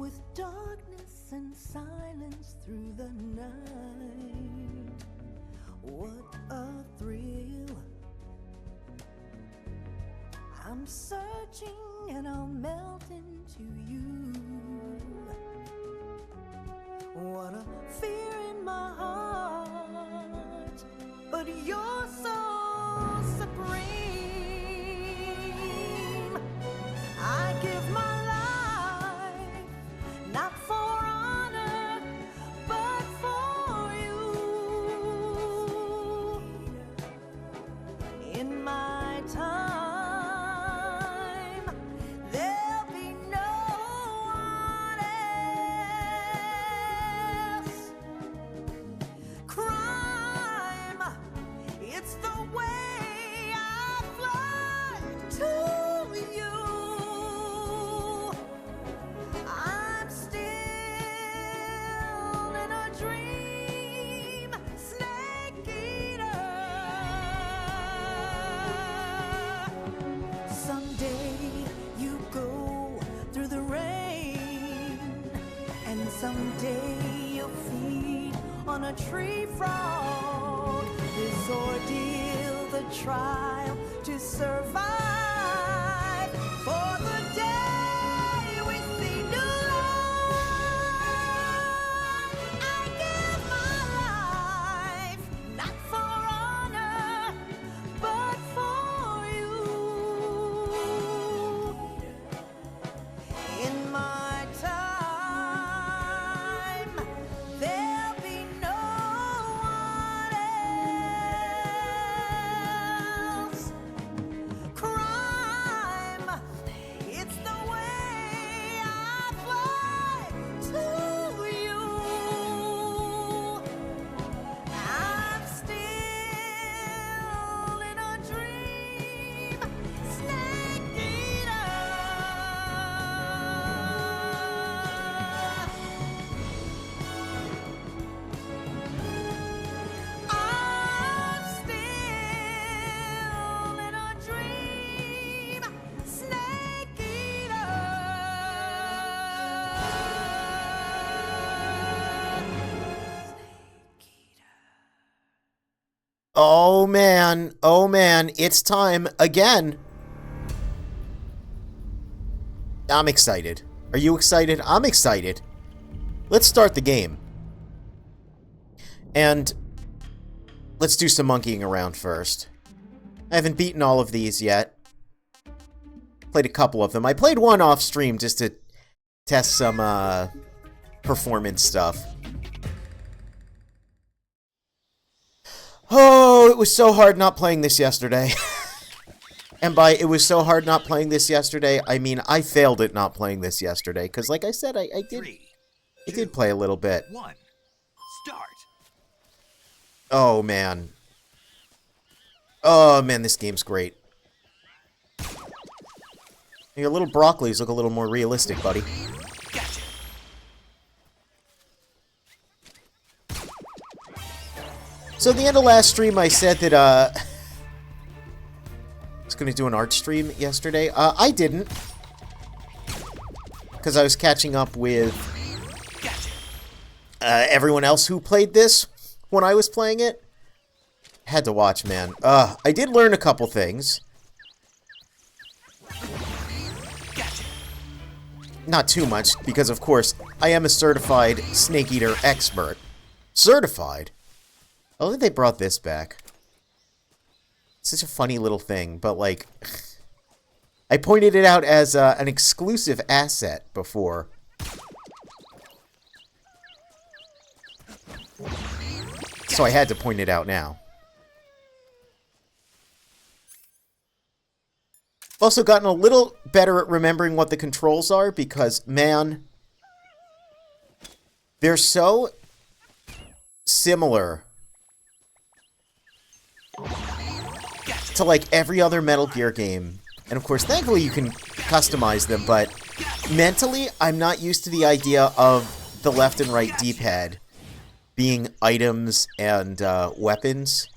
with darkness and silence through the night. What a thrill. I'm searching and I'll melt into you. What a fear in my heart, but you're so supreme. I give my life, not for honor, but for you. In my time, there'll be no one else. Crime, it's the way I fly to you. I'm still in a dream, snake eater. Someday you go through the rain, and someday you'll feed on a tree frog. This ordeal, the trial to survive, for the day we see new light. I give my life, not for honor, but for you. In my time, there'll be no one else. Crime, it's the way I fly to you. I'm still in a dream, snake eater. I'm still in a dream, snake eater. Oh man, it's time again. I'm excited. Are you excited? I'm excited. Let's start the game. And let's do some monkeying around first. I haven't beaten all of these yet. Played a couple of them. I played one off stream just to test some performance stuff. Oh, it was so hard not playing this yesterday. And by it was so hard not playing this yesterday, I mean I failed at not playing this yesterday. Because like I said, I did play a little bit. 1. Start. Oh, man. Oh, man, this game's great. Your little broccolis look a little more realistic, buddy. Gotcha. So at the end of last stream, I said that, I was going to do an art stream yesterday. I didn't. Because I was catching up with everyone else who played this when I was playing it. Had to watch, man. I did learn a couple things. Not too much, because of course, I am a certified Snake Eater expert. Certified? I love that they brought this back. It's such a funny little thing, but like... I pointed it out as an exclusive asset before. So I had to point it out now. I've also gotten a little better at remembering what the controls are because, man, they're so similar to like every other Metal Gear game. And of course, thankfully you can customize them, but mentally I'm not used to the idea of the left and right D-pad being items and weapons.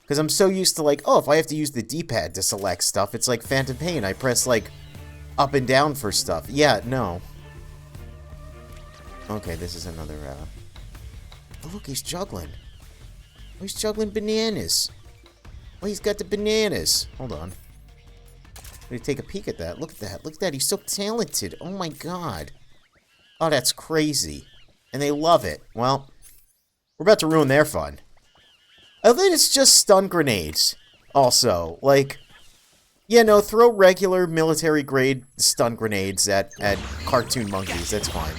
Because I'm so used to like, oh, if I have to use the D-pad to select stuff, it's like Phantom Pain. I press like up and down for stuff. Yeah, no. Okay, this is another, Oh, look, he's juggling. Oh, he's juggling bananas. Oh, he's got the bananas. Hold on. Let me take a peek at that. Look at that. Look at that. He's so talented. Oh, my God. Oh, that's crazy. And they love it. Well, we're about to ruin their fun. I think it's just stun grenades. Also, like, yeah, no, throw regular military-grade stun grenades at cartoon monkeys. That's fine.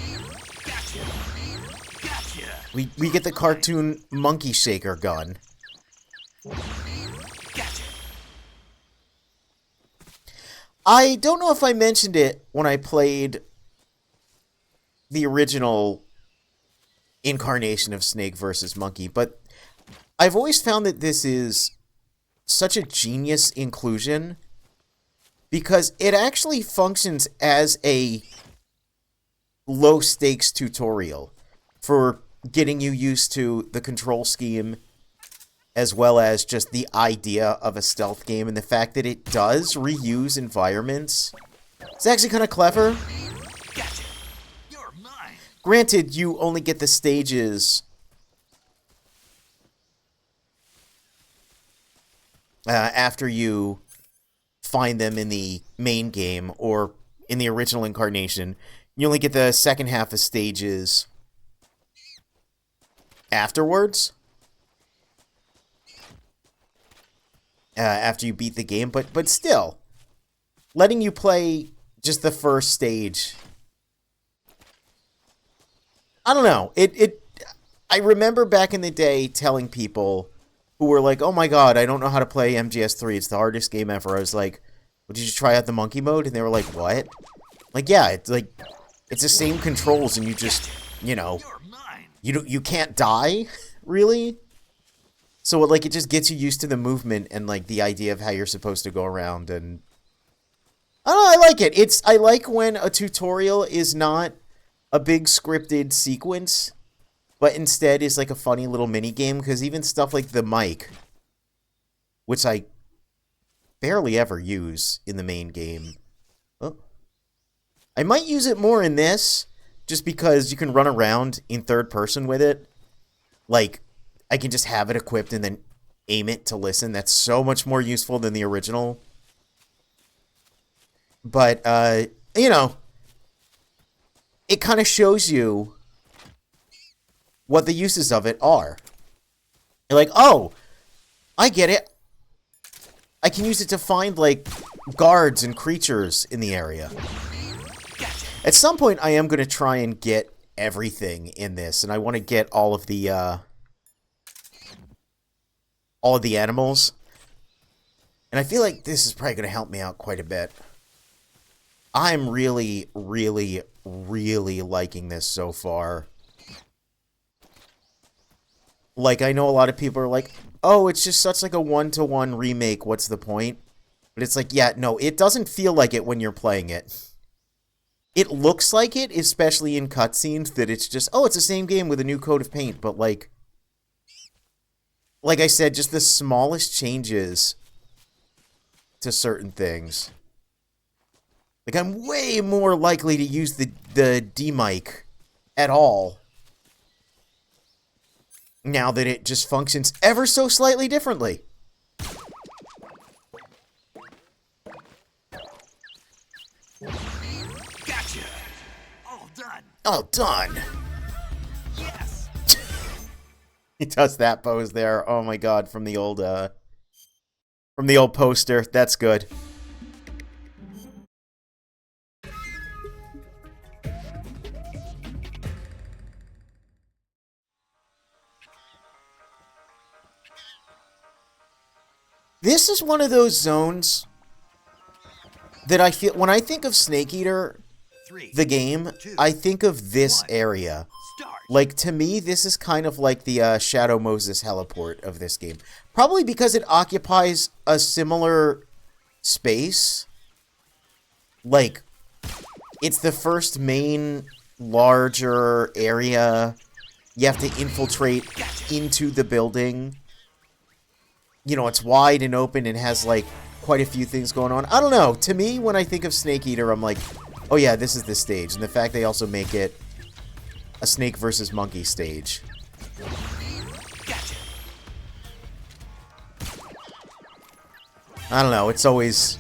We get the cartoon monkey shaker gun. I don't know if I mentioned it when I played the original incarnation of Snake versus Monkey, but I've always found that this is such a genius inclusion because it actually functions as a low-stakes tutorial for getting you used to the control scheme as well as just the idea of a stealth game, and the fact that it does reuse environments. It's actually kind of clever. Gotcha. You're mine. Granted, you only get the stages after you find them in the main game, or in the original incarnation. You only get the second half of stages afterwards. After you beat the game, but still, letting you play just the first stage. I don't know. I remember back in the day telling people who were like, "Oh my God, I don't know how to play MGS3. It's the hardest game ever." I was like, "Well, did you try out the monkey mode?" And they were like, "What?" Like, yeah, it's like it's the same controls, and you just, you know, you can't die, really. So, like, it just gets you used to the movement and, like, the idea of how you're supposed to go around, and I don't know, I like it. I like when a tutorial is not a big scripted sequence, but instead is, like, a funny little mini-game, because even stuff like the mic, which I barely ever use in the main game. Oh. I might use it more in this, just because you can run around in third person with it. Like, I can just have it equipped and then aim it to listen. That's so much more useful than the original. But, you know, it kind of shows you what the uses of it are. You're like, oh, I get it. I can use it to find, like, guards and creatures in the area. At some point, I am going to try and get everything in this, and I want to get all of the animals. And I feel like this is probably going to help me out quite a bit. I'm really, really, really liking this so far. Like, I know a lot of people are like, oh, it's just such like a one-to-one remake, what's the point? But it's like, yeah, no, it doesn't feel like it when you're playing it. It looks like it, especially in cutscenes, that it's just, oh, it's the same game with a new coat of paint, but like I said, just the smallest changes to certain things. Like, I'm way more likely to use the D-mic at all now that it just functions ever so slightly differently. Gotcha. All done. All done. Yes. He does that pose there. Oh my God, from the old poster. That's good. This is one of those zones that I feel, when I think of Snake Eater, the game, I think of this area. Like, to me, this is kind of like the Shadow Moses heliport of this game. Probably because it occupies a similar space. Like, it's the first main, larger area. You have to infiltrate into the building. You know, it's wide and open and has, like, quite a few things going on. I don't know. To me, when I think of Snake Eater, I'm like, oh yeah, this is the stage. And the fact they also make it a snake versus monkey stage. Gotcha. I don't know, it's always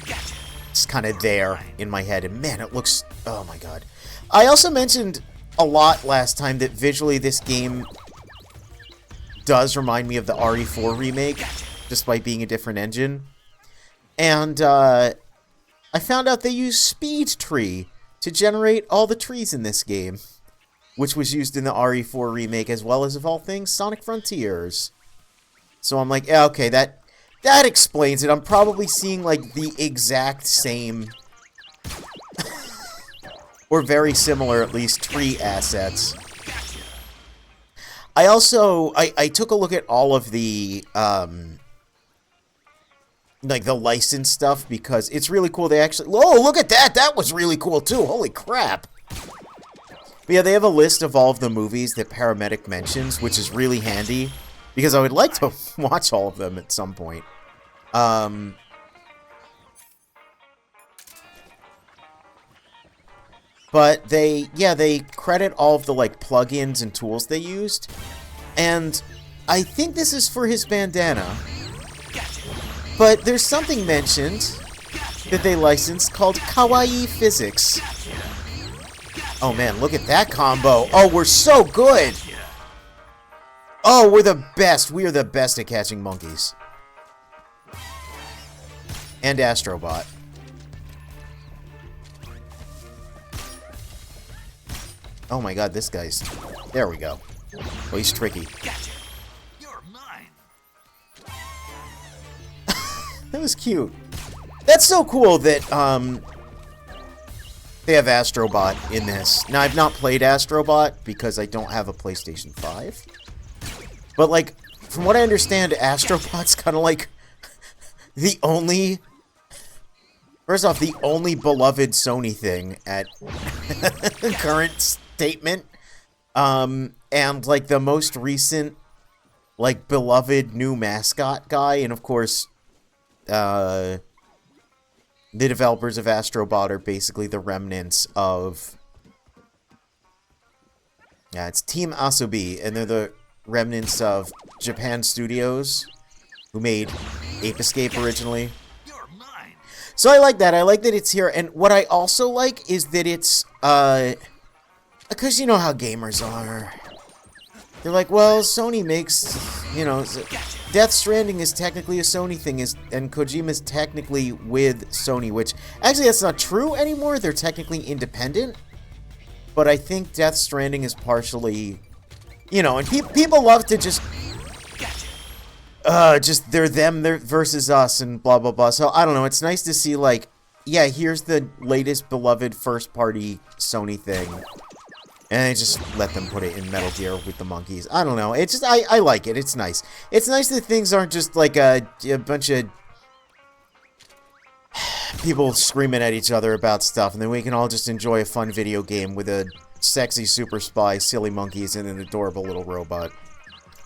Gotcha. just kind of there in my head, and man, it looks... Oh my god. I also mentioned a lot last time that visually this game does remind me of the RE4 remake, despite being a different engine. And, I found out they use Speed Tree to generate all the trees in this game, which was used in the RE4 remake, as well as, of all things, Sonic Frontiers. So I'm like, yeah, okay, that explains it. I'm probably seeing, like, the exact same, or very similar, at least, tree assets. I also, I took a look at all of the, like, the license stuff, because it's really cool. They actually... Oh, look at that! That was really cool, too! Holy crap! But yeah, they have a list of all of the movies that Paramedic mentions, which is really handy, because I would like to watch all of them at some point. But they credit all of the, like, plugins and tools they used, and I think this is for his bandana. But there's something mentioned that they licensed called Kawaii Physics. Oh man, look at that combo. Oh, we're so good. Oh, we're the best. We are the best at catching monkeys. And Astrobot. Oh my god, this guy's... There we go. Oh, he's tricky. You're mine. That was cute. That's so cool that, they have Astrobot in this. Now, I've not played Astrobot because I don't have a PlayStation 5. But, like, from what I understand, Astrobot's kind of like the only... First off, the only beloved Sony thing at current statement. And, like, the most recent, like, beloved new mascot guy. And, of course... the developers of Astrobot are basically the remnants of... Yeah, it's Team Asobi, and they're the remnants of Japan Studios, who made Ape Escape originally. You're mine. So I like that. I like that it's here, and what I also like is that it's, because you know how gamers are. They're like, well, Sony makes, you know... Death Stranding is technically a Sony thing, and Kojima's technically with Sony, which... Actually, that's not true anymore. They're technically independent. But I think Death Stranding is partially... You know, and people love to just... they're them versus us, and blah, blah, blah. So, I don't know. It's nice to see, like... Yeah, here's the latest beloved first-party Sony thing. And I just let them put it in Metal Gear with the monkeys. I don't know. It's just, I like it. It's nice. It's nice that things aren't just like a bunch of people screaming at each other about stuff. And then we can all just enjoy a fun video game with a sexy super spy, silly monkeys, and an adorable little robot.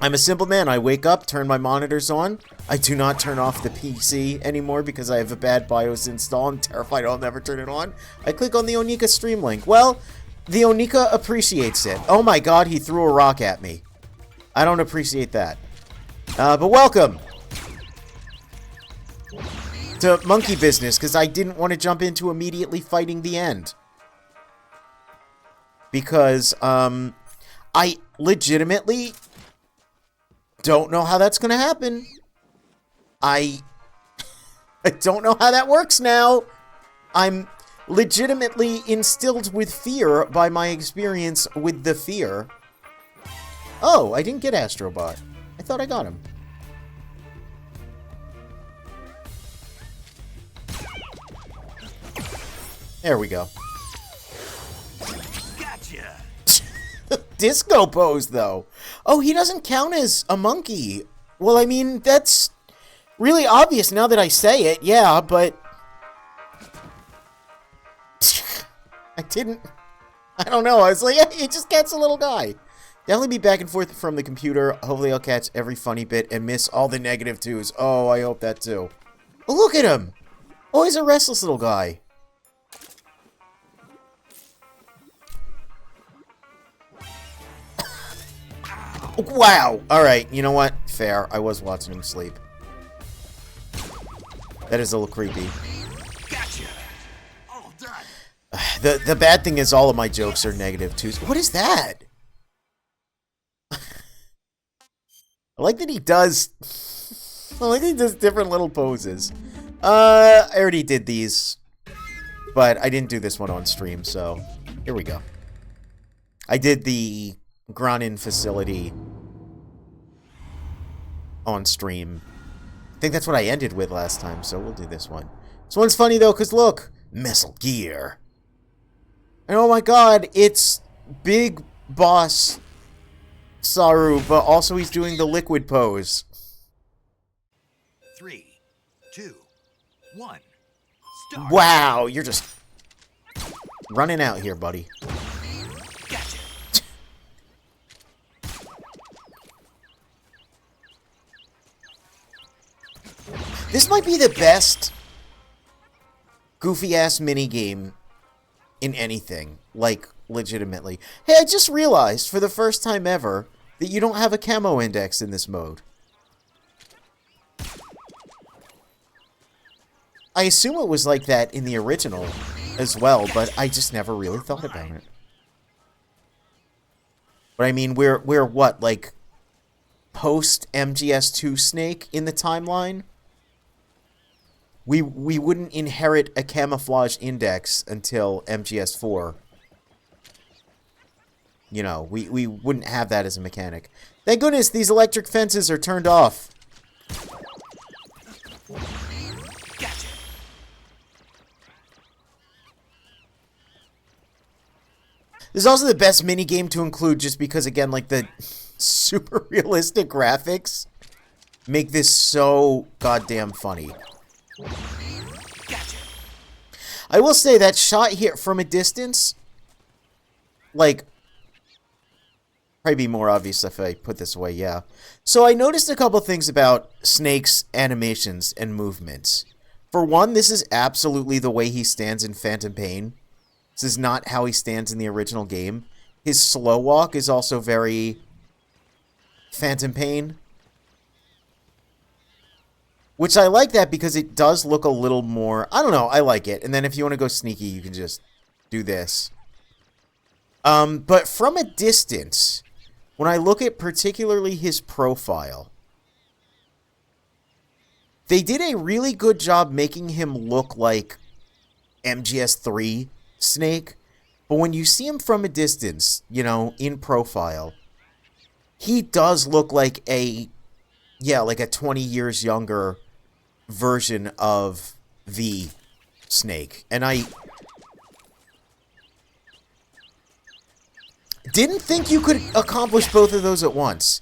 I'm a simple man. I wake up, turn my monitors on. I do not turn off the PC anymore because I have a bad BIOS install. I'm terrified I'll never turn it on. I click on the Onika stream link. Well... The Onika appreciates it. Oh my god, he threw a rock at me. I don't appreciate that. But welcome to Monkey Business, because I didn't want to jump into immediately fighting the end. Because, I legitimately don't know how that's going to happen. I don't know how that works now. I'm... legitimately instilled with fear by my experience with the fear. Oh, I didn't get Astrobot. I thought I got him. There we go. Gotcha. Disco pose, though. Oh, he doesn't count as a monkey. Well, I mean, that's really obvious now that I say it, yeah, but... I don't know. I was like, yeah, he just gets a little guy. Definitely be back and forth from the computer. Hopefully I'll catch every funny bit and miss all the negative twos. Oh, I hope that too. Oh, look at him. Oh, he's a restless little guy. Wow! Alright, you know what? Fair. I was watching him sleep. That is a little creepy. Gotcha. All done. The bad thing is all of my jokes are negative too. What is that? I like that he does... I like that he does different little poses. I already did these. But I didn't do this one on stream, so... Here we go. I did the Granin facility on stream. I think that's what I ended with last time, so we'll do this one. This one's funny, though, because look! Metal Gear. And oh my god, it's Big Boss Saru, but also he's doing the liquid pose. 3, 2, 1. Start. Wow, you're just running out here, buddy. Gotcha. This might be the best goofy-ass minigame in anything. Like, legitimately. Hey, I just realized, for the first time ever, that you don't have a camo index in this mode. I assume it was like that in the original as well, but I just never really thought about it. But I mean, we're what, like, post-MGS2 Snake in the timeline? We wouldn't inherit a camouflage index until MGS4. You know, we wouldn't have that as a mechanic. Thank goodness these electric fences are turned off. Gotcha. This is also the best minigame to include just because, again, like, the super realistic graphics make this so goddamn funny. Gotcha. I will say that shot here from a distance, like, probably be more obvious if I put this away, yeah. So I noticed a couple things about Snake's animations and movements. For one, this is absolutely the way he stands in Phantom Pain. This is not how he stands in the original game. His slow walk is also very Phantom Pain. Which I like that because it does look a little more... I don't know, I like it. And then if you want to go sneaky, you can just do this. But from a distance, when I look at particularly his profile, they did a really good job making him look like MGS3 Snake. But when you see him from a distance, you know, in profile, he does look like a... yeah, like a 20 years younger version of the Snake. And I didn't think you could accomplish both of those at once.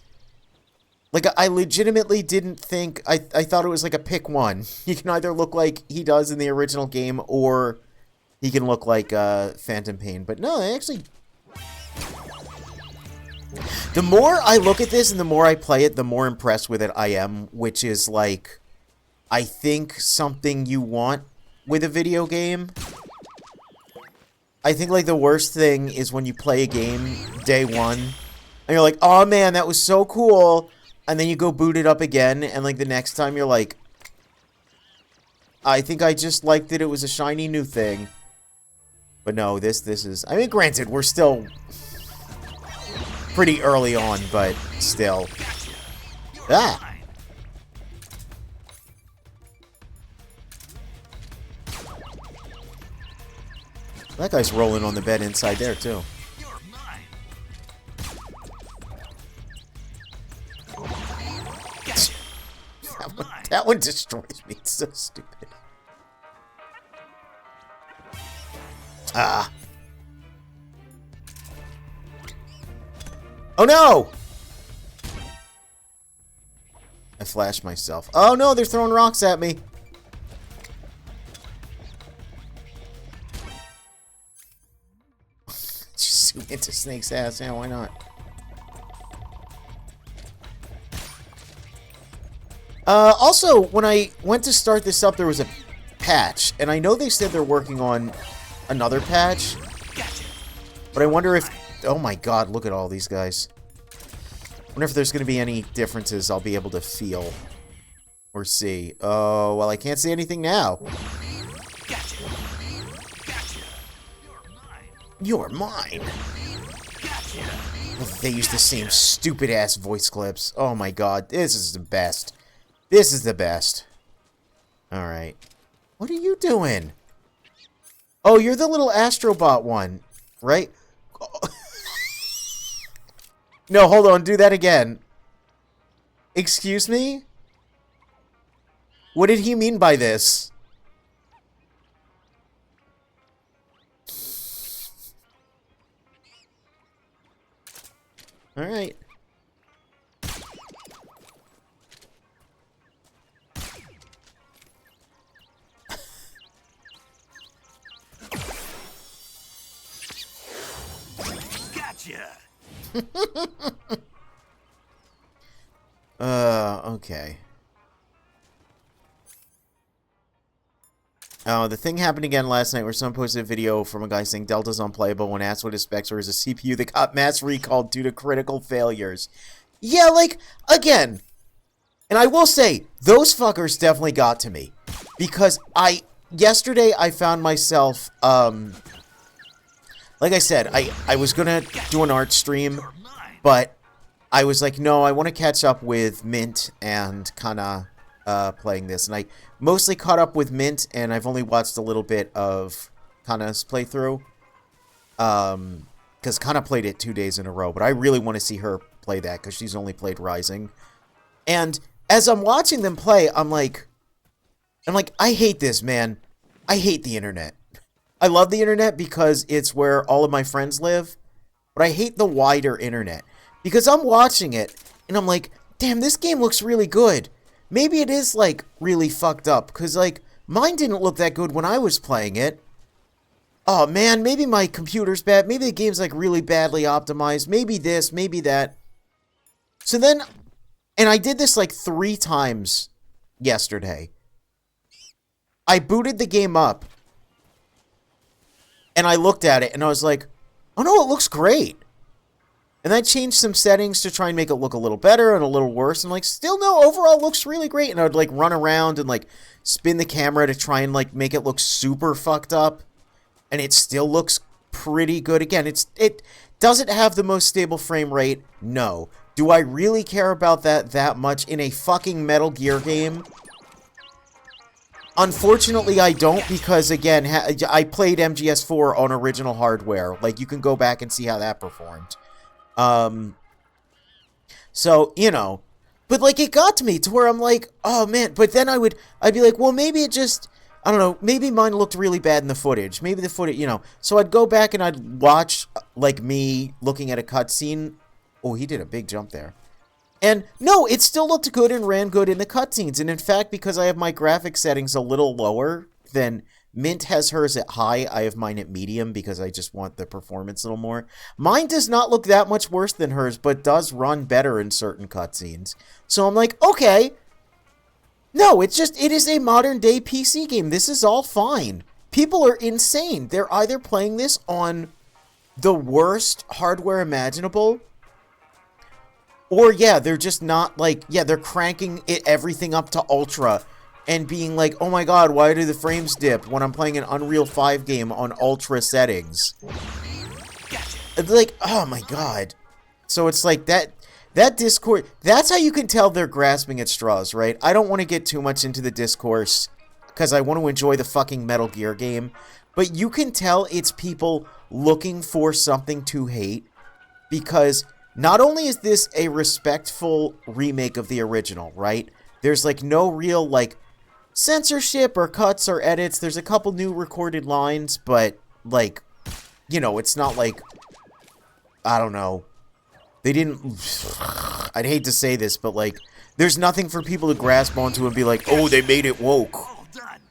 Like, I legitimately didn't think... I thought it was like a pick one. You can either look like he does in the original game, or he can look like Phantom Pain. But no, I actually... The more I look at this and the more I play it, the more impressed with it I am, which is, like, I think something you want with a video game. I think, like, the worst thing is when you play a game day one, and you're like, oh man, that was so cool, and then you go boot it up again, and, like, the next time you're like, I think I just liked that it was a shiny new thing. But no, this is... I mean, granted, we're still... pretty early on, but still. Ah! That guy's rolling on the bed inside there, too. You're mine. That one destroys me. It's so stupid. Ah. Oh no! I flashed myself. Oh no, they're throwing rocks at me. Just zoom into Snake's ass. Yeah, why not? Also, when I went to start this up, there was a patch. And I know they said they're working on another patch. But I wonder if... Oh my god, look at all these guys. Wonder if there's going to be any differences I'll be able to feel or see. Oh, well, I can't see anything now. Gotcha. Gotcha. You're mine. Gotcha. Well, they use the same stupid-ass voice clips. Oh my god, this is the best. This is the best. Alright. What are you doing? Oh, you're the little Astrobot one, right? No, hold on, do that again. Excuse me? What did he mean by this? Alright. Gotcha. Okay. Oh, the thing happened again last night where someone posted a video from a guy saying Delta's unplayable when asked what his specs were as a CPU that got mass recalled due to critical failures. Yeah, like, again, and I will say, those fuckers definitely got to me. Because yesterday I found myself, like I said, I was gonna do an art stream, but I was like, no, I want to catch up with Mint and kinda, playing this, and I mostly caught up with Mint, and I've only watched a little bit of Kana's playthrough, because Kana played it 2 days in a row, but I really want to see her play that, because she's only played Rising, and as I'm watching them play, I'm like, I hate this, man. I hate the internet. I love the internet because it's where all of my friends live, but I hate the wider internet, because I'm watching it, and I'm like, damn, this game looks really good. Maybe it is, like, really fucked up, because, like, mine didn't look that good when I was playing it. Oh, man, maybe my computer's bad. Maybe the game's, like, really badly optimized. Maybe this, maybe that. So then, and I did this, like, 3 times yesterday. I booted the game up, and I looked at it, and I was like, oh, no, it looks great. And I changed some settings to try and make it look a little better and a little worse. And, like, still, no, overall looks really great. And I would, like, run around and, like, spin the camera to try and, like, make it look super fucked up. And it still looks pretty good. Again, it doesn't have the most stable frame rate. No. Do I really care about that much in a fucking Metal Gear game? Unfortunately, I don't, because, again, I played MGS4 on original hardware. Like, you can go back and see how that performed. So, you know, but, like, it got to me to where I'm like, oh, man, but then I'd be like, well, maybe it just, I don't know, maybe mine looked really bad in the footage, maybe the footage, you know, so I'd go back and I'd watch, like, me looking at a cutscene. Oh, he did a big jump there. And, no, it still looked good and ran good in the cutscenes, and in fact, because I have my graphic settings a little lower than Mint has hers at high, I have mine at medium because I just want the performance a little more. Mine does not look that much worse than hers, but does run better in certain cutscenes. So I'm like, okay. No, it is a modern day PC game. This is all fine. People are insane. They're either playing this on the worst hardware imaginable, or yeah, they're just not like, yeah, they're cranking everything up to ultra and being like, oh my god, why do the frames dip when I'm playing an Unreal 5 game on ultra settings? It's like, oh my god. So it's like that discourse, that's how you can tell they're grasping at straws, right? I don't want to get too much into the discourse because I want to enjoy the fucking Metal Gear game, but you can tell it's people looking for something to hate, because not only is this a respectful remake of the original, right? There's like no real like censorship or cuts or edits. There's a couple new recorded lines, but like, you know, it's not like, I don't know, they didn't, I'd hate to say this, but like, there's nothing for people to grasp onto and be like, oh, they made it woke,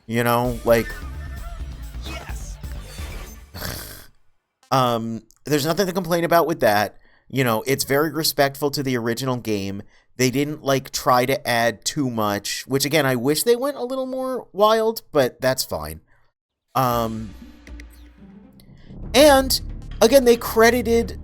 you know, like, there's nothing to complain about with that. You know, it's very respectful to the original game. They didn't, like, try to add too much, which, again, I wish they went a little more wild, but that's fine. And, again, they credited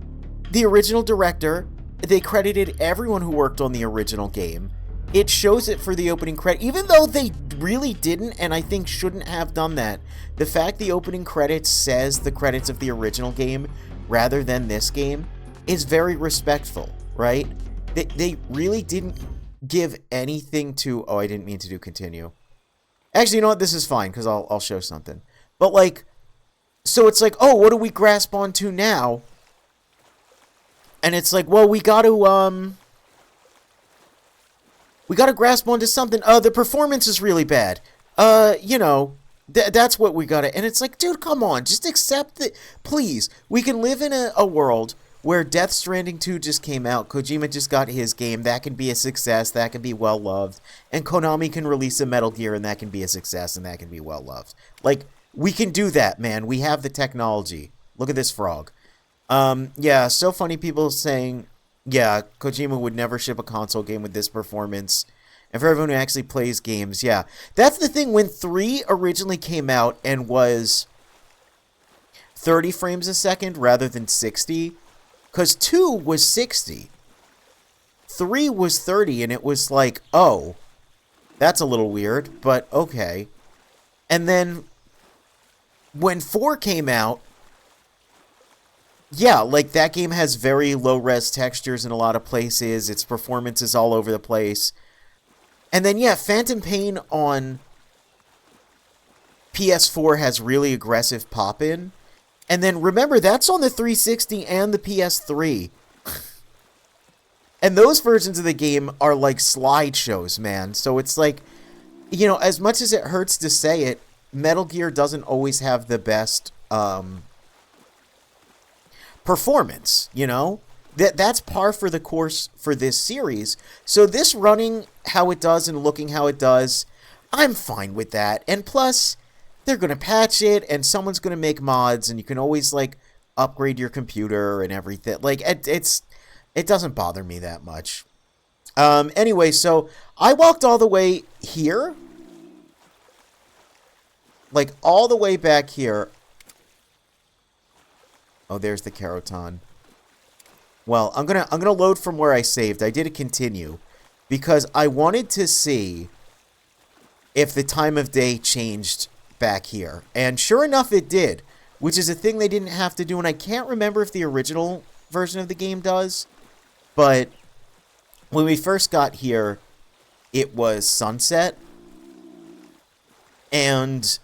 the original director they credited everyone who worked on the original game. It shows it for the opening credit, even though they really didn't, and I think shouldn't have done that. The fact the opening credits says the credits of the original game rather than this game is very respectful, right? They really didn't give anything to... Oh, I didn't mean to do continue. Actually, you know what? This is fine, because I'll show something. But, like... So it's like, oh, what do we grasp onto now? And it's like, well, we got to grasp onto something. The performance is really bad. You know, that's what we got to... And it's like, dude, come on. Just accept it. Please. We can live in a world where Death Stranding 2 just came out. Kojima just got his game. That can be a success. That can be well-loved. And Konami can release a Metal Gear, and that can be a success, and that can be well-loved. Like, we can do that, man. We have the technology. Look at this frog. Yeah, so funny people saying, yeah, Kojima would never ship a console game with this performance. And for everyone who actually plays games, yeah. That's the thing, when 3 originally came out and was 30 frames a second rather than 60, because 2 was 60. 3 was 30, and it was like, oh, that's a little weird, but okay. And then when 4 came out, yeah, like, that game has very low-res textures in a lot of places. Its performance is all over the place. And then, yeah, Phantom Pain on PS4 has really aggressive pop-in. And then, remember, that's on the 360 and the PS3. And those versions of the game are like slideshows, man. So it's like, you know, as much as it hurts to say it, Metal Gear doesn't always have the best... performance, you know? That's par for the course for this series. So this running how it does and looking how it does, I'm fine with that. And plus, they're going to patch it, and someone's going to make mods, and you can always, like, upgrade your computer and everything. Like, it doesn't bother me that much. Anyway, so I walked all the way here. Like, all the way back here. Oh, there's the Karotan. Well, I'm gonna load from where I saved. I did a continue because I wanted to see if the time of day changed back here. And sure enough, it did, which is a thing they didn't have to do. And I can't remember if the original version of the game does, but when we first got here, it was sunset. And,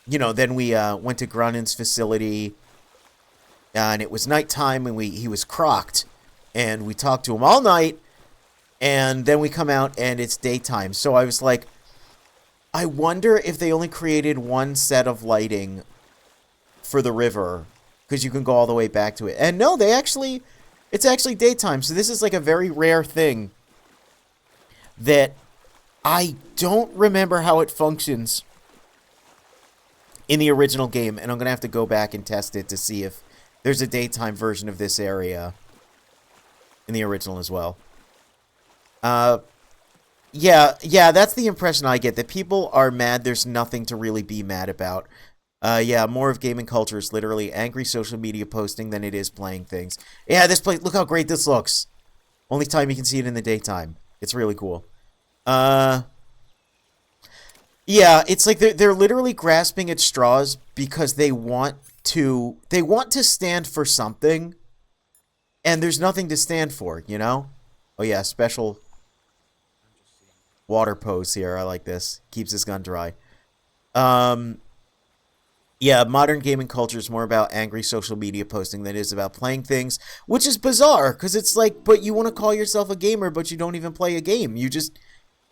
you know, then we went to Grunin's facility. And it was nighttime, and he was crocked, and we talked to him all night, and then we come out, and it's daytime. So I was like, I wonder if they only created one set of lighting for the river, because you can go all the way back to it. And no, it's actually daytime, so this is like a very rare thing that I don't remember how it functions in the original game, and I'm going to have to go back and test it to see if there's a daytime version of this area in the original as well. Yeah, that's the impression I get, that people are mad there's nothing to really be mad about. Yeah, more of gaming culture is literally angry social media posting than it is playing things. Yeah, this place, look how great this looks. Only time you can see it in the daytime. It's really cool. Yeah, it's like they're literally grasping at straws because they want to stand for something, and there's nothing to stand for, you know? Oh yeah, special water pose here. I like this. Keeps his gun dry. Yeah, modern gaming culture is more about angry social media posting than it is about playing things, which is bizarre, because it's like, but you want to call yourself a gamer, but you don't even play a game. You just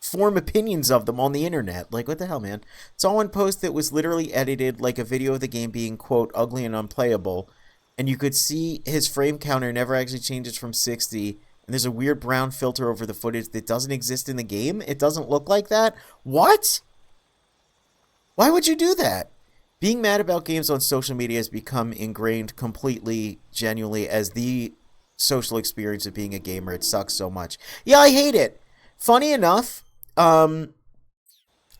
form opinions of them on the internet. Like, what the hell, man? Saw one post that was literally edited like a video of the game being, quote, ugly and unplayable, and you could see his frame counter never actually changes from 60, and there's a weird brown filter over the footage that doesn't exist in the game. It doesn't look like that. What? Why would you do that? Being mad about games on social media has become ingrained completely, genuinely, as the social experience of being a gamer. It sucks so much. Yeah, I hate it. Funny enough,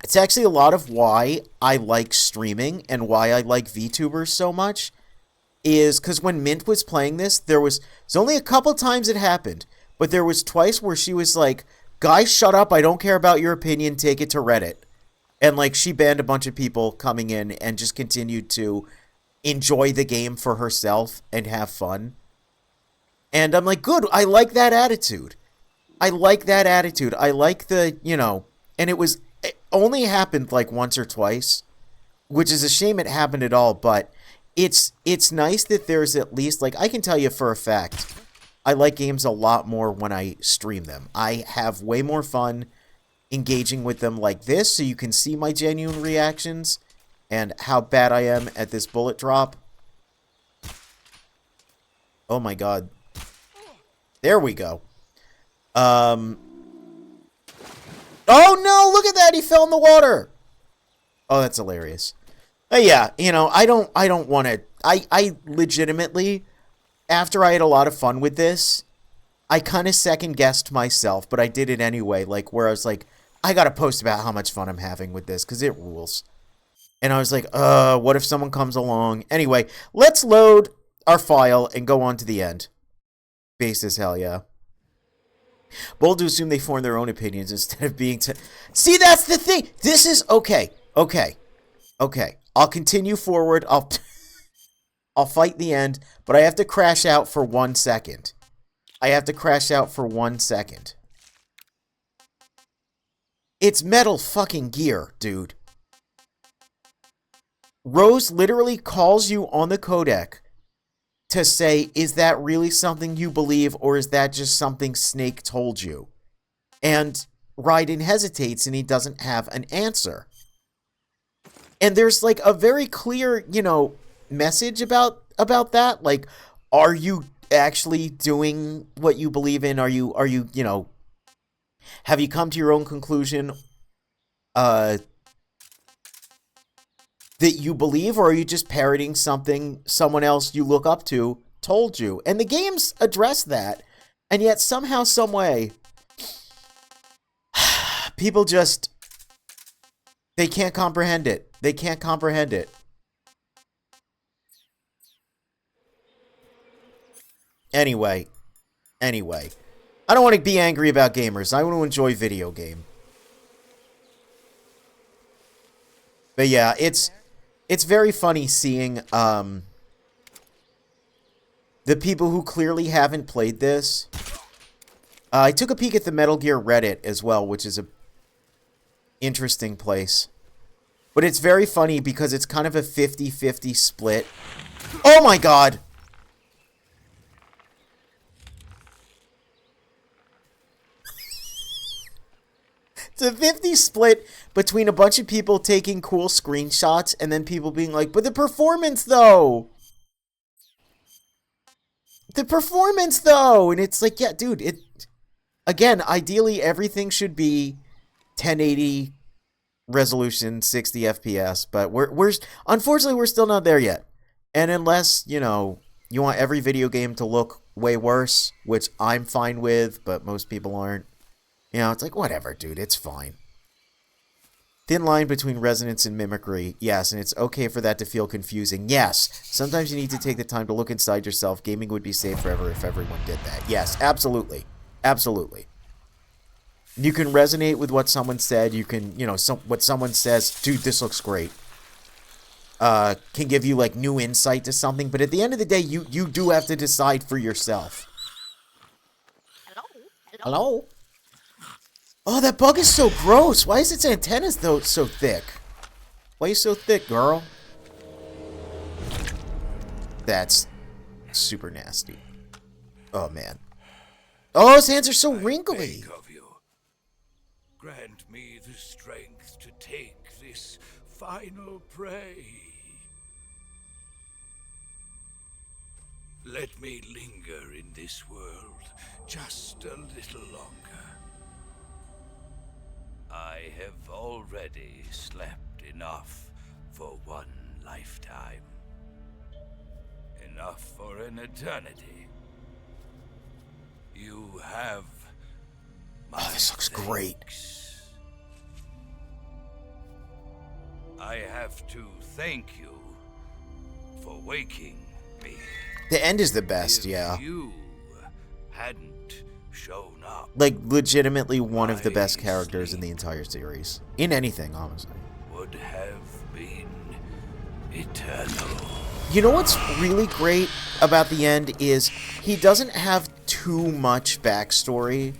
it's actually a lot of why I like streaming and why I like VTubers so much. is because when Mint was playing this, there's only a couple times it happened, but there was twice where she was like, guys, shut up, I don't care about your opinion, take it to Reddit. And, like, she banned a bunch of people coming in and just continued to enjoy the game for herself and have fun. And I'm like, good, I like that attitude. I like that attitude. I like the, and it only happened, like, once or twice, which is a shame it happened at all, but it's nice that there's at least, like, I can tell you for a fact, I like games a lot more when I stream them. I have way more fun engaging with them like this, so you can see my genuine reactions and how bad I am at this bullet drop. Oh my god. There we go. Oh no, look at that, he fell in the water. Oh, that's hilarious. Yeah, I don't want to, I legitimately, after I had a lot of fun with this, I kind of second-guessed myself, but I did it anyway, like, where I was like, I gotta post about how much fun I'm having with this, because it rules. And I was like, what if someone comes along? Anyway, let's load our file and go on to the end. Base as hell, yeah. Bold to assume they form their own opinions instead of being... See, that's the thing! This is... Okay. I'll continue forward. I'll fight the end, but I have to crash out for 1 second. It's Metal fucking Gear, dude. Rose literally calls you on the codec to say, is that really something you believe, or is that just something Snake told you? And Raiden hesitates, and he doesn't have an answer. And there's, like, a very clear, message about that. Like, are you actually doing what you believe in? Are you, have you come to your own conclusion, that you believe, or are you just parroting something someone else you look up to told you? And the games address that, and yet somehow, some way, people just, they can't comprehend it. Anyway. I don't want to be angry about gamers. I want to enjoy video game. But yeah, it's very funny seeing the people who clearly haven't played this. I took a peek at the Metal Gear Reddit as well, which is a interesting place. But it's very funny because it's kind of a 50-50 split. Oh my god! It's a 50 split between a bunch of people taking cool screenshots and then people being like, but the performance though! And it's like, yeah, dude, again, ideally everything should be 1080 resolution, 60 FPS, but we're unfortunately we're still not there yet. And unless, you want every video game to look way worse, which I'm fine with, but most people aren't. It's like, whatever, dude, it's fine. Thin line between resonance and mimicry, yes, and it's okay for that to feel confusing, yes. Sometimes you need to take the time to look inside yourself. Gaming would be safe forever if everyone did that. Yes, absolutely. You can resonate with what someone said. You can, what someone says, dude, this looks great. Can give you, like, new insight to something, but at the end of the day, you do have to decide for yourself. Hello? Oh, that bug is so gross. Why is its antennas, though, so thick? Why are you so thick, girl? That's super nasty. Oh, man. Oh, his hands are so wrinkly. Beg of you, grant me the strength to take this final prey. Let me linger in this world just a little longer. I have already slept enough for one lifetime. Enough for an eternity. You have my this looks great. thanks. I have to thank you for waking me. The end is the best, yeah. If you hadn't shown up, Like, legitimately one of the best characters in the entire series. In anything, honestly. would have been eternal. You know what's really great about the end is he doesn't have too much backstory.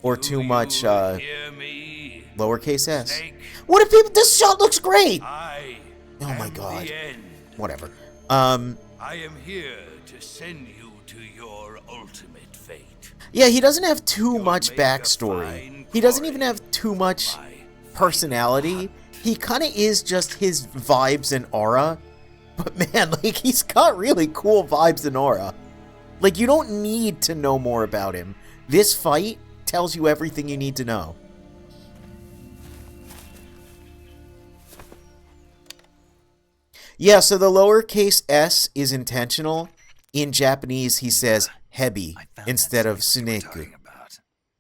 Or too much, Hear me, lowercase s. Snake? What if people... This shot looks great! I Oh my am god. the end. Whatever. I am here to send you to your ultimate fate. Yeah, he doesn't have too You'll much make a backstory. fine He doesn't even quarry have too much by personality. He kind of is just his vibes and aura. But man, like, he's got really cool vibes and aura. Like, you don't need to know more about him. This fight tells you everything you need to know. Yeah, so the lowercase s is intentional. In Japanese, he says hebi instead of suneku.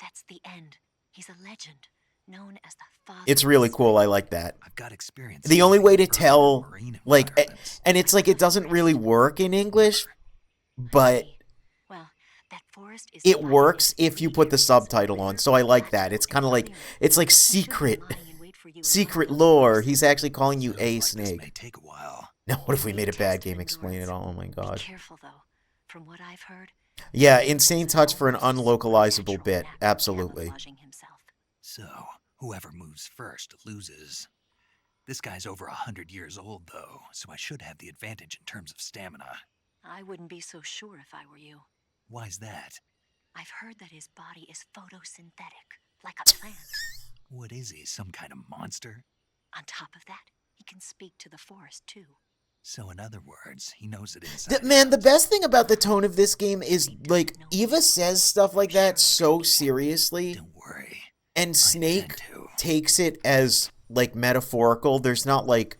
That's the end. He's a legend, known as the father. It's really cool. I like that. I've got experience. The only way to tell, marine like, environments. and it's like it doesn't really work in English, but Well, that forest is it works if you put the subtitle on. So I like that. It's kind of like, it's like secret lore. He's actually calling you a This may snake. take a while. Now, what if we made a bad game explain it all? Oh my Be god. careful though. From what I've heard, Yeah, insane touch for an unlocalizable bit. Absolutely. camouflaging himself. So, whoever moves first loses. This guy's over 100 years old, though, so I should have the advantage in terms of stamina. I wouldn't be so sure if I were you. Why's that? I've heard that his body is photosynthetic, like a plant. What is he, some kind of monster? On top of that, he can speak to the forest too. So, in other words, he knows it inside. Man, the best thing about the tone of this game is, like, Eva says stuff like that so seriously, Don't worry. and Snake to. takes it as, like, metaphorical. There's not, like,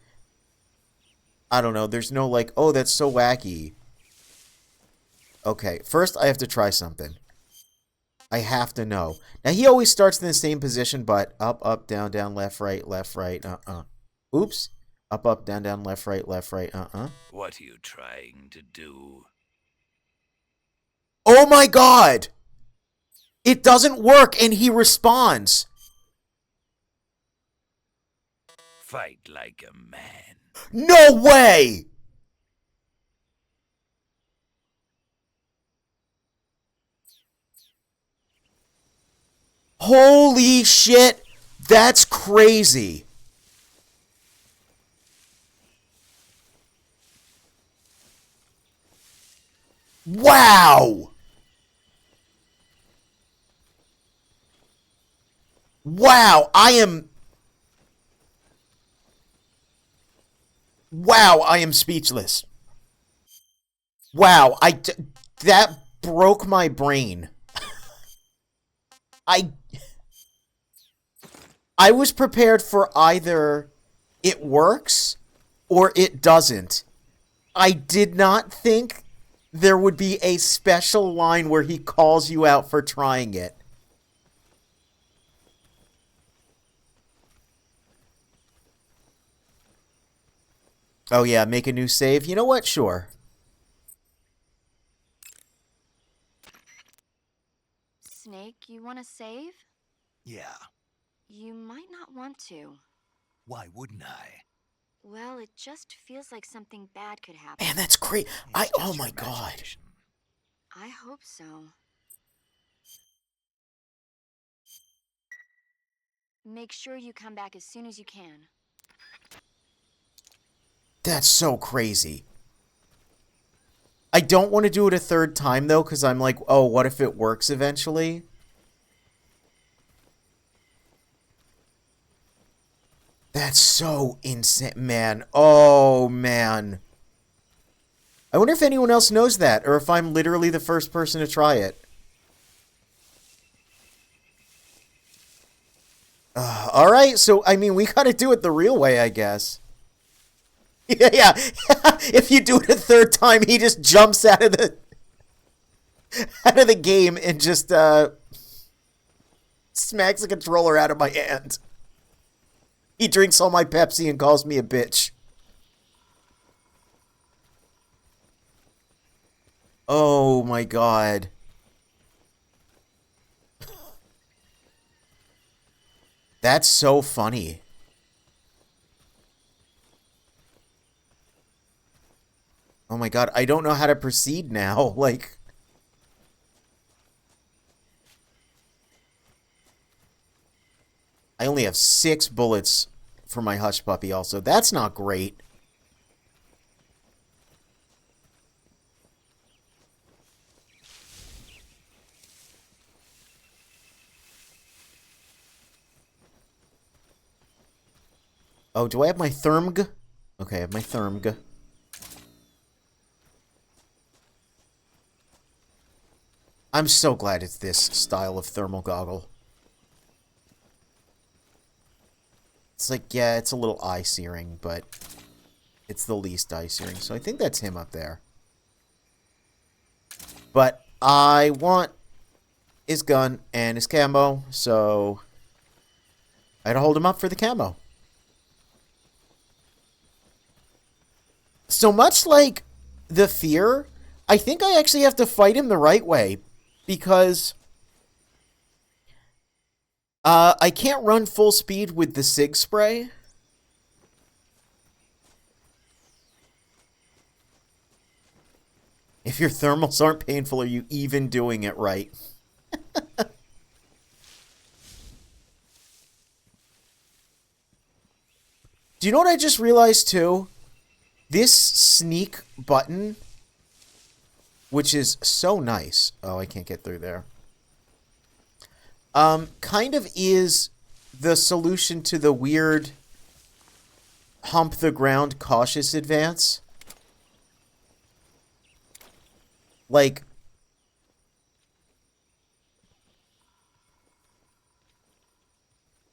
I don't know, there's no, like, oh, that's so wacky. Okay, first I have to try something. I have to know. Now, he always starts in the same position, but up, down, left, right, Oops. Up, down, left, right, What are you trying to do? Oh my god! It doesn't work, and he responds. Fight like a man. No way! Holy shit! That's crazy. Wow! Wow, I am speechless. Wow, that broke my brain. I was prepared for either it works or it doesn't. I did not think there would be a special line where he calls you out for trying it. Oh yeah, make a new save. You know what? Sure. Snake, you want to save? Yeah, You might not want to. why wouldn't I? Well, it just feels like something bad could happen. Man, that's great. It's Oh just my your god. imagination. I hope so. Make sure you come back as soon as you can. That's so crazy. I don't want to do it a third time, though, because I'm like, oh, what if it works eventually? That's so insane, man. Oh, man. I wonder if anyone else knows that, or if I'm literally the first person to try it. Alright, so, I mean, we gotta do it the real way, I guess. Yeah. If you do it a third time, he just jumps out of the game and just smacks the controller out of my hand. He drinks all my Pepsi and calls me a bitch. Oh my god. That's so funny. Oh my god, I don't know how to proceed now. Like, I only have 6 bullets for my Hush Puppy also. That's not great. Oh, do I have my Thermg? Okay, I have my Thermg. I'm so glad it's this style of thermal goggle. It's like, yeah, it's a little eye-searing, but it's the least eye-searing. So I think that's him up there. But I want his gun and his camo, so I had to hold him up for the camo. So much like the fear, I think I actually have to fight him the right way, because I can't run full speed with the Sig Spray. If your thermals aren't painful, are you even doing it right? Do you know what I just realized too? This sneak button, which is so nice. Oh, I can't get through there. Kind of is the solution to the weird hump the ground cautious advance. Like,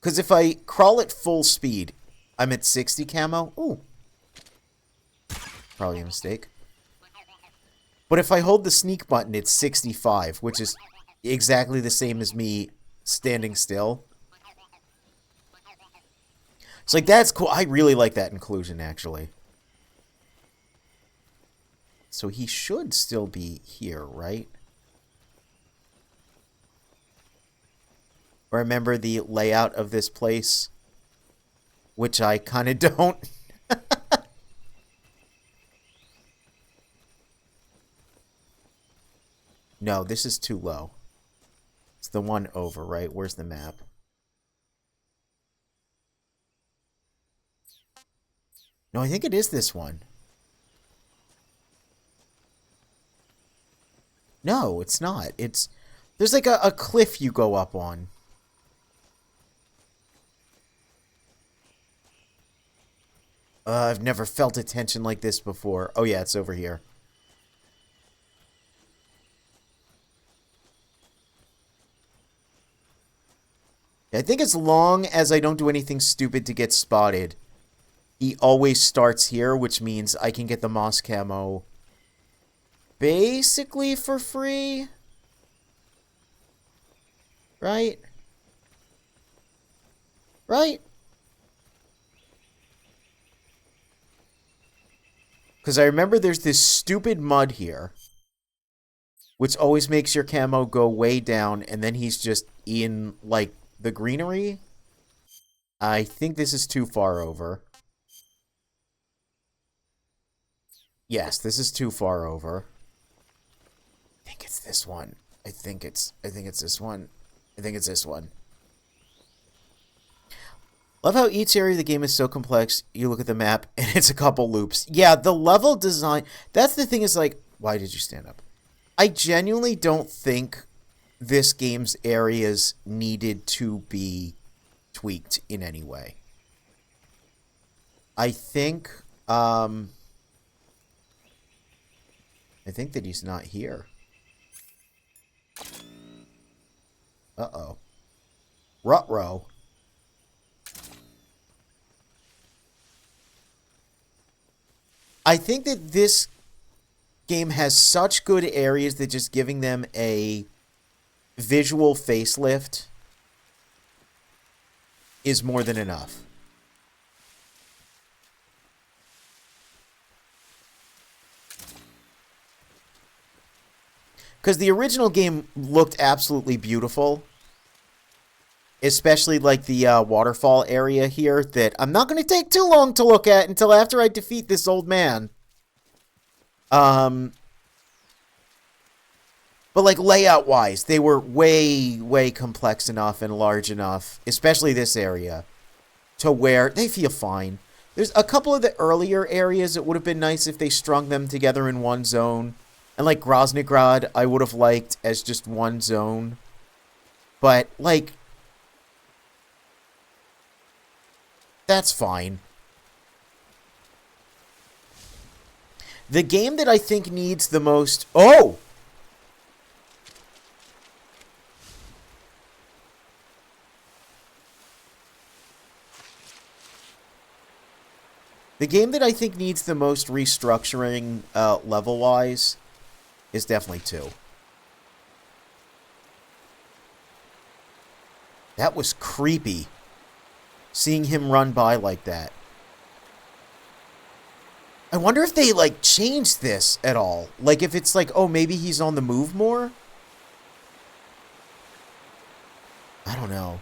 because if I crawl at full speed, I'm at 60 camo. Ooh. Probably a mistake. But if I hold the sneak button, it's 65, which is exactly the same as me standing still. It's like, that's cool. I really like that inclusion, actually. So he should still be here, right? Remember the layout of this place? Which I kind of don't. No, this is too low. It's the one over, right? Where's the map? No, I think it is this one. No, it's not. It's... There's like a cliff you go up on. I've never felt a tension like this before. Oh yeah, it's over here. I think as long as I don't do anything stupid to get spotted, he always starts here, which means I can get the moss camo basically for free. Right? Right? Because I remember there's this stupid mud here, which always makes your camo go way down, and then he's just in, like, the greenery. I think this is too far over. Yes, this is too far over. I think it's this one. I think it's this one. I think it's this one. Love how each area of the game is so complex. You look at the map, and it's a couple loops. Yeah, the level design... That's the thing is, like... Why did you stand up? I genuinely don't think this game's areas needed to be tweaked in any way. I think that he's not here. Uh-oh. Ruh-roh. I think that this game has such good areas that just giving them a visual facelift is more than enough. Because the original game looked absolutely beautiful. Especially, like, the waterfall area here that I'm not going to take too long to look at until after I defeat this old man. But, like, layout-wise, they were way, way complex enough and large enough, especially this area, to where they feel fine. There's a couple of the earlier areas it would have been nice if they strung them together in one zone. And, like, Groznygrad, I would have liked as just one zone. But, like, that's fine. The game that I think needs the most... Oh! The game that I think needs the most restructuring level-wise is definitely 2. That was creepy. Seeing him run by like that. I wonder if they, like, changed this at all. Like, if it's like, oh, maybe he's on the move more? I don't know.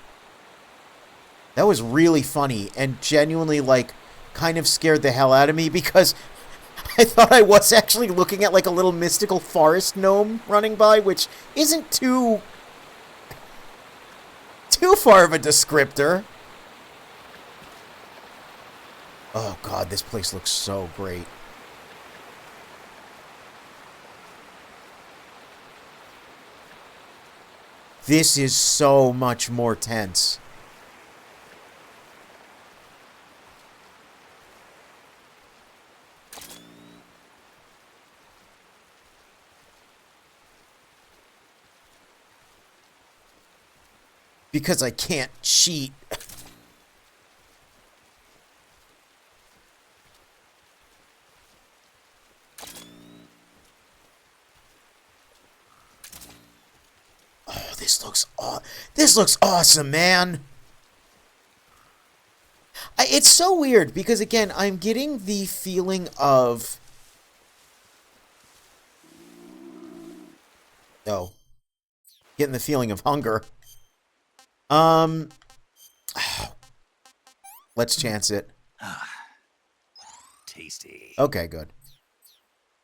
That was really funny and genuinely, like, kind of scared the hell out of me because I thought I was actually looking at, like, a little mystical forest gnome running by, which isn't too far of a descriptor. Oh, God, this place looks so great. This is so much more tense. Because I can't cheat. Oh, this looks awesome, man. It's so weird because, again, I'm getting the feeling of... Oh. Getting the feeling of hunger. Let's chance it. Tasty. Okay, good.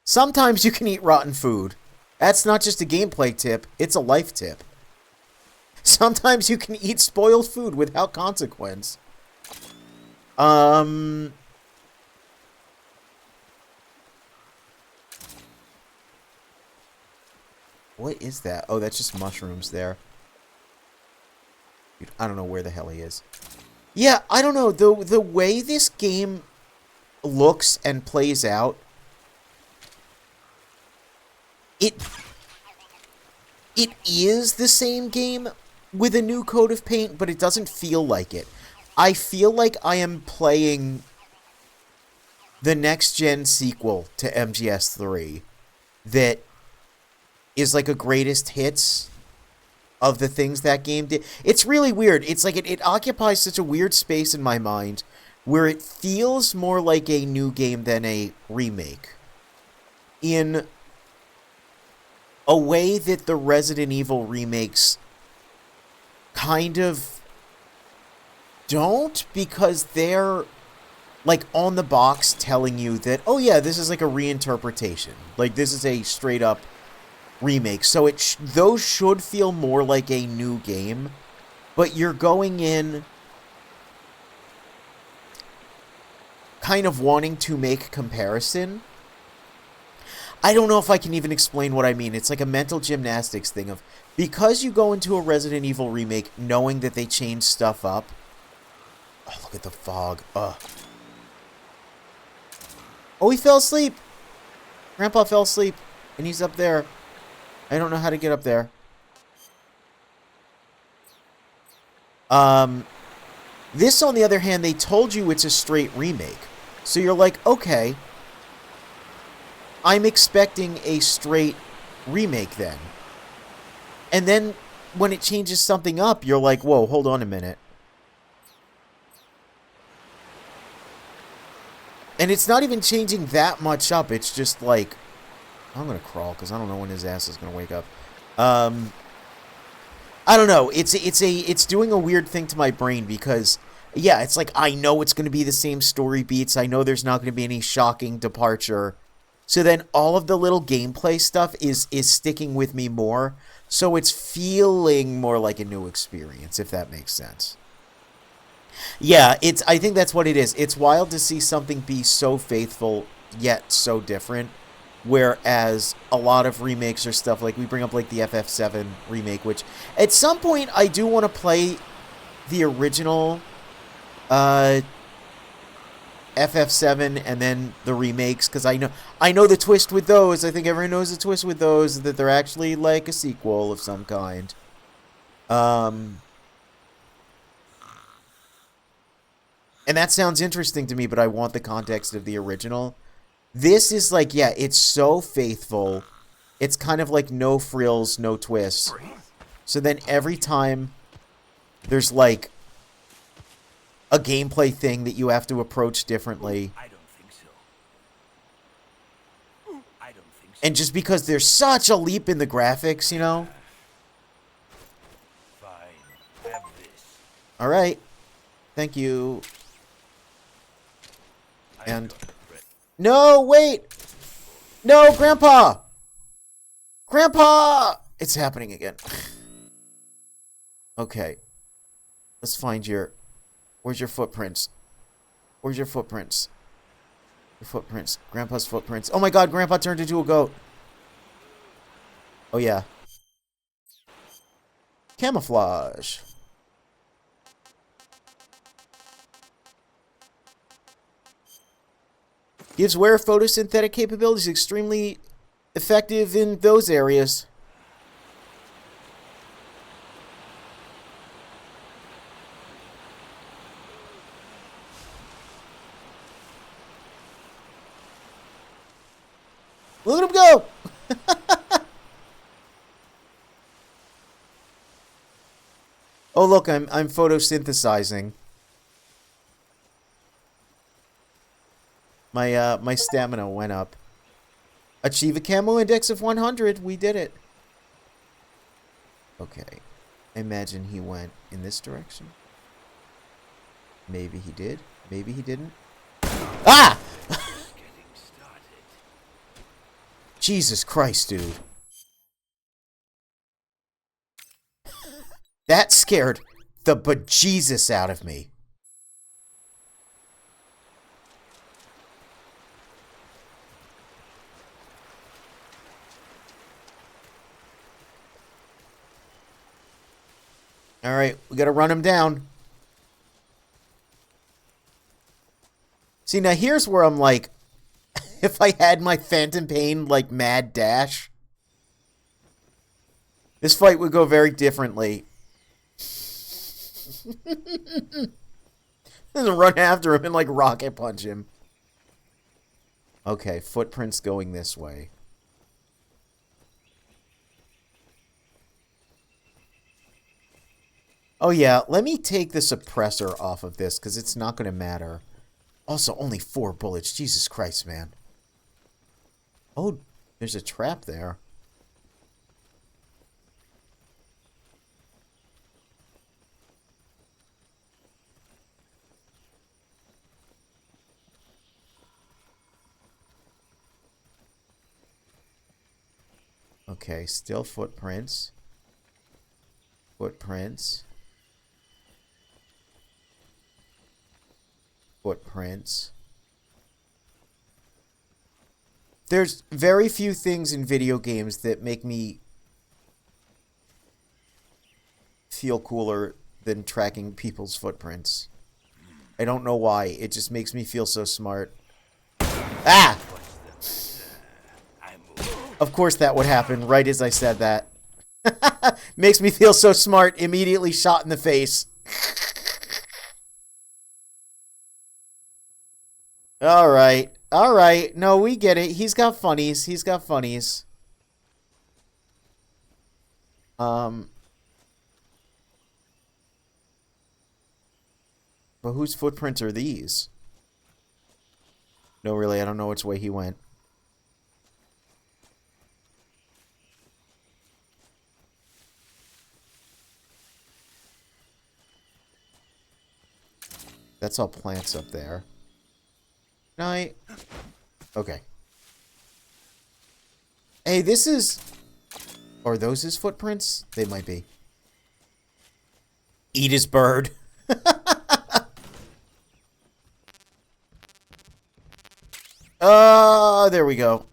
Sometimes you can eat rotten food. That's not just a gameplay tip, it's a life tip. Sometimes you can eat spoiled food without consequence. What is that? Oh, that's just mushrooms there. Dude, I don't know where the hell he is. Yeah, I don't know. The way this game looks and plays out, it is the same game with a new coat of paint, but it doesn't feel like it. I feel like I am playing the next-gen sequel to MGS3 that is like a greatest hits of the things that game did. It's really weird. It's like it occupies such a weird space in my mind where it feels more like a new game than a remake. In a way that the Resident Evil remakes kind of don't, because they're like on the box telling you that, oh yeah, this is like a reinterpretation. Like this is a straight up remake. So those should feel more like a new game, but you're going in kind of wanting to make comparison. I don't know if I can even explain what I mean. It's like a mental gymnastics thing of, because you go into a Resident Evil remake knowing that they changed stuff up. Oh, look at the fog. Ugh. Oh, he fell asleep. Grandpa fell asleep, and he's up there. I don't know how to get up there. This, on the other hand, they told you it's a straight remake. So you're like, okay, I'm expecting a straight remake then. And then when it changes something up, you're like, whoa, hold on a minute. And it's not even changing that much up. It's just like I'm gonna crawl because I don't know when his ass is gonna wake up. I don't know. It's doing a weird thing to my brain because, yeah, it's like I know it's gonna be the same story beats. I know there's not gonna be any shocking departure. So then all of the little gameplay stuff is sticking with me more. So it's feeling more like a new experience, if that makes sense. Yeah, I think that's what it is. It's wild to see something be so faithful yet so different. Whereas a lot of remakes or stuff, like we bring up like the FF7 remake, which at some point I do want to play the original FF7 and then the remakes, because I know the twist with those. I think everyone knows the twist with those, that they're actually like a sequel of some kind. And that sounds interesting to me, but I want the context of the original. This is like, yeah, it's so faithful. It's kind of like no frills, no twists. So then every time there's like a gameplay thing that you have to approach differently. I don't think so. I don't think so. And just because there's such a leap in the graphics, you know? Fine. Have this. Alright. Thank you. And... No, wait! No, Grandpa! Grandpa! It's happening again. Okay. Let's find your... Where's your footprints? Where's your footprints? Your footprints. Grandpa's footprints. Oh my god, Grandpa turned into a goat. Oh yeah. Camouflage. Gives wearer photosynthetic capabilities, extremely effective in those areas. Look at him go! Oh look, I'm photosynthesizing. My stamina went up. Achieve a camo index of 100. We did it. Okay. Imagine he went in this direction. Maybe he did. Maybe he didn't. Ah! Jesus Christ, dude. That scared the bejesus out of me. Alright, we gotta run him down. See, now here's where I'm like, if I had my Phantom Pain, like, mad dash, this fight would go very differently. Then run after him and, like, rocket punch him. Okay, footprints going this way. Oh yeah, let me take the suppressor off of this, because it's not going to matter. Also, only 4 bullets. Jesus Christ, man. Oh, there's a trap there. Okay, still footprints. Footprints. Footprints. There's very few things in video games that make me feel cooler than tracking people's footprints. I don't know why. It just makes me feel so smart. Ah! Of course that would happen right as I said that. Makes me feel so smart. Immediately shot in the face. Alright. Alright. No, we get it. He's got funnies. He's got funnies. But whose footprints are these? No, really, I don't know which way he went. That's all plants up there. Can I... Okay. Hey, this is... Are those his footprints? They might be. Eat his bird. There we go.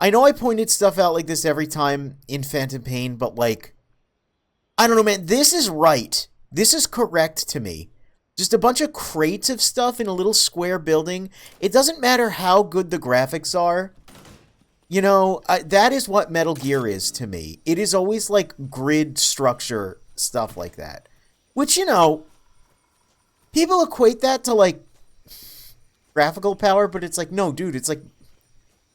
I know I pointed stuff out like this every time in Phantom Pain, but like... I don't know, man. This is right. This is correct to me. Just a bunch of crates of stuff in a little square building. It doesn't matter how good the graphics are. You know, that is what Metal Gear is to me. It is always like grid structure stuff like that. Which, you know, people equate that to like graphical power, but it's like, no, dude, it's like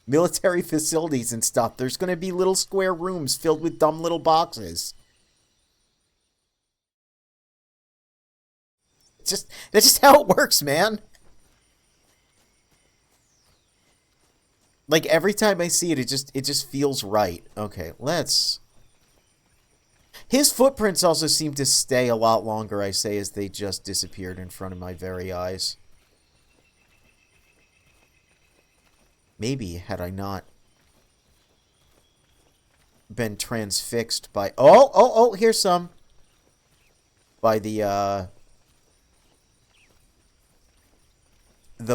military facilities and stuff. There's going to be little square rooms filled with dumb little boxes. That's just how it works, man. Like every time I see it, it just feels right. Okay, let's... His footprints also seem to stay a lot longer, I say, as they just disappeared in front of my very eyes. Maybe had I not been transfixed by... Oh, here's some. By the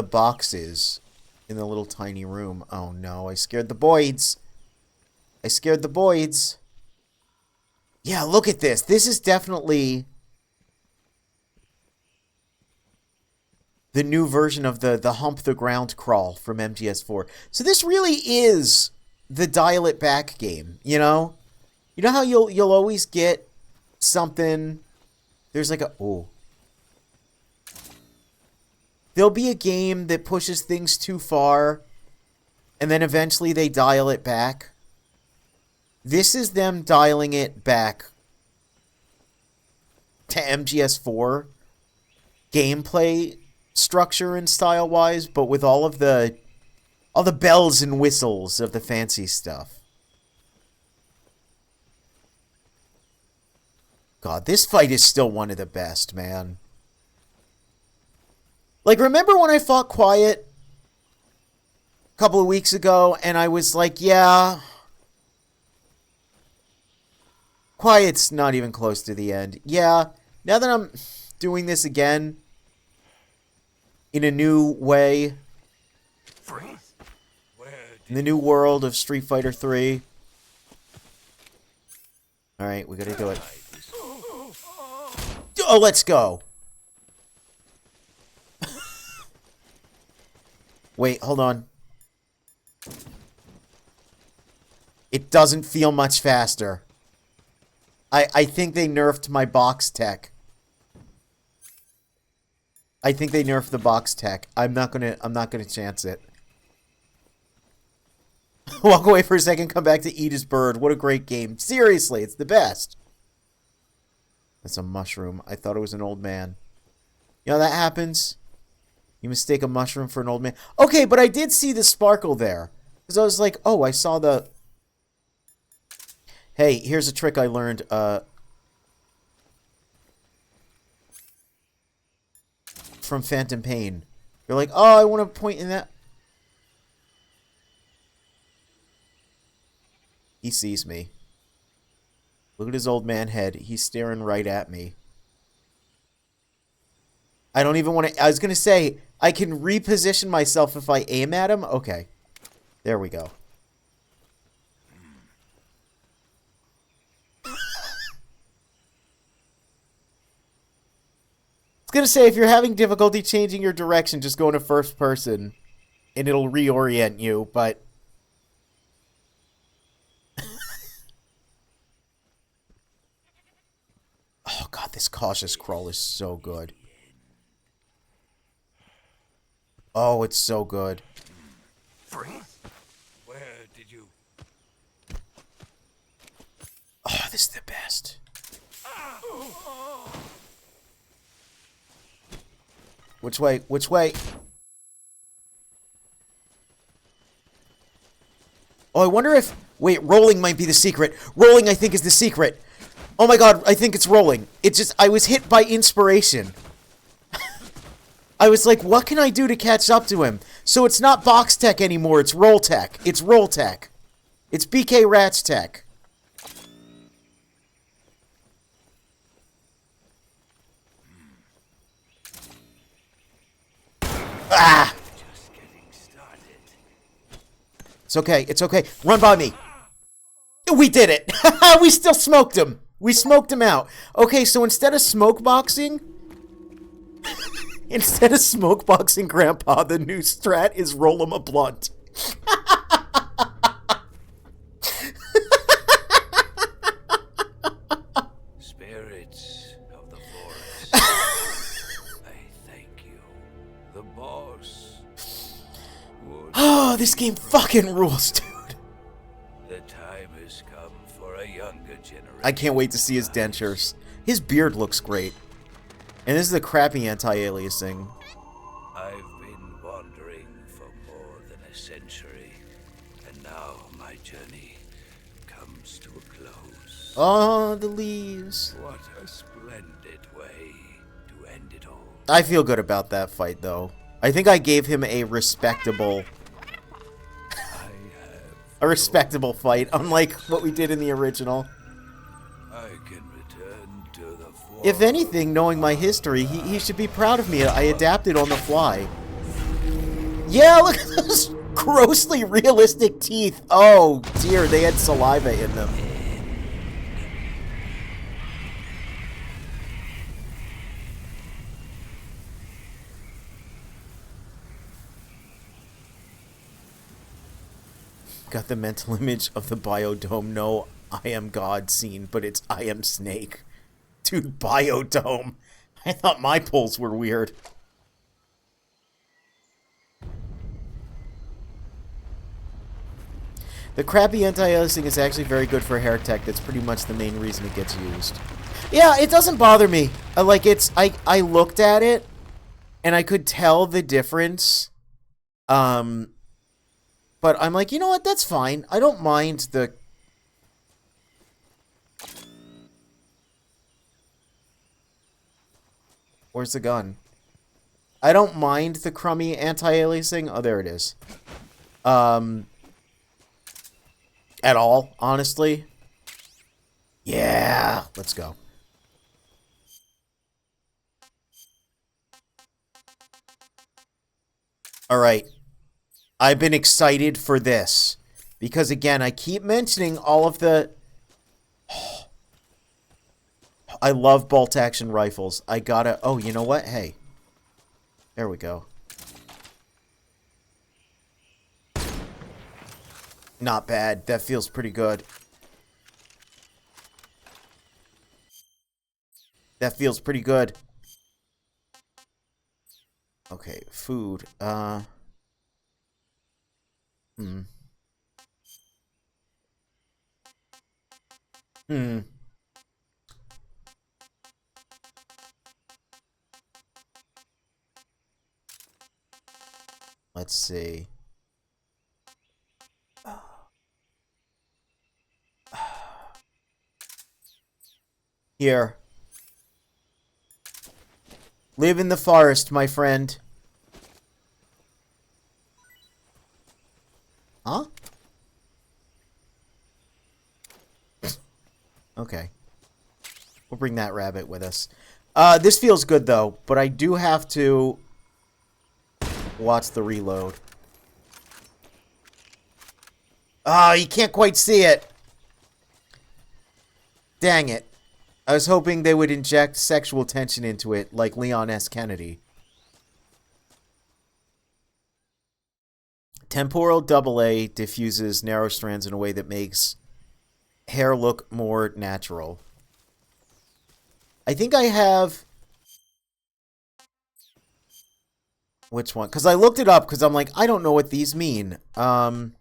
boxes in the little tiny room. Oh no, I scared the boys. I scared the boys. Yeah, look at this. This is definitely the new version of the hump the ground crawl from MGS4. So this really is the dial it back game, you know? You know how you'll always get something, there's like a there'll be a game that pushes things too far, and then eventually they dial it back. This is them dialing it back to MGS4 gameplay structure and style-wise, but with all the bells and whistles of the fancy stuff. God, this fight is still one of the best, man. Like, remember when I fought Quiet a couple of weeks ago, and I was like, yeah, Quiet's not even close to the end. Yeah, now that I'm doing this again in a new way, in the new world of Street Fighter 3. Alright, we gotta do it. Oh, let's go! Wait, hold on. It doesn't feel much faster. I think they nerfed my box tech. I think they nerfed the box tech. I'm not gonna chance it. Walk away for a second, come back to eat his bird. What a great game. Seriously, it's the best. That's a mushroom. I thought it was an old man. You know, that happens. You mistake a mushroom for an old man. Okay, but I did see the sparkle there. Because I was like, oh, I saw the... Hey, here's a trick I learned. From Phantom Pain. You're like, oh, I want to point in that... He sees me. Look at his old man head. He's staring right at me. I don't even want to... I was going to say, I can reposition myself if I aim at him. Okay. There we go. I was going to say, if you're having difficulty changing your direction, just go into first person. And it'll reorient you, but... Oh god, this cautious crawl is so good. Oh, it's so good. Where did you... Oh, this is the best. Which way? Which way? Oh, I wonder if... Wait, rolling might be the secret. Rolling, I think, is the secret. Oh my god, I think it's rolling. It just, I was hit by inspiration. I was like, what can I do to catch up to him? So it's not box tech anymore, it's roll tech. It's roll tech. It's BK Ratch tech. Ah! Just getting started. It's okay, it's okay. Run by me. We did it! We still smoked him! We smoked him out. Okay, so instead of smoke boxing... instead of smoke boxing Grandpa, the new strat is roll him a blunt. Spirits of the forest, I thank you. The boss would... Oh, this game fucking rules, dude. The time has come for a younger generation. I can't wait to see his dentures. His beard looks great. And this is a crappy anti-aliasing. I've been wandering for more than a century, and now my journey comes to a close. Oh, the leaves. What a splendid way to end it all. I feel good about that fight, though. I think I gave him a respectable... a respectable fight, unlike what we did in the original. I can return to the forest. If anything, knowing my history, he should be proud of me. I adapted on the fly. Yeah, look at those grossly realistic teeth. Oh, dear, they had saliva in them. Got the mental image of the Biodome. No, I am God scene, but it's I am Snake. Dude, Biodome. I thought my pulls were weird. The crappy anti-aliasing is actually very good for hair tech. That's pretty much the main reason it gets used. Yeah, it doesn't bother me. I looked at it, and I could tell the difference. But I'm like, you know what? That's fine. I don't mind the... Where's the gun? I don't mind the crummy anti-aliasing. Oh, there it is. At all, honestly. Yeah, let's go. All right. I've been excited for this. Because, again, I keep mentioning all of the... I love bolt-action rifles. I gotta... Oh, you know what? Hey. There we go. Not bad. That feels pretty good. That feels pretty good. Okay, food. Let's see. Here. Live in the forest, my friend. Huh? Okay. We'll bring that rabbit with us. This feels good, though, but I do have to watch the reload. Ah, you can't quite see it. Dang it. I was hoping they would inject sexual tension into it, like Leon S. Kennedy. Temporal AA diffuses narrow strands in a way that makes hair look more natural. I think I have... Which one? Because I looked it up because I'm like, I don't know what these mean. Oh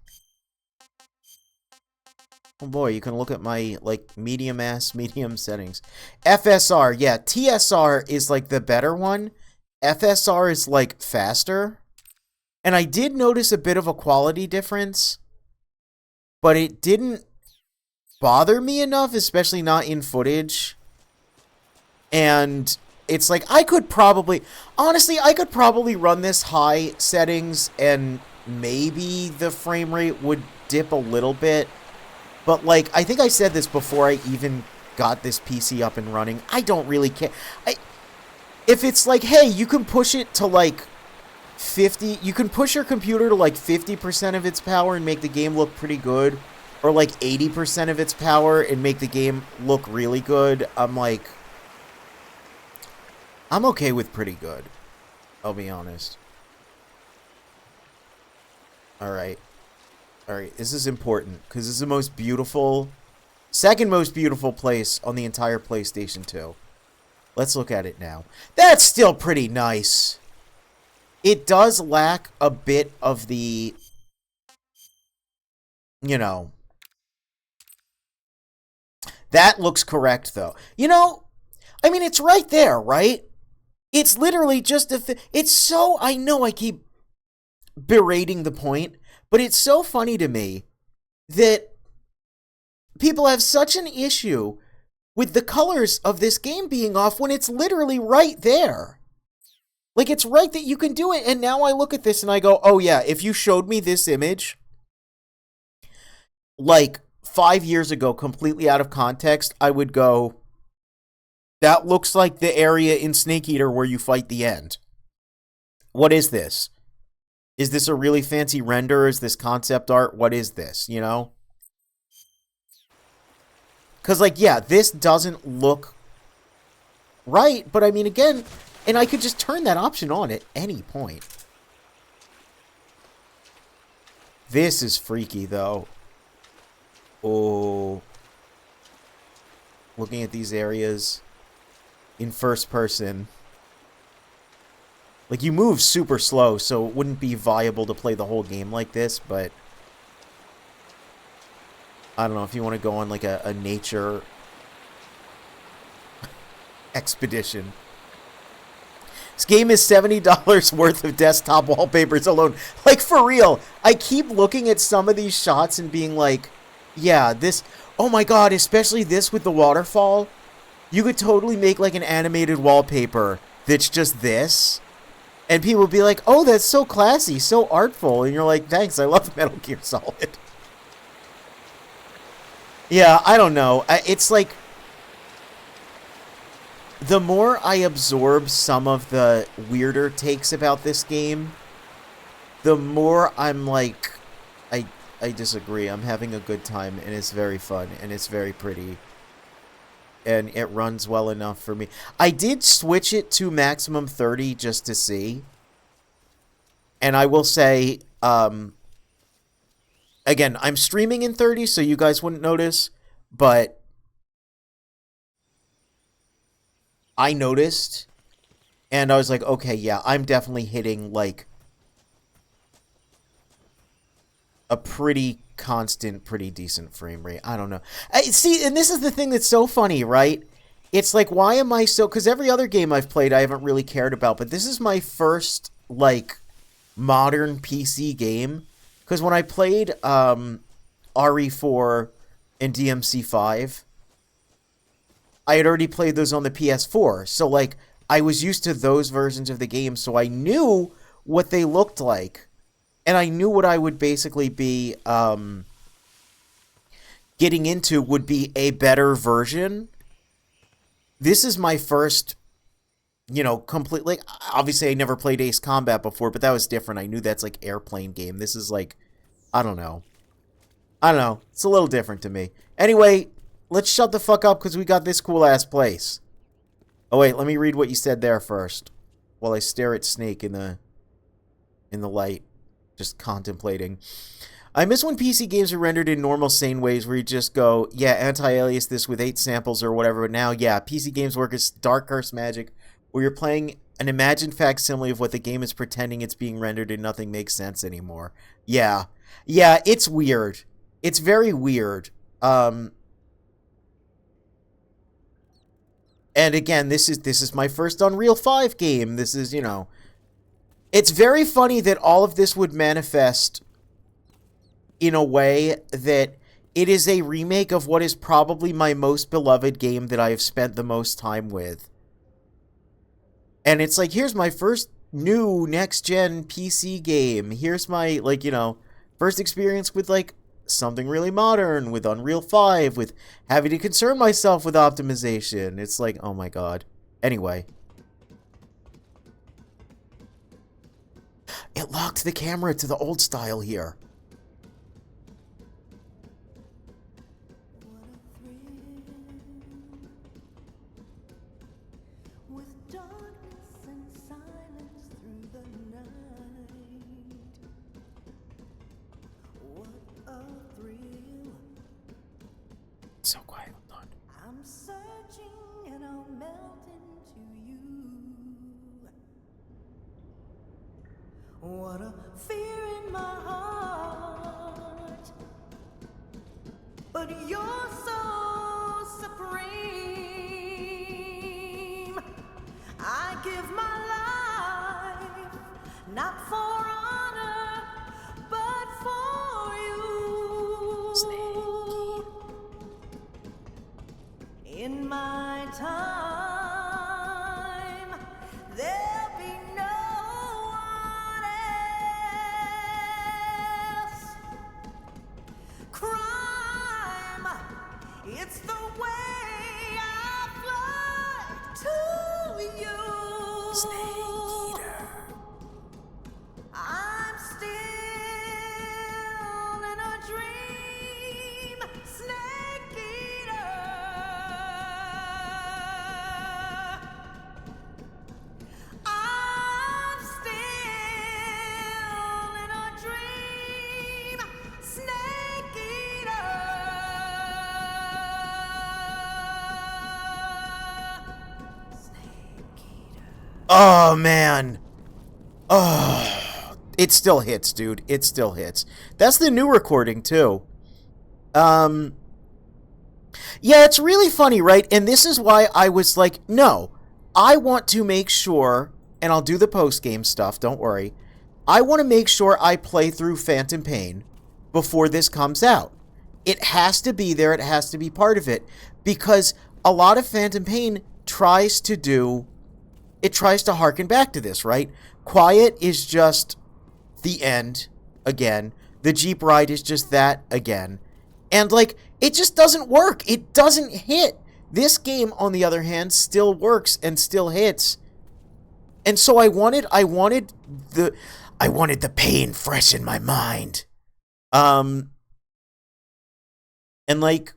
boy, you can look at my, like, medium settings. FSR, yeah, TSR is, like, the better one. FSR is, like, faster. And I did notice a bit of a quality difference. But it didn't bother me enough, especially not in footage. And it's like, I could probably run this high settings and maybe the frame rate would dip a little bit. But, like, I think I said this before I even got this PC up and running. I don't really care. If it's like, hey, you can push it to, like, 50... You can push your computer to, like, 50% of its power and make the game look pretty good. Or, like, 80% of its power and make the game look really good. I'm like... I'm okay with pretty good. I'll be honest. Alright. Alright, this is important, because this is the most beautiful... Second most beautiful place on the entire PlayStation 2. Let's look at it now. That's still pretty nice. It does lack a bit of the... You know... That looks correct, though. You know, I mean, it's right there, right? It's literally just a... It's so... I know I keep berating the point, but it's so funny to me that people have such an issue with the colors of this game being off when it's literally right there. Like, it's right that you can do it, and now I look at this and I go, oh yeah, if you showed me this image, like, 5 years ago, completely out of context, I would go, that looks like the area in Snake Eater where you fight the end. What is this? Is this a really fancy render? Is this concept art? What is this, you know? Because, like, yeah, this doesn't look right, but I mean, again, and I could just turn that option on at any point. This is freaky, though. Oh. Looking at these areas in first person. Like, you move super slow, so it wouldn't be viable to play the whole game like this, but... I don't know, if you want to go on, like, a nature... expedition. This game is $70 worth of desktop wallpapers alone. Like, for real, I keep looking at some of these shots and being like, yeah, this... Oh my god, especially this with the waterfall. You could totally make, like, an animated wallpaper that's just this. And people would be like, oh, that's so classy, so artful. And you're like, thanks, I love Metal Gear Solid. Yeah, I don't know. It's like... The more I absorb some of the weirder takes about this game, the more I'm like... I disagree. I'm having a good time, and it's very fun, and it's very pretty. And it runs well enough for me. I did switch it to maximum 30 just to see. And I will say, again, I'm streaming in 30, so you guys wouldn't notice, but I noticed, and I was like, okay, yeah, I'm definitely hitting, like, a pretty constant, pretty decent frame rate. I don't know. See, and this is the thing that's so funny, right? It's like, why am I so... Because every other game I've played I haven't really cared about, but this is my first, like, modern PC game. Because when I played RE4 and DMC5, I had already played those on the PS4. So, like, I was used to those versions of the game, so I knew what they looked like. And I knew what I would basically be getting into would be a better version. This is my first, you know, completely... Obviously, I never played Ace Combat before, but that was different. I knew that's, like, airplane game. This is, like... I don't know. It's a little different to me. Anyway, let's shut the fuck up because we got this cool-ass place. Oh, wait, let me read what you said there first. While I stare at Snake in the light. Just contemplating. I miss when PC games are rendered in normal, sane ways where you just go, yeah, anti-alias this with 8 samples or whatever, but now, yeah, PC games work as Dark Curse Magic, where you're playing an imagined facsimile of what the game is pretending it's being rendered and nothing makes sense anymore. Yeah. Yeah, it's weird. It's very weird. And again, this is my first Unreal 5 game. This is, you know... It's very funny that all of this would manifest in a way that it is a remake of what is probably my most beloved game that I have spent the most time with. And it's like, here's my first new next-gen PC game. Here's my, like, you know, first experience with, like, something really modern, with Unreal 5, with having to concern myself with optimization. It's like, oh my god. Anyway. It locked the camera to the old style here. With darkness and silence through the night. What a thrill. So quiet, hold on. I'm searching and I'll melt into you. What a fear in my heart. But you're so supreme. I give my life, not for honor, but for you. In my time, there'll be no one else. Crime, it's the way I fly to you. Snake eater. I'm still in a dream, snake eater. I'm still in a dream, snake eater. Snake eater. Oh, man. Oh, it still hits, dude. It still hits. That's the new recording, too. Yeah, it's really funny, right? And this is why I was like, no, I want to make sure, and I'll do the post-game stuff, don't worry. I want to make sure I play through Phantom Pain before this comes out. It has to be there. It has to be part of it. Because a lot of Phantom Pain tries to harken back to this, right? Quiet is just the end again. The Jeep ride is just that again. And, like, it just doesn't work. It doesn't hit. This game, on the other hand, still works and still hits. And so I wanted the pain fresh in my mind. And, like,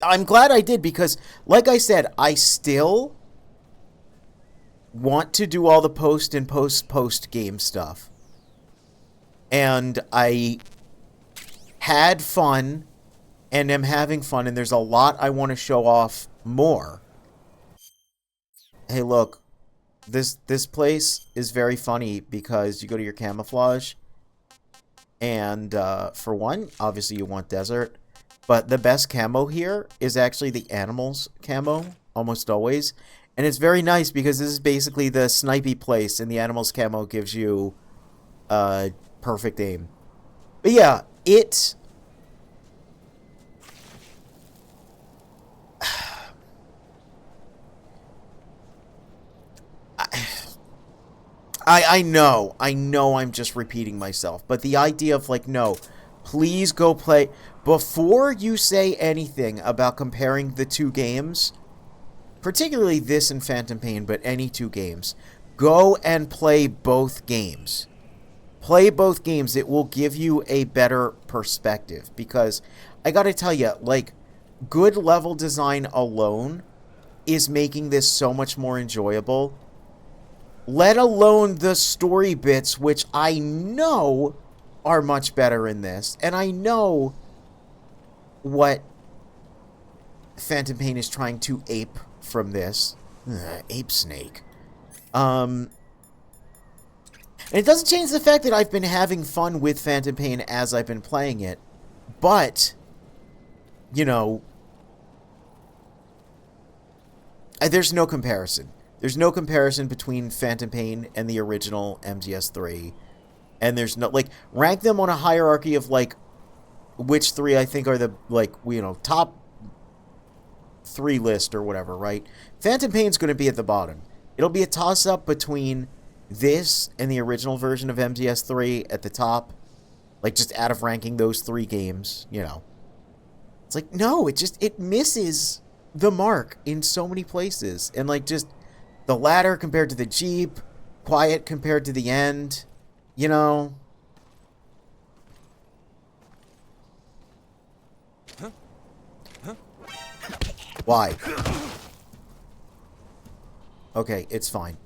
I'm glad I did because, like I said, I still want to do all the post and post game stuff. And I had fun and am having fun, and there's a lot I want to show off more. Hey, look, this place is very funny because you go to your camouflage, and for one, obviously you want desert, but the best camo here is actually the animals camo, almost always. And it's very nice because this is basically the snipey place, and the animals camo gives you perfect aim. But yeah, it... I know I'm just repeating myself, but the idea of, like, no, please go play... Before you say anything about comparing the two games, particularly this and Phantom Pain, but any two games, go and play both games. Play both games. It will give you a better perspective, because I gotta tell you, like, good level design alone is making this so much more enjoyable. Let alone the story bits, which I know are much better in this. And I know what Phantom Pain is trying to ape from this. Ape Snake. And it doesn't change the fact that I've been having fun with Phantom Pain as I've been playing it. But, you know, there's no comparison. There's no comparison between Phantom Pain and the original MGS3. And there's no, like, rank them on a hierarchy of, like, which 3 I think are the, like, you know, top 3 list or whatever, right? Phantom Pain's going to be at the bottom. It'll be a toss-up between this and the original version of MGS3 at the top. Like, just out of ranking those 3 games, you know. It's like, no, it misses the mark in so many places. And, like, just the ladder compared to the Jeep, quiet compared to the end, you know. Why? Okay, it's fine.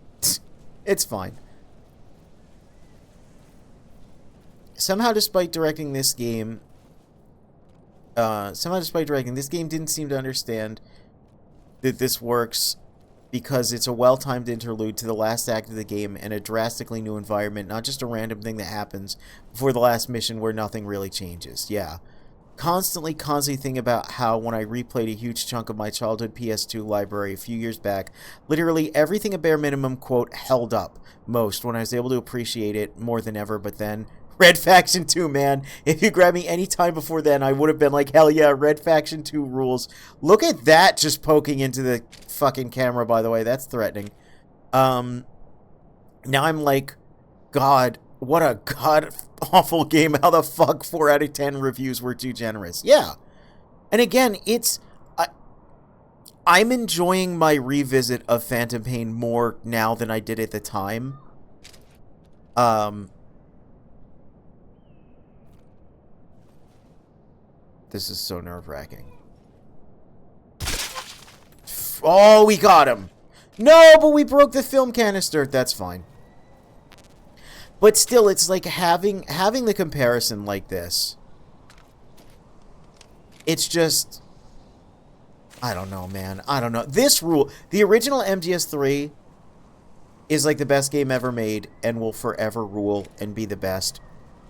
It's fine. Somehow, despite directing this game, this game didn't seem to understand that this works because it's a well-timed interlude to the last act of the game and a drastically new environment, not just a random thing that happens before the last mission where nothing really changes. Yeah. Constantly thinking about how when I replayed a huge chunk of my childhood PS2 library a few years back, literally everything a bare minimum, quote, held up most when I was able to appreciate it more than ever, but then Red Faction 2, man. If you grabbed me any time before then, I would have been like, hell yeah, Red Faction 2 rules. Look at that just poking into the fucking camera, by the way. That's threatening. Now I'm like, God, what a god-awful game. How the fuck 4 out of 10 reviews were too generous? Yeah. And again, it's... I'm enjoying my revisit of Phantom Pain more now than I did at the time. This is so nerve-wracking. Oh, we got him! No, but we broke the film canister. That's fine. But still, it's like having the comparison like this. It's just... I don't know, man. I don't know. This rule... The original MGS3 is like the best game ever made and will forever rule and be the best.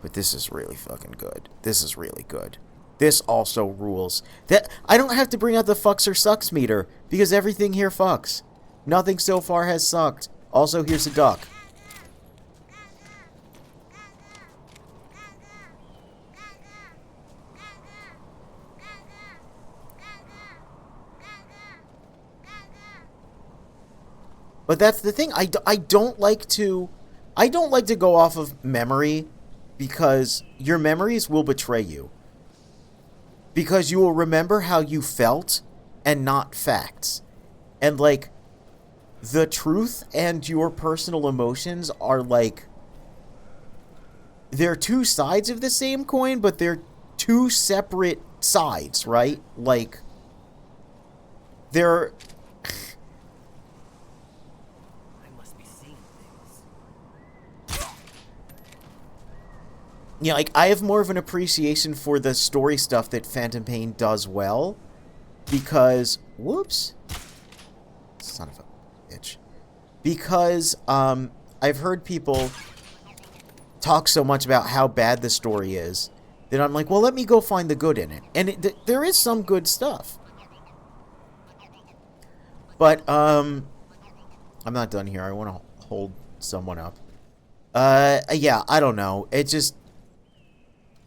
But this is really fucking good. This is really good. This also rules. That I don't have to bring out the fucks or sucks meter, because everything here fucks. Nothing so far has sucked. Also, here's a duck. But that's the thing. I don't like to go off of memory, because your memories will betray you. Because you will remember how you felt and not facts. And, like, the truth and your personal emotions are, like... They're two sides of the same coin, but they're two separate sides, right? Like, they're... Yeah, like, I have more of an appreciation for the story stuff that Phantom Pain does well, because... Whoops. Son of a bitch. Because, I've heard people talk so much about how bad the story is, that I'm like, well, let me go find the good in it. And there is some good stuff. But, I'm not done here. I want to hold someone up. Yeah, I don't know. It just...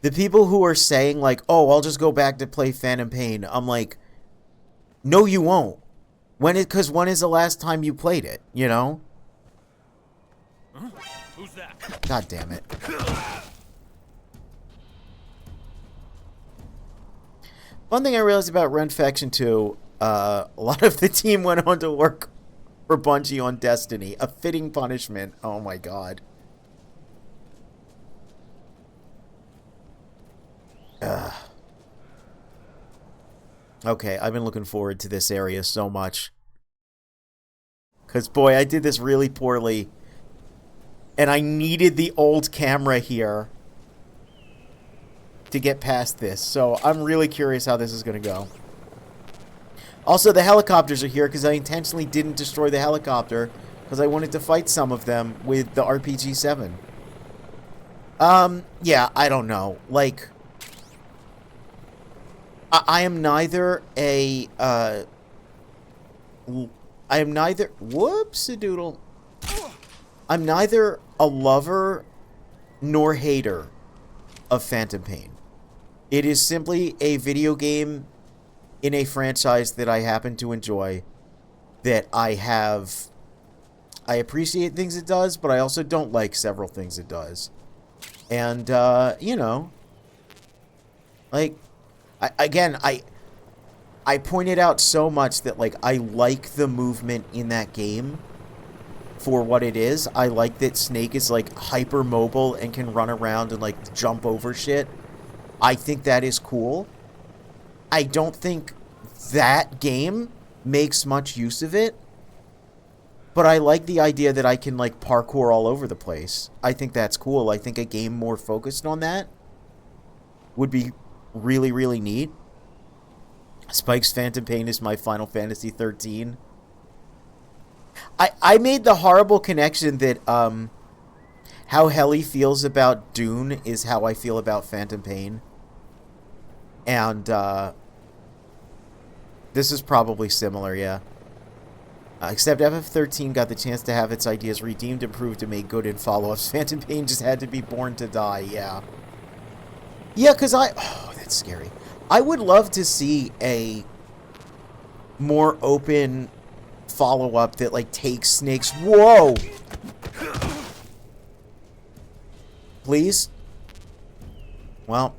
The people who are saying, like, oh, I'll just go back to play Phantom Pain, I'm like, no, you won't. Because when is the last time you played it, you know? Huh? Who's that? God damn it. One thing I realized about Red Faction 2, a lot of the team went on to work for Bungie on Destiny. A fitting punishment. Oh my god. Okay, I've been looking forward to this area so much. Because, boy, I did this really poorly. And I needed the old camera here to get past this. So I'm really curious how this is going to go. Also, the helicopters are here because I intentionally didn't destroy the helicopter because I wanted to fight some of them with the RPG-7. Yeah, I don't know. Like... I am neither a, whoops-a-doodle. I'm neither a lover nor hater of Phantom Pain. It is simply a video game in a franchise that I happen to enjoy, that I appreciate things it does, but I also don't like several things it does. And, you know, like, I pointed out so much that, like, I like the movement in that game for what it is. I like that Snake is, like, hyper mobile and can run around and, like, jump over shit. I think that is cool. I don't think that game makes much use of it, but I like the idea that I can, like, parkour all over the place. I think that's cool. I think a game more focused on that would be really, really neat. Spike's Phantom Pain is my Final Fantasy 13. I made the horrible connection that how Helly feels about Dune is how I feel about Phantom Pain. And this is probably similar, yeah. Except FF13 got the chance to have its ideas redeemed, improved, and made good in follow-ups. Phantom Pain just had to be born to die, yeah. Yeah, because oh, that's scary. I would love to see a more open follow-up that, like, takes Snake's... Whoa! Please? Well...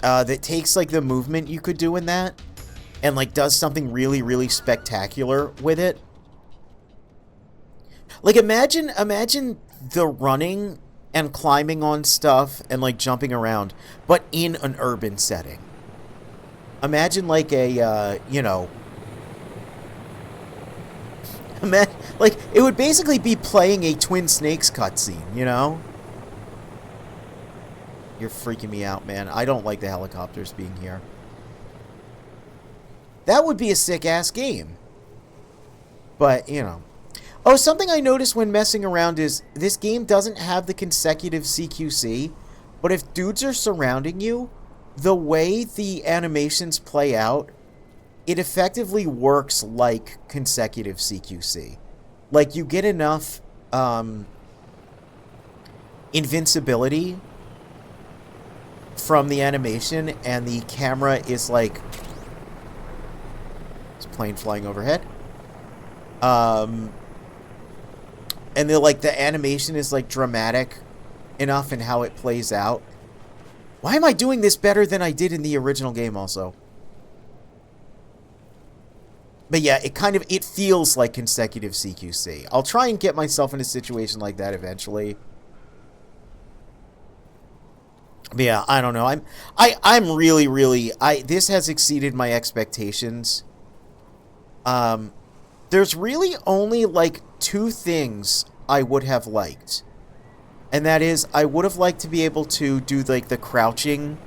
that takes, like, the movement you could do in that and, like, does something really, really spectacular with it. Like, imagine the running and climbing on stuff and, like, jumping around, but in an urban setting. Imagine, like, a, you know... like, it would basically be playing a Twin Snakes cutscene, you know? You're freaking me out, man. I don't like the helicopters being here. That would be a sick-ass game. But, you know. Oh, something I noticed when messing around is this game doesn't have the consecutive CQC, but if dudes are surrounding you, the way the animations play out, it effectively works like consecutive CQC. Like, you get enough invincibility from the animation, and the camera is like... It's a plane flying overhead. And the animation is, like, dramatic enough in how it plays out. Why am I doing this better than I did in the original game also? But yeah, it feels like consecutive CQC. I'll try and get myself in a situation like that eventually. But yeah, I don't know. I'm really this has exceeded my expectations. There's really only, like, 2 things I would have liked. And that is, I would have liked to be able to do, like, the crouching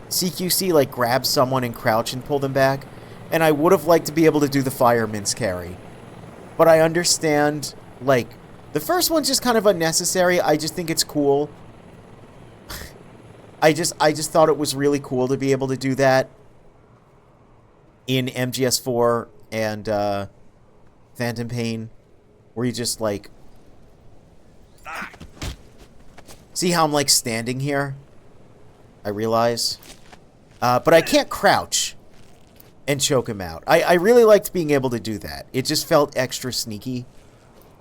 CQC, like, grab someone and crouch and pull them back. And I would have liked to be able to do the fireman's carry. But I understand, like, the first one's just kind of unnecessary. I just think it's cool. I just thought it was really cool to be able to do that in MGS4 and Phantom Pain, where you just, like... See how I'm, like, standing here? I realize. But I can't crouch and choke him out. I really liked being able to do that. It just felt extra sneaky.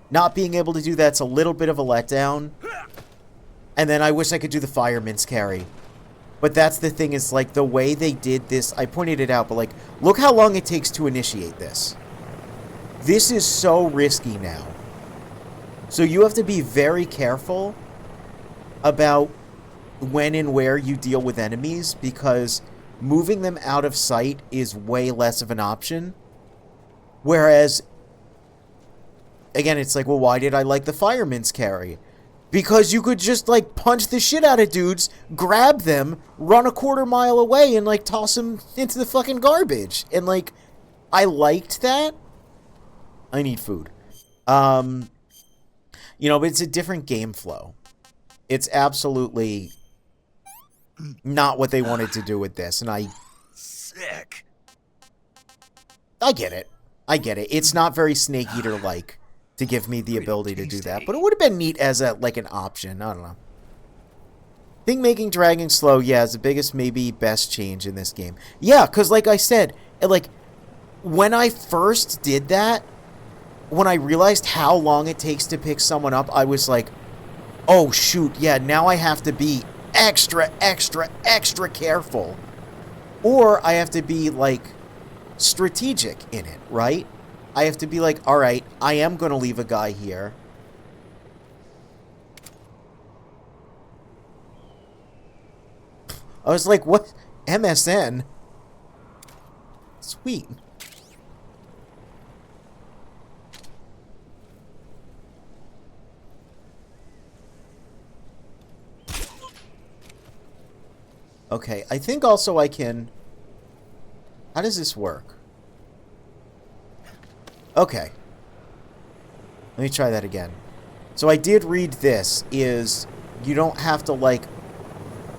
Not being able to do that's a little bit of a letdown. And then I wish I could do the fireman's carry. But that's the thing, is, like, the way they did this... I pointed it out, but, like, look how long it takes to initiate this. This is so risky now. So you have to be very careful about when and where you deal with enemies, because moving them out of sight is way less of an option. Whereas, again, it's like, well, why did I like the fireman's carry? Because you could just, like, punch the shit out of dudes, grab them, run a quarter mile away, and, like, toss them into the fucking garbage. And, like, I liked that. I need food. You know, but it's a different game flow. It's absolutely not what they wanted to do with this, and Sick. I get it. I get it. It's not very Snake Eater-like to give me the ability to do that, but it would have been neat as a, like, an option. I don't know. think making dragging slow, yeah, is the biggest, maybe best change in this game. Yeah, because like I said, like, when I first did that, when I realized how long it takes to pick someone up, I was like, oh, shoot, yeah, now I have to be extra, extra, extra careful. Or I have to be, like, strategic in it, right? I have to be like, all right, I am going to leave a guy here. I was like, what? MSN? Sweet. Okay, I think also I can... How does this work? Okay. Let me try that again. So I did read this, is you don't have to, like...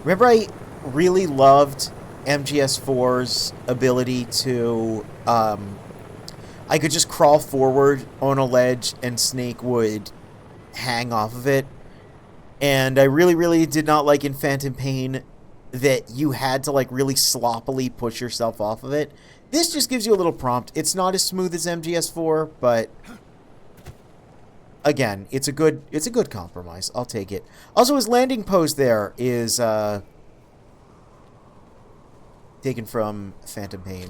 Remember I really loved MGS4's ability to, I could just crawl forward on a ledge and Snake would hang off of it. And I really, really did not like in Phantom Pain that you had to, like, really sloppily push yourself off of it. This just gives you a little prompt. It's not as smooth as MGS4, but again, it's a good compromise. I'll take it. Also, his landing pose there is taken from Phantom Pain.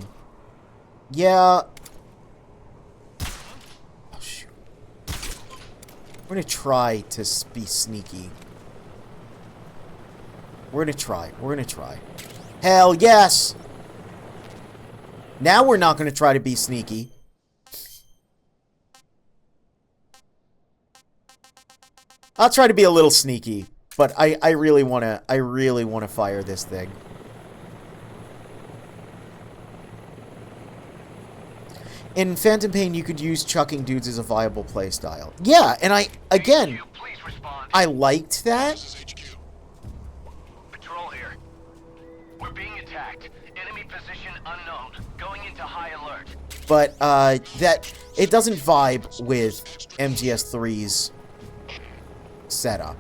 Yeah. Oh, shoot. We're gonna try to be sneaky. We're gonna try. We're gonna try. Hell yes! Now we're not gonna try to be sneaky. I'll try to be a little sneaky, but I really wanna fire this thing. In Phantom Pain, you could use chucking dudes as a viable playstyle. Yeah, and I liked that. Patrol here. We're being attacked. Enemy position unknown. Going into high alert. But that it doesn't vibe with MGS3's setup.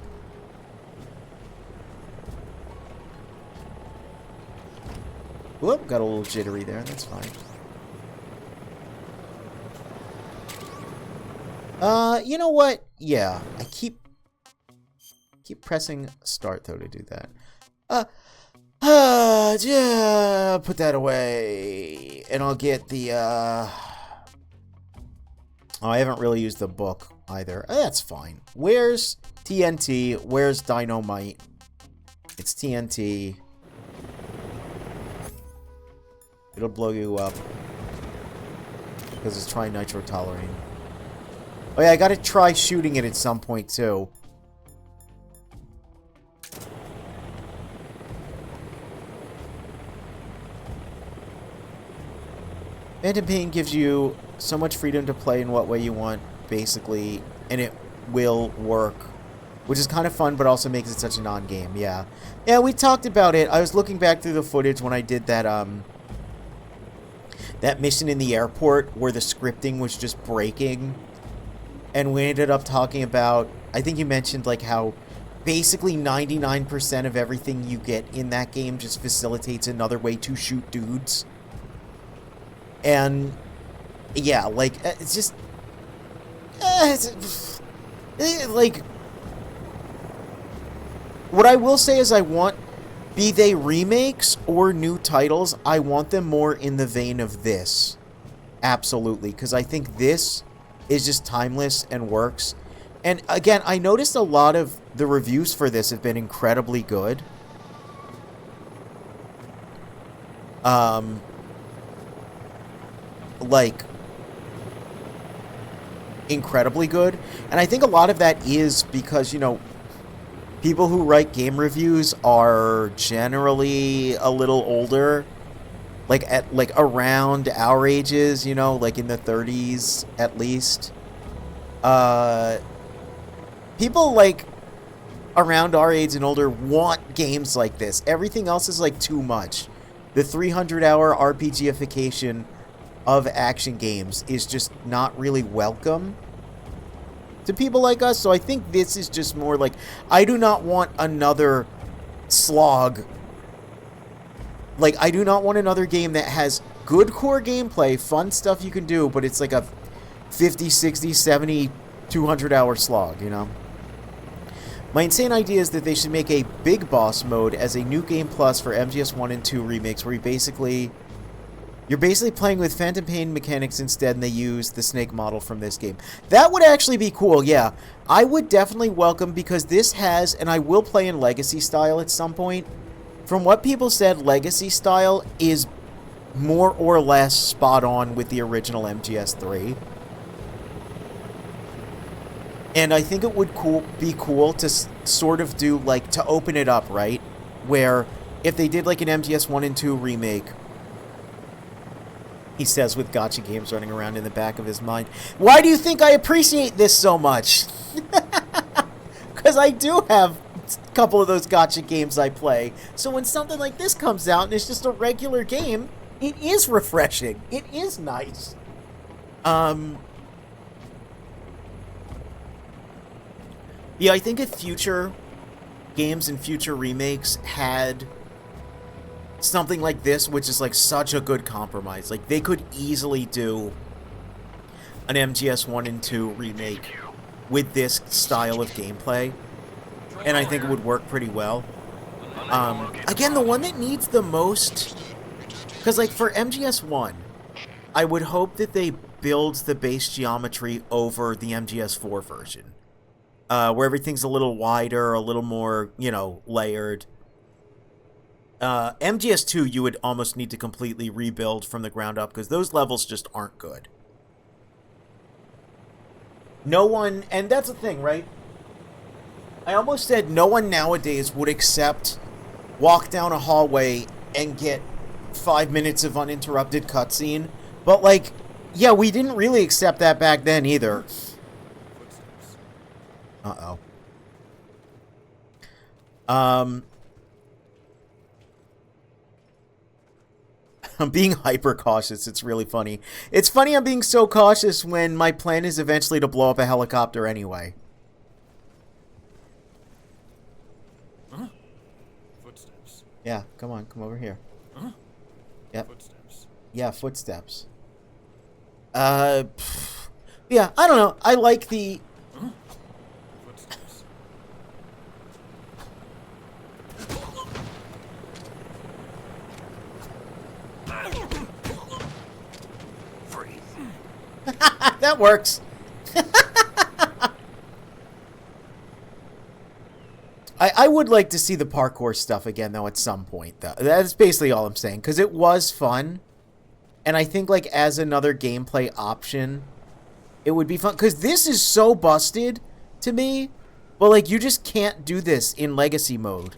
Whoop, got a little jittery there. That's fine. You know what? Yeah, I keep pressing start though to do that. Yeah, put that away, and I'll get the. Oh, I haven't really used the book either. That's fine. Where's TNT? Where's Dynamite? It's TNT. It'll blow you up because it's trinitro-toluene. Oh yeah, I gotta try shooting it at some point, too. Phantom Pain gives you so much freedom to play in what way you want, basically, and it will work. Which is kind of fun, but also makes it such a non-game, yeah. Yeah, we talked about it. I was looking back through the footage when I did that, that mission in the airport where the scripting was just breaking. And we ended up talking about, I think you mentioned, like, how basically 99% of everything you get in that game just facilitates another way to shoot dudes. And, yeah, like, it's just, like, what I will say is I want, be they remakes or new titles, I want them more in the vein of this. Absolutely, because I think this is just timeless and works. And again, I noticed a lot of the reviews for this have been incredibly good. Like, incredibly good. And I think a lot of that is because, you know, people who write game reviews are generally a little older. Like, at, like, around our ages, you know, like in the 30s, at least. People, like, around our age and older want games like this. Everything else is, like, too much. The 300-hour RPGification of action games is just not really welcome to people like us. So I think this is just more like, I do not want another slog. Like, I do not want another game that has good core gameplay, fun stuff you can do, but it's like a 50, 60, 70, 200-hour slog, you know? My insane idea is that they should make a Big Boss mode as a new game plus for MGS 1 and 2 remakes, where you're basically playing with Phantom Pain mechanics instead, and they use the Snake model from this game. That would actually be cool, yeah. I would definitely welcome, because this has, and I will play in Legacy style at some point. From what people said, Legacy style is more or less spot on with the original MGS3. And I think it would be cool to sort of do, like, to open it up, right? Where, if they did, like, an MGS 1 and 2 remake, he says with gotcha games running around in the back of his mind, why do you think I appreciate this so much? Because I do have a couple of those gotcha games I play. So when something like this comes out and it's just a regular game, it is refreshing. It is nice. Yeah, I think if future games and future remakes had something like this, which is like such a good compromise, like they could easily do an MGS 1 and 2 remake with this style of gameplay, and I think it would work pretty well. Again, the one that needs the most, because like for MGS 1, I would hope that they build the base geometry over the MGS 4 version. Where everything's a little wider, a little more, you know, layered. MGS2, you would almost need to completely rebuild from the ground up, because those levels just aren't good. No one, and that's the thing, right? I almost said no one nowadays would accept walk down a hallway and get 5 minutes of uninterrupted cutscene. But, like, yeah, we didn't really accept that back then either. Uh-oh. I'm being hyper cautious. It's really funny. It's funny I'm being so cautious when my plan is eventually to blow up a helicopter anyway. Huh? Footsteps. Yeah, come on, come over here. Huh? Yep. Footsteps. Yeah, footsteps. Yeah, I don't know. I like the... Huh? Footsteps. Free. That works. I would like to see the parkour stuff again, though, at some point, though. That's basically all I'm saying, because it was fun. And I think, like, as another gameplay option, it would be fun. Because this is so busted to me. But, like, you just can't do this in Legacy mode.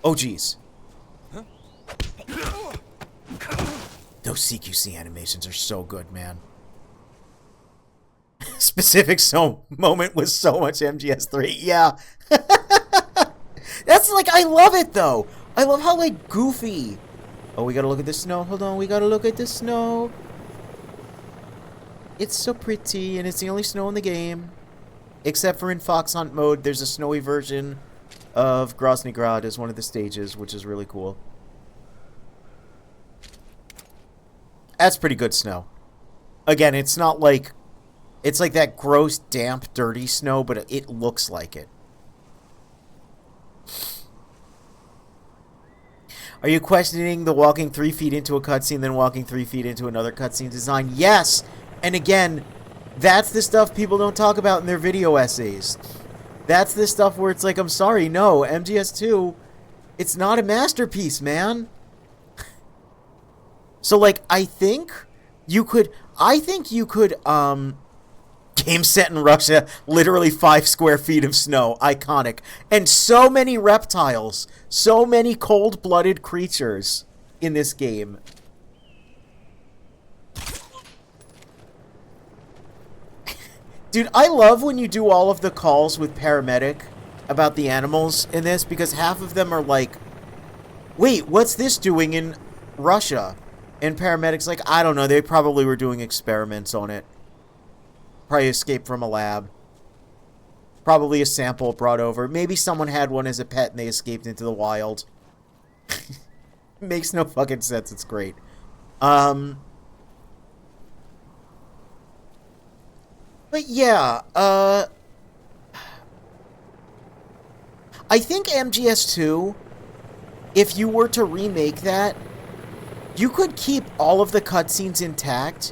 Oh, jeez. Those CQC animations are so good, man. Specific moment was so much MGS3. Yeah. That's, like, I love it, though. I love how, like, goofy... Oh, we gotta look at the snow. Hold on, we gotta look at the snow. It's so pretty, and it's the only snow in the game. Except for in Fox Hunt mode, there's a snowy version of Grozny Grad as one of the stages, which is really cool. That's pretty good snow. Again, it's not like... It's like that gross, damp, dirty snow, but it looks like it. Are you questioning the walking 3 feet into a cutscene, then walking 3 feet into another cutscene design? Yes! And again, that's the stuff people don't talk about in their video essays. That's the stuff where it's like, I'm sorry, no, MGS2, it's not a masterpiece, man. So, like, I think you could, game set in Russia, literally 5 square feet of snow, iconic. And so many reptiles, so many cold-blooded creatures in this game. Dude, I love when you do all of the calls with Paramedic about the animals in this, because half of them are like, wait, what's this doing in Russia? And Paramedic's like, I don't know, they probably were doing experiments on it. Probably escaped from a lab. Probably a sample brought over. Maybe someone had one as a pet and they escaped into the wild. Makes no fucking sense. It's great. But yeah, I think MGS2, if you were to remake that, you could keep all of the cutscenes intact.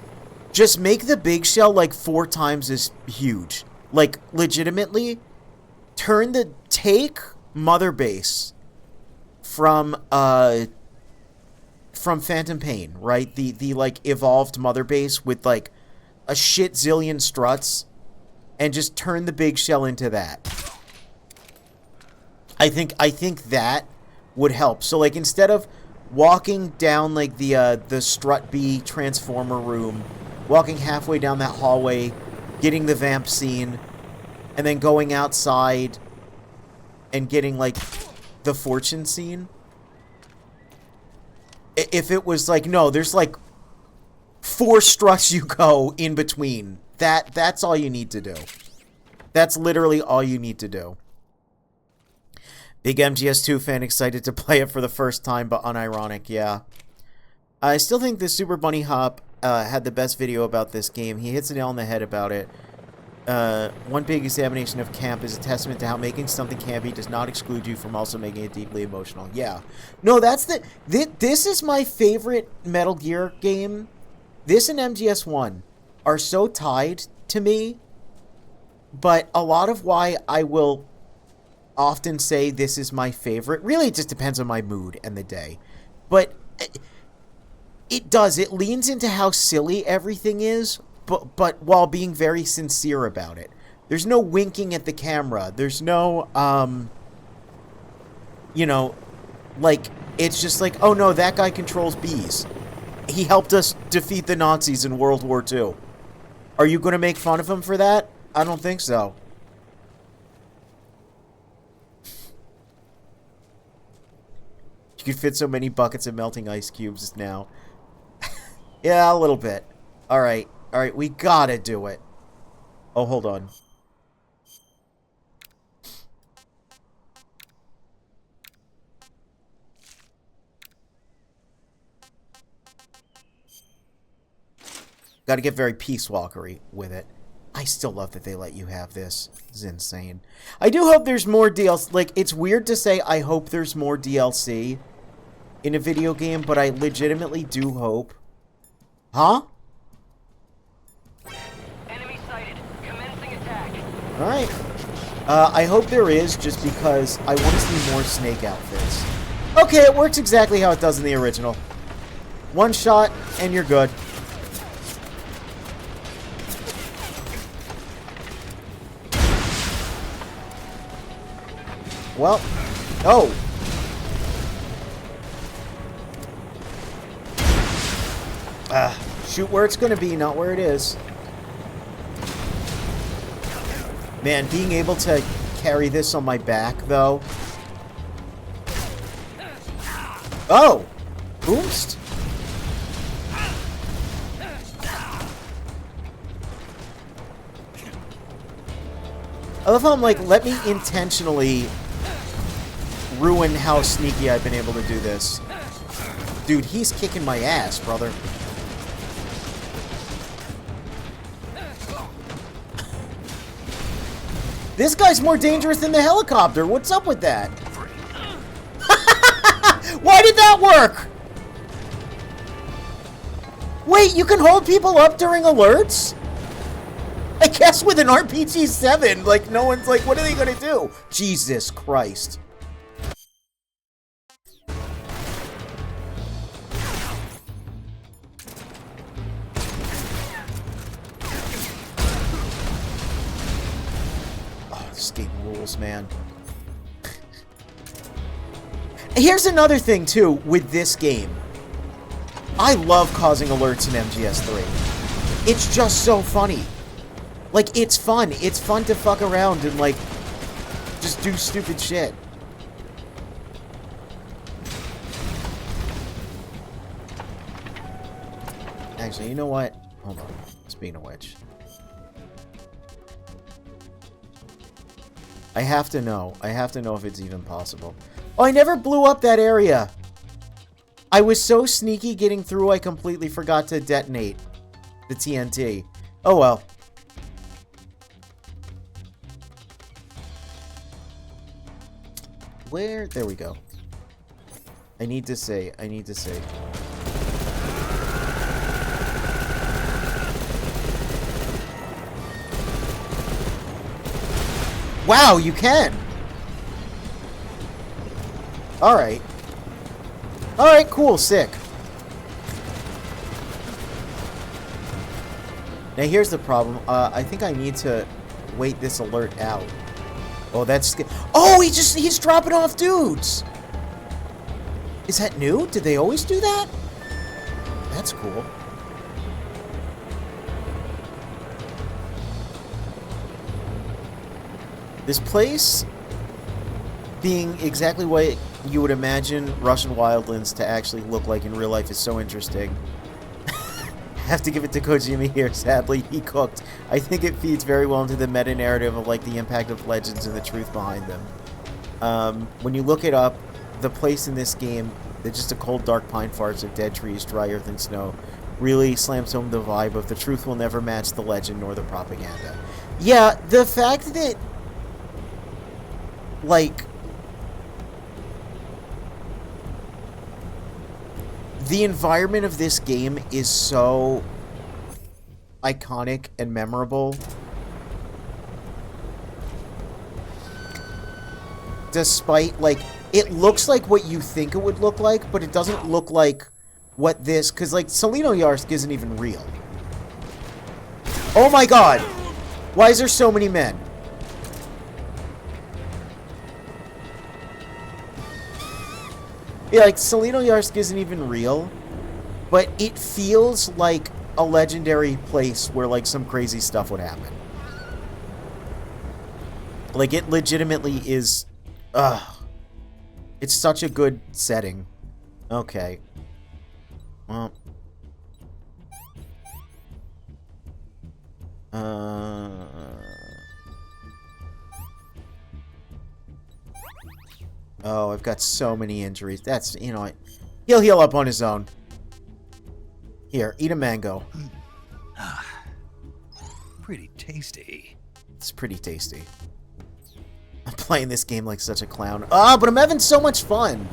Just make the big shell like 4 times as huge. Like, legitimately, take Mother Base from Phantom Pain, right? The like evolved Mother Base with like a shit zillion struts, and just turn the big shell into that. I think that would help. So like instead of walking down like the strut B transformer room, walking halfway down that hallway, getting the vamp scene, and then going outside and getting like the fortune scene. If it was like, no, there's like 4 struts you go in between. That's all you need to do. That's literally all you need to do. Big MGS2 fan excited to play it for the first time, but unironic, yeah. I still think the Super Bunny Hop had the best video about this game. He hits the nail on the head about it. One big examination of camp is a testament to how making something campy does not exclude you from also making it deeply emotional. Yeah. No, that's this is my favorite Metal Gear game. This and MGS1 are so tied to me, but a lot of why I will often say this is my favorite, really it just depends on my mood and the day. But it leans into how silly everything is, but while being very sincere about it. There's no winking at the camera. There's no, you know, like, it's just like, oh no, that guy controls bees. He helped us defeat the Nazis in World War II. Are you going to make fun of him for that? I don't think so. You could fit so many buckets of melting ice cubes now. Yeah, a little bit. Alright. Alright, we gotta do it. Oh, hold on. Gotta get very Peace Walkery with it. I still love that they let you have this. This is insane. I do hope there's more DLC. Like, it's weird to say I hope there's more DLC in a video game, but I legitimately do hope. Huh? Enemy sighted. Commencing attack. Alright. I hope there is, just because I want to see more Snake outfits. Okay, it works exactly how it does in the original. One shot, and you're good. Well, oh. Shoot where it's gonna be, not where it is. Man, being able to carry this on my back, though. Oh! Boost! I love how I'm like, let me intentionally ruin how sneaky I've been able to do this. Dude, he's kicking my ass, brother. This guy's more dangerous than the helicopter. What's up with that? Why did that work? Wait, you can hold people up during alerts? I guess with an RPG-7, like, no one's like, what are they gonna do? Jesus Christ. Man. Here's another thing, too, with this game. I love causing alerts in MGS3. It's just so funny. Like, it's fun. It's fun to fuck around and, like, just do stupid shit. Actually, you know what? Hold on. Speaking of which. I have to know. I have to know if it's even possible. Oh, I never blew up that area. I was so sneaky getting through, I completely forgot to detonate the TNT. Oh, well. Where? There we go. I need to say. Wow, you can! Alright. Alright, cool, sick. Now here's the problem. I think I need to wait this alert out. Oh, that's... Oh, he's dropping off dudes! Is that new? Did they always do that? That's cool. This place being exactly what you would imagine Russian wildlands to actually look like in real life is so interesting. Have to give it to Kojima here, sadly. He cooked. I think it feeds very well into the meta-narrative of like the impact of legends and the truth behind them. When you look it up, the place in this game, they're just a cold, dark pine forest of dead trees, dry earth, and snow, really slams home the vibe of the truth will never match the legend nor the propaganda. Yeah, the fact that, like, the environment of this game is so iconic and memorable. Despite, like, it looks like what you think it would look like, but it doesn't look like what this... Because, like, Selinoyarsk isn't even real. Oh my god! Why is there so many men? Yeah, like, Selinoyarsk isn't even real, but it feels like a legendary place where, like, some crazy stuff would happen. Like, it legitimately is... It's such a good setting. Okay. Well. Oh, I've got so many injuries. That's, you know, he'll heal up on his own. Here, eat a mango. Pretty tasty. It's pretty tasty. I'm playing this game like such a clown. Ah, but I'm having so much fun.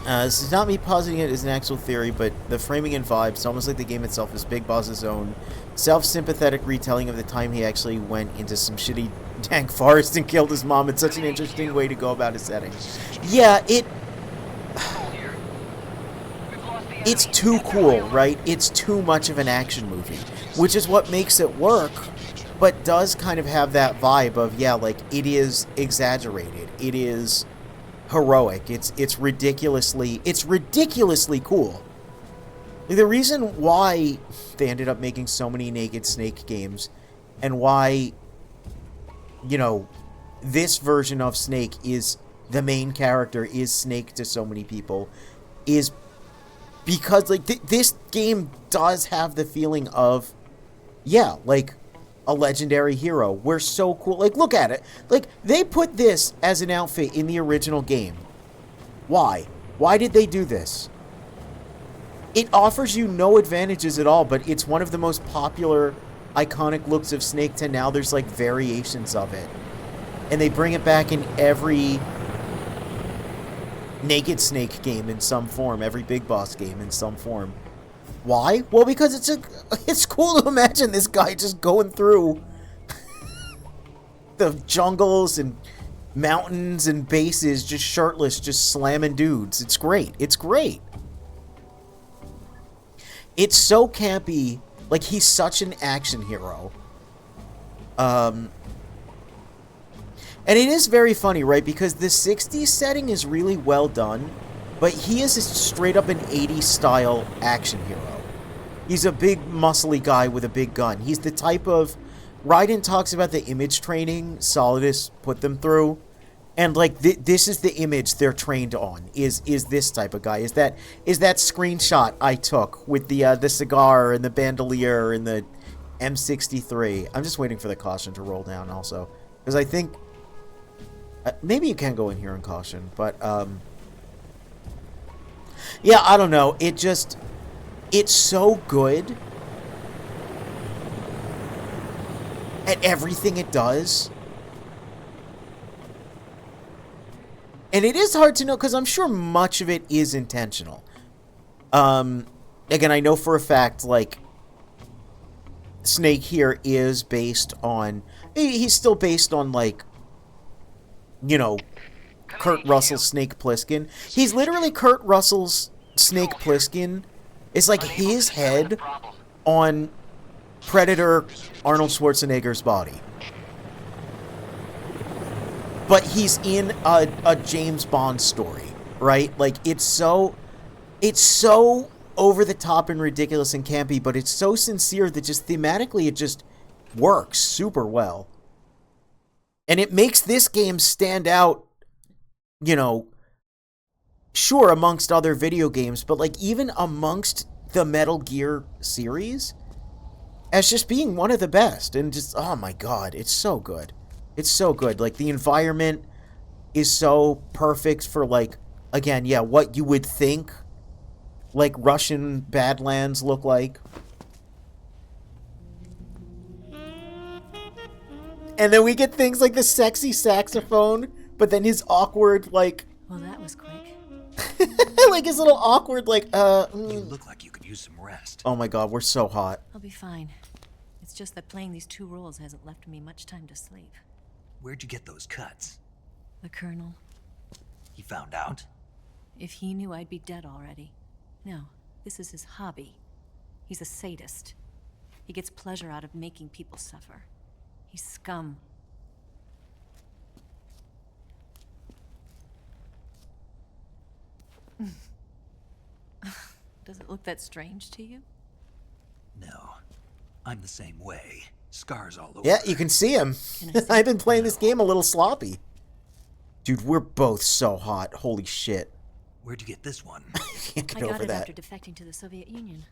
This is not me positing it as an actual theory, but the framing and vibes, it's almost like the game itself is Big Boss's own self-sympathetic retelling of the time he actually went into some shitty dank forest and killed his mom. It's such an interesting way to go about a setting. Yeah, it's too cool, right? It's too much of an action movie, which is what makes it work, but does kind of have that vibe of, yeah, like, it is exaggerated. It is heroic. It's ridiculously cool. Like, the reason why they ended up making so many Naked Snake games, and why, you know, this version of Snake is the main character, is Snake to so many people, is because, like, this game does have the feeling of, yeah, like, a legendary hero. We're so cool. Like, look at it. Like, they put this as an outfit in the original game. Why? Why did they do this? It offers you no advantages at all, but it's one of the most popular, iconic looks of Snake to now there's, like, variations of it. And they bring it back in every Naked Snake game in some form, every Big Boss game in some form. Why? Well, because it's cool to imagine this guy just going through the jungles and mountains and bases, just shirtless, just slamming dudes. It's great. It's great. It's so campy. Like, he's such an action hero. And it is very funny, right? Because the 60s setting is really well done, but he is straight up an 80s style action hero. He's a big, muscly guy with a big gun. He's the type of... Raiden talks about the image training Solidus put them through. And like this is the image they're trained on. Is this type of guy? Is that screenshot I took with the cigar and the bandolier and the M63? I'm just waiting for the caution to roll down also, because I think maybe you can go in here and caution, but yeah, I don't know. It's so good at everything it does. And it is hard to know, because I'm sure much of it is intentional. Again, I know for a fact, like, Snake here is based on... He's still based on, like, you know, Kurt Russell's Snake Plissken. He's literally Kurt Russell's Snake Plissken. It's like his head on Predator Arnold Schwarzenegger's body. But he's in a James Bond story, right? Like, it's so over the top and ridiculous and campy, but it's so sincere that just thematically it just works super well. And it makes this game stand out, you know, sure, amongst other video games, but like even amongst the Metal Gear series as just being one of the best. And just, oh my god, it's so good. It's so good. Like, the environment is so perfect for, like, again, yeah, what you would think, like, Russian Badlands look like. And then we get things like the sexy saxophone, but then his awkward, like... Well, that was quick. like, his little awkward, like, You look like you could use some rest. Oh my god, we're so hot. I'll be fine. It's just that playing these 2 roles hasn't left me much time to sleep. Where'd you get those cuts? The Colonel, He found out? if he knew I'd be dead already. No, this is his hobby. He's a sadist. He gets pleasure out of making people suffer. He's scum. Does it look that strange to you? No. I'm the same way. Scars all over. Yeah, you can see him. I've been playing this game a little sloppy. Dude, we're both so hot. Holy shit. Where'd you get this one? Can't get I got over it that. after defecting to the Soviet Union.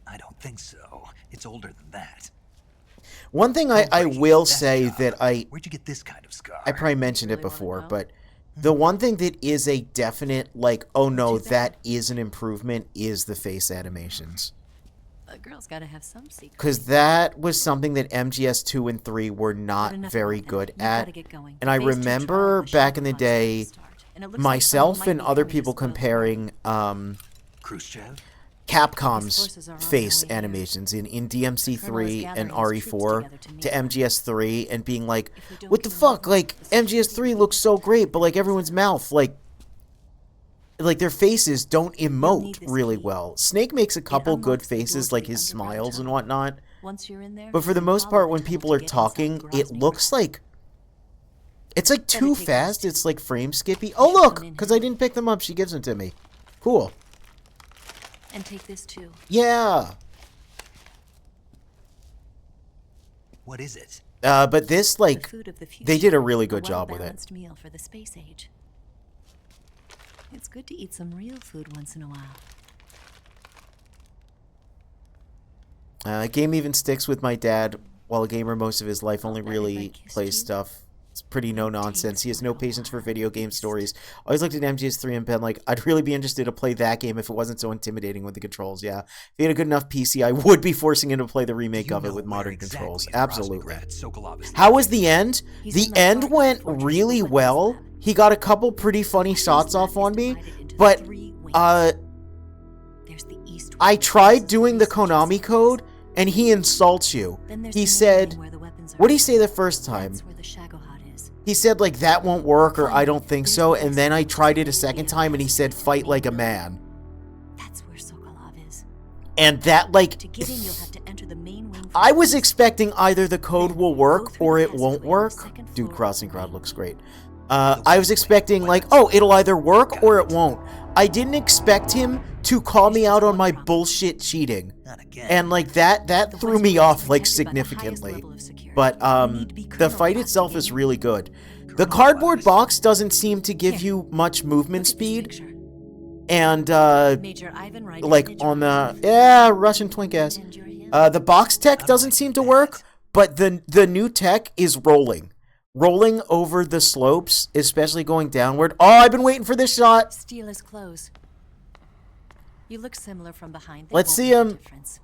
I don't think so. It's older than that. One thing I will say that Where'd you get this kind of scar? I probably mentioned it Really wanna before, know? but the one thing that is a definite, like, oh no, that is an improvement, is the face animations. A girl's gotta have some secret. Because that was something that MGS 2 and 3 were But not enough very about that. good You've gotta at. get going. And I Phase 2 remember trial, the back in the Shadow day, Box start. And it looks like myself someone and might be other carrying people this well. comparing Khrushchev? Capcom's forces are on their face way here. animations in The Colonel is DMC3 and gathering his troops RE4 together to meet to her. MGS3 and being like, If we don't what the kill fuck? him, Like, the MGS3 looks so great, but like everyone's mouth, like their faces don't need emote this really key. well. Snake makes a couple good unlocks the faces, doors to like the his underground smiles and tunnel. whatnot. Once you're in there, But for the you most follow part, the when tunnel people to are get talking, inside it Groznyj looks Grad. like it's like Better too take fast. these. It's like frame skippy. You Oh should look, come in because here. I didn't pick them up. She gives them to me. Cool. And take this too. Yeah. What is it? But this, The like, food of the future. they did a really good job with it. well-balanced meal for the space age. It's good to eat some real food once in a while. Game even sticks with my dad. While a gamer most of his life, only bet if I really kissed plays you, stuff. It's pretty no nonsense. He has no patience for video game stories. Always looked at MGS3 and been like, I'd really be interested to play that game if it wasn't so intimidating with the controls. Yeah, if he had a good enough PC, I would be forcing him to play the remake Do you of it know with where modern exactly controls. in Absolutely. Groznyj Grad Sokolov is How was located? the end? He's The in the end heart went of the really Fortress well. Weapons Lab. He got a couple pretty funny shots off on me, but There's the east I wing, tried which is doing the east Konami adjacent. code, and he insults you. Then there's He the main said, wing where the weapons are what did he made. say the first time? That's where the Shagohod is. He said, like, that won't work, or I don't think so, and then I tried it a second time, and he said, fight like a man. That's where Sokolov is. And that, like, To get in, you'll have to enter the main wing. from I the was east. expecting either the code will work, Go through or the it won't passageway on the work. second Dude, floor Crossing of the Crowd wing. looks great. I was expecting, like, oh, it'll either work or it won't. I didn't expect him to call me out on my bullshit cheating. Not again. And, like, that The threw ones me where it's off, like, protected by the highest significantly. level of security. But, You need to be the Colonel fight Pat to itself get is in. really good. The cardboard box doesn't seem to give you much movement speed. And, Major Ivan Wright like handed on you the, a yeah, Russian twink ass. and your hand. The box tech doesn't seem to work, but the new tech is rolling over the slopes, especially going downward. Oh, I've been waiting for this shot. Steal his clothes. You look similar from behind. They Let's won't see make a him. difference.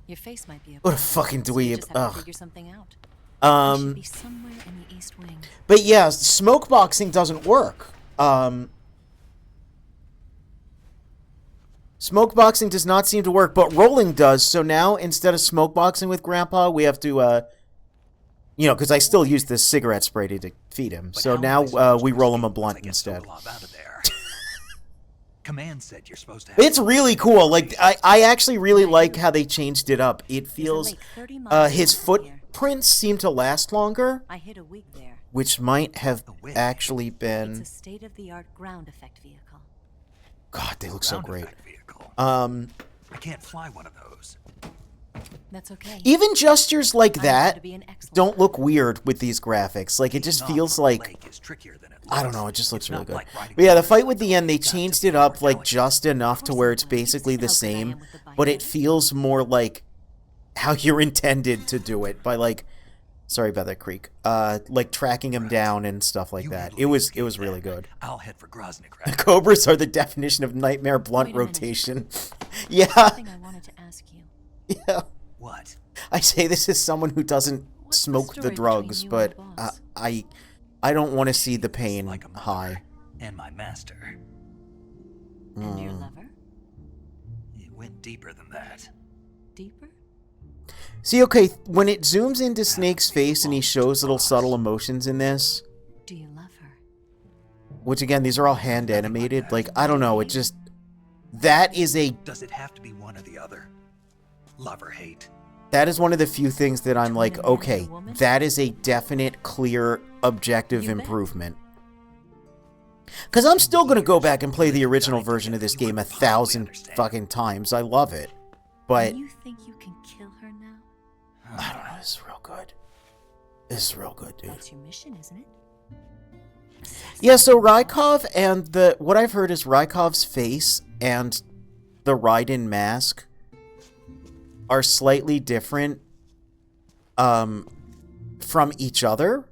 Your face might be a What a problem, fucking so you dweeb. just have to Ugh. figure something out. You should Um, be somewhere in the East Wing. but yeah, smoke boxing doesn't work. Smoke boxing does not seem to work, but rolling does. So now instead of smoke boxing with Grandpa, we have to, you know, because I still use this cigarette spray to feed him. But So how now am I supposed we to roll him a escape once I blunt get instead. Sokolov out of there? Command said you're supposed to have It's really cool. Like I actually really like how they changed it up. It There's a feels lake 30 miles his north of here. footprints seem to last longer, I hit a week there. which might have The wig. actually It's been. a state-of-the-art ground effect vehicle. God, they look so ground great. effect vehicle. I can't fly one of those. That's okay. Even gestures like I know how that to be an excellent don't look pilot. weird with these graphics. Like it just Taking off feels from a like lake is trickier than it I don't looks. know. It just looks It's really not good. like riding But yeah, the a fight with the end, they motorcycle. changed You've it got to up be like more just enough to where it's basically the same, but it feels more like how you're intended to do it by like. Sorry about that creak. Like tracking him down and stuff like You that. handle It the was escape really then. good. I'll head for Groznyk. The Cobras are the definition of nightmare blunt Wait a minute. rotation. Yeah, Something I wanted to ask you. yeah. What? I say this as someone who doesn't What's the smoke the story drugs, between you and but the boss? I don't want to see the It's pain like a mother high. And my master. And your lover? It went deeper than that. Deeper? See, okay, when it zooms into Snake's face and he shows little subtle emotions in this, Do you love her? which again, these are all hand animated, like, I don't know, it just, that is Does it have to be one or the other? Love or hate? that is one of the few things that I'm like, Between a man and okay, a woman? that is a definite, clear, objective You bet. improvement. Because I'm still going to go back and play the original version of this game 1,000 fucking times. I love it. But, You think you can kill her now? I don't know, this is real good. This is real good, dude. That's your mission, isn't it? Yeah, so Rykov and what I've heard is Rykov's face and the Raiden mask are slightly different from each other.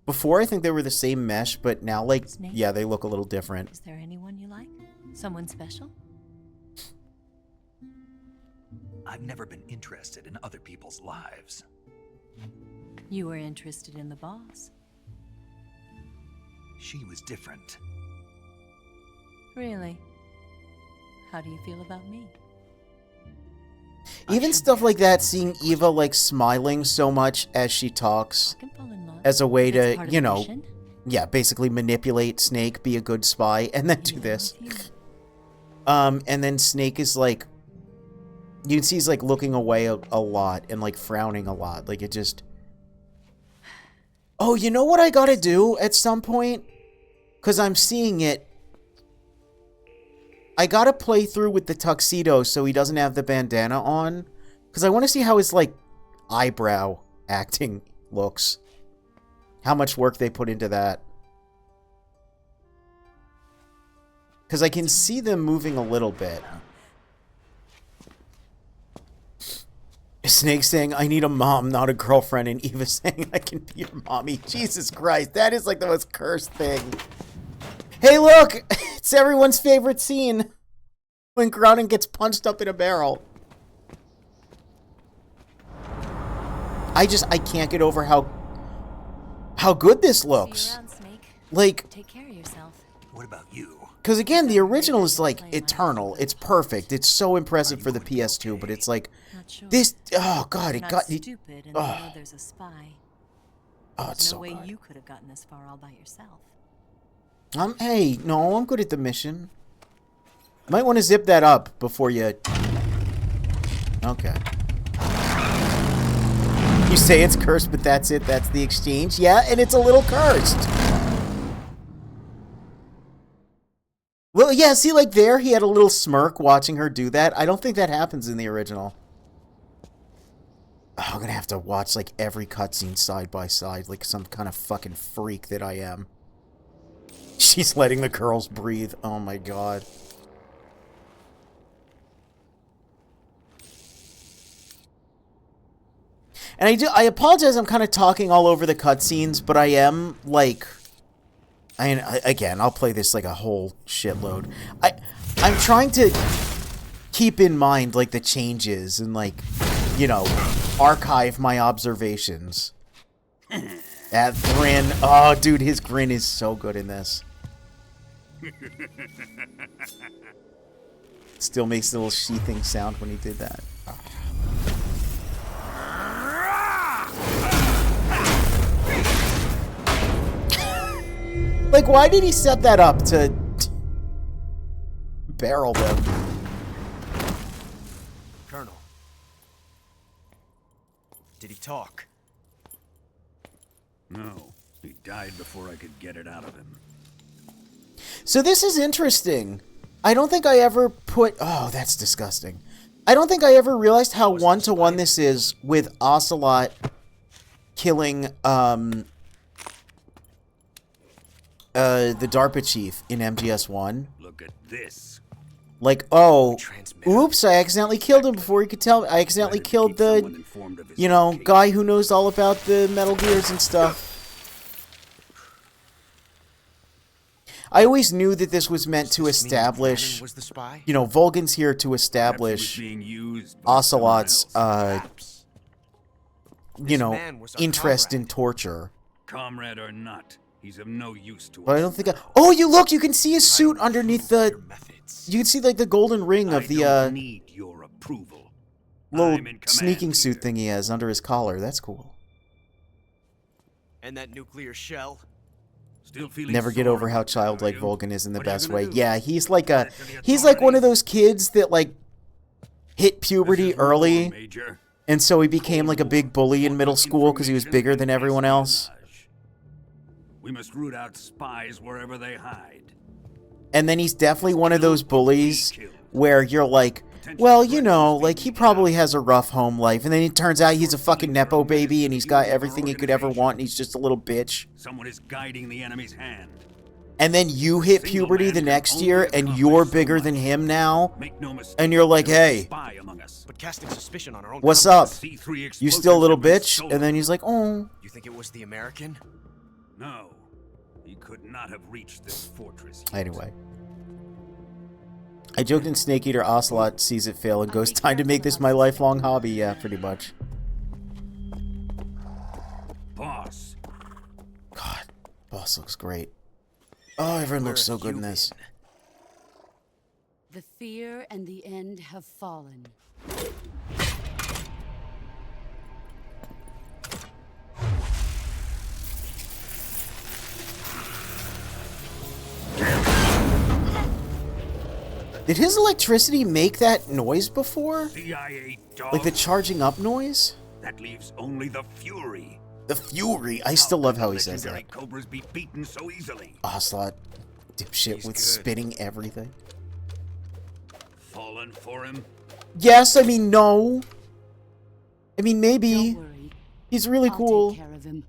Before, I think they were the same mesh, but now, like, Snake? yeah, they look a little different. Is there anyone you like? Someone special? I've never been interested in other people's lives. You were interested in the boss. She was different. Really? How do you feel about me? Even stuff like that, seeing Eva, like, smiling so much as she talks I can fall in love. as a way That's to, part of you the know, mission. yeah, basically manipulate Snake, be a good spy, and then do Even this. with you. And then Snake is like, you can see he's like looking away a lot and like frowning a lot. Like it just. Oh, you know what I gotta do at some point? Because I'm seeing it. I gotta play through with the tuxedo so he doesn't have the bandana on. Because I want to see how his like eyebrow acting looks. How much work they put into that. Because I can see them moving a little bit. Snake saying, I need a mom, not a girlfriend. And Eva saying, I can be your mommy. Jesus Christ, that is like the most cursed thing. Hey, look! It's everyone's favorite scene. When Gronin gets punched up in a barrel. I can't get over how good this See looks. you around, Snake. Like, Take care of yourself. What about you? because again, the original is like eternal. It's perfect. It's so impressive for the PS2, but it's like Not sure. this. Oh god, it Not got it. stupid and Ugh. know there's a spy. Oh, it's There's so no way good. you could have gotten this far all by yourself. Hey, no, I'm good at the mission. Might want to zip that up before you. Okay. You say it's cursed, but that's it. That's the exchange. Yeah, and it's a little cursed. Well, yeah, see, like there, he had a little smirk watching her do that. I don't think that happens in the original. Oh, I'm gonna have to watch, like, every cutscene side by side, like some kind of fucking freak that I am. She's letting the girls breathe. Oh my god. And I apologize, I'm kind of talking all over the cutscenes, but I am, like... again, I'll play this, like, a whole shitload. I'm trying to keep in mind, like, the changes and, like, you know, archive my observations. That grin. Oh, dude, his grin is so good in this. Still makes a little sheathing sound when he did that. Like, why did he set that up to barrel them? Colonel. Did he talk? No. He died before I could get it out of him. So this is interesting. I don't think I ever put... Oh, that's disgusting. I don't think I ever realized how one-to-one this is with Ocelot killing, the DARPA chief in MGS1. Look at this. Like, oh, oops, I accidentally killed him before he could tell me. I accidentally killed the, you know, guy who knows all about the Metal Gears and stuff. I always knew that this was meant to establish, you know, Volgan's here to establish Ocelot's, you know, interest in torture. Comrade or not, he's of no use to us. But I don't think oh, you can see his suit underneath the... You can see, like, the golden ring of the, need your approval. little sneaking suit thing he has under his collar. That's cool. And that nuclear shell? Still feeling Never get over how childlike Volgan is in the best way. Yeah, he's like one of those kids that, like, hit puberty early, and so he became, like, a big bully in middle school because he was bigger than everyone else. We must root out spies wherever they hide. And then he's definitely one of those bullies where you're like, well, you know, like, he probably has a rough home life. And then it turns out he's a fucking Nepo baby and he's got everything he could ever want and he's just a little bitch. Someone is guiding the enemy's hand. And then you hit puberty the next year and you're bigger than him now. And you're like, hey, But casting suspicion on our own what's up? You still a little bitch? And then he's like, oh. You think it was the American? No. He could not have reached this fortress yet. Anyway. I joked in Snake Eater Ocelot sees it fail and goes, time to make this my lifelong hobby. Yeah, pretty much. Boss. God, Boss looks great. Oh, everyone looks so good in this. The fear and the end have fallen. Did his electricity make that noise before? CIA dog. Like the charging up noise? That leaves only the Fury. The Fury. I still love how he says that. Cobras be beaten so easily. Ocelot, dipshit with spinning everything. Fallen for him? Yes, I mean, no. I mean, maybe. Don't worry. He's really cool. Take care of him.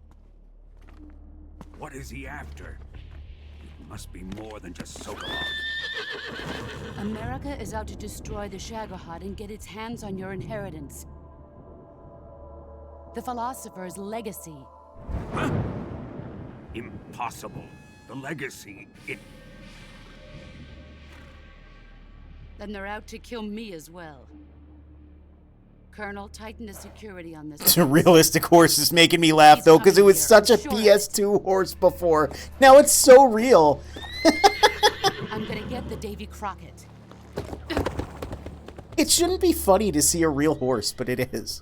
What is he after? It must be more than just Sokolov. America is out to destroy the Shagohod and get its hands on your inheritance. The philosopher's legacy. Huh? Impossible. The legacy, Then they're out to kill me as well. Colonel, tighten the security on this. It's a realistic horse is making me laugh, though, because it was such a PS2 horse before. Now it's so real. I'm gonna get the Davy Crockett. It shouldn't be funny to see a real horse, but it is.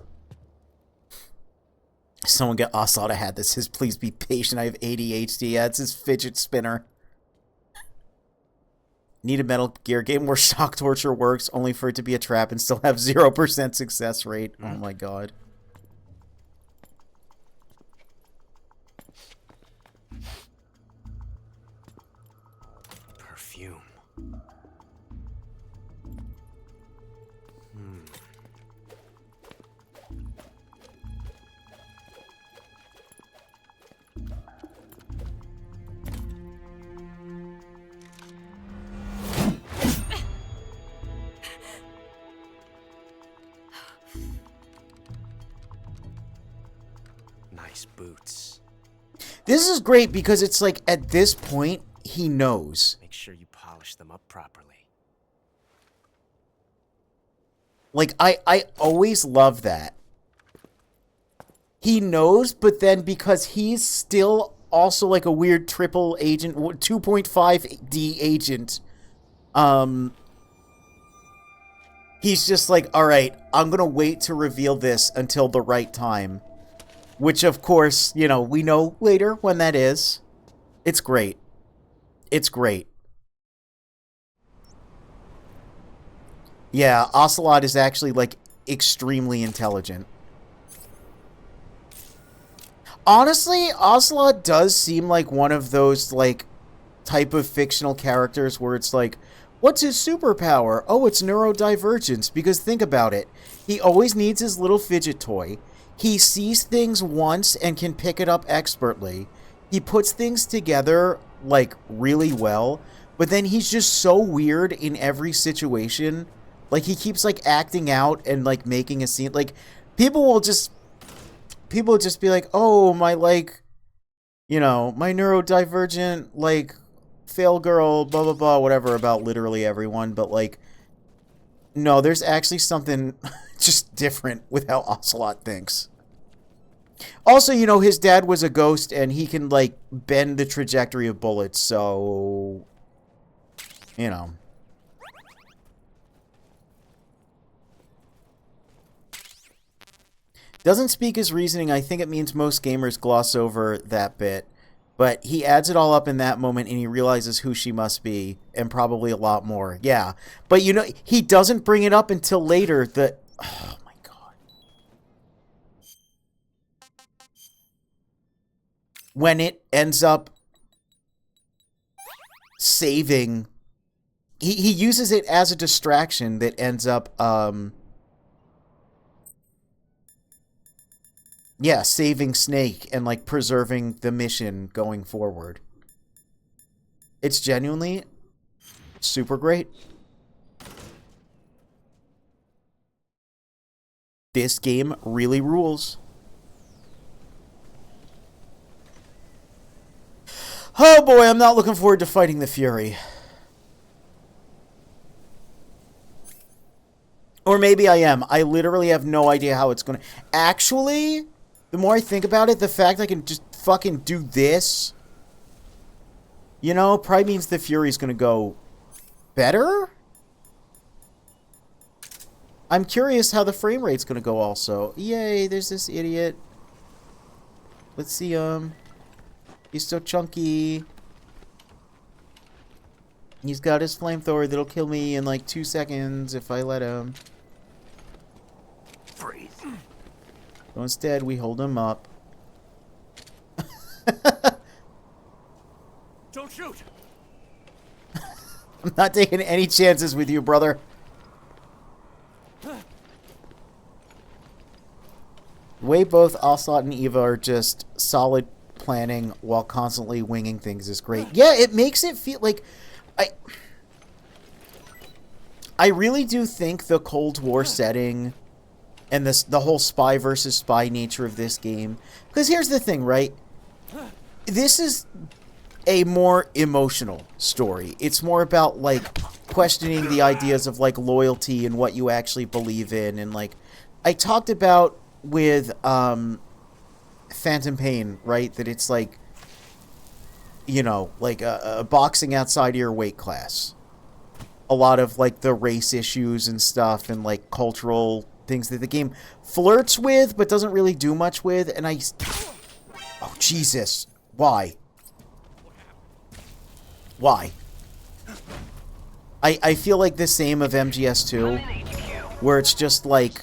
Someone get Ocelot a hat that says, please be patient, I have ADHD. Yeah, it's his fidget spinner. Need a Metal Gear game where shock torture works, only for it to be a trap and still have 0% success rate. Oh my god. Perfume. Nice boots. This is great because it's like, at this point, he knows. Make sure you polish them up properly. Like, I always love that. He knows, but then because he's still also like a weird triple agent, 2.5D agent, he's just like, alright, I'm gonna wait to reveal this until the right time. Which, of course, you know, we know later when that is. It's great. It's great. Yeah, Ocelot is actually, like, extremely intelligent. Honestly, Ocelot does seem like one of those, like, type of fictional characters where it's like, what's his superpower? Oh, it's neurodivergence, because think about it. He always needs his little fidget toy. He sees things once and can pick it up expertly. He puts things together, like, really well, but then he's just so weird in every situation. Like, he keeps, like, acting out and, like, making a scene. Like, people will just be like, oh, my, like, you know, my neurodivergent, like, fail girl, blah, blah, blah, whatever, about literally everyone. But, like, no, there's actually something just different with how Ocelot thinks. Also, you know, his dad was a ghost, and he can, like, bend the trajectory of bullets, so, you know. Doesn't speak his reasoning. I think it means most gamers gloss over that bit. But he adds it all up in that moment, and he realizes who she must be, and probably a lot more. Yeah. But, you know, he doesn't bring it up until later that... Oh, my God. When it ends up saving... He uses it as a distraction that ends up... Yeah, saving Snake and, like, preserving the mission going forward. It's genuinely super great. This game really rules. Oh boy, I'm not looking forward to fighting the Fury. Or maybe I am. I literally have no idea how it's going to... Actually... The more I think about it, the fact I can just fucking do this, you know, probably means the Fury's gonna go better? I'm curious how the frame rate's gonna go also. Yay, there's this idiot. Let's see, he's so chunky. He's got his flamethrower that'll kill me in like 2 seconds if I let him. Freeze. So instead, we hold him up. Don't shoot. I'm not taking any chances with you, brother. The way both Ocelot and Eva are just solid planning while constantly winging things is great. Yeah, it makes it feel like... I really do think the Cold War setting... And the whole spy versus spy nature of this game. Because here's the thing, right? This is a more emotional story. It's more about, like, questioning the ideas of, like, loyalty and what you actually believe in. And, like, I talked about with Phantom Pain, right? That it's, like, you know, like a boxing outside of your weight class. A lot of, like, the race issues and stuff and, like, cultural... things that the game flirts with, but doesn't really do much with, and I... Oh, Jesus. Why? Why? I feel like the same of MGS2, where it's just like...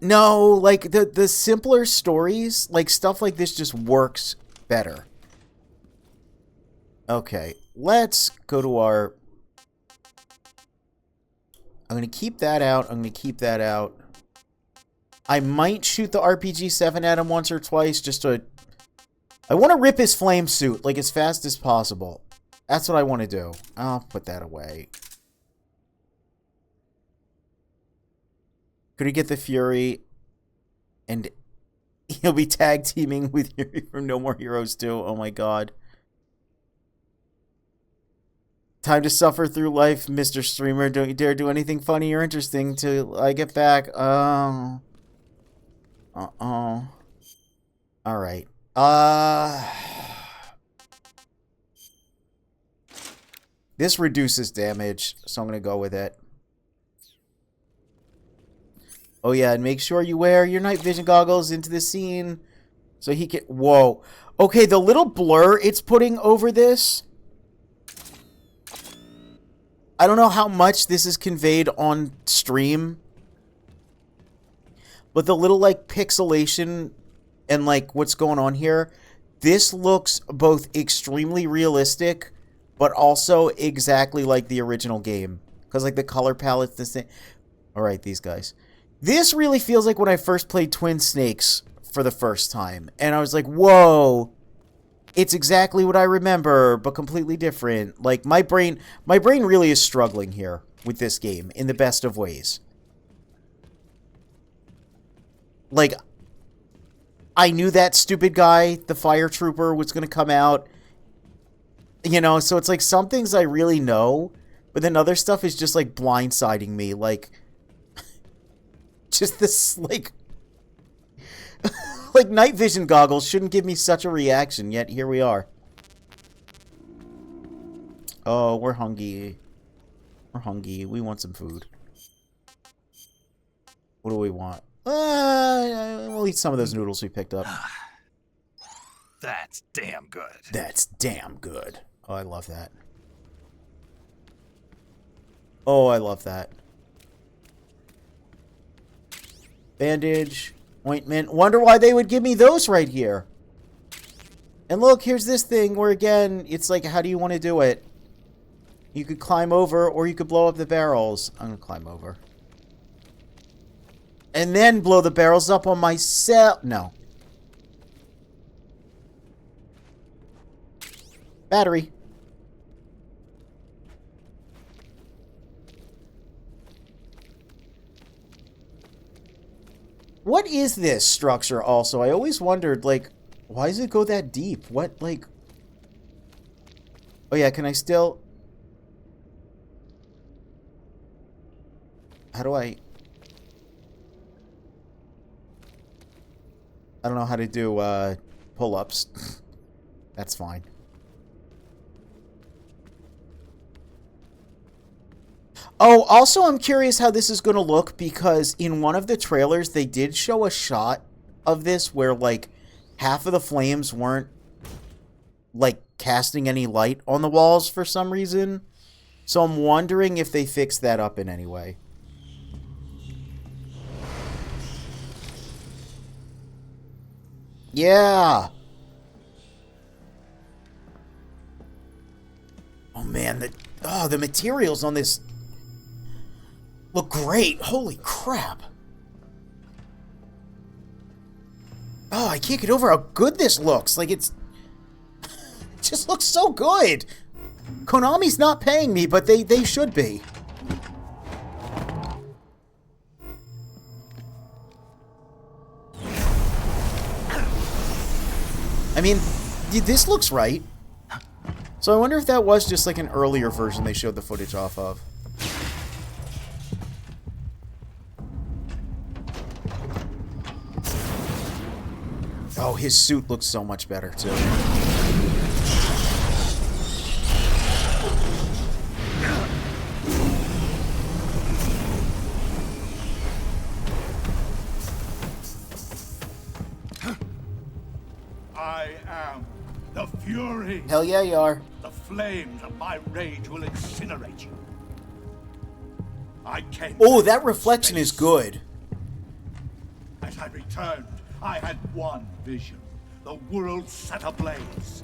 No, like, the simpler stories, like, stuff like this just works better. Okay, let's go to our... I'm going to keep that out. I'm going to keep that out. I might shoot the RPG-7 at him once or twice just to... I want to rip his flame suit, like, as fast as possible. That's what I want to do. I'll put that away. Could he get the Fury? And He'll be tag teaming with your No More Heroes 2. Oh my god. Time to suffer through life, Mr. Streamer. Don't you dare do anything funny or interesting till I get back. Alright. This reduces damage, so I'm gonna go with it. Oh yeah, and make sure you wear your night vision goggles into the scene so he can... Whoa. Okay, the little blur it's putting over this... I don't know how much this is conveyed on stream, but the little, like, pixelation and, like, what's going on here, this looks both extremely realistic, but also exactly like the original game. Because, like, the color palette's the same. Alright, these guys. This really feels like when I first played Twin Snakes for the first time. And I was like, whoa, it's exactly what I remember, but completely different. Like, my brain really is struggling here with this game in the best of ways. Like, I knew that stupid guy, the fire trooper, was going to come out. You know, so it's like some things I really know, but then other stuff is just, like, blindsiding me. Like, just this, like... like, night vision goggles shouldn't give me such a reaction, yet here we are. Oh, we're hungry. We're hungry. We want some food. What do we want? We'll eat some of those noodles we picked up. That's damn good. That's damn good. Oh, I love that. Oh, I love that. Bandage. Ointment. Wonder why they would give me those right here. And look, here's this thing where, again, it's like, how do you want to do it? You could climb over, or you could blow up the barrels. I'm going to climb over. And then blow the barrels up on myself. No. Battery. What is this structure also? I always wondered, like, why does it go that deep? What, like... Oh yeah, can I still... How do I... I don't know how to do, pull-ups. That's fine. Oh, also I'm curious how this is going to look, because in one of the trailers they did show a shot of this where, like, half of the flames weren't, like, casting any light on the walls for some reason. So I'm wondering if they fixed that up in any way. Yeah! Oh man, the materials on this look great. Holy crap. Oh, I can't get over how good this looks. Like, it just looks so good. Konami's not paying me, but they should be. I mean, this looks right. So I wonder if that was just like an earlier version they showed the footage off of. Oh, his suit looks so much better, too. I am the Fury. Hell yeah, you are. The flames of my rage will incinerate you. I came. Oh, that reflection is good. As I returned, I had one vision. The world set ablaze.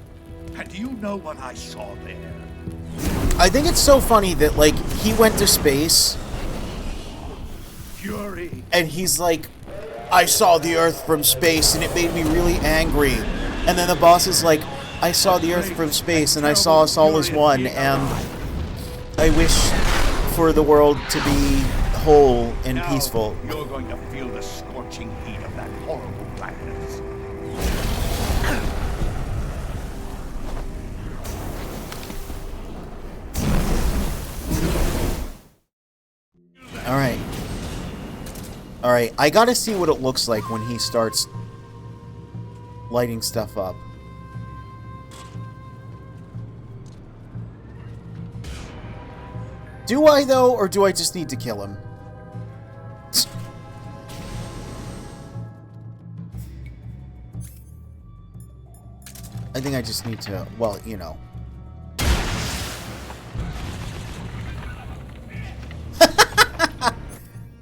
And do you know what I saw there? I think it's so funny that, like, he went to space. Fury. And he's like, I saw the Earth from space and it made me really angry. And then the boss is like, I saw the Earth from space and I saw us all as one. And I wish for the world to be whole and peaceful. You're going to feel the scorching heat of that horrible blackness. Alright, I gotta see what it looks like when he starts lighting stuff up. Do I, though, or do I just need to kill him? I think I just need to, well, you know.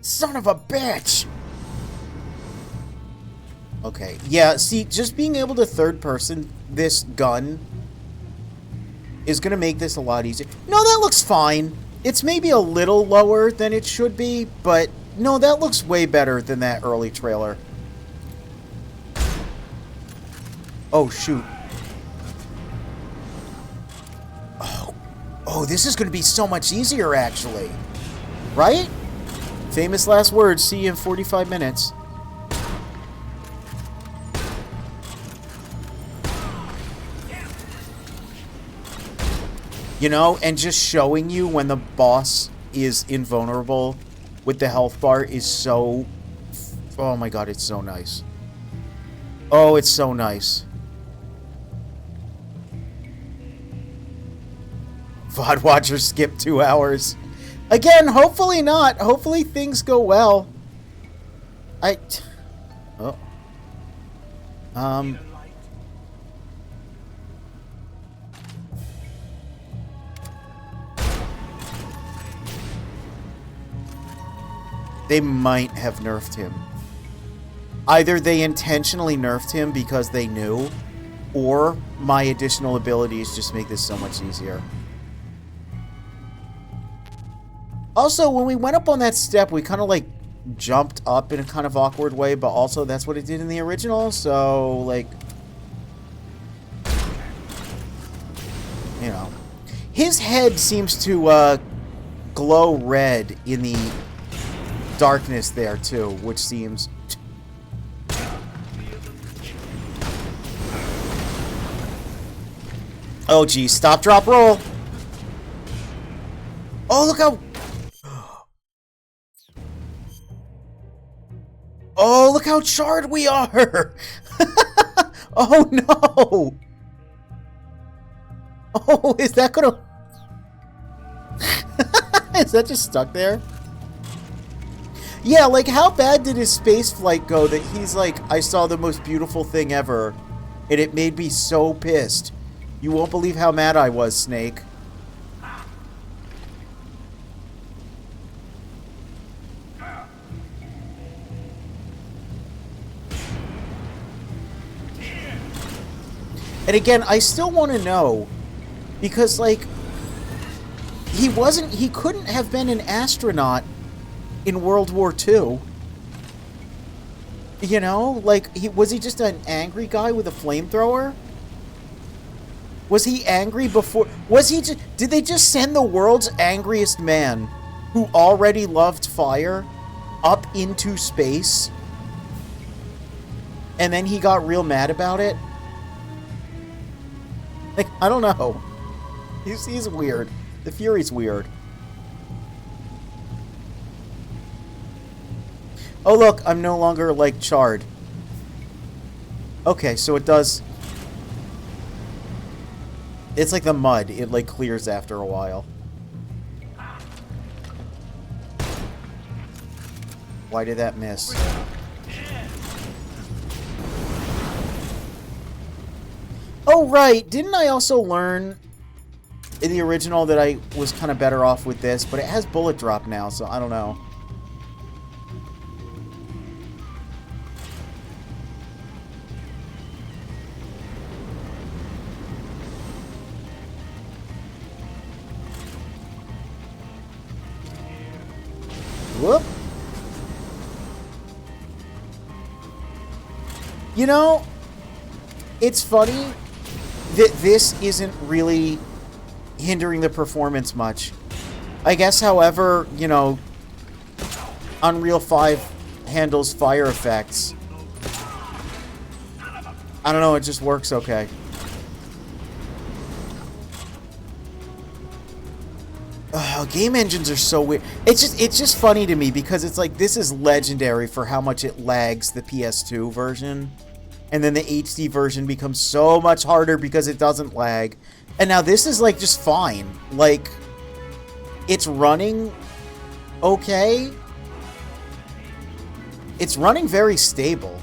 Son of a bitch! Okay, yeah, see, just being able to third person this gun is gonna make this a lot easier. No, that looks fine. It's maybe a little lower than it should be, but no, that looks way better than that early trailer. Oh, shoot. Oh, this is going to be so much easier, actually. Right? Famous last words. See you in 45 minutes. You know, and just showing you when the boss is invulnerable with the health bar is so... Oh my god, it's so nice. Oh, it's so nice. VOD watchers skip 2 hours. Again, hopefully not. Hopefully things go well. They might have nerfed him. Either they intentionally nerfed him because they knew, or my additional abilities just make this so much easier. Also, when we went up on that step, we kind of, like, jumped up in a kind of awkward way, but also that's what it did in the original, so, like... You know. His head seems to, glow red in the darkness there, too, which seems... Oh, geez. Stop, drop, roll! Oh, look how... Oh, look how charred we are! Oh, no! Oh, is that gonna... Is that just stuck there? Yeah, like, how bad did his space flight go that he's like, I saw the most beautiful thing ever, and it made me so pissed. You won't believe how mad I was, Snake. And again, I still want to know, because, like, he couldn't have been an astronaut in World War II. You know? Like, was he just an angry guy with a flamethrower? Was he angry before? Was he just... Did they just send the world's angriest man, who already loved fire, up into space? And then he got real mad about it? Like, I don't know. He's weird. The Fury's weird. Oh, look, I'm no longer, like, charred. Okay, so it does... It's like the mud. It, like, clears after a while. Why did that miss? Oh, right. Didn't I also learn in the original that I was kind of better off with this? But it has bullet drop now, so I don't know. Whoop. You know, it's funny that this isn't really hindering the performance much. I guess, however, you know, Unreal 5 handles fire effects. I don't know, it just works okay. game engines are so weird. It's just funny to me because it's like this is legendary for how much it lags the PS2 version. And then the HD version becomes so much harder because it doesn't lag. And now this is like just fine. Like it's running okay. It's running very stable.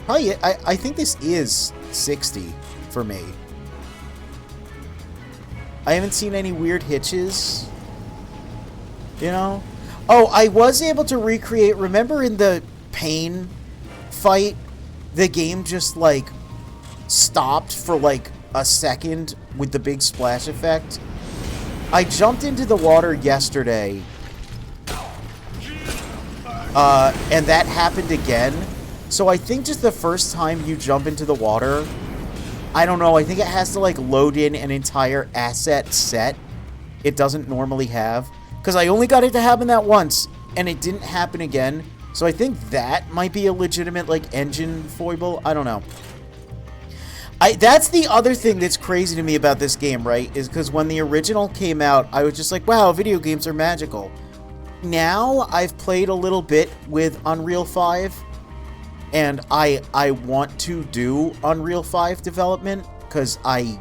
Probably, I think this is 60 for me. I haven't seen any weird hitches. You know? Oh, I was able to recreate... Remember in the Pain fight? The game just, like, stopped for, like, a second with the big splash effect? I jumped into the water yesterday. And that happened again. So I think just the first time you jump into the water... I don't know, I think it has to, like, load in an entire asset set it doesn't normally have. Because I only got it to happen that once, and it didn't happen again. So I think that might be a legitimate, like, engine foible. I don't know. That's the other thing that's crazy to me about this game, right? Is because when the original came out, I was just like, wow, video games are magical. Now, I've played a little bit with Unreal 5. And I want to do Unreal 5 development, because I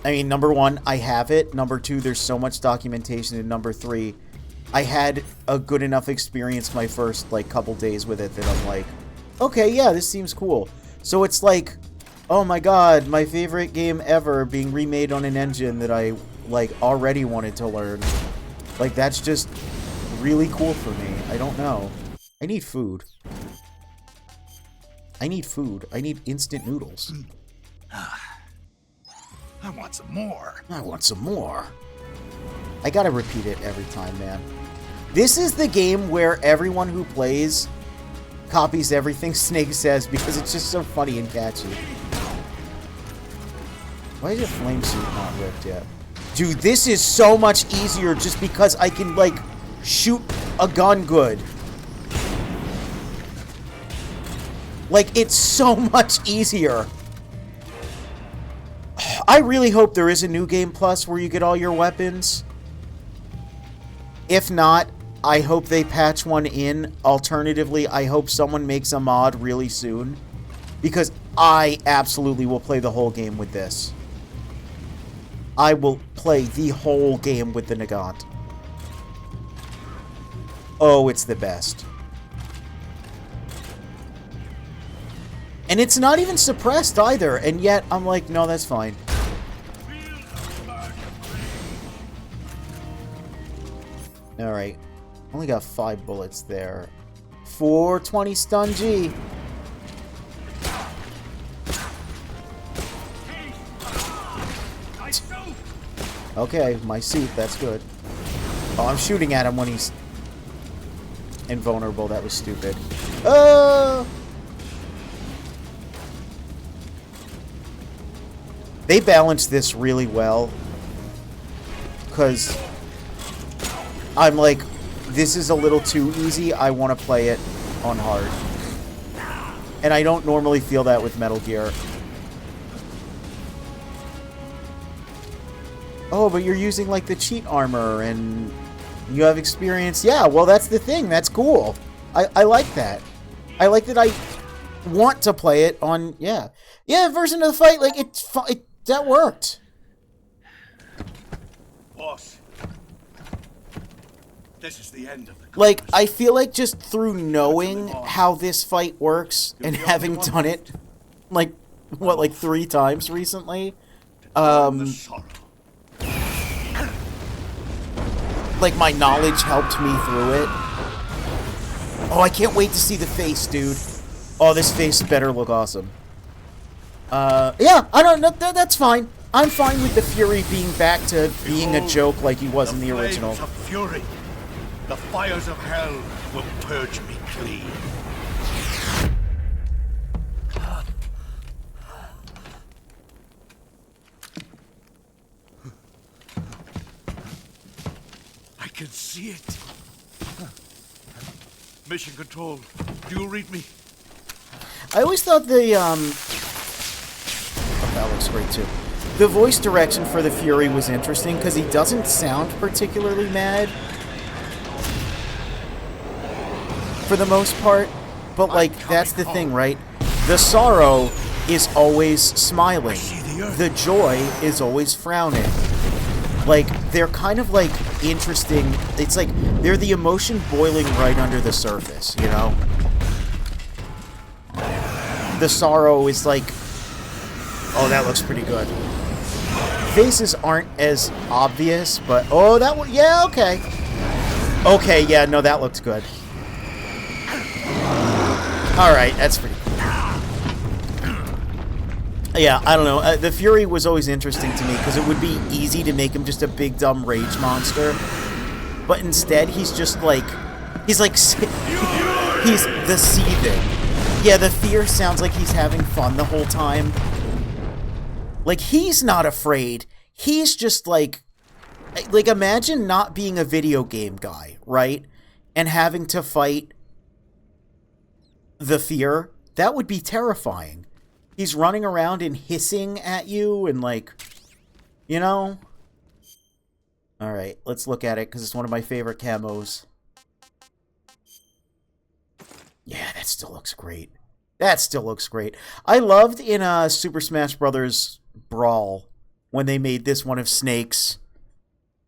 mean, number one, I have it. Number two, there's so much documentation. And number three, I had a good enough experience my first, like, couple days with it that I'm like, okay, yeah, this seems cool. So it's like, oh my god, my favorite game ever being remade on an engine that I, like, already wanted to learn. Like, that's just really cool for me. I don't know. I need food. I need food. I need instant noodles. I want some more. I want some more. I gotta repeat it every time, man. This is the game where everyone who plays copies everything Snake says because it's just so funny and catchy. Why is your flame suit not ripped yet? Dude, this is so much easier just because I can, like, shoot a gun good. Like, it's so much easier. I really hope there is a New Game Plus where you get all your weapons. If not, I hope they patch one in. Alternatively, I hope someone makes a mod really soon. Because I absolutely will play the whole game with this. I will play the whole game with the Nagant. Oh, it's the best. And it's not even suppressed either, and yet I'm like, no, that's fine. Alright. Only got 5 bullets there. 420 stun G. Okay, my suit, that's good. Oh, I'm shooting at him when he's invulnerable. That was stupid. They balanced this really well. Because I'm like, this is a little too easy. I want to play it on hard. And I don't normally feel that with Metal Gear. Oh, but you're using, like, the cheat armor, and you have experience. Yeah, well, that's the thing. That's cool. I like that. I like that I want to play it on, yeah. Yeah, version of the fight, like, that worked. Boss, this is the end of the Like, I feel like just through knowing how this fight works and having done it, like, what, like 3 times recently? Like, my knowledge helped me through it. Oh, I can't wait to see the face, dude. Oh, this face better look awesome. Yeah, I don't know, that's fine. I'm fine with the Fury being back to being a joke like he was in the original. Of fury. The fires of hell will purge me clean. I can see it. Mission Control, do you read me? I always thought the, oh, that looks great too. The voice direction for the Fury was interesting because he doesn't sound particularly mad for the most part, but like that's the thing, right? The sorrow is always smiling. The joy is always frowning. Like, they're kind of like interesting. It's like they're the emotion boiling right under the surface, you know? The sorrow is like, oh, that looks pretty good. Faces aren't as obvious, but oh, that one, yeah, okay. Okay, yeah, no, that looks good. Alright, that's pretty cool. Yeah, I don't know. The Fury was always interesting to me because it would be easy to make him just a big dumb rage monster. But instead, he's just like... He's like... He's the seething. Yeah, the fear sounds like he's having fun the whole time. Like, he's not afraid. He's just like... Like, imagine not being a video game guy, right? And having to fight the fear. That would be terrifying. He's running around and hissing at you and like, you know? Alright, let's look at it because it's one of my favorite camos. Yeah, that still looks great. That still looks great. I loved in Super Smash Bros. Brawl when they made this one of Snake's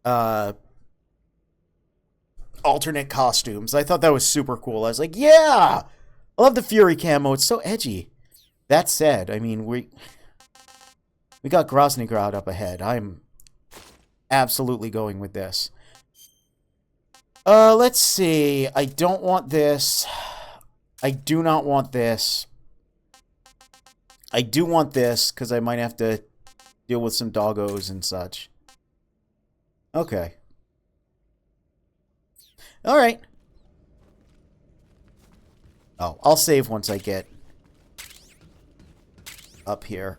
alternate costumes. I thought that was super cool. I was like, yeah! I love the Fury camo. It's so edgy. That said, I mean, we got Groznygrad up ahead. I'm absolutely going with this. Let's see. I don't want this. I do not want this. I do want this, because I might have to deal with some doggos and such. Okay. Alright. Oh, I'll save once I get up here.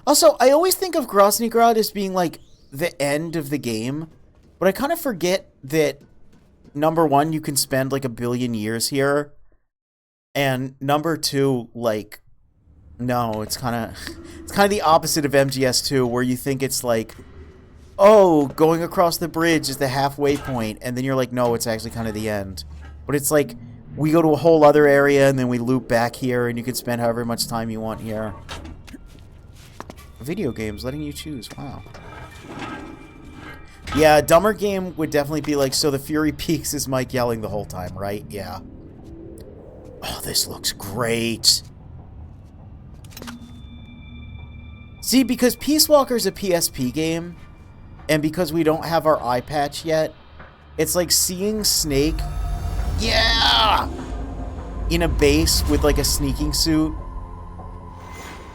Also, I always think of Groznygrad as being like the end of the game, but I kind of forget that number one, you can spend like 1 billion years here, and number two, like, no, it's kind of the opposite of MGS2, where you think it's like, oh, going across the bridge is the halfway point, and then you're like, no, it's actually kind of the end. But it's like, we go to a whole other area, and then we loop back here, and you can spend however much time you want here. Video games, letting you choose, wow. Yeah, a dumber game would definitely be like, so the Fury Peaks is Mike yelling the whole time, right? Yeah. Oh, this looks great. See, because Peace Walker's a PSP game, and because we don't have our eye patch yet, it's like seeing Snake, yeah, in a base with like a sneaking suit.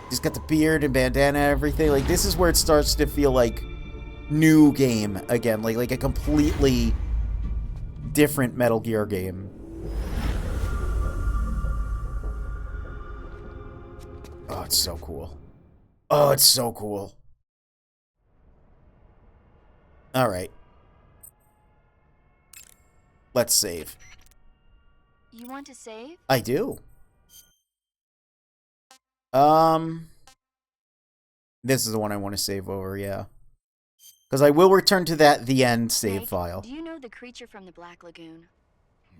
He's got the beard and bandana and everything. Like, this is where it starts to feel like new game again, like a completely different Metal Gear game. Oh, it's so cool. Oh, it's so cool. Alright. Let's save. You want to save? I do. This is the one I want to save over, yeah. Because I will return to that the end save file. Do you know the creature from the Black Lagoon?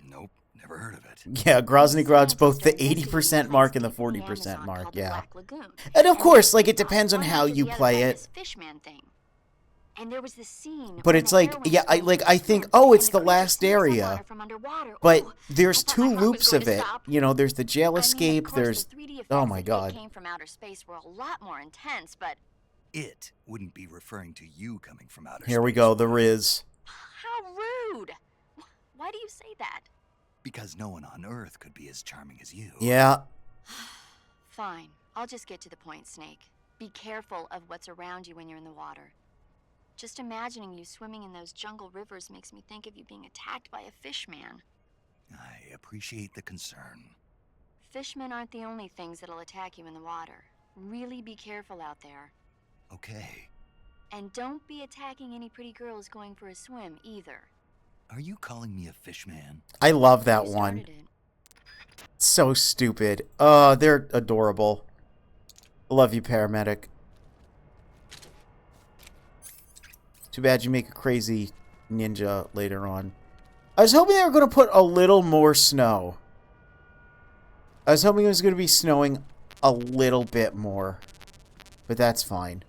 Nope, never heard of it. Yeah, Groznygrad both the 80% mark and the 40% mark, yeah. And of course, like, it depends on how you play it. And there was this scene, but it's like, yeah, I think, oh, it's the last area. But there's 2 loops of it. You know, there's the jail escape, there's... Oh my god. Came from outer space were a lot more intense, but it wouldn't be referring to you coming from outer space. Here we go, the Riz. How rude. Why do you say that? Because no one on Earth could be as charming as you. Yeah. Fine. I'll just get to the point, Snake. Be careful of what's around you when you're in the water. Just imagining you swimming in those jungle rivers makes me think of you being attacked by a fishman. I appreciate the concern. Fishmen aren't the only things that'll attack you in the water. Really be careful out there. Okay. And don't be attacking any pretty girls going for a swim, either. Are you calling me a fishman? I love that one. So stupid. Oh, they're adorable. Love you, paramedic. Too bad you make a crazy ninja later on. I was hoping they were going to put a little more snow. I was hoping it was going to be snowing a little bit more. But that's fine.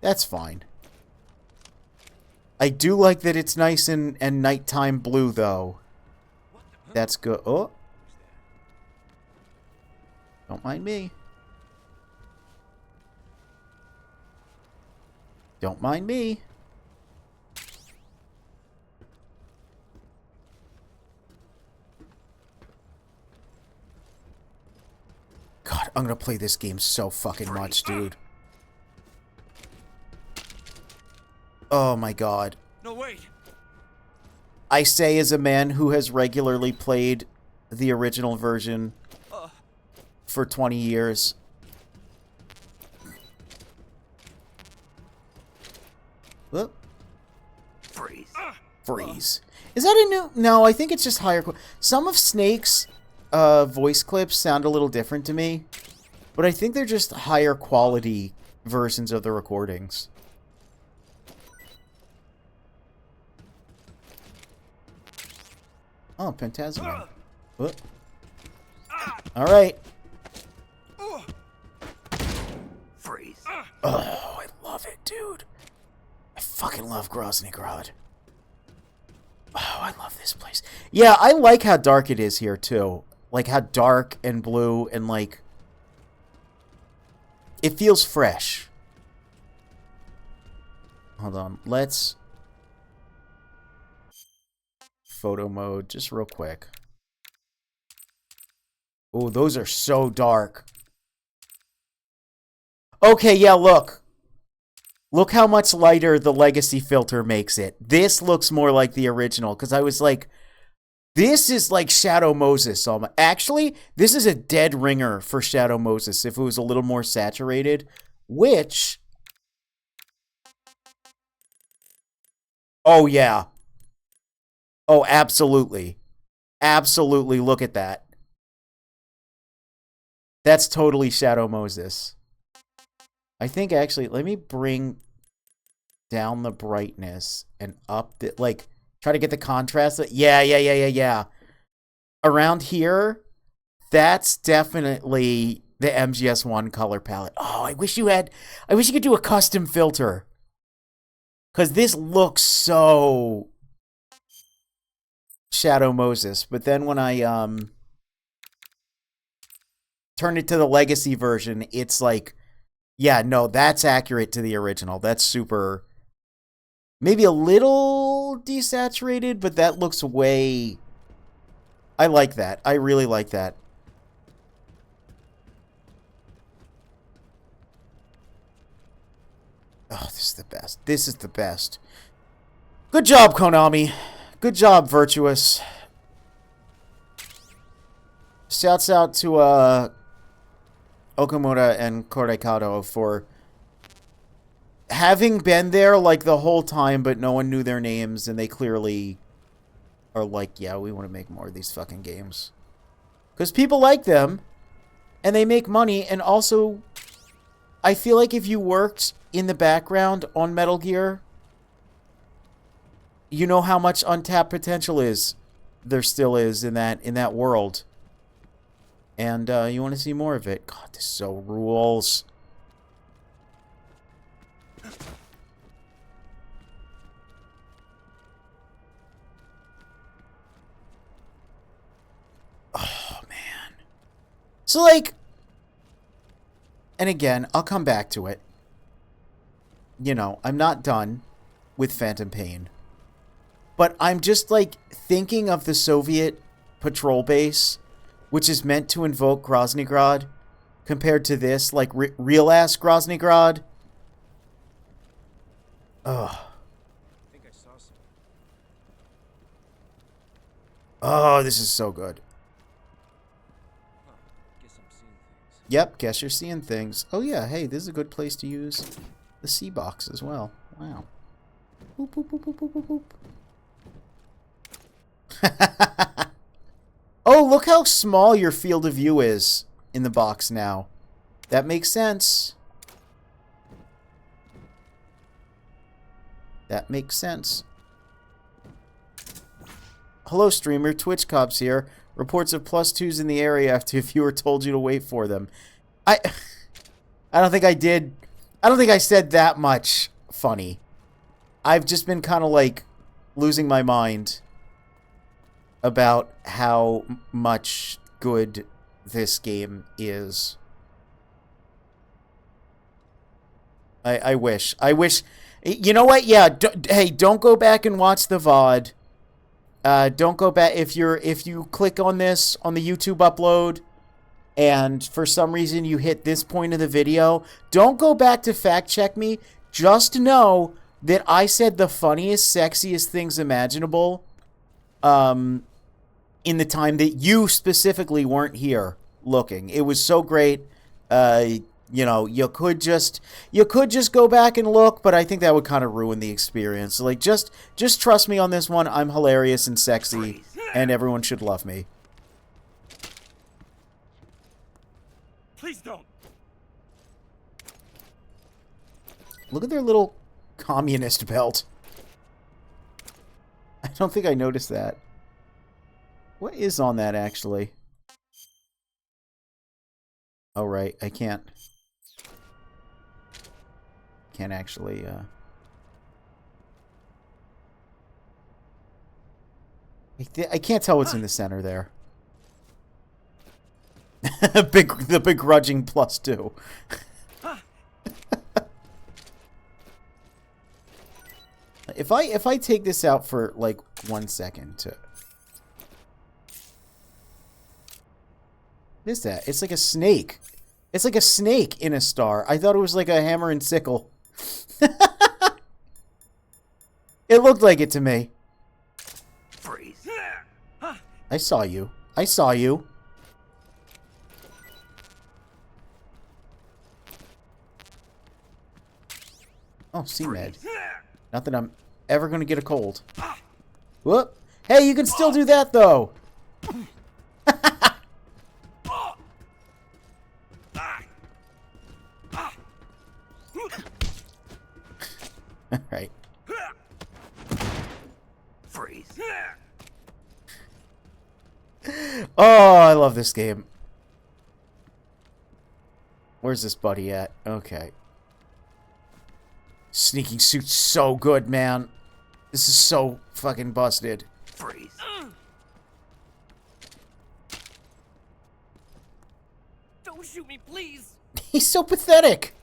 That's fine. I do like that it's nice and nighttime blue, though. That's good. Oh. Don't mind me. Don't mind me. God, I'm gonna play this game so fucking much, dude. Oh my god. No, wait. I say as a man who has regularly played the original version for 20 years. Whoop. Freeze. Freeze. Is that a new... No, I think it's just higher... Some of Snake's voice clips sound a little different to me. But I think they're just higher quality versions of the recordings. Oh, Phantasm. Alright. Freeze. Oh, I love it, dude. I fucking love Groznygrad. Oh, I love this place. Yeah, I like how dark it is here, too. Like, how dark and blue and, like... It feels fresh. Hold on. Let's... Photo mode, just real quick. Oh, those are so dark. Okay, yeah, look. Look how much lighter the legacy filter makes it. This looks more like the original, because I was like, this is like Shadow Moses. Actually, this is a dead ringer for Shadow Moses if it was a little more saturated, which... Oh, yeah. Oh, absolutely. Absolutely, look at that. That's totally Shadow Moses. I think, actually, let me bring down the brightness and up the, like, try to get the contrast. Yeah. Around here, that's definitely the MGS1 color palette. Oh, I wish you could do a custom filter. Because this looks so Shadow Moses. But then when I turn it to the legacy version, it's like, yeah, no, that's accurate to the original. That's super, maybe a little desaturated, but that looks way... I like that. I really like that. Oh, this is the best. This is the best. Good job, Konami. Good job, Virtuous. Shouts out to Okamura and Korekado for having been there like the whole time, but no one knew their names, and they clearly are like, yeah, we want to make more of these fucking games. Because people like them, and they make money, and also, I feel like if you worked in the background on Metal Gear, you know how much untapped potential there still is in that world. And you want to see more of it. God, this so rules. Oh, man. So, like... And again, I'll come back to it. You know, I'm not done with Phantom Pain. But I'm just, like, thinking of the Soviet patrol base, which is meant to invoke Groznygrad, compared to this, like, real-ass Groznygrad. Ugh. I think I saw some. Oh, this is so good. Huh. Guess I'm seeing things. Yep, guess you're seeing things. Oh, yeah, hey, this is a good place to use the C-Box as well. Wow. Boop, boop, boop, boop, boop, boop, boop. Oh, look how small your field of view is in the box now. That makes sense. That makes sense. Hello, streamer. Twitch Cops here. Reports of +2s in the area after a viewer told you to wait for them. I don't think I did. I don't think I said that much funny. I've just been kind of like losing my mind about how much good this game is. I wish. You know what? Yeah. Hey, don't go back and watch the VOD. Don't go back if you click on this on the YouTube upload, and for some reason you hit this point of the video. Don't go back to fact check me. Just know that I said the funniest, sexiest things imaginable. In the time that you specifically weren't here looking. It was so great. You know, you could just go back and look, but I think that would kind of ruin the experience. Like, just trust me on this one. I'm hilarious and sexy, and everyone should love me. Please don't. Look at their little communist belt. I don't think I noticed that. What is on that, actually? Oh, right. I can't actually, I can't tell what's in the center there. The begrudging +2. If I take this out for like 1 second to... What is that? It's like a snake. It's like a snake in a star. I thought it was like a hammer and sickle. It looked like it to me. Freeze. I saw you. I saw you. Oh, C-Med. Not that I'm ever going to get a cold. Whoop. Hey, you can still do that, though. Alright. Freeze. Oh, I love this game. Where's this buddy at? Okay. Sneaking suit's so good, man. This is so fucking busted. Freeze. Don't shoot me, please. He's so pathetic.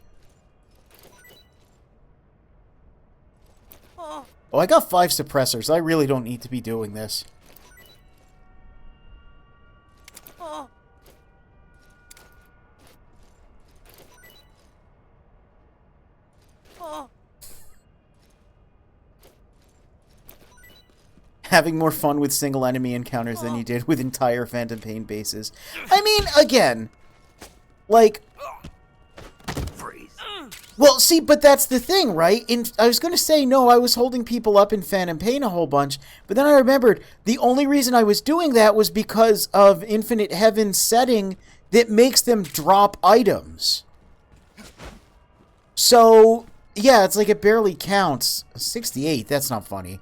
Oh, I got 5 suppressors. I really don't need to be doing this. Having more fun with single enemy encounters than you did with entire Phantom Pain bases. I mean, again, like... Well, see, but that's the thing, right? I was going to say, no, I was holding people up in Phantom Pain a whole bunch, but then I remembered the only reason I was doing that was because of Infinite Heaven's setting that makes them drop items. So, yeah, it's like it barely counts. 68, that's not funny.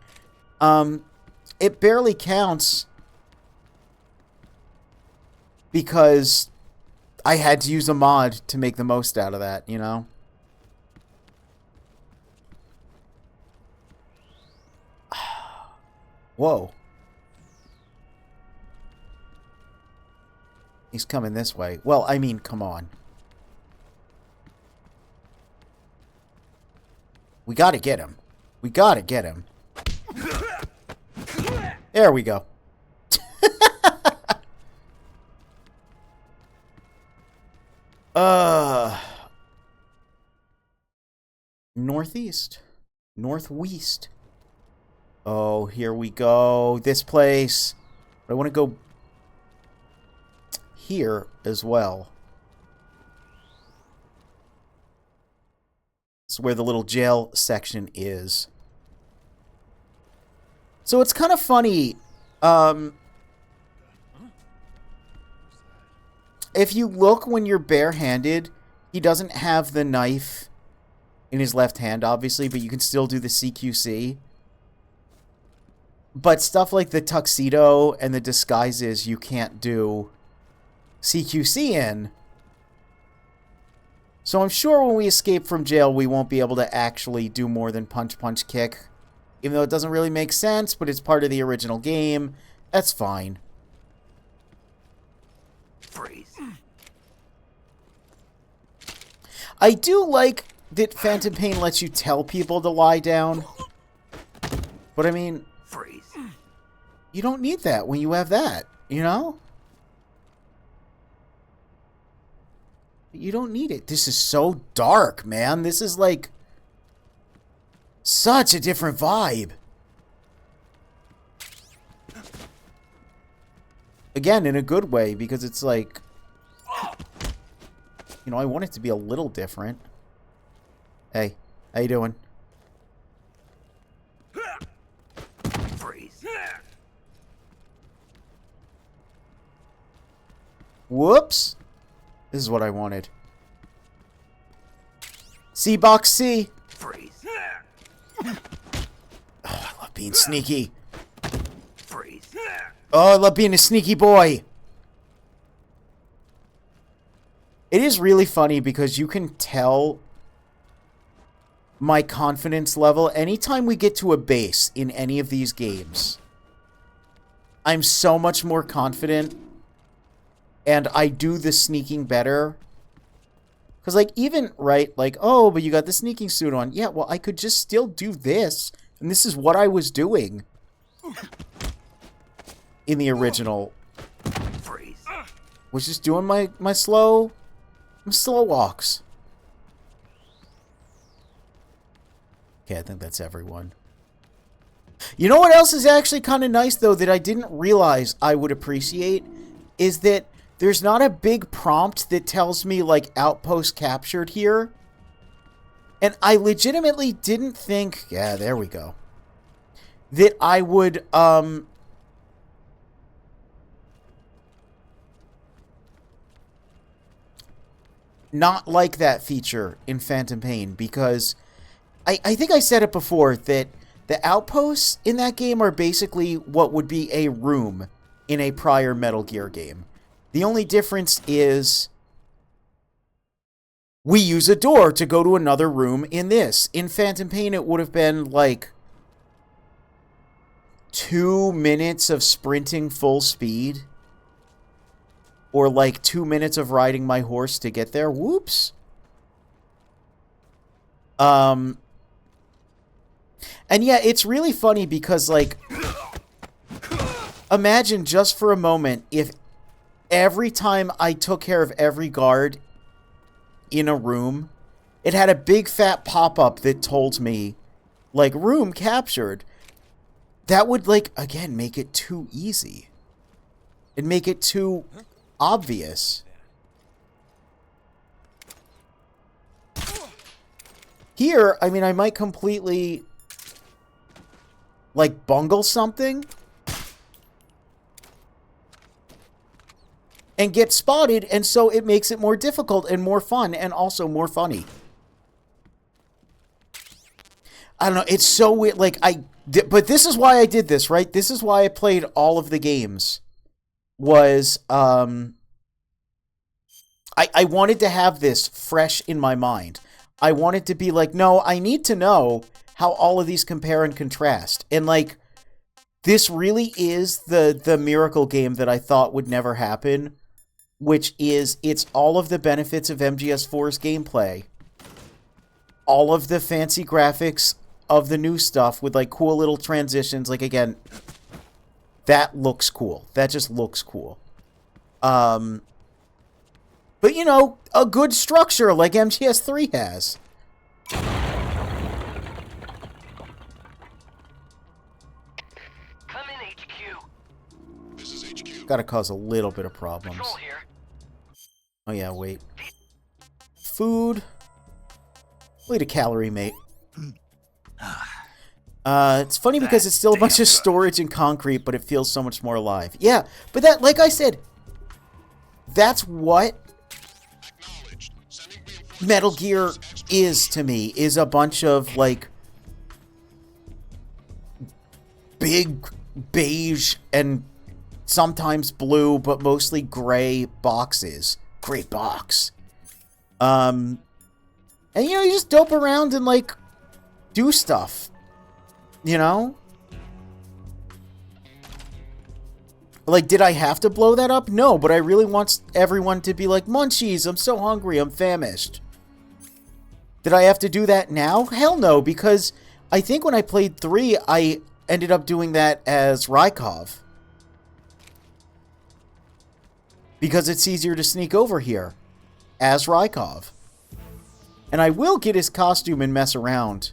It barely counts because I had to use a mod to make the most out of that, you know? Whoa. He's coming this way. Well, I mean, come on. We gotta get him. We gotta get him. There we go. Northeast. Northwest. Oh, here we go. This place. But I want to go here as well. This is where the little jail section is. So it's kind of funny. if you look when you're barehanded, he doesn't have the knife in his left hand, obviously, but you can still do the CQC. But stuff like the tuxedo and the disguises you can't do CQC in. So I'm sure when we escape from jail, we won't be able to actually do more than punch, punch, kick. Even though it doesn't really make sense, but it's part of the original game. That's fine. Freeze. I do like that Phantom Pain lets you tell people to lie down. But I mean, Freeze. you don't need that when you have that, you know? You don't need it. This is so dark, man. This is like such a different vibe. Again, in a good way, because it's like, you know, I want it to be a little different. Hey, how you doing? Freeze. Whoops. This is what I wanted. C box C. Freeze. Oh, I love being sneaky. Freeze. Oh, I love being a sneaky boy. It is really funny because you can tell my confidence level anytime we get to a base in any of these games. I'm so much more confident. And I do the sneaking better. Because, like, even, right, like, oh, but you got the sneaking suit on. Yeah, well, I could just still do this. And this is what I was doing. In the original. Freeze. Was just doing my slow walks. Okay, I think that's everyone. You know what else is actually kind of nice, though, that I didn't realize I would appreciate? Is that there's not a big prompt that tells me, like, outpost captured here. And I legitimately didn't think... Yeah, there we go. That I would, not like that feature in Phantom Pain, because I think I said it before, that the outposts in that game are basically what would be a room in a prior Metal Gear game. The only difference is we use a door to go to another room in this. In Phantom Pain, it would have been like 2 minutes of sprinting full speed. Or like 2 minutes of riding my horse to get there. Whoops. And yeah, it's really funny because, like, imagine just for a moment if every time I took care of every guard in a room, it had a big fat pop-up that told me, like, room captured. That would, like, again, make it too easy. It'd make it too obvious. Here, I mean, I might completely, like, bungle something and get spotted, and so it makes it more difficult and more fun and also more funny. I don't know, it's so weird, like, but this is why I did this, right? This is why I played all of the games, was, I wanted to have this fresh in my mind. I wanted to be like, no, I need to know how all of these compare and contrast. And, like, this really is the miracle game that I thought would never happen, which is, it's all of the benefits of MGS4's gameplay. All of the fancy graphics of the new stuff with, like, cool little transitions. Like, again, that looks cool. That just looks cool. But, you know, a good structure like MGS3 has. Come in, HQ. This is HQ. Gotta cause a little bit of problems. Patrol here. Oh yeah, wait. Food. Wait a calorie, mate. It's funny because it's still a bunch of storage and concrete, but it feels so much more alive. Yeah, but that, like I said, that's what Metal Gear is to me, is a bunch of, like, big beige and sometimes blue, but mostly gray boxes. Great box. And, you know, you just dope around and, like, do stuff. You know? Like, did I have to blow that up? No, but I really want everyone to be like, Munchies, I'm so hungry, I'm famished. Did I have to do that now? Hell no, because I think when I played 3, I ended up doing that as Rykov. Because it's easier to sneak over here as Rykov. And I will get his costume and mess around.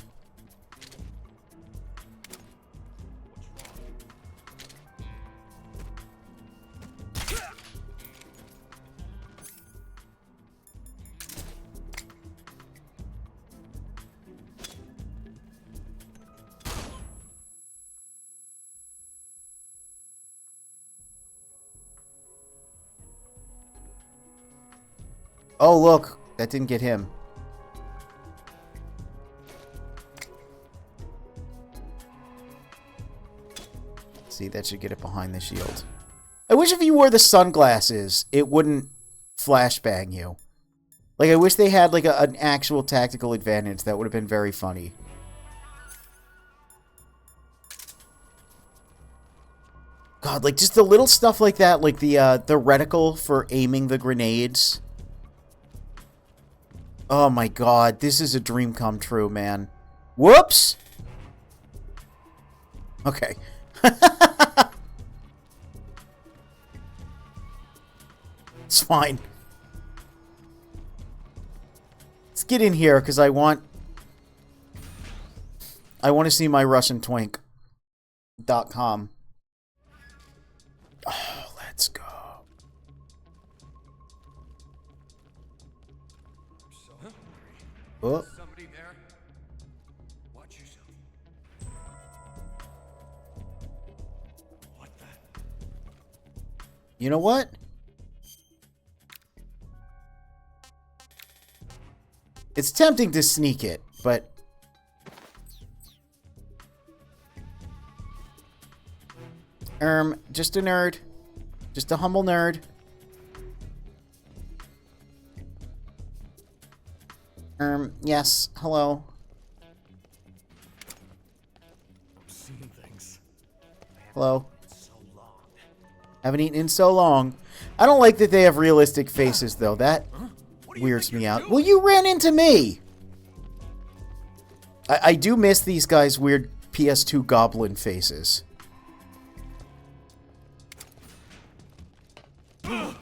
Oh, look. That didn't get him. See, that should get it behind the shield. I wish if you wore the sunglasses, it wouldn't flashbang you. Like, I wish they had, like, an actual tactical advantage. That would have been very funny. God, like, just the little stuff like that, like the reticle for aiming the grenades. Oh my god, this is a dream come true, man. Whoops! Okay. It's fine. Let's get in here, because I want to see my RussianTwink.com. Oh, let's go. Oh. Somebody there? Watch yourself. What the? You know what? It's tempting to sneak it, but just a nerd. Just a humble nerd. Yes, hello. I'm seeing things. Hello. Haven't eaten in so long. I don't like that they have realistic faces, though. That weirds me out. Well, you ran into me! I do miss these guys' weird PS2 goblin faces. Hey!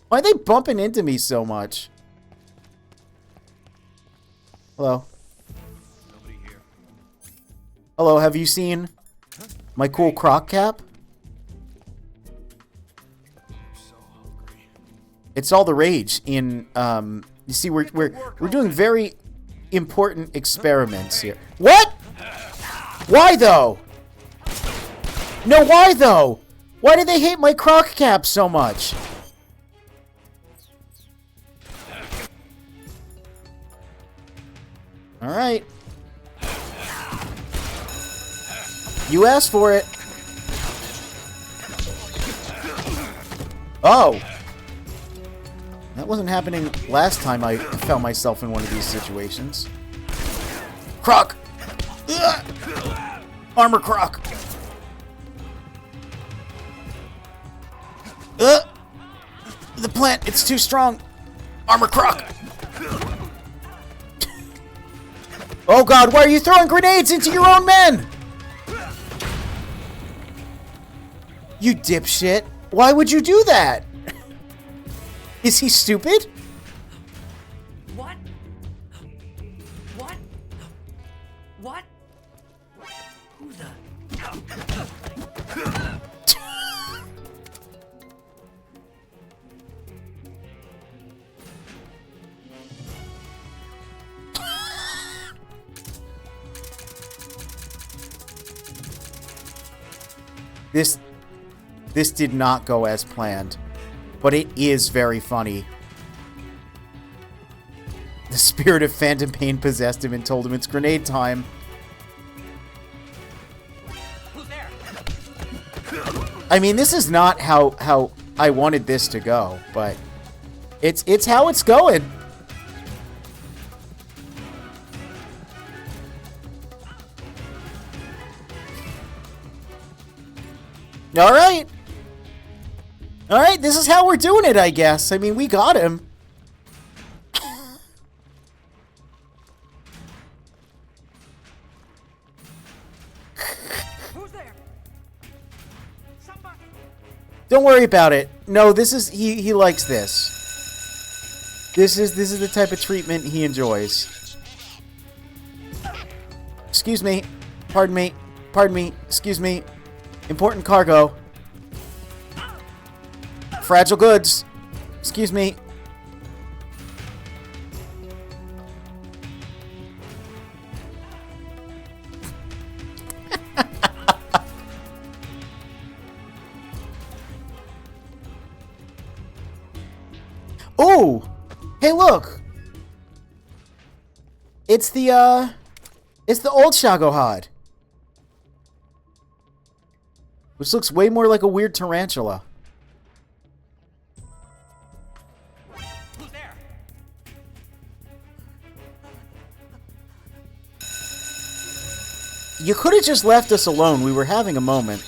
Why are they bumping into me so much? Hello. Nobody here. Hello, have you seen my cool croc cap? It's all the rage in, you see, we're doing very important experiments here. What? Why, though? No, why, though? Why do they hate my croc cap so much? Alright. You asked for it. Oh. That wasn't happening last time I found myself in one of these situations. Croc! Ugh! Armor croc! The plant, it's too strong! Armor croc! Oh god, why are you throwing grenades into your own men? You dipshit. Why would you do that? Is he stupid? What? What? What? Who the? This did not go as planned. But it is very funny. The spirit of phantom pain possessed him and told him it's grenade time. I mean, this is not how I wanted this to go, but it's how it's going. All right. All right, this is how we're doing it, I guess. I mean, we got him. Who's there? Somebody. Don't worry about it. No, this is he likes this. This is the type of treatment he enjoys. Excuse me. Pardon me. Pardon me. Excuse me. Important cargo. Fragile goods. Excuse me. Oh! Hey, look! It's the old Shagohod. Which looks way more like a weird tarantula. Who's there? You could have just left us alone. We were having a moment.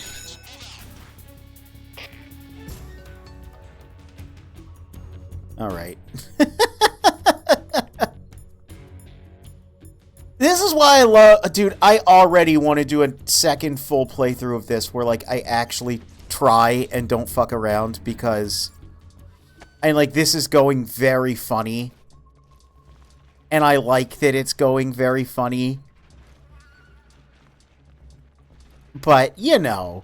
Alright. This is why I love... Dude, I already want to do a second full playthrough of this where, like, I actually try and don't fuck around because... this is going very funny. And I like that it's going very funny. But, you know...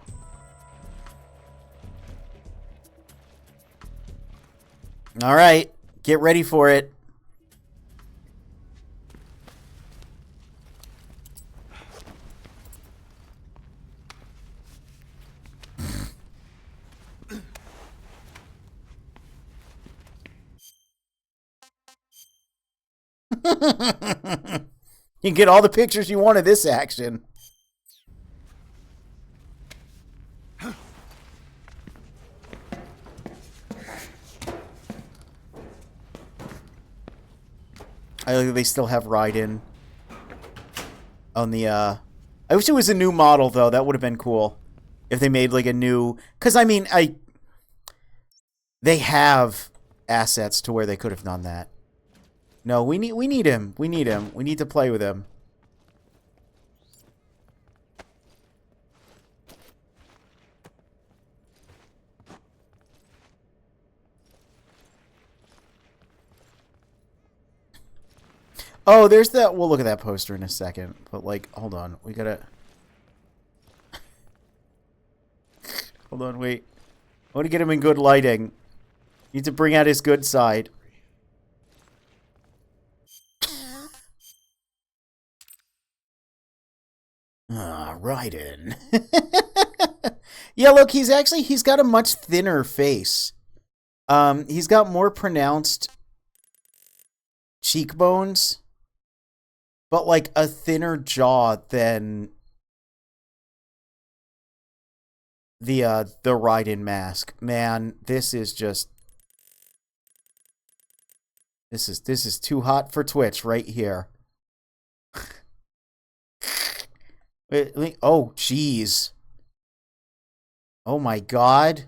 Alright, get ready for it. You can get all the pictures you want of this action. I like that they still have Raiden on the, I wish it was a new model, though. That would have been cool. If they made, like, a new... Because, I mean, they have assets to where they could have done that. No, we need him. We need him. We need to play with him. Oh, there's that. We'll look at that poster in a second. But, like, hold on. We gotta... Hold on, wait. I want to get him in good lighting. Need to bring out his good side. Ah, Raiden. Yeah, look, he's got a much thinner face. He's got more pronounced cheekbones, but like a thinner jaw than the Raiden mask. Man, this is just this is too hot for Twitch right here. Wait, oh, jeez. Oh my god.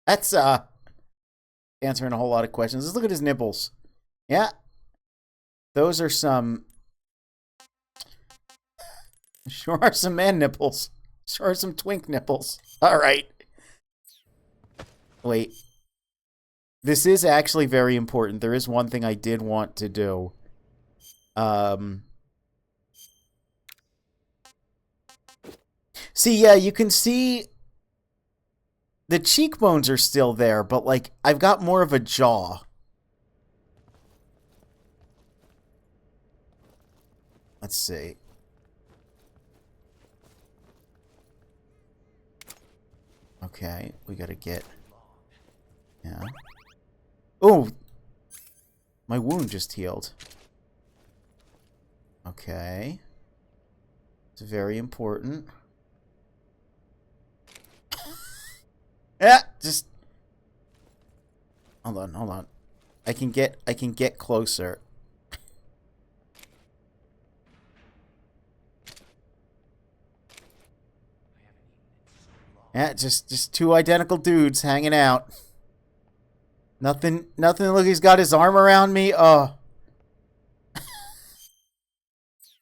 That's answering a whole lot of questions. Let's look at his nipples. Yeah. Those are some... Sure are some man nipples. Sure are some twink nipples. Alright. Wait. This is actually very important. There is one thing I did want to do. See, yeah, you can see... The cheekbones are still there, but, like, I've got more of a jaw. Let's see. Okay, we gotta get... Yeah. Oh! My wound just healed. Okay. It's very important. Yeah, just... Hold on. I can get closer. Yeah, just two identical dudes hanging out. Nothing, look, he's got his arm around me. Oh.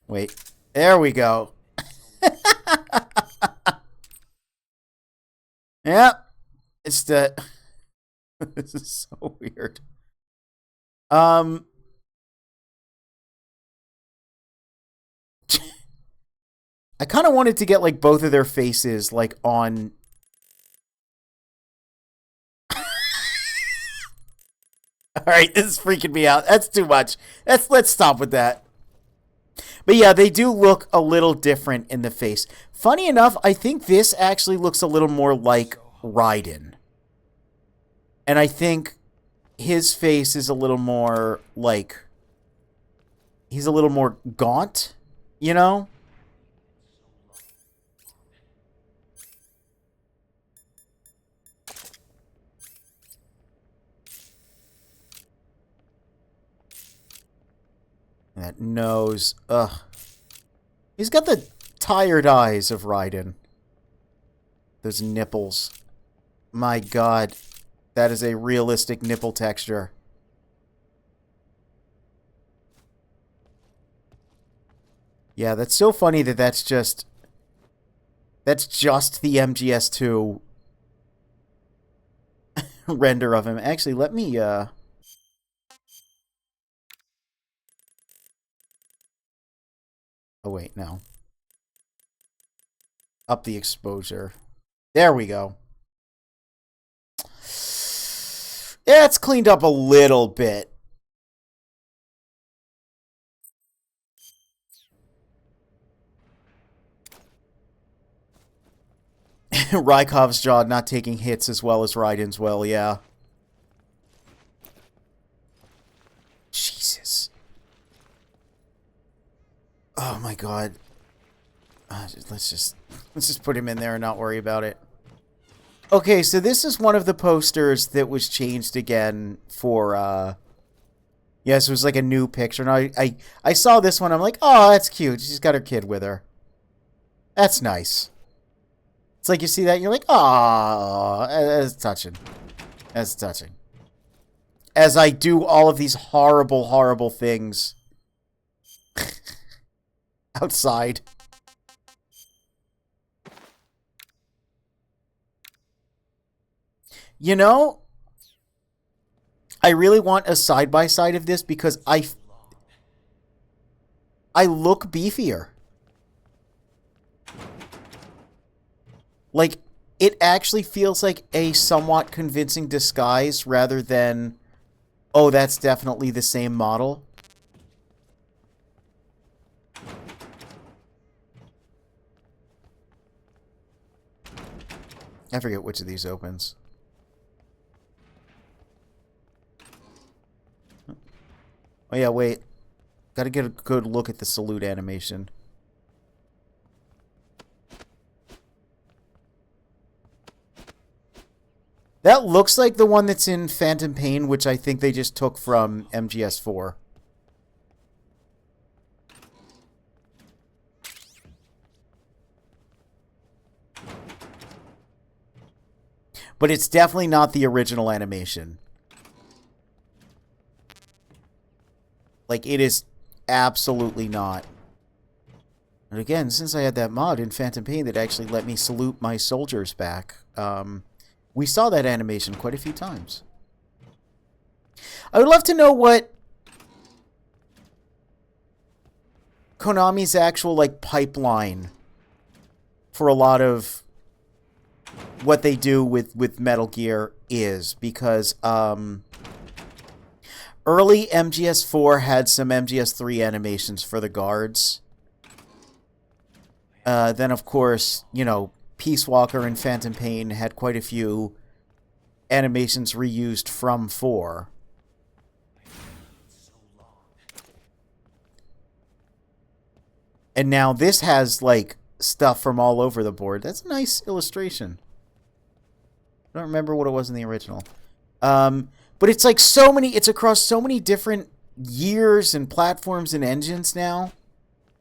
Wait. There we go. Yep. It's the... This is so weird. I kind of wanted to get, like, both of their faces, like, on... Alright, this is freaking me out. That's too much. Let's stop with that. But yeah, they do look a little different in the face. Funny enough, I think this actually looks a little more like Raiden. And I think his face is a little more, like... He's a little more gaunt, you know? That nose. Ugh. He's got the tired eyes of Raiden. Those nipples. My god. That is a realistic nipple texture. Yeah, that's so funny that that's just the MGS2 render of him. Actually, let me, Oh, wait, no. Up the exposure. There we go. Yeah, it's cleaned up a little bit. Raikov's jaw not taking hits as well as Raiden's will, yeah. Jesus. Oh my god. Let's just put him in there and not worry about it. Okay, so this is one of the posters that was changed again for, yes, it was like a new picture. And I saw this one, I'm like, oh, that's cute. She's got her kid with her. That's nice. It's like you see that, and you're like, oh, that's touching. That's touching. As I do all of these horrible, horrible things outside. You know, I really want a side-by-side of this because I look beefier. Like, it actually feels like a somewhat convincing disguise rather than, oh, that's definitely the same model. I forget which of these opens. Oh yeah, wait. Gotta get a good look at the salute animation. That looks like the one that's in Phantom Pain, which I think they just took from MGS4. But it's definitely not the original animation. Like, it is absolutely not. And again, since I had that mod in Phantom Pain that actually let me salute my soldiers back, we saw that animation quite a few times. I would love to know what Konami's actual, like, pipeline for a lot of what they do with Metal Gear is, because early MGS4 had some MGS3 animations for the guards, Then, of course, you know, Peace Walker and Phantom Pain had quite a few animations reused from 4. And now this has, like, stuff from all over the board. That's a nice illustration. I don't remember what it was in the original. But it's like so many, it's across so many different years and platforms and engines now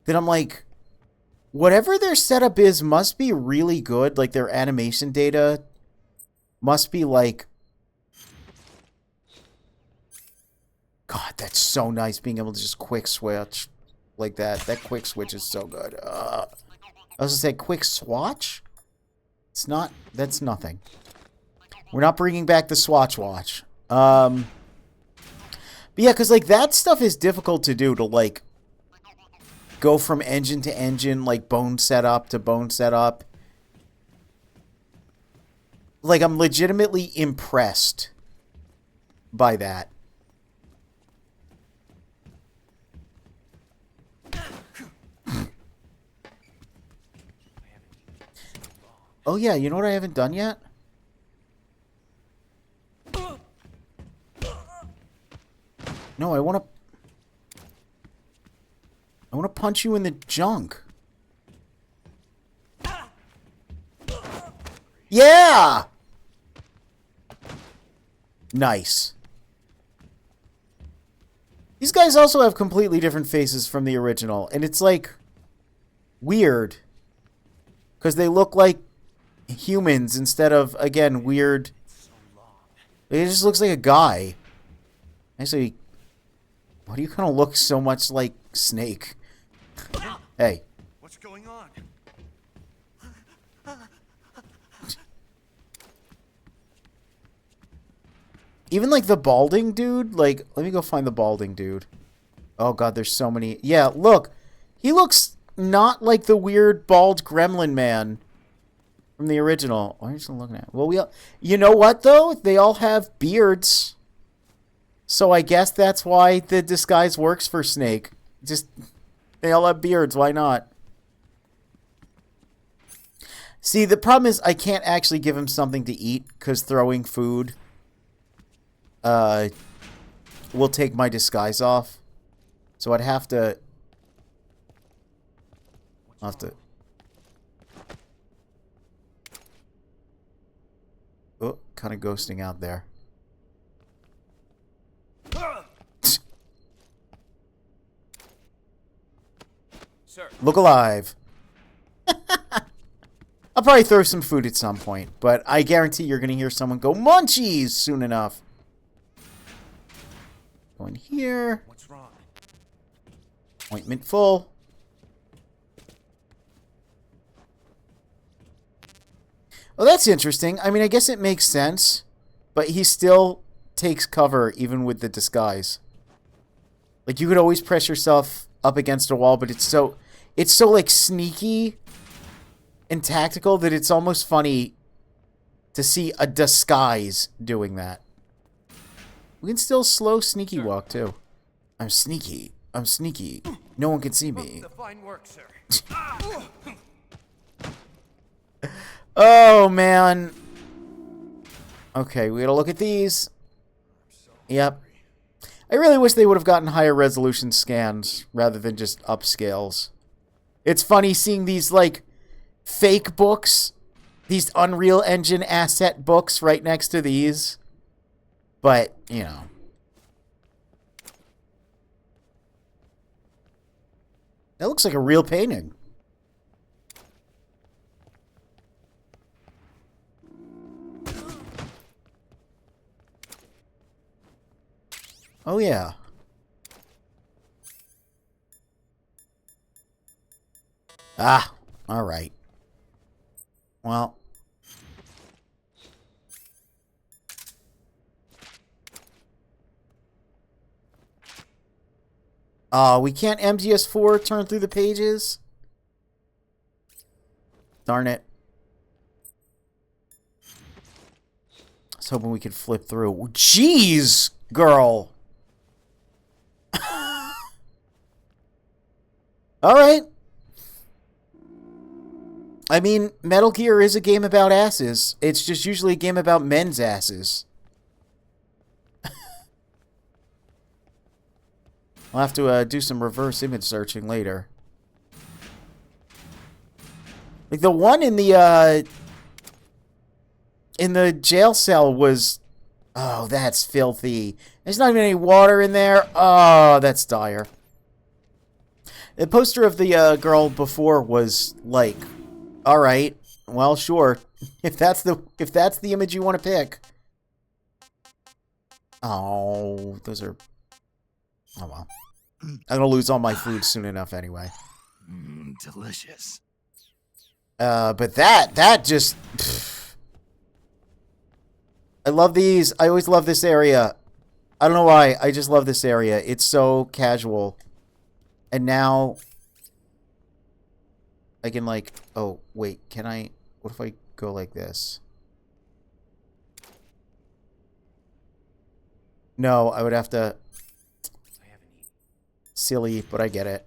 that I'm like, whatever their setup is must be really good. Like, their animation data must be like... God, that's so nice being able to just quick switch like that. That quick switch is so good. I was gonna say quick swatch? It's not... That's nothing. We're not bringing back the Swatch Watch. But yeah, because, like, that stuff is difficult to do, to, like, go from engine to engine, like, bone setup to bone setup. Like, I'm legitimately impressed by that. Oh, yeah, you know what I haven't done yet? No, I want to punch you in the junk. Yeah! Nice. These guys also have completely different faces from the original, and it's like weird because they look like humans instead of, again, weird. It just looks like a guy. Actually, why do you kind of look so much like Snake? Hey. What's going on? Even like the balding dude, like, let me go find the balding dude. Oh god, there's so many. Yeah, look. He looks not like the weird bald gremlin man from the original. Why are you still looking at? Well, you know what though? They all have beards. So I guess that's why the disguise works for Snake. Just, they all have beards. Why not? See, the problem is I can't actually give him something to eat because throwing food will take my disguise off. So I'd have to... I'll have to... Oh, kind of ghosting out there. Sir. Look alive. I'll probably throw some food at some point, but I guarantee you're going to hear someone go, Munchies, soon enough. Go in here. What's wrong? Ointment full. Well, that's interesting. I mean, I guess it makes sense, but he still takes cover even with the disguise. Like, you could always press yourself up against a wall, but it's so like sneaky and tactical that it's almost funny to see a disguise doing that. We can still slow sneaky walk too. I'm sneaky. I'm sneaky. No one can see me. The fine work, sir. Oh man. Okay, we gotta look at these. Yep. I really wish they would have gotten higher resolution scans rather than just upscales. It's funny seeing these, like, fake books, these Unreal Engine asset books right next to these. But, you know. That looks like a real painting. Oh, yeah. Ah, all right. Well. We can't MGS4 turn through the pages? Darn it. I was hoping we could flip through. Jeez, girl. All right. I mean, Metal Gear is a game about asses. It's just usually a game about men's asses. I'll have to do some reverse image searching later. Like the one in the jail cell was... Oh, that's filthy. There's not even any water in there. Oh, that's dire. The poster of the girl before was like, all right, well, sure. If that's the image you want to pick. Oh, those are... Oh, well. I'm going to lose all my food soon enough anyway. Delicious. But that just... Pff. I love these. I always love this area. I don't know why. I just love this area. It's so casual. And now... I can like... Oh, wait. Can I... What if I go like this? No, I would have to... Silly, but I get it.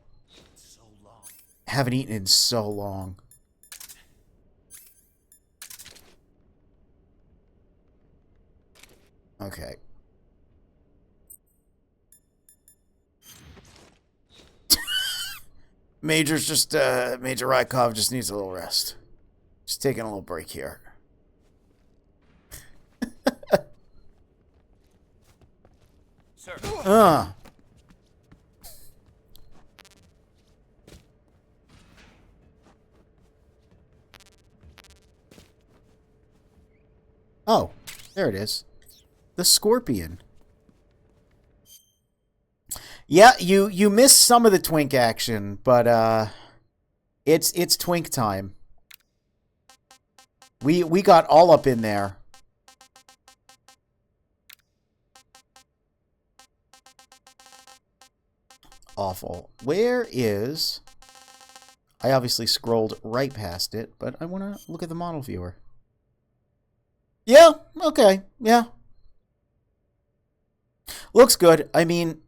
Haven't eaten in so long. Okay. Major Rykov just needs a little rest. Just taking a little break here. Sir. Oh, there it is. The Scorpion. Yeah, you missed some of the twink action, but it's twink time. We got all up in there. Awful. Where is... I obviously scrolled right past it, but I want to look at the model viewer. Yeah, okay, yeah. Looks good. I mean...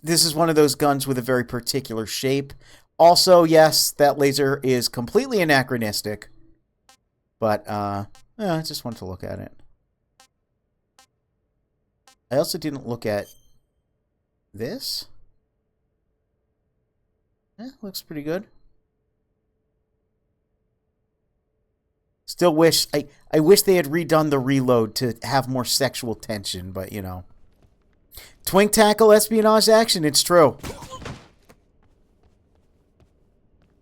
This is one of those guns with a very particular shape. Also, yes, that laser is completely anachronistic. But, yeah, I just wanted to look at it. I also didn't look at this. Yeah, looks pretty good. Still wish... I wish they had redone the reload to have more sexual tension, but, you know. Twink tackle espionage action, it's true.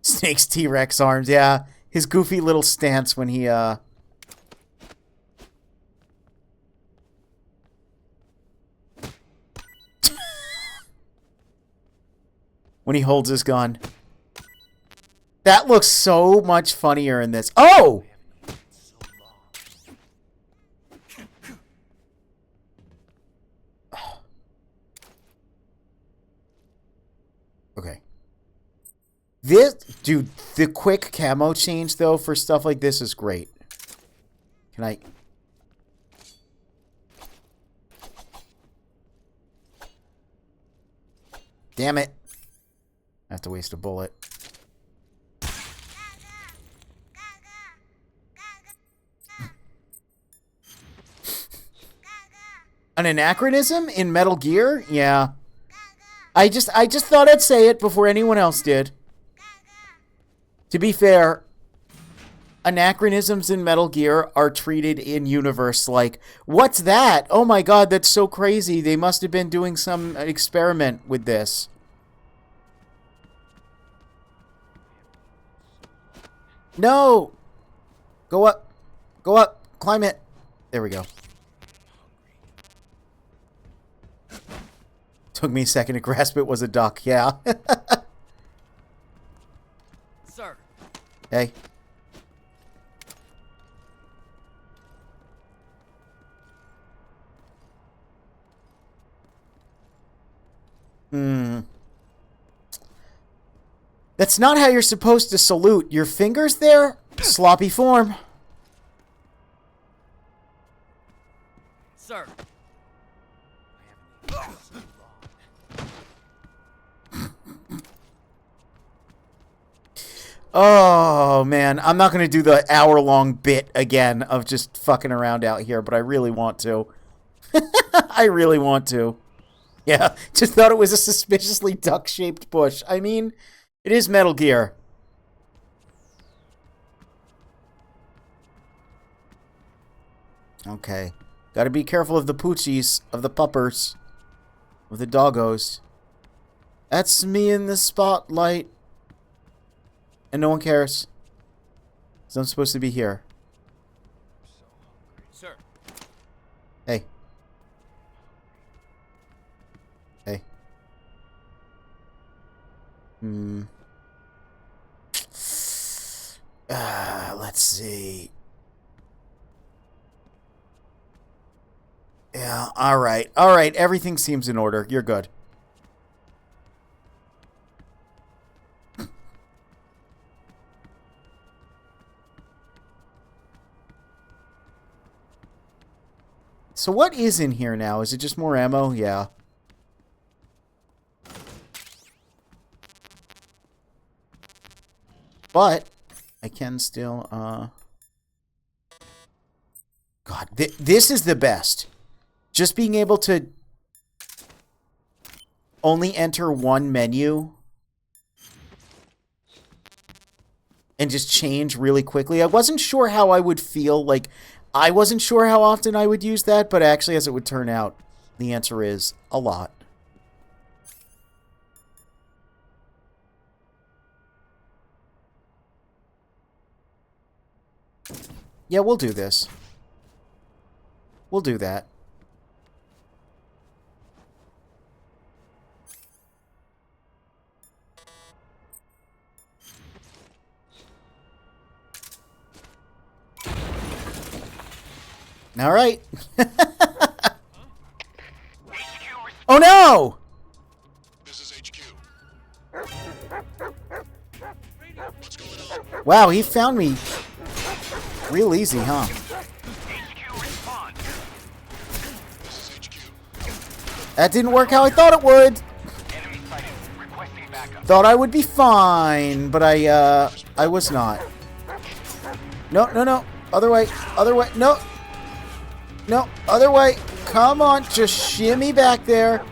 Snake's T-Rex arms, yeah. His goofy little stance when he, when he holds his gun. That looks so much funnier in this. Oh! Okay. This, dude, the quick camo change, though, for stuff like this is great. Can I... Damn it. I have to waste a bullet. An anachronism in Metal Gear? Yeah. I just thought I'd say it before anyone else did. To be fair, anachronisms in Metal Gear are treated in universe like, what's that? Oh my god, that's so crazy. They must have been doing some experiment with this. No! Go up. Go up. Climb it. There we go. Took me a second to grasp it was a duck, yeah. Sir. Hey. That's not how you're supposed to salute. Your fingers there? Sloppy form. Sir. Oh, man. I'm not going to do the hour-long bit again of just fucking around out here, but I really want to. I really want to. Yeah, just thought it was a suspiciously duck-shaped bush. I mean, it is Metal Gear. Okay. Gotta be careful of the poochies, of the puppers, of the doggos. That's me in the spotlight. And no one cares. Because I'm supposed to be here. Sir. Hey. Hey. Let's see. Yeah, alright. Alright, everything seems in order. You're good. So what is in here now? Is it just more ammo? Yeah. But I can still, God, this is the best. Just being able to only enter one menu and just change really quickly. I wasn't sure how I would feel. Like, I wasn't sure how often I would use that, but actually, as it would turn out, the answer is a lot. Yeah, we'll do this. We'll do that. All right. Oh no! This is HQ. What's going on? Wow, he found me real easy, huh? This is HQ. That didn't work how I thought it would. Thought I would be fine, but I was not. No, no, no. Other way. Other way. No. No, other way. Come on, just shimmy back there.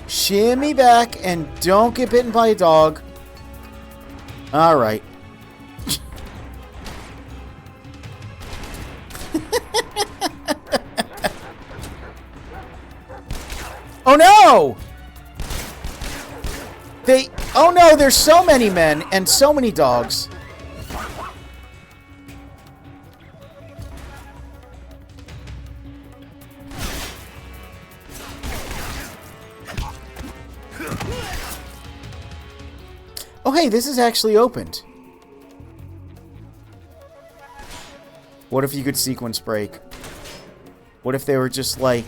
Shimmy back and don't get bitten by a dog. All right. Oh no! Oh no, there's so many men and so many dogs. Oh, hey, this is actually opened. What if you could sequence break? What if they were just like,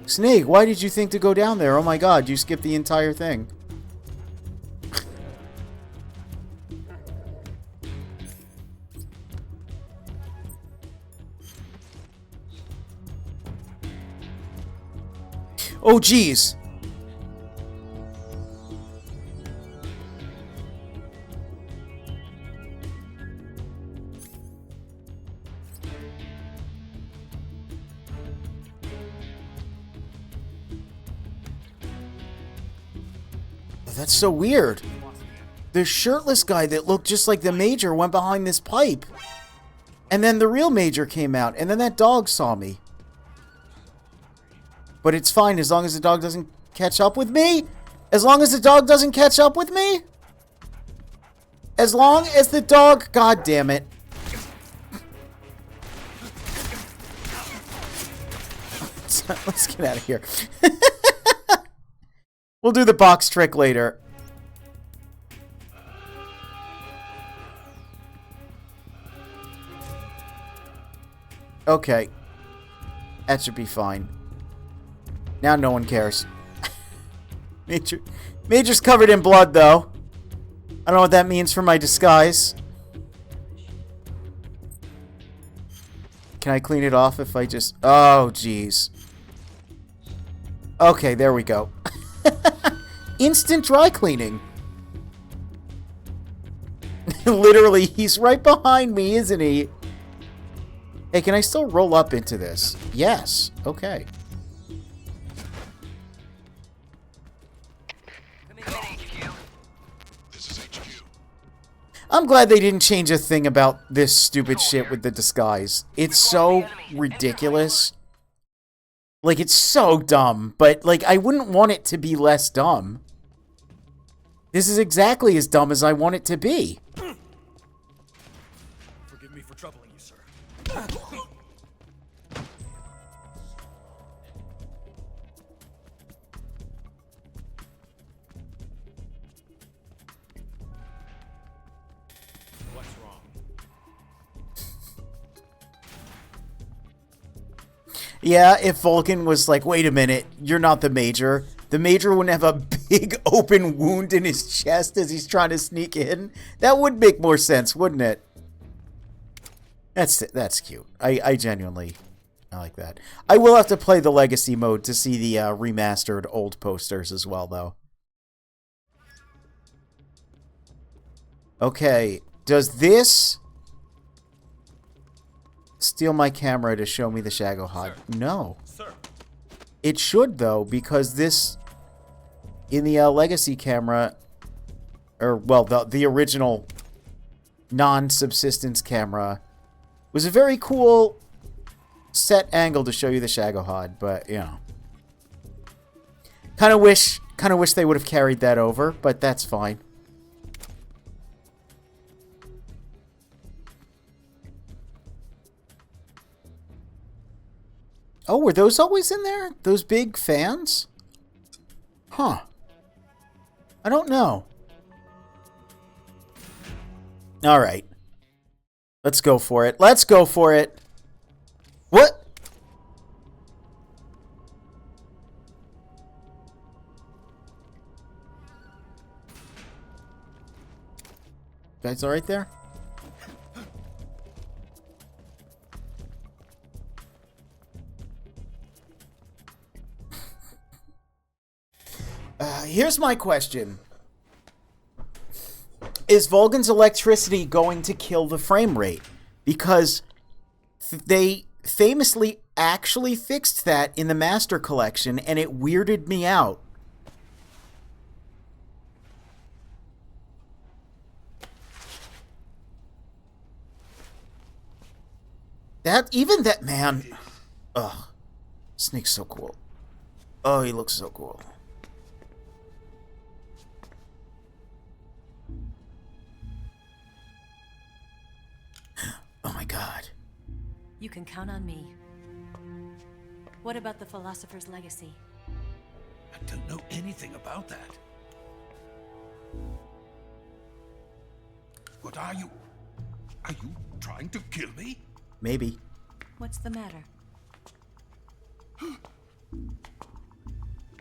Snake, why did you think to go down there? Oh my god, you skipped the entire thing. Oh, geez. That's so weird. The shirtless guy that looked just like the Major went behind this pipe. And then the real Major came out. And then that dog saw me. But it's fine as long as the dog doesn't catch up with me. As long as the dog doesn't catch up with me. As long as the dog... God damn it. Let's get out of here. We'll do the box trick later. Okay. That should be fine. Now no one cares. Major's covered in blood, though. I don't know what that means for my disguise. Can I clean it off if I just... Oh, jeez. Okay, there we go. Instant dry cleaning. Literally, he's right behind me, isn't he? Hey, can I still roll up into this? Yes. Okay. I'm glad they didn't change a thing about this stupid shit with the disguise. It's so ridiculous. Like, it's so dumb, but, like, I wouldn't want it to be less dumb. This is exactly as dumb as I want it to be. Forgive me for troubling you, sir. What's wrong? Yeah, if Vulcan was like, wait a minute, you're not the Major. The Major wouldn't have a big open wound in his chest as he's trying to sneak in. That would make more sense, wouldn't it? That's cute. I genuinely like that. I will have to play the Legacy mode to see the remastered old posters as well, though. Okay, does this steal my camera to show me the Shagohod? No. Sir. It should, though, because this, in the Legacy camera, or, well, the original non-subsistence camera, was a very cool set angle to show you the Shagohod, but, you know. Kind of wish they would have carried that over, but that's fine. Oh, were those always in there? Those big fans? Huh. I don't know. Alright. Let's go for it. Let's go for it. What? Guys all right there? Here's my question. Is Volgan's electricity going to kill the frame rate? Because they famously actually fixed that in the Master Collection, and it weirded me out. Even that man... Ugh. Snake's so cool. Oh, he looks so cool. Oh my god. You can count on me. What about the Philosopher's Legacy? I don't know anything about that. What are you? Are you trying to kill me? Maybe. What's the matter?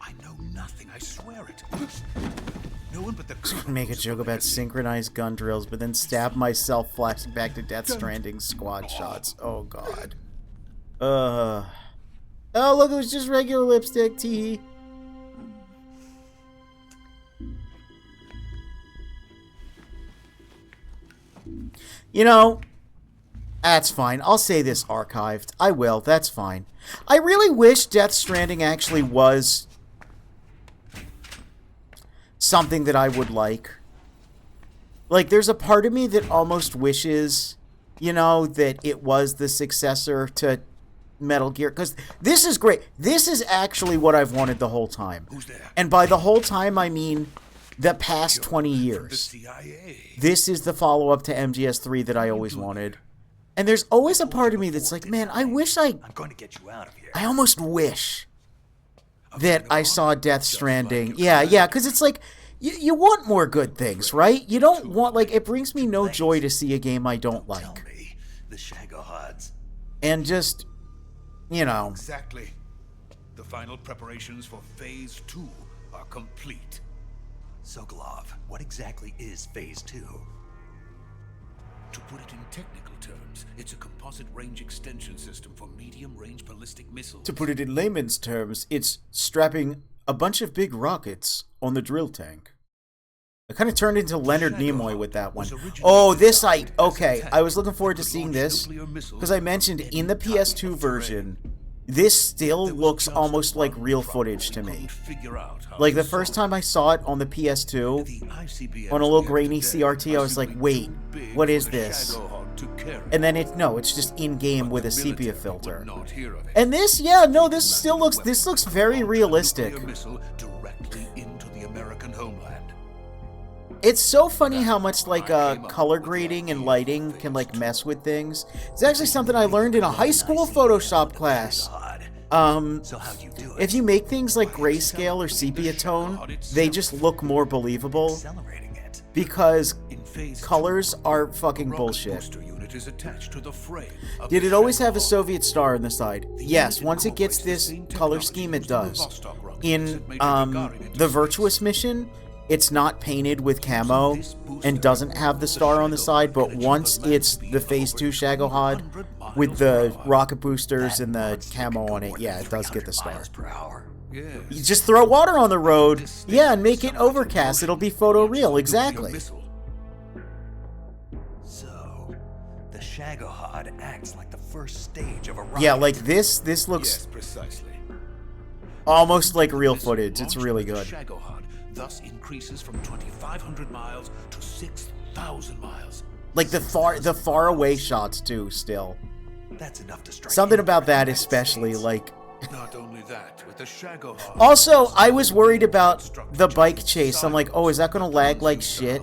I know nothing, I swear it. No one but the Make a joke about synchronized gun drills, but then stab myself flashing back to Death Stranding squad shots. Oh god. Oh look, it was just regular lipstick, tee. You know, that's fine. I'll say this archived. I will, that's fine. I really wish Death Stranding actually was something that I would like. Like, there's a part of me that almost wishes, you know, that it was the successor to Metal Gear. Because this is great. This is actually what I've wanted the whole time. Who's there? And by the whole time, I mean the past 20 years. This is the follow-up to MGS3 that I always wanted. And there's always a part of me that's like, man, I'm going to get you out of here. I almost wish that I saw Death Stranding. Yeah, because it's like, you want more good things, right? You don't want, like, it brings me no joy to see a game I don't like. The Shagohods. And just, you know. Exactly. The final preparations for Phase 2 are complete. Sokolov, what exactly is Phase 2? To put it in technical terms, it's a composite range extension system for medium-range ballistic missiles. To put it in layman's terms, it's strapping a bunch of big rockets on the drill tank. I kind of turned into Leonard Nimoy with that one. Oh, this okay. I was looking forward to seeing this because I mentioned in the PS2 version, this still looks almost like real footage to me. Like the first time I saw it on the PS2, on a little grainy CRT, I was like, wait, what is this? And then it's just in-game with a sepia filter. And this, yeah, no, this looks very realistic. It's so funny how much like color grading and lighting can like mess with things. It's actually something I learned in a high school Photoshop class. If you make things like grayscale or sepia tone, they just look more believable because colors are fucking bullshit. Did it always have a Soviet star on the side? Yes, once it gets this color scheme, it does. In the Virtuous mission, it's not painted with camo and doesn't have the star on the side, but once it's the Phase 2 Shagohod with the rocket boosters and the camo on it, yeah, it does get the star. You just throw water on the road, yeah, and make it overcast. It'll be photoreal, exactly. So, the Shagohod acts like the first stage of a rocket. Yeah, like this looks almost like real footage. It's really good. Thus increases from 2,500 miles to 6,000 miles. Like the far away shots too. Still, that's enough to strike. Something about that, especially like. Not only that, with the Shagohod. Also, I was worried about the bike chase. I'm like, oh, is that gonna lag like shit?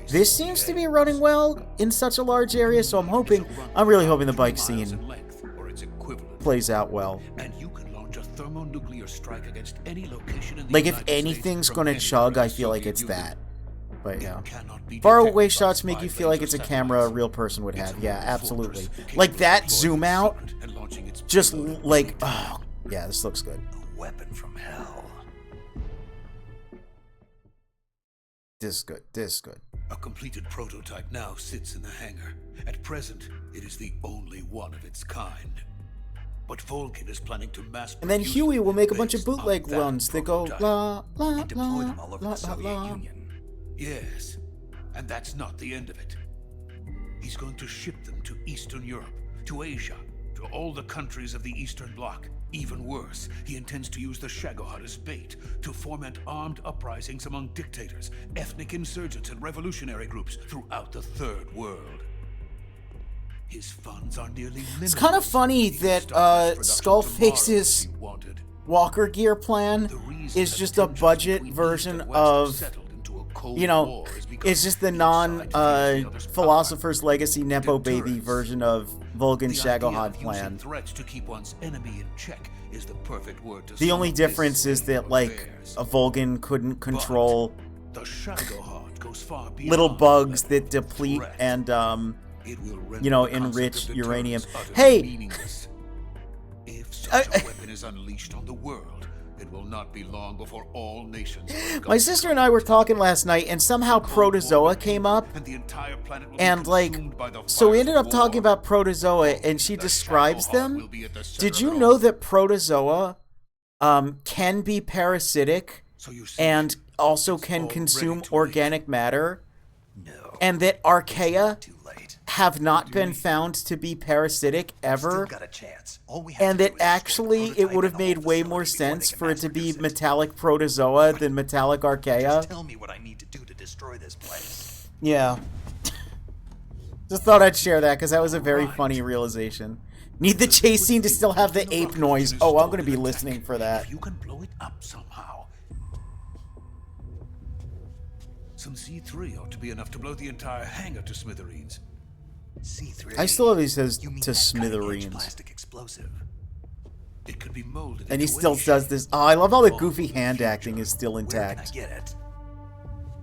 This seems to be running well in such a large area, so I'm really hoping the bike scene plays out well. Thermonuclear strike against any location in the like if anything's gonna chug, I feel like it's that. But yeah, far away shots make you feel like it's a camera a real person would have. Yeah, absolutely. Like that zoom out, just like, oh yeah, this looks good. A weapon from hell. This is good. This is good. A completed prototype now sits in the hangar. At present, it is the only one of its kind. But Volgin is planning to mass and then Huey will make a bunch of bootleg runs that go la la la la la la. Yes, and that's not the end of it. He's going to ship them to Eastern Europe, to Asia, to all the countries of the Eastern Bloc. Even worse, he intends to use the Shagohod as bait to foment armed uprisings among dictators, ethnic insurgents, and revolutionary groups throughout the Third World. His funds are nearly limitless. It's kind of funny that Skullface's Walker Gear plan is just a budget version of, you know, it's just the non-Philosopher's Legacy Nepo Baby version of Volgin's Shagohod plan. The only difference is that, like, a Volgin couldn't control little bugs that deplete and, you know, enrich uranium. Hey! If such a weapon is unleashed on the world, it will not be long before all nations. My sister and I were talking last night, and somehow Protozoa came up, and like, so we ended up talking about Protozoa, and she describes them. Did you know that Protozoa can be parasitic and also can consume organic matter? No. And that Archaea have not been found to be parasitic ever, and that actually it would have made way more sense for it to be metallic Protozoa than metallic Archaea. Just tell me what I need to do to destroy this place. Yeah. Just thought I'd share that because that was a very funny realization. Need the chase scene to still have the ape noise. Oh, I'm going to be listening for that. You can blow it up somehow. Some C3 ought to be enough to blow the entire hangar to smithereens. C3. I still love he says to smithereens. Plastic explosive. It could be molded. And he still does this. Oh, I love how the goofy hand acting is still intact. Where can I get it?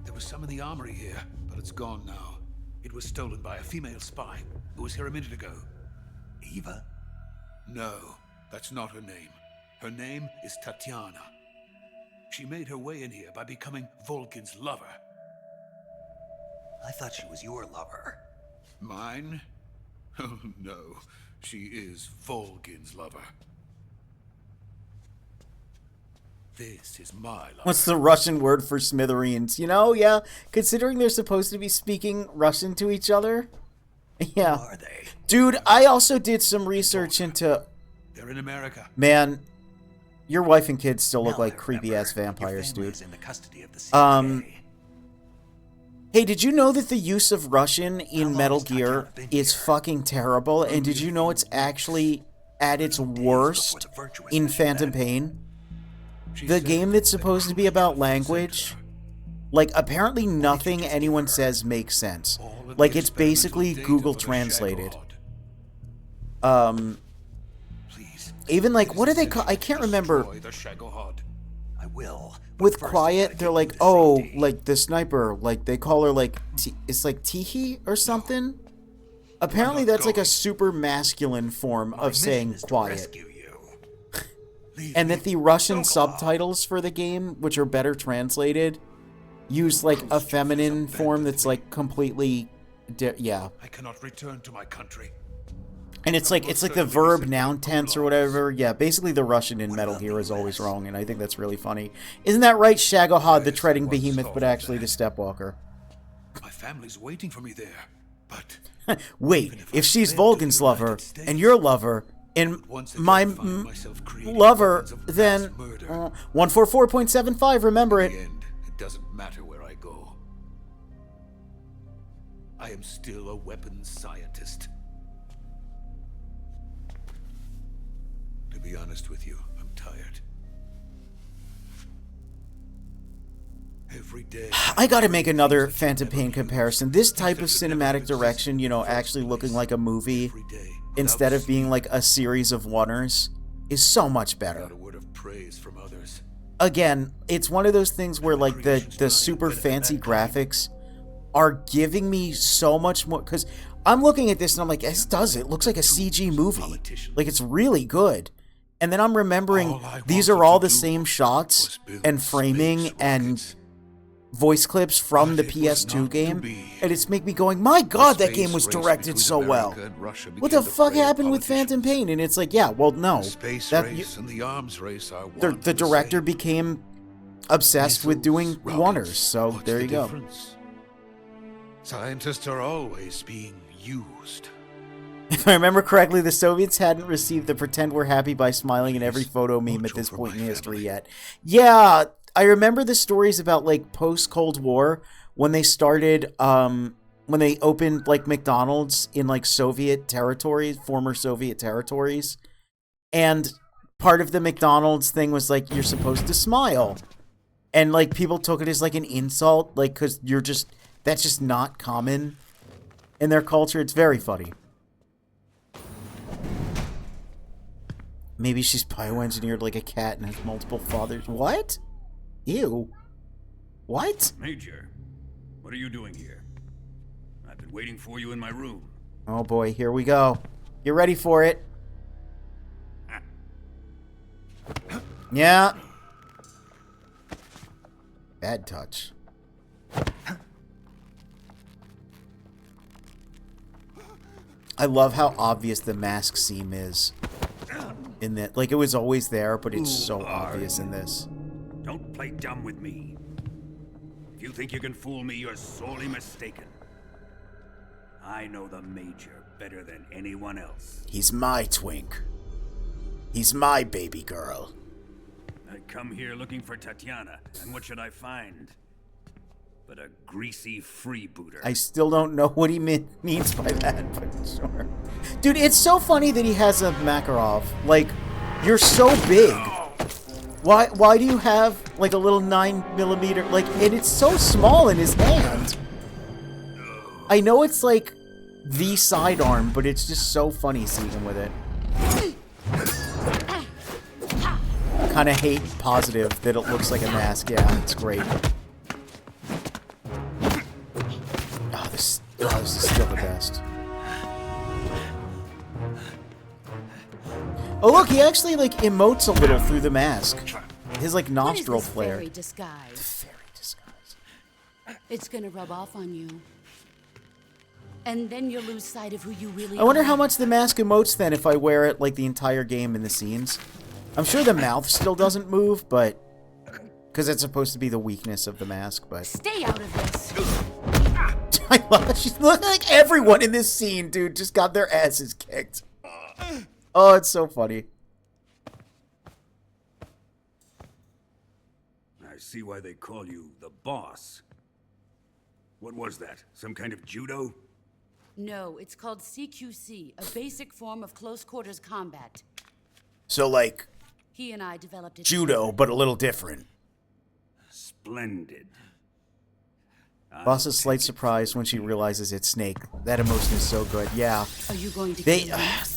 There was some in the armory here, but it's gone now. It was stolen by a female spy who was here a minute ago. Eva? No, that's not her name. Her name is Tatiana. She made her way in here by becoming Volgin's lover. I thought she was your lover. Mine? Oh, no. She is Volgin's lover. This is my life. What's the Russian word for smithereens? You know, yeah. Considering they're supposed to be speaking Russian to each other. Yeah. Who are they? Dude, I also did some research into... They're in America. Man, your wife and kids still look Now I like creepy-ass remember. vampires, Your family dude. is in the custody of the CK. Hey, did you know that the use of Russian in Metal Gear is fucking terrible? And did you know it's actually at its worst in Phantom Pain? The game that's supposed to be about language, like, apparently nothing anyone says makes sense. Like, it's basically Google translated. Even, like, what do they call... I can't remember. I will. With Quiet, they're like, oh, like, the sniper, like, they call her, like, it's like Tihi or something? Apparently that's, like, a super masculine form of saying Quiet. And that the Russian subtitles for the game, which are better translated, use, like, a feminine form that's, like, completely... yeah. I cannot return to my country. And it's like the verb noun tense or whatever. Yeah, basically the Russian in Metal Gear is always wrong, and I think that's really funny. Isn't that right, Shagohod, the treading behemoth, but actually the stepwalker? My family's waiting for me there, but... Wait, if she's Volgan's lover, and your lover, and my lover, then... 144.75, remember it. In the end, it doesn't matter where I go. I am still a weapons scientist. To be honest with you, I'm tired. Every day... I gotta make another Phantom Pain comparison. This type of cinematic direction, you know, actually looking like a movie, instead of being like a series of oneers, is so much better. Again, it's one of those things where, like, the super fancy graphics are giving me so much more... Because I'm looking at this and I'm like, this does it. It looks like a CG movie. Like, it's really good. And then I'm remembering these are all the same shots and framing and voice clips from the PS2 game, and it's making me going, my god, that game was directed so well. What the fuck happened with Phantom Pain? And it's like, yeah, well, no. The director became obsessed with doing wonders, so there you go. Scientists are always being used. If I remember correctly, the Soviets hadn't received the pretend we're happy by smiling in every photo meme at this point in history yet. Yeah, I remember the stories about, like, post-Cold War, when they started, when they opened, like, McDonald's in, like, Soviet territories, former Soviet territories, and part of the McDonald's thing was, like, you're supposed to smile. And, like, people took it as, like, an insult, like, because you're just, that's just not common in their culture. It's very funny. Maybe she's bioengineered like a cat and has multiple fathers. What? Ew. What? Major, what are you doing here? I've been waiting for you in my room. Oh boy, here we go. Get ready for it. Yeah. Bad touch. I love how obvious the mask seam is. In that, like, it was always there, but it's so obvious in this. Don't play dumb with me. If you think you can fool me, you're sorely mistaken. I know the Major better than anyone else. He's my twink. He's my baby girl. I come here looking for Tatiana, and what should I find? But a greasy freebooter. I still don't know what he means by that, but sure. Dude, it's so funny that he has a Makarov. Like, you're so big. Why do you have, like, a little 9mm, like, and it's so small in his hand. I know it's, like, the sidearm, but it's just so funny seeing him with it. Kind of hate positive that it looks like a mask. Yeah, it's great. This is still the best. Oh look, he actually, like, emotes a little through the mask. His, like, nostril flare. Fairy disguise? It's gonna rub off on you. And then you'll lose sight of who you really are. I wonder how much the mask emotes then if I wear it, like, the entire game in the scenes. I'm sure the mouth still doesn't move, but Because it's supposed to be the weakness of the mask, but... Stay out of this. I love it. She's looking like everyone in this scene, dude, just got their asses kicked. Oh, it's so funny. I see why they call you the boss. What was that? Some kind of judo? No, it's called CQC, a basic form of close quarters combat. So, like, He and I developed it. judo, but a little different. Splendid. Boss is slight surprise when she realizes it's Snake. That emotion is so good. Yeah. Are you going to They, kill him?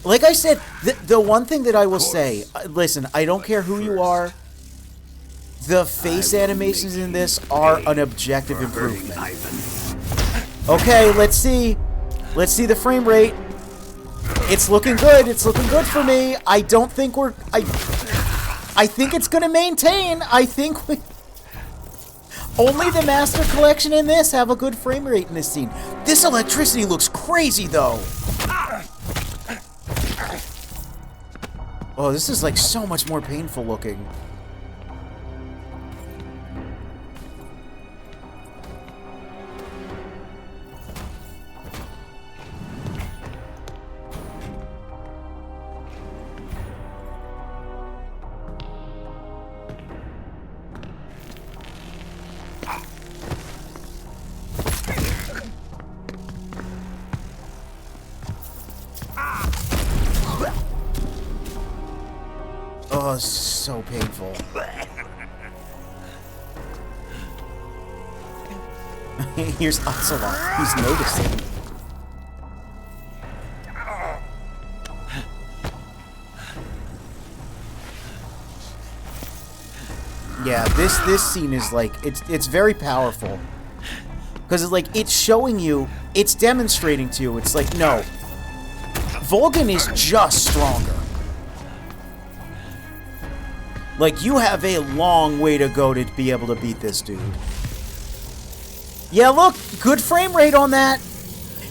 like I said, the one thing that I will say, listen, I don't care who you are. The face animations in this are an objective improvement. Okay, let's see. Let's see the frame rate. It's looking good. It's looking good for me. I don't think we're... I think it's going to maintain. I think we... Only the Master Collection in this have a good frame rate in this scene. This electricity looks crazy, though. Oh, this is like so much more painful looking. Oh, so painful. Here's Ocelot. He's noticing. Yeah, this scene is like it's very powerful. Because it's like it's showing you, it's demonstrating to you. It's like, no. Volgin is just stronger. Like, you have a long way to go to be able to beat this dude. Yeah, look, good frame rate on that.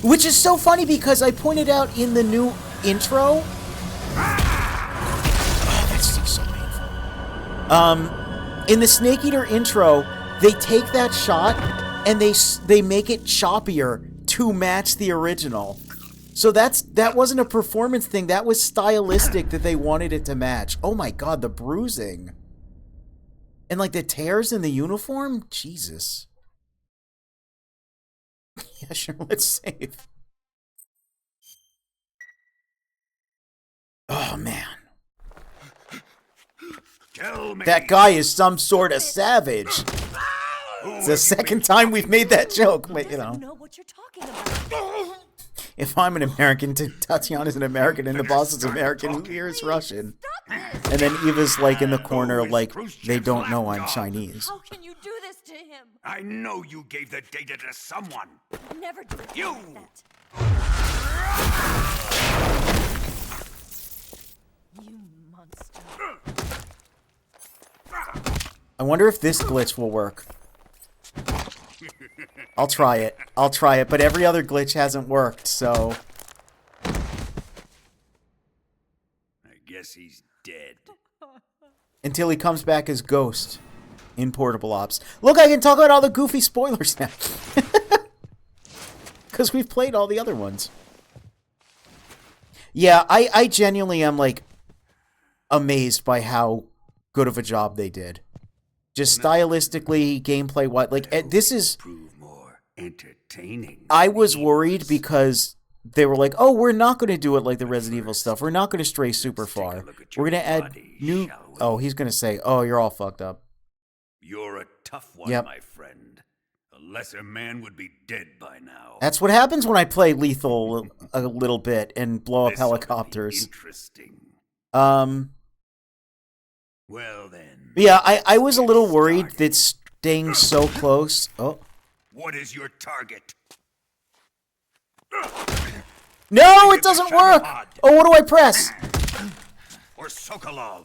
Which is so funny because I pointed out in the new intro. Oh, that seems so painful. In the Snake Eater intro, they take that shot and they make it choppier to match the original. So that wasn't a performance thing. That was stylistic that they wanted it to match. Oh my god, the bruising. And like the tears in the uniform? Jesus. Yeah, sure, let's save. Oh man. That guy is some sort of savage. It's the second time we've made that joke, but you know. What you're talking about. If I'm an American, Tatiana's an American, and the boss is American, who hears Russian? And then Eva's like in the corner, like, they don't know I'm Chinese. How can you do this to him? I know you gave the data to someone. Never do it You! like that. You monster. I wonder if this glitch will work. I'll try it. I'll try it, but every other glitch hasn't worked, so... I guess he's dead. Until he comes back as Ghost in Portable Ops. Look, I can talk about all the goofy spoilers now. Because we've played all the other ones. Yeah, I genuinely am, like, amazed by how good of a job they did. Just stylistically, gameplay-wise. Like, this is... Entertaining. I was worried because they were like, oh, we're not going to do it like the Resident Evil stuff. We're not going to stray super far. We're going to add new... Oh, he's going to say, oh, you're all fucked up. You're a tough one, Yep. my friend. A lesser man would be dead by now. That's what happens when I play Lethal a little bit and blow up helicopters. Interesting. Well then. Yeah, I was a little worried that staying so close... Oh. What is your target? No, it doesn't work! Oh, what do I press? Or Sokolov.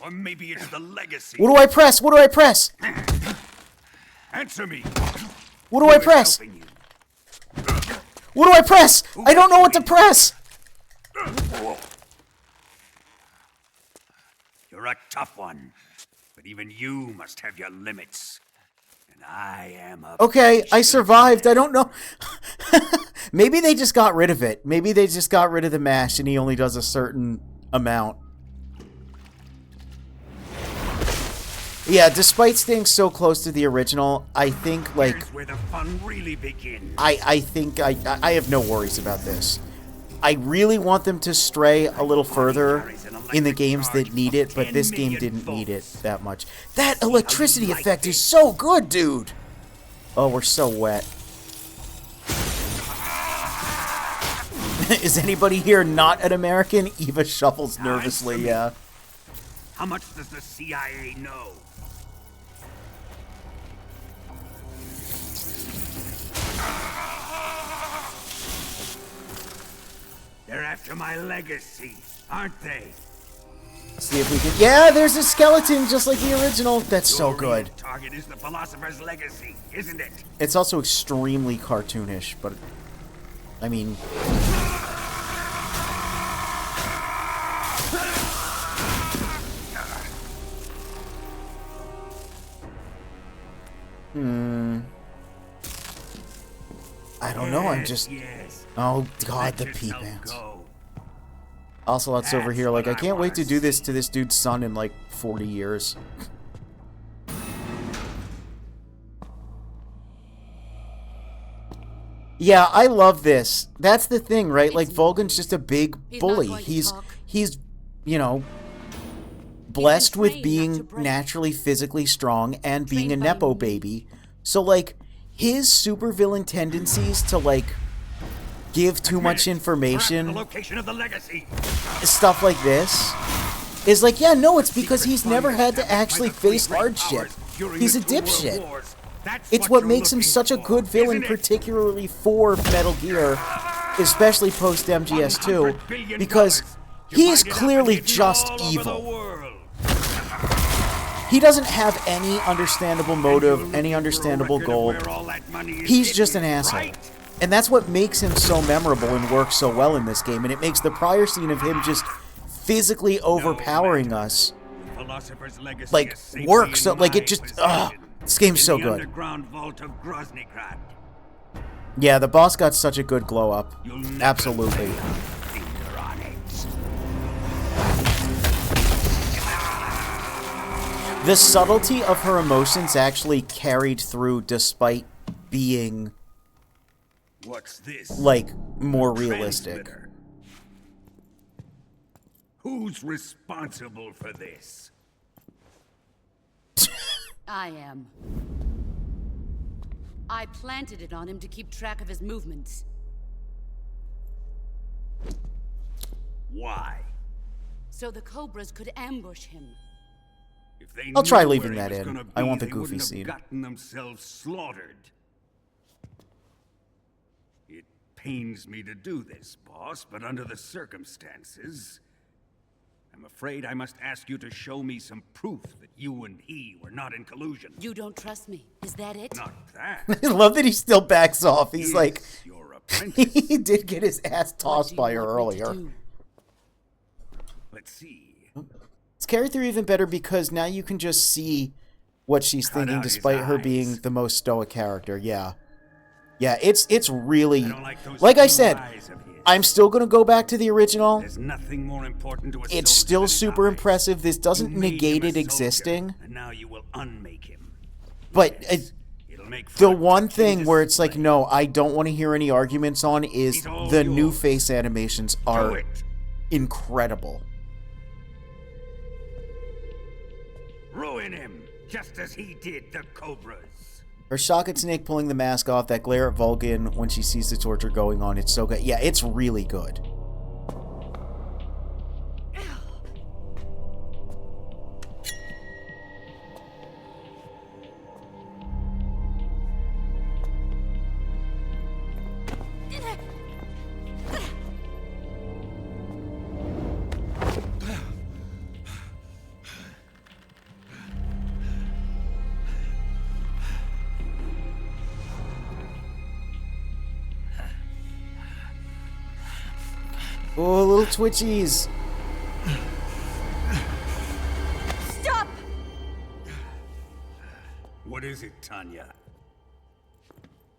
Or maybe it's the legacy. What do I press? What do I press? Answer me. What do I press? What do I press? I don't know what to press! You're a tough one. But But even you must have your limits. And I am a... Okay, I survived. I don't know. Maybe they just got rid of it. Maybe they just got rid of the mash and he only does a certain amount. Yeah, despite staying so close to the original, I think, like... Here's where the fun really begins. I think I have no worries about this. I really want them to stray a little further in the games that need it, but this game didn't need it that much. That electricity effect is so good, dude! Oh, we're so wet. Is anybody here not an American? Eva shuffles nervously, yeah. How much does the CIA know? They're after my legacy, aren't they? See if we can... Yeah, there's a skeleton just like the original. That's so good. Your target is the philosopher's legacy, isn't it? It's also extremely cartoonish, but... I mean... I don't know, I'm just... Oh, God, the peep ants. Ocelot's over here like, I can't wait to do this to this dude's son in, like, 40 years. Yeah, I love this. That's the thing, right? Like, Vulcan's just a big bully. He's, you know, blessed with being naturally physically strong and being a Nepo baby. So, like, his supervillain tendencies to, like, give too much information, the location of the legacy. Stuff like this, is like, yeah, no, it's because he's never had to actually face hardship. He's a dipshit. It's what makes him such a good villain, particularly for Metal Gear, especially post MGS2, because he is clearly just evil. He doesn't have any understandable motive, any understandable goal. He's just an asshole. And that's what makes him so memorable and works so well in this game, and it makes the prior scene of him just physically overpowering us, like, work. So, like, it just, this game's so good. Yeah, the boss got such a good glow up. Absolutely. The subtlety of her emotions actually carried through despite being... What's this? Like, more realistic. Who's responsible for this? I am. I planted it on him to keep track of his movements. Why? So the Cobras could ambush him. If they I'll try knew leaving where that he was in. gonna I be, want the they goofy wouldn't have scene. Gotten themselves slaughtered. It pains me to do this, boss, but under the circumstances, I'm afraid I must ask you to show me some proof that you and he were not in collusion. You don't trust me, is that it? Not that. I love that he still backs off. He's Yes, like, your apprentice. he did get his ass tossed by her earlier. Let's see. It's carried through even better because now you can just see what she's thinking despite her being the most stoic character. Yeah. Yeah, it's really... Like I said, I'm still going to go back to the original. There's nothing more important to a It's soldier still than super impressive. This doesn't You made negate him a it soldier, existing. And now you will unmake him. But It'll make the for a one touching thing where it's like, no, I don't want to hear any arguments on is the new face animations are incredible. Ruin him, just as he did the Cobras. Her shock at Snake pulling the mask off, that glare at Vulcan when she sees the torture going on, it's so good. Yeah, it's really good. Oh, little twitchies. Stop! is it, Tanya?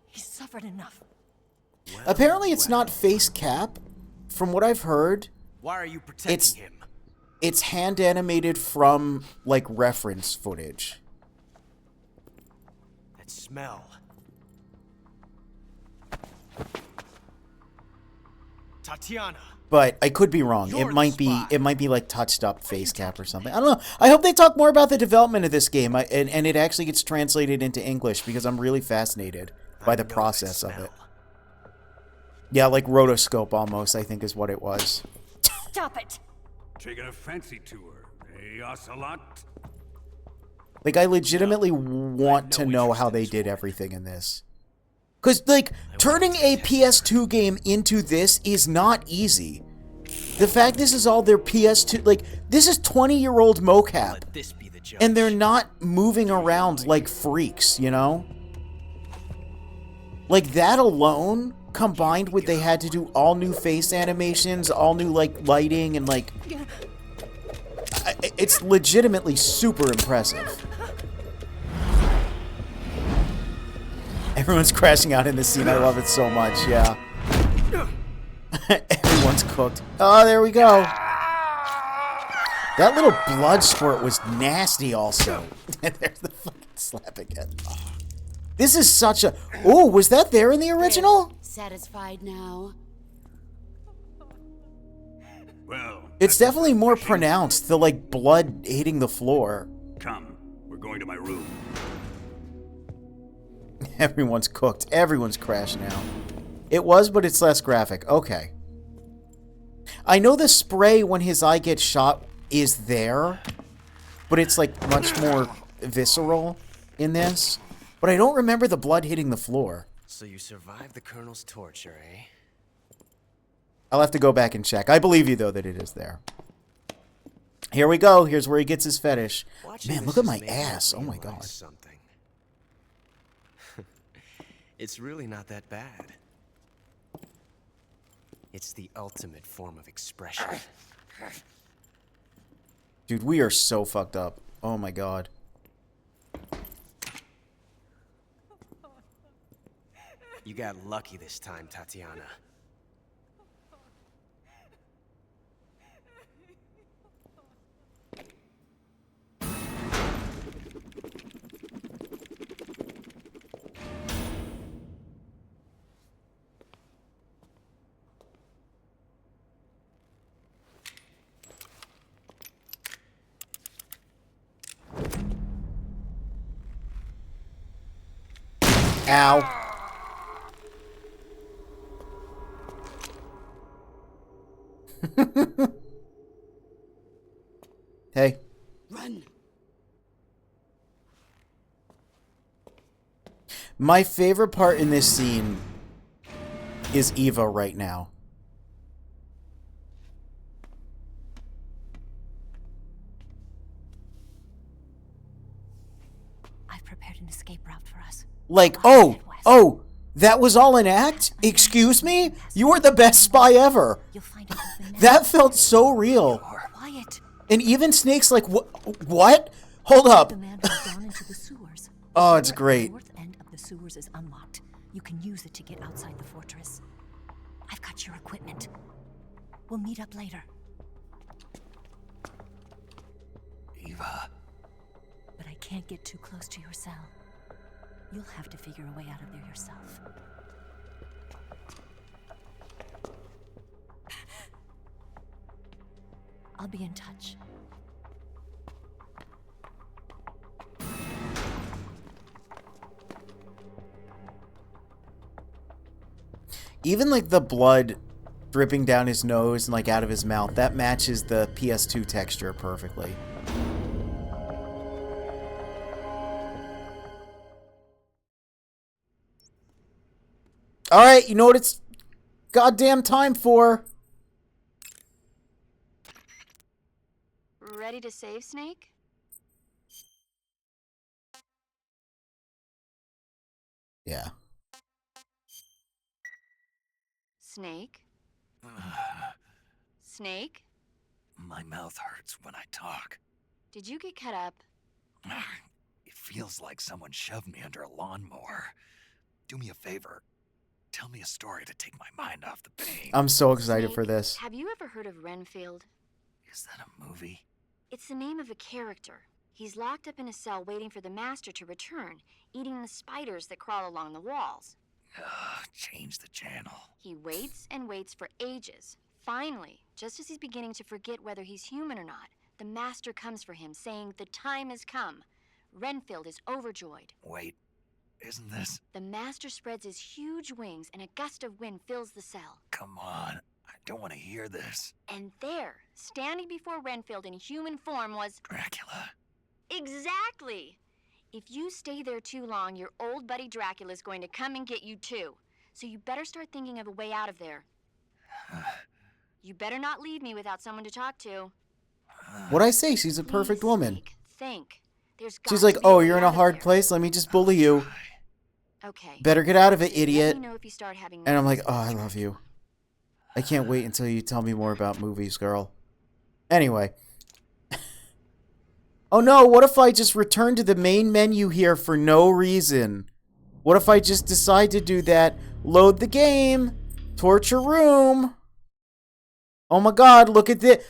He's suffered enough. Apparently it's not face cap. From what I've heard, Why are you protecting him? it's hand animated from, like, reference footage. That smell. Tatiana. But I could be wrong. It might be like touched up face cap or something. I don't know. I hope they talk more about the development of this game and it actually gets translated into English because I'm really fascinated by the process of it. Yeah, like rotoscope almost, I think is what it was. Stop it! Taking a fancy to her, eh, Ocelot? Like, I legitimately want to know how they did everything in this. Because, like, turning a PS2 game into this is not easy. The fact this is all their PS2... Like, this is 20-year-old mocap. And they're not moving around like freaks, you know? Like, that alone, combined with they had to do all new face animations, all new, like, lighting, and, like... It's legitimately super impressive. Everyone's crashing out in this scene. I love it so much, yeah. Everyone's cooked. Oh, there we go. That little blood squirt was nasty also. There's the fucking slap again. Oh. This is such a... Oh, was that there in the original? Satisfied now? Well, it's definitely more pronounced, the, like, blood hitting the floor. Come, we're going to my room. Everyone's cooked. Everyone's crashing out. It was, but it's less graphic. Okay. I know the spray when his eye gets shot is there, but it's, like, much more visceral in this. But I don't remember the blood hitting the floor. So you survived the Colonel's torture, eh? I'll have to go back and check. I believe you, though, that it is there. Here we go. Here's where he gets his fetish. Man, look at my ass. Oh, my God. Something. It's really not that bad. It's the ultimate form of expression. Dude, we are so fucked up. Oh, my God. You got lucky this time, Tatiana. Ow. Hey. Run. My favorite part in this scene is Eva right now. I've prepared an escape route for us. Like, oh, that was all an act? Excuse me? You were the best spy ever. That felt so real. Quiet. And even Snake's like, what? Hold up. Oh, it's great. The north end of the sewers is unlocked. You can use it to get outside the fortress. I've got your equipment. We'll meet up later. Eva. But I can't get too close to your cell. You'll have to figure a way out of there yourself. I'll be in touch. Even like the blood dripping down his nose and like out of his mouth, that matches the PS2 texture perfectly. Alright, you know what it's goddamn time for? Ready to save, Snake? Yeah. Snake? Snake? My mouth hurts when I talk. Did you get cut up? It feels like someone shoved me under a lawnmower. Do me a favor. Tell me a story to take my mind off the pain. I'm so excited Snake, for this. Have you ever heard of Renfield? Is that a movie? It's the name of a character. He's locked up in a cell waiting for the master to return, eating the spiders that crawl along the walls. Change the channel. He waits and waits for ages. Finally, just as he's beginning to forget whether he's human or not, the master comes for him, saying the time has come. Renfield is overjoyed. Wait, isn't this? The master spreads his huge wings and a gust of wind fills the cell. Come on, I don't want to hear this. And there, standing before Renfield in human form was... Dracula. Exactly! If you stay there too long, your old buddy Dracula's going to come and get you too. So you better start thinking of a way out of there. You better not leave me without someone to talk to. What'd I say? She's a perfect woman. Think. There's She's like, oh, you're in a hard place? Let me just bully you. Okay. Better get out of it, idiot. Let me know if you start having And I'm like, oh, I love you. I can't wait until you tell me more about movies, girl. Anyway. Oh no, what if I just return to the main menu here for no reason? What if I just decide to do that? Load the game. Torture room. Oh my god, look at the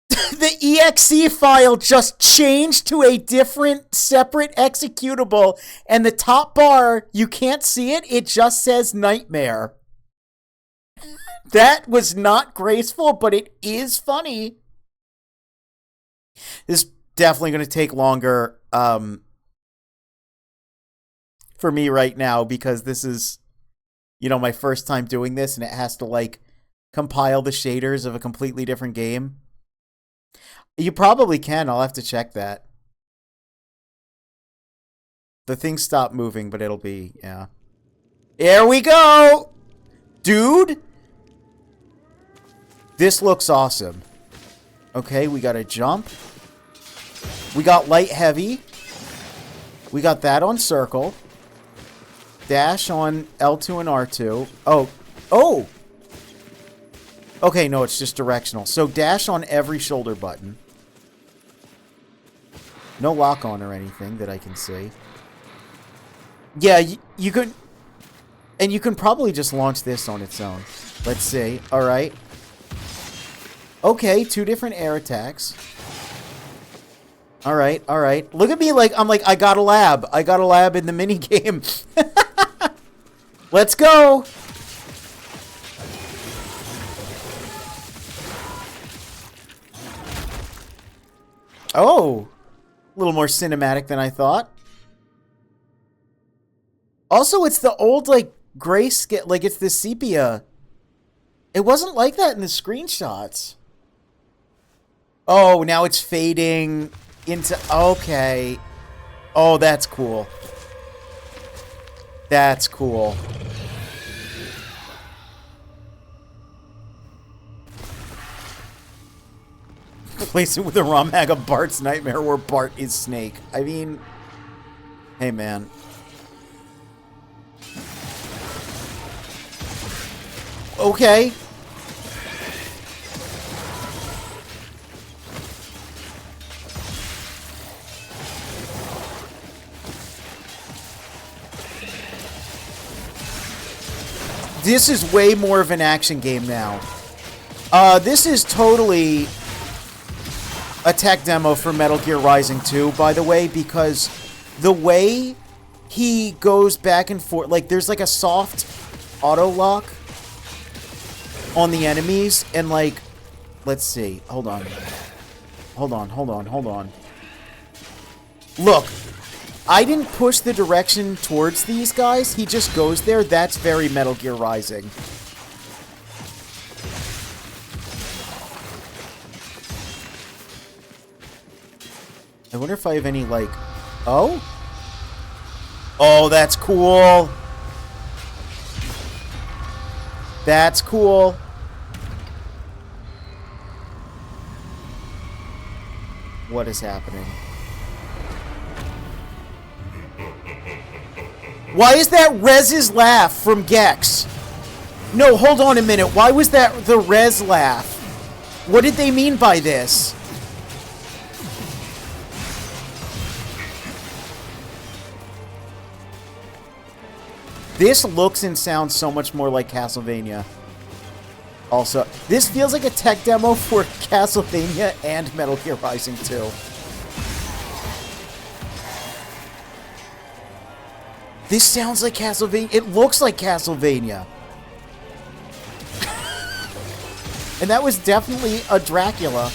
the exe file just changed to a different separate executable, and the top bar, you can't see it, it just says Nightmare. That was not graceful, but it is funny. This is definitely going to take longer for me right now, because this is, you know, my first time doing this, and it has to, like, compile the shaders of a completely different game. You probably can. I'll have to check that. The thing stopped moving, but it'll be, yeah. Here we go! Dude! This looks awesome. Okay, we got a jump. We got light heavy. We got that on circle. Dash on L2 and R2. Oh! Okay, no, it's just directional. So dash on every shoulder button. No lock on or anything that I can see. Yeah, you could... And you can probably just launch this on its own. Let's see. Alright. Okay, 2 different air attacks. Alright, alright. Look at me like, I'm like, I got a lab. I got a lab in the minigame. Let's go! Oh! A little more cinematic than I thought. Also, it's the old, like, grayscale, like, it's the sepia. It wasn't like that in the screenshots. Oh, now it's fading into... Okay. Oh, that's cool. That's cool. Replace it with a ROM hack of Bart's Nightmare where Bart is Snake. I mean... Hey, man. Okay. This is way more of an action game now. This is totally a tech demo for Metal Gear Rising 2, by the way, because the way he goes back and forth, like, there's like a soft auto lock on the enemies, and like, let's see, hold on. Look, I didn't push the direction towards these guys, he just goes there. That's very Metal Gear Rising. I wonder if I have any, like... Oh? Oh, that's cool. That's cool. What is happening? Why is that Rez's laugh from Gex? No, hold on a minute. Why was that the Rez laugh? What did they mean by this? This looks and sounds so much more like Castlevania. Also, this feels like a tech demo for Castlevania and Metal Gear Rising 2. This sounds like Castlevania. It looks like Castlevania. And that was definitely a Dracula.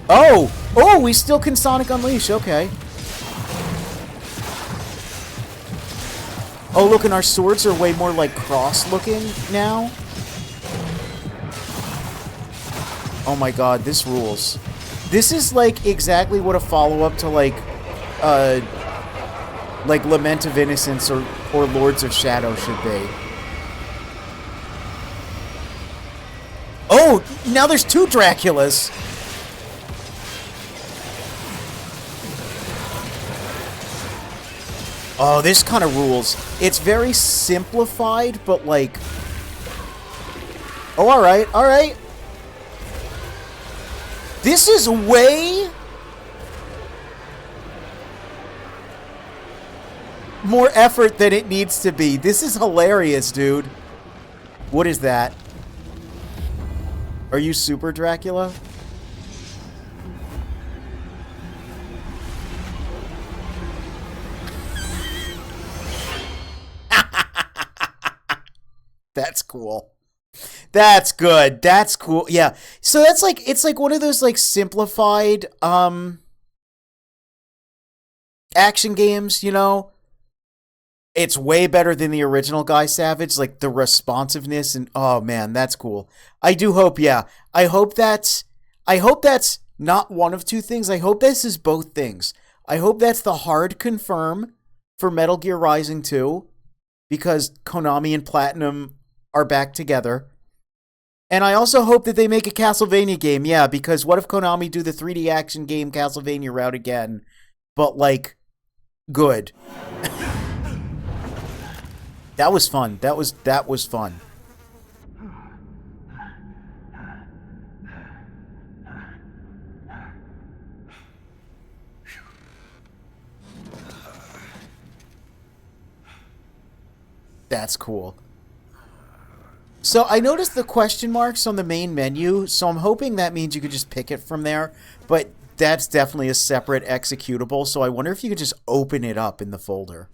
Oh! Oh, we still can Sonic Unleash. Okay. Oh, look, and our swords are way more, like, cross-looking now. Oh my god, this rules. This is, like, exactly what a follow-up to, like Lament of Innocence or Lords of Shadow should be. Oh, now there's 2 Draculas. Oh, this kind of rules. It's very simplified, but like... Oh, alright, alright. This is way... more effort than it needs to be. This is hilarious, dude. What is that? Are you Super Dracula? That's cool. That's good. That's cool. Yeah. So that's like, it's like one of those like simplified action games, you know? It's way better than the original Guy Savage, like the responsiveness and oh man, that's cool. I do hope, yeah. I hope that's not one of 2 things. I hope this is both things. I hope that's the hard confirm for Metal Gear Rising 2 because Konami and Platinum are back together. And I also hope that they make a Castlevania game, yeah, because what if Konami do the 3D action game Castlevania route again, but like good. That was fun. That was fun. That's cool. So I noticed the question marks on the main menu, so I'm hoping that means you could just pick it from there, but that's definitely a separate executable, so I wonder if you could just open it up in the folder.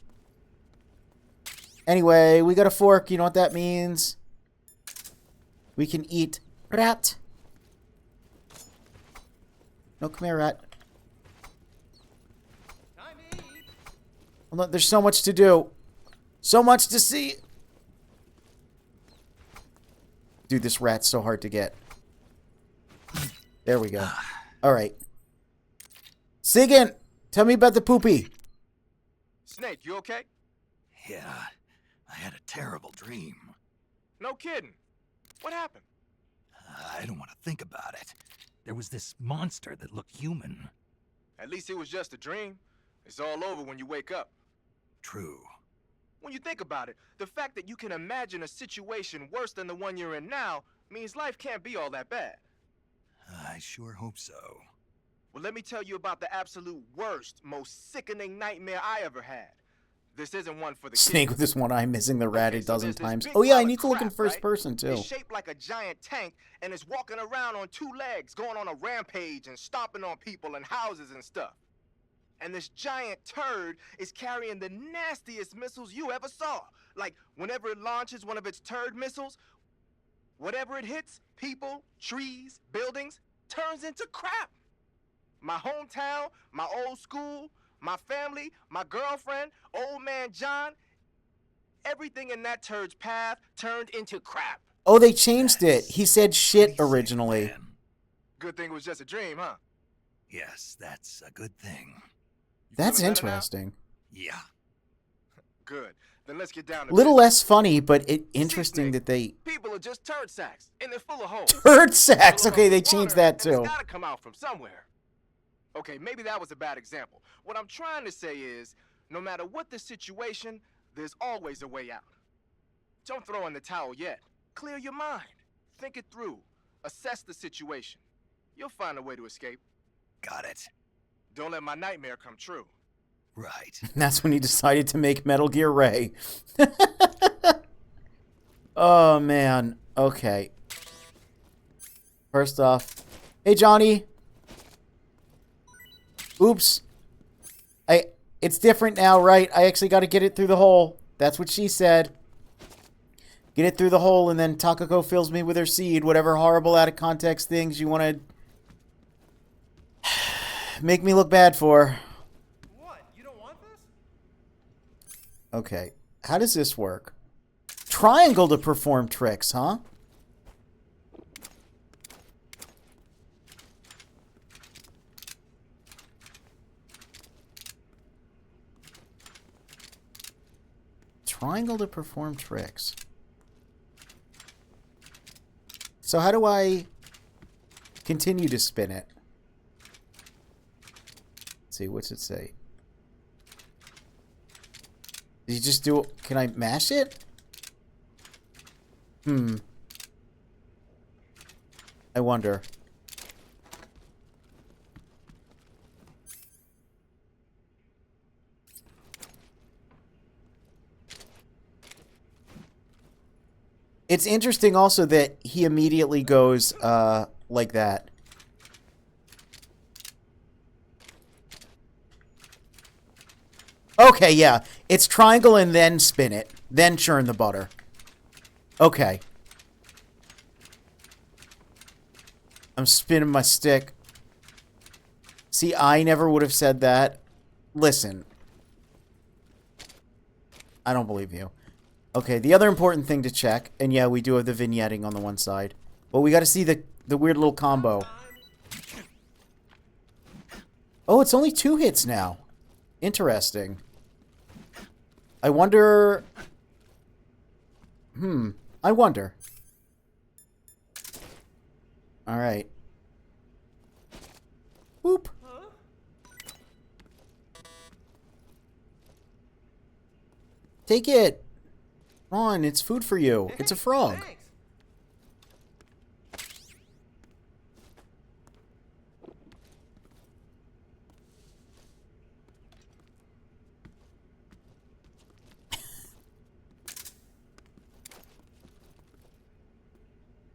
Anyway, we got a fork. You know what that means? We can eat rat. No, come here, rat. There's so much to do. So much to see. Dude, this rat's so hard to get. There we go. Alright. Sigyn, tell me about the poopy. Snake, you okay? Yeah, I had a terrible dream. No kidding. What happened? I don't want to think about it. There was this monster that looked human. At least it was just a dream. It's all over when you wake up. True. When you think about it, the fact that you can imagine a situation worse than the one you're in now means life can't be all that bad. I sure hope so. Well, let me tell you about the absolute worst, most sickening nightmare I ever had. This isn't one for the Snake kids. with this one eye missing the rat Okay, a so dozen there's this times. big Oh yeah, I pile of need to look in crap, first right? person too. It's shaped like a giant tank, and it's walking around on 2 legs, going on a rampage and stomping on people and houses and stuff. And this giant turd is carrying the nastiest missiles you ever saw. Like, whenever it launches one of its turd missiles, whatever it hits, people, trees, buildings, turns into crap. My hometown, my old school, my family, my girlfriend, old man John, everything in that turd's path turned into crap. Oh, they changed it. He said shit originally. Good thing it was just a dream, huh? Yes, that's a good thing. That's feeling better now? interesting. Yeah. Good. Then let's get down to Little business. less funny, but interesting that they... People are just turd sacks, and they're full of holes. Turd sacks! Full of Okay, they water, changed that and too. It's gotta come out from somewhere. Okay, maybe that was a bad example. What I'm trying to say is, no matter what the situation, there's always a way out. Don't throw in the towel yet. Clear your mind. Think it through. Assess the situation. You'll find a way to escape. Got it. Don't let my nightmare come true. Right. That's when he decided to make Metal Gear Ray. Oh, man. Okay. First off, hey, Johnny. Oops. It's different now, right? I actually got to get it through the hole. That's what she said. Get it through the hole, and then Takako fills me with her seed. Whatever horrible, out-of-context things you want to make me look bad for. What? You don't want this? Okay. How does this work? Triangle to perform tricks, huh? Triangle to perform tricks. So how do I continue to spin it? Let's see, what's it say? Did you just do it? Can I mash it? I wonder. It's interesting also that he immediately goes like that. Okay, yeah. It's triangle and then spin it. Then churn the butter. Okay. I'm spinning my stick. See, I never would have said that. Listen. I don't believe you. Okay, the other important thing to check, and yeah, we do have the vignetting on the one side, but we got to see the weird little combo. Oh, it's only 2 hits now. Interesting. I wonder... I wonder. Alright. Whoop. Take it. Come on, it's food for you. It's a frog.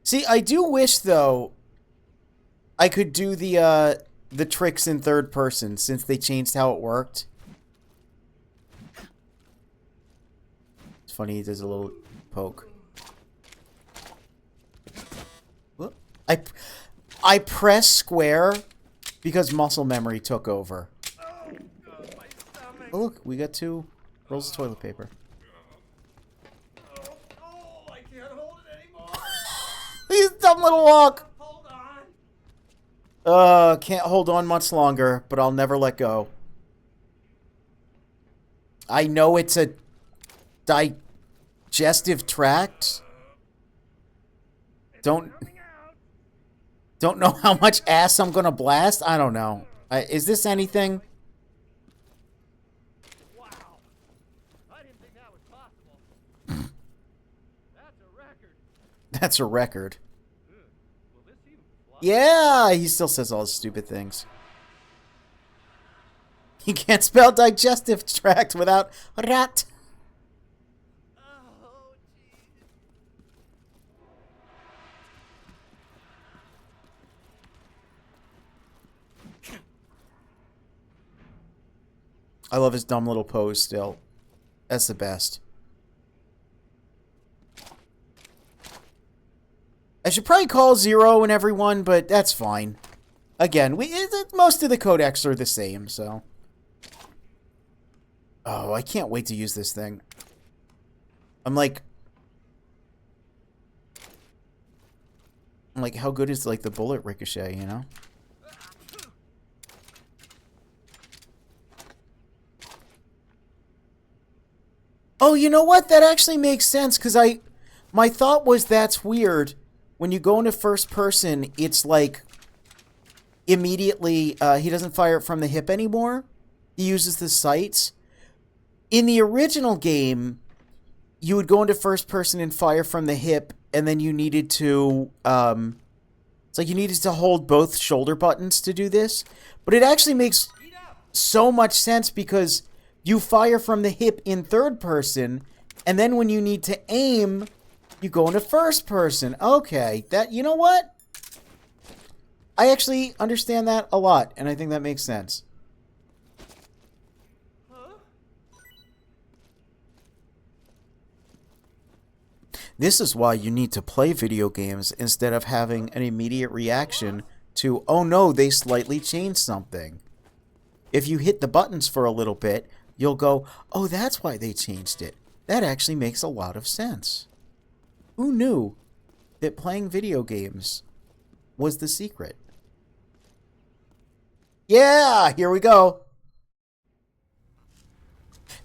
See, I do wish, though, I could do the tricks in third person, since they changed how it worked. It's funny, he does a little poke. Whoop. I press square because muscle memory took over. Oh, look, we got 2 rolls of toilet paper. I can't hold it anymore. He's a dumb little walk. Hold on. Can't hold on much longer, but I'll never let go. I know it's a digestive tract. Don't know how much ass I'm gonna blast. I don't know. Is this anything? Wow. I didn't think that was possible. That's a record. That's a record. Will this even fly? Yeah, he still says all his stupid things. You can't spell digestive tract without rat. Oh, jeez. I love his dumb little pose still. That's the best. I should probably call Zero and everyone, but that's fine. Again, most of the codecs are the same, so... Oh, I can't wait to use this thing. I'm like, how good is, like, the bullet ricochet, you know? Oh, you know what? That actually makes sense, because my thought was that's weird. When you go into first person, it's like, immediately, he doesn't fire it from the hip anymore. He uses the sights. In the original game, you would go into first person and fire from the hip, and then you needed to, it's like you needed to hold both shoulder buttons to do this. But it actually makes so much sense because you fire from the hip in third person, and then when you need to aim, you go into first person. Okay, that, you know what? I actually understand that a lot, and I think that makes sense. This is why you need to play video games instead of having an immediate reaction to, oh no, they slightly changed something. If you hit the buttons for a little bit, you'll go, oh, that's why they changed it. That actually makes a lot of sense. Who knew that playing video games was the secret? Yeah, here we go.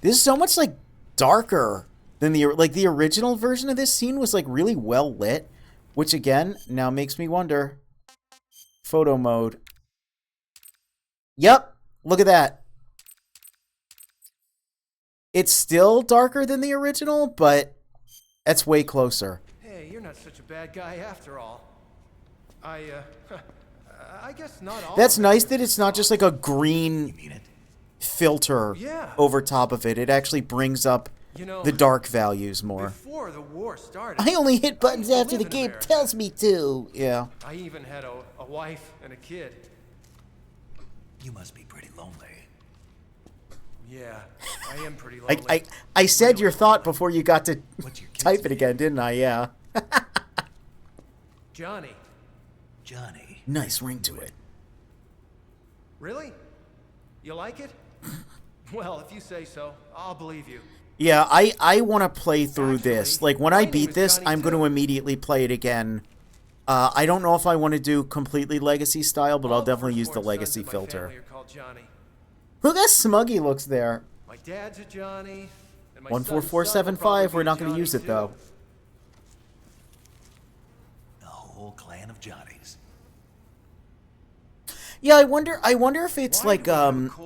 This is so much like darker than the original version of this scene was like really well lit, which again now makes me wonder. Photo mode. Yep, look at that. It's still darker than the original, but that's way closer. Hey, you're not such a bad guy after all. I guess not all. That's nice that it's not just like a green filter over top of it. It actually brings up the dark values more. Before the war started, I only hit buttons after the game tells me to. Yeah. I even had a wife and a kid. You must be pretty lonely. Yeah, I am pretty lonely. I said your thought before you got to type it again, didn't I? Yeah. Johnny. Nice ring to it. Really? You like it? Well, if you say so, I'll believe you. Yeah, I want to play through this. Like, when I beat this, I'm going to immediately play it again. I don't know if I want to do completely Legacy style, but I'll definitely use the Legacy filter. Look how smug he looks there. My dad's a Johnny. 14475, we're not going to use it, though. A whole clan of Johnnies. Yeah, I wonder if it's like,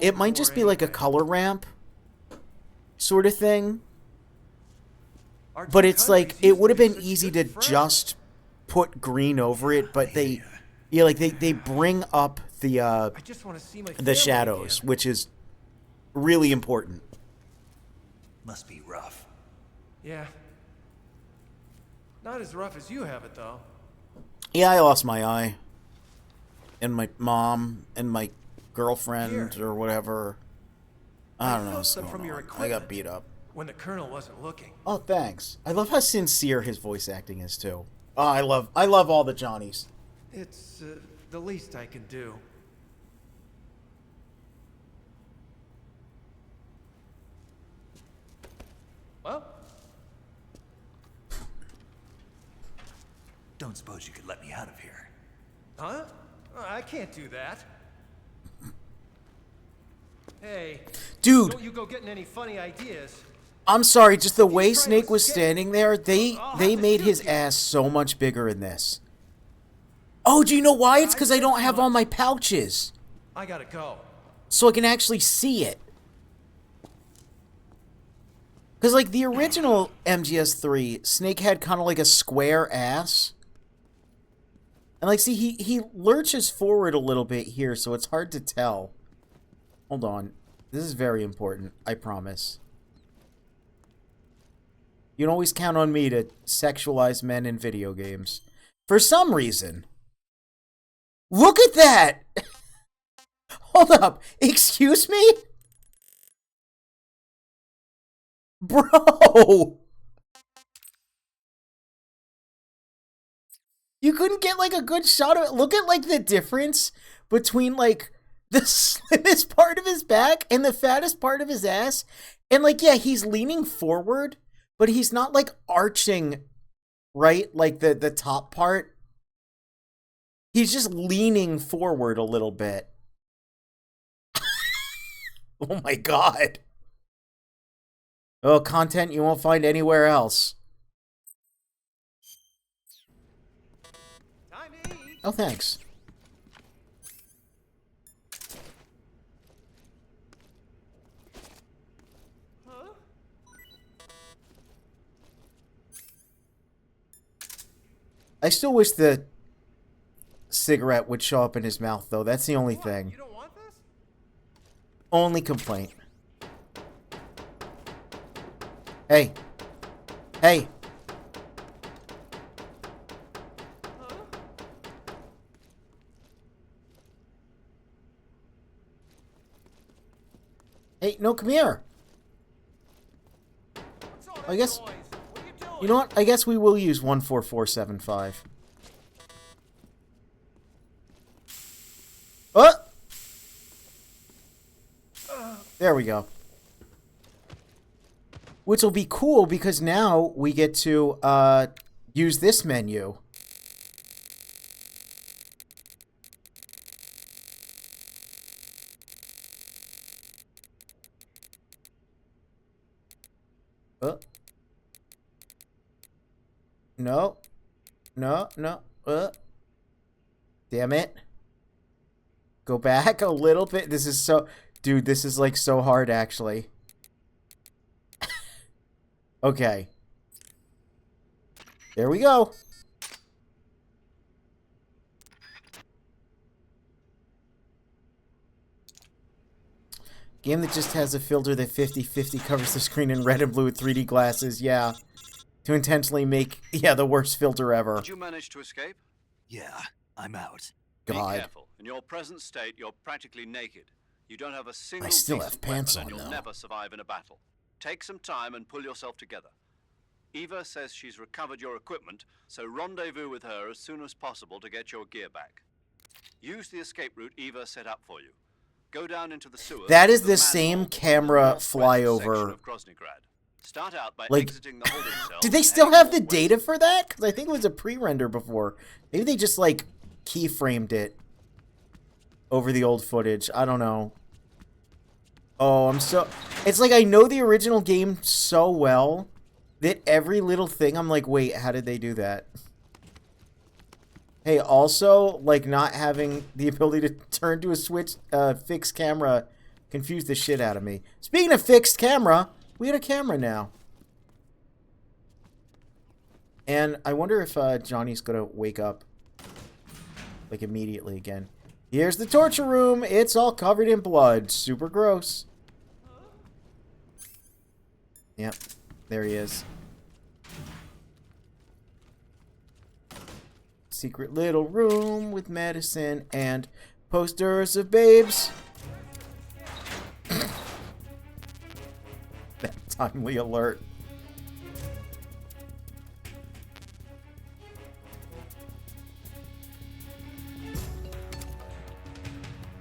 it might just be like a color ramp sort of thing. But it's like, it would have been easy to just put green over it, but they bring up the shadows, which is really important. Must be rough. Yeah. Not as rough as you have it, though. Yeah, I lost my eye. And my mom and my girlfriend or whatever. I don't know what's going on. I got beat up. When the colonel wasn't looking. Oh, thanks. I love how sincere his voice acting is too. Oh, I love all the Johnnies. It's the least I can do. Well, don't suppose you could let me out of here? Huh? I can't do that. Hey, dude, don't you go getting any funny ideas. I'm sorry, just the way Snake was standing there, they made his ass so much bigger in this. Oh, do you know why? It's because I don't have all my pouches. I gotta go. So I can actually see it. Because, like, the original MGS3, Snake had kind of like a square ass. And, like, see, he lurches forward a little bit here, so it's hard to tell. Hold on. This is very important, I promise. You can always count on me to sexualize men in video games. For some reason. Look at that! Hold up. Excuse me? Bro! You couldn't get, like, a good shot of it. Look at, like, the difference between, like, the slimmest part of his back and the fattest part of his ass. And, like, yeah, he's leaning forward, but he's not, like, arching, right? Like, the top part. He's just leaning forward a little bit. Oh, my God. Oh, content you won't find anywhere else. Oh, thanks. I still wish the cigarette would show up in his mouth, though. That's the only thing. You don't want this? Only complaint. Hey. Hey. Hey, no, come here. I guess... You know what? I guess we will use 14475. Oh! There we go. Which will be cool because now we get to use this menu. No. No, no. Damn it. Go back a little bit. This is so... Dude, this is like so hard actually. Okay. There we go. Game that just has a filter that 50/50 covers the screen in red and blue with 3D glasses. Yeah. To intentionally make, yeah, the worst filter ever. Did you manage to escape? Yeah, I'm out. God. Be careful. In your present state, you're practically naked. You don't have a single I still have decent pants weapon, on, and you'll though. never survive in a battle. Take some time and pull yourself together. Eva says she's recovered your equipment, so rendezvous with her as soon as possible to get your gear back. Use the escape route Eva set up for you. Go down into the sewer. That is the same camera flyover. Start out by like, exiting the holding cell. did they still have the data for that? Because I think it was a pre-render before. Maybe they just, like, keyframed it over the old footage. I don't know. Oh, I'm so... It's like I know the original game so well that every little thing I'm like, wait, how did they do that? Hey, also, like, not having the ability to turn to a switch, fixed camera confused the shit out of me. Speaking of fixed camera... We got a camera now. And I wonder if Johnny's gonna wake up like immediately again. Here's the torture room. It's all covered in blood. Super gross. Yep. There he is. Secret little room with medicine and posters of babes. That timely alert.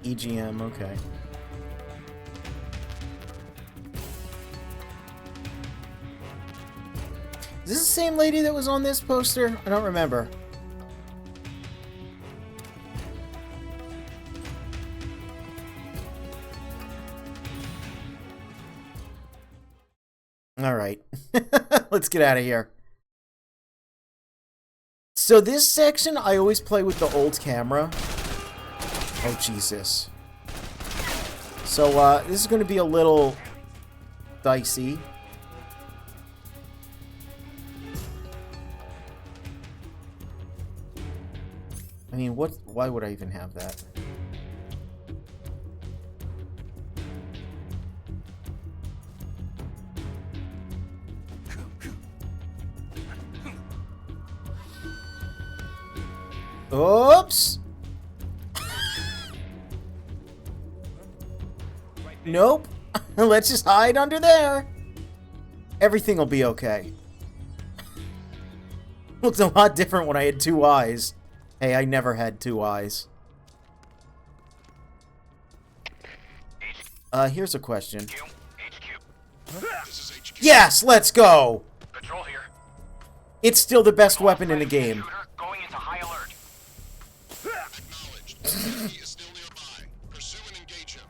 EGM, okay. Is this the same lady that was on this poster? I don't remember. All right. Let's get out of here. So this section, I always play with the old camera. Oh, Jesus. So, this is going to be a little dicey. I mean, why would I even have that? Oops. Nope. Let's just hide under there. Everything will be okay. Looks a lot different when I had two eyes. Hey, I never had two eyes. Here's a question. Yes, let's go. Patrol here. It's still the best weapon in the game. Going into high alert. Acknowledged. He is still nearby. Pursue and engage him.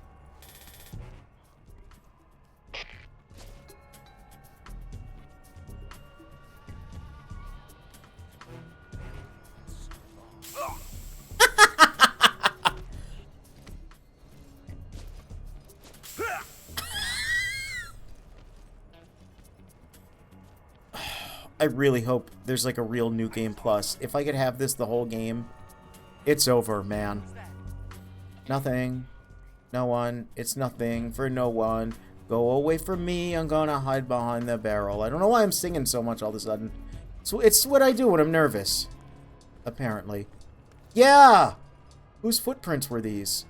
I really hope there's like a real New Game Plus. If I could have this the whole game, it's over, man. Nothing. No one. It's nothing for no one. Go away from me, I'm gonna hide behind the barrel. I don't know why I'm singing so much all of a sudden. It's what I do when I'm nervous. Apparently. Yeah! Whose footprints were these?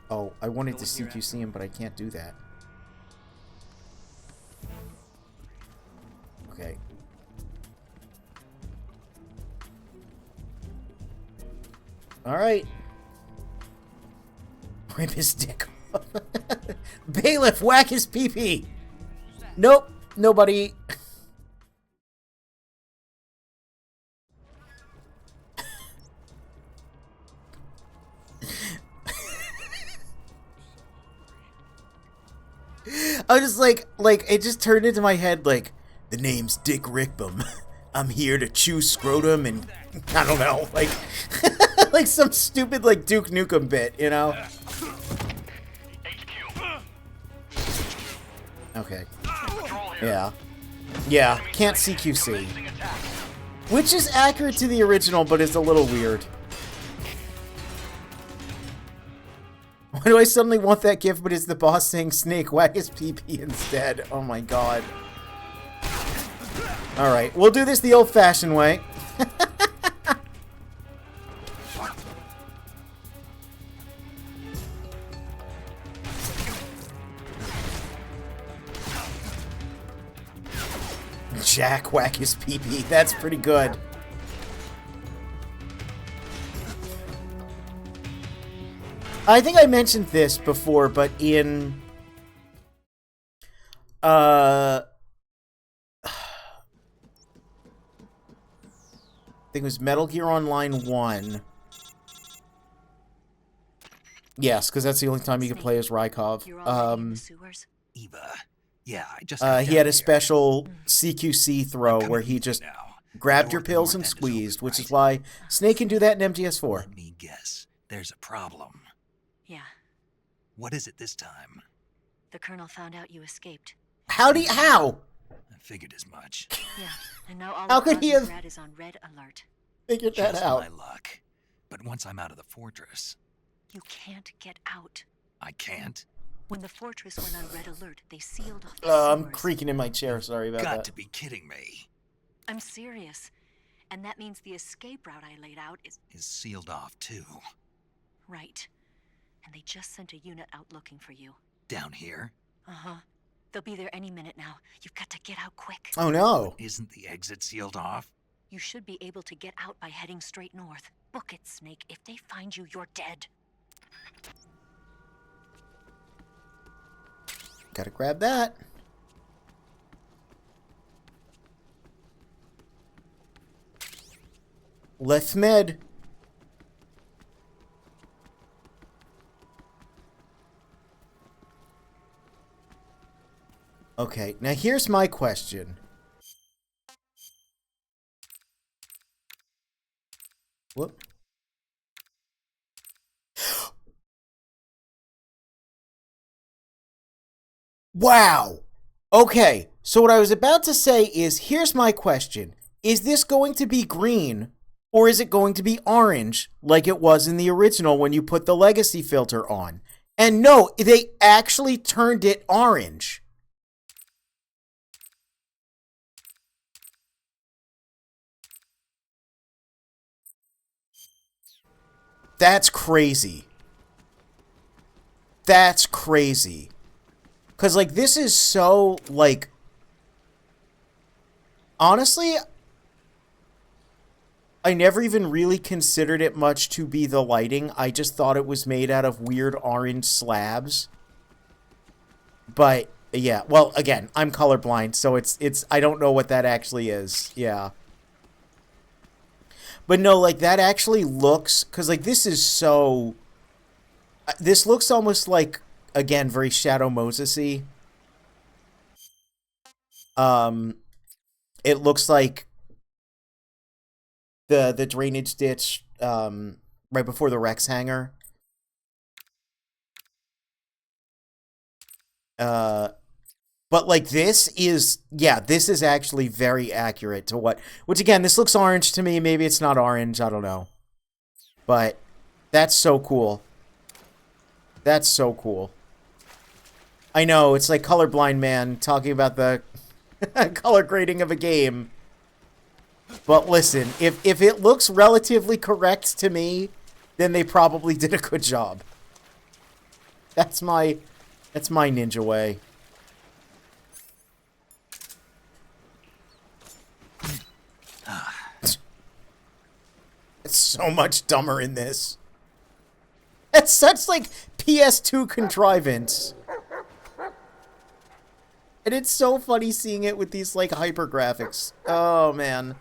Oh, I wanted to CQC him, but I can't do that. Okay. Alright. Rip his dick off. Bailiff, whack his pee-pee! Nope, nobody. I was just like, it just turned into my head like, the name's Dick Rickbum. I'm here to chew scrotum and, I don't know, like, like some stupid, like, Duke Nukem bit, you know? Okay. Yeah. Yeah, can't CQC. Which is accurate to the original, but it's a little weird. Why do I suddenly want that gift, but it's the boss saying Snake, whack his PP instead? Oh my god. Alright, we'll do this the old-fashioned way. Jack, whack his PP. That's pretty good. I think I mentioned this before, but in I think it was Metal Gear Online 1. Yes, because that's the only time you can play as Rykov. Eva. Yeah, I just he had a special CQC throw where he just grabbed your pills and squeezed, which is why Snake can do that in MGS4. Let me guess. There's a problem. Yeah. What is it this time? The Colonel found out you escaped. How? I figured as much. Yeah, and now all How of could he have Grad is on red alert. figured that Just out? my luck. But once I'm out of the fortress, You can't get out. I can't. When the fortress went on red alert, they sealed off the I'm sewers. creaking in my chair. Sorry about Got that. to be kidding me. I'm serious. And that means the escape route I laid out is Sealed off too. right. And they just sent a unit out looking for you. Down here? Uh-huh. They'll be there any minute now. You've got to get out quick. Oh no. Isn't the exit sealed off? You should be able to get out by heading straight north. Book it, Snake. If they find you, you're dead. Gotta grab that. Left med. Okay, now here's my question. Whoop. Wow. Okay, so what I was about to say is, here's my question. Is this going to be green, or is it going to be orange, like it was in the original when you put the legacy filter on? And no, they actually turned it orange. That's crazy. That's crazy. Because, like, this is so, like... Honestly, I never even really considered it much to be the lighting. I just thought it was made out of weird orange slabs. But, yeah. Well, again, I'm colorblind, so it's I don't know what that actually is. Yeah. But no, like, that actually looks... Because, like, this is so... This looks almost like, again, very Shadow Moses-y. It looks like the drainage ditch right before the Rex hangar. But, like, this is... Yeah, this is actually very accurate to what... Which, again, this looks orange to me. Maybe it's not orange. I don't know. But that's so cool. That's so cool. I know, it's like Colorblind Man talking about the color grading of a game. But listen, if it looks relatively correct to me, then they probably did a good job. That's my ninja way. It's so much dumber in this. It's such like PS2 contrivance. And it's so funny seeing it with these like hyper graphics. Oh man.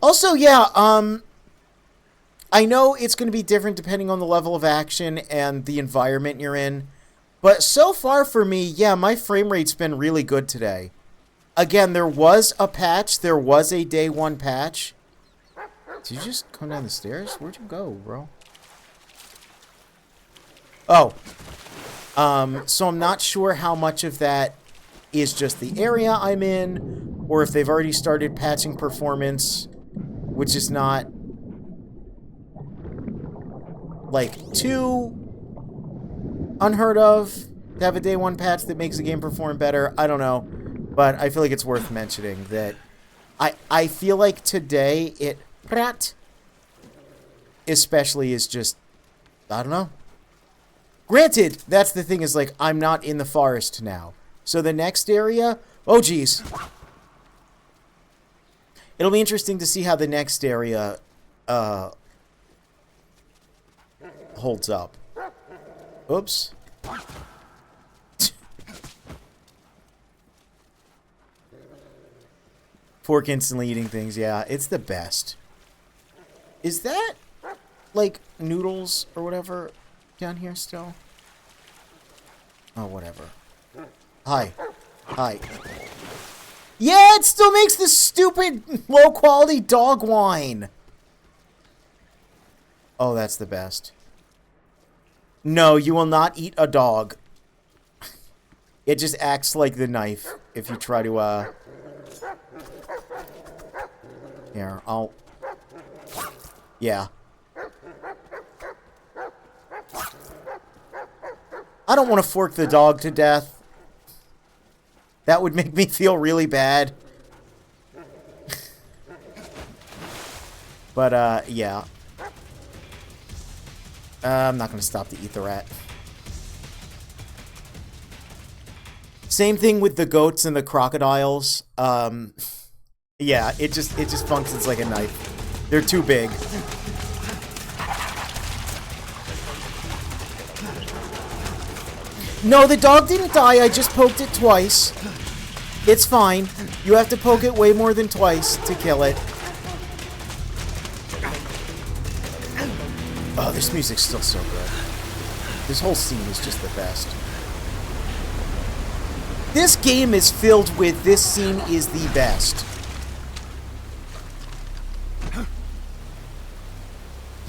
Also, yeah, I know it's going to be different depending on the level of action and the environment you're in. But so far for me, yeah, my frame rate's been really good today. Again, there was a patch. There was a day one patch. Did you just come down the stairs? Where'd you go, bro? Oh. So I'm not sure how much of that is just the area I'm in, or if they've already started patching performance, which is not, like, too unheard of to have a day one patch that makes the game perform better. I don't know. But I feel like it's worth mentioning that I feel like today it especially is just, I don't know. Granted, that's the thing, is like, I'm not in the forest now. So the next area, oh geez. It'll be interesting to see how the next area holds up. Oops. Fork instantly eating things, yeah, it's the best. Is that, like, noodles or whatever down here still? Oh, whatever. Hi. Hi. Yeah, it still makes the stupid low-quality dog whine. Oh, that's the best. No, you will not eat a dog. It just acts like the knife if you try to, Here, I'll... Yeah. I don't want to fork the dog to death. That would make me feel really bad. But, yeah. I'm not going to stop to eat the rat. Same thing with the goats and the crocodiles. Yeah, it just functions like a knife. They're too big. No, the dog didn't die. I just poked it twice. It's fine. You have to poke it way more than twice to kill it. Oh, this music's still so good. This whole scene is just the best. This game is filled with this scene is the best.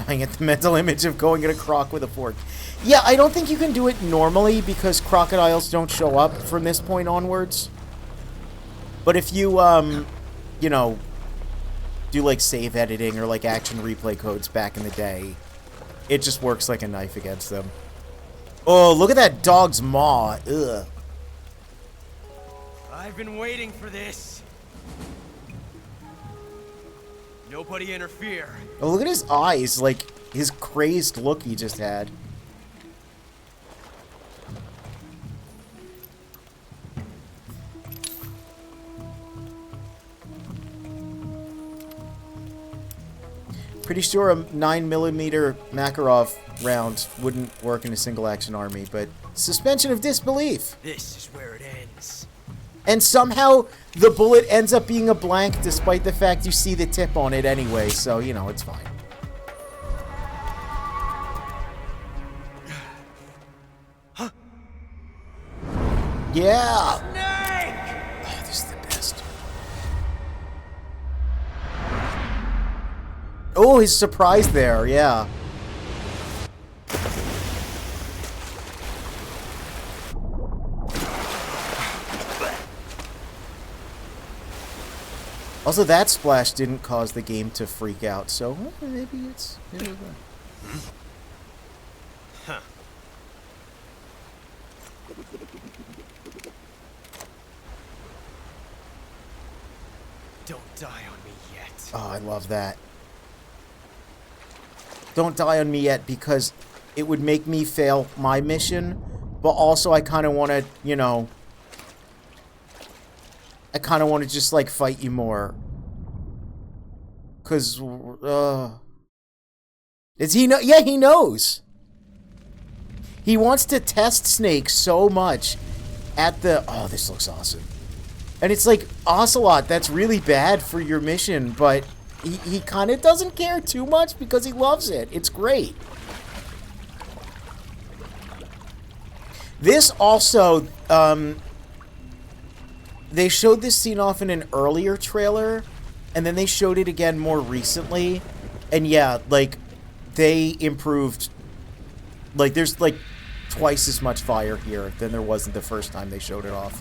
I get the mental image of going at a croc with a fork. Yeah, I don't think you can do it normally because crocodiles don't show up from this point onwards. But if you, you know, do like save editing or like action replay codes back in the day, it just works like a knife against them. Oh, look at that dog's maw. Ugh. I've been waiting for this. Nobody interfere. Oh, look at his eyes, like his crazed look he just had. Pretty sure a 9mm Makarov round wouldn't work in a single action army, but suspension of disbelief. This is where it ends. And somehow the bullet ends up being a blank despite the fact you see the tip on it anyway, so, you know, it's fine. Huh? Yeah! Snake! Oh, this is the best. Oh, his surprise there, yeah. Also, that splash didn't cause the game to freak out, so maybe it's... Huh. Don't die on me yet. Oh, I love that. Don't die on me yet, because it would make me fail my mission, but also I kind of want to, you know... I kind of want to just, like, fight you more. Because, Does he know? Yeah, he knows. He wants to test Snake so much at the... Oh, this looks awesome. And it's like, Ocelot, that's really bad for your mission, but he kind of doesn't care too much because he loves it. It's great. This also, they showed this scene off in an earlier trailer, and then they showed it again more recently. And yeah, like, they improved. Like, there's, like, twice as much fire here than there was the first time they showed it off.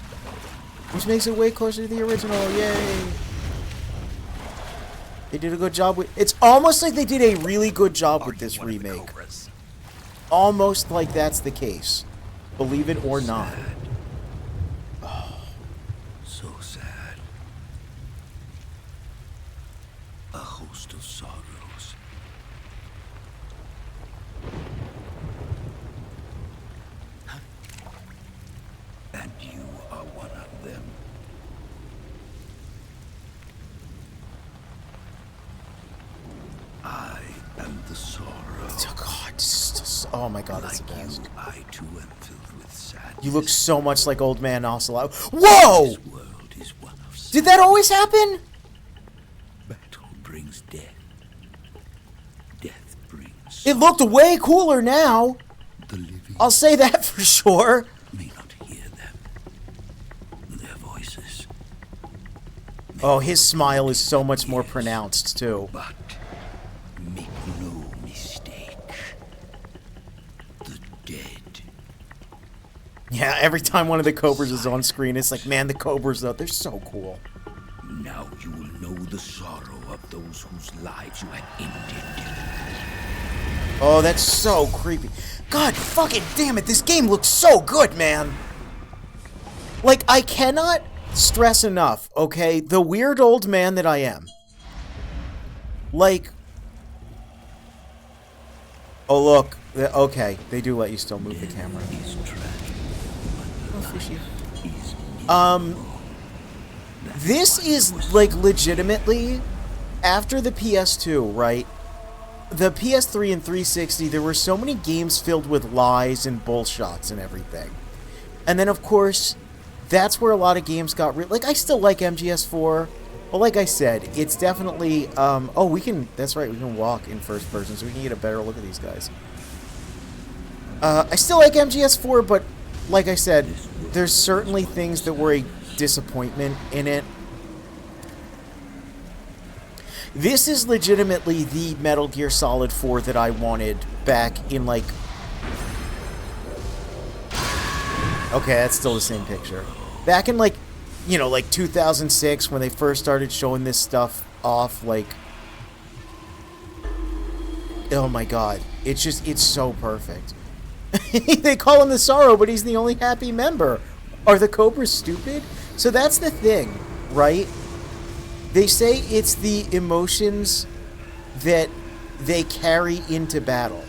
Which makes it way closer to the original. Yay! They did a good job with... It's almost like they did a really good job with this remake. Almost like that's the case. Believe it or not. Oh. So sad. A host of sorrows. And you are one of them. I am the sorrow. Oh God! Oh my God! It's the best. You, I too am filled with sadness. You look so much like Old Man Ocelot. Whoa! This world is one of Did that always happen? battle brings death. Death brings. It looked way cooler now. The living I'll say that for sure. may not hear them. Their voices. Oh, his smile is so much more pronounced too. But make no mistake. The dead. Yeah, every time one of the Cobras is on screen, it's like, man, the Cobras, though, they're so cool. Now you will know the sorrow of those whose lives you have ended. Oh, that's so creepy. God fucking damn it, this game looks so good, man. Like, I cannot stress enough, okay, the weird old man that I am. Like... Oh, look. Okay, they do let you still move the camera. This is, like, legitimately, after the PS2, right? The PS3 and 360, there were so many games filled with lies and bullshots and everything. And then, of course, that's where a lot of games got like, I still like MGS4, but like I said, it's definitely, oh, we can, that's right, we can walk in first person, so we can get a better look at these guys. I still like MGS4, but like I said, there's certainly things that were a disappointment in it. This is legitimately the Metal Gear Solid 4 that I wanted back in, like... Okay, that's still the same picture. Back in, like, you know, like 2006, when they first started showing this stuff off, like... Oh my God. It's just, it's so perfect. They call him the Sorrow, but he's the only happy member. Are the Cobras stupid? So that's the thing, right? They say it's the emotions that they carry into battle.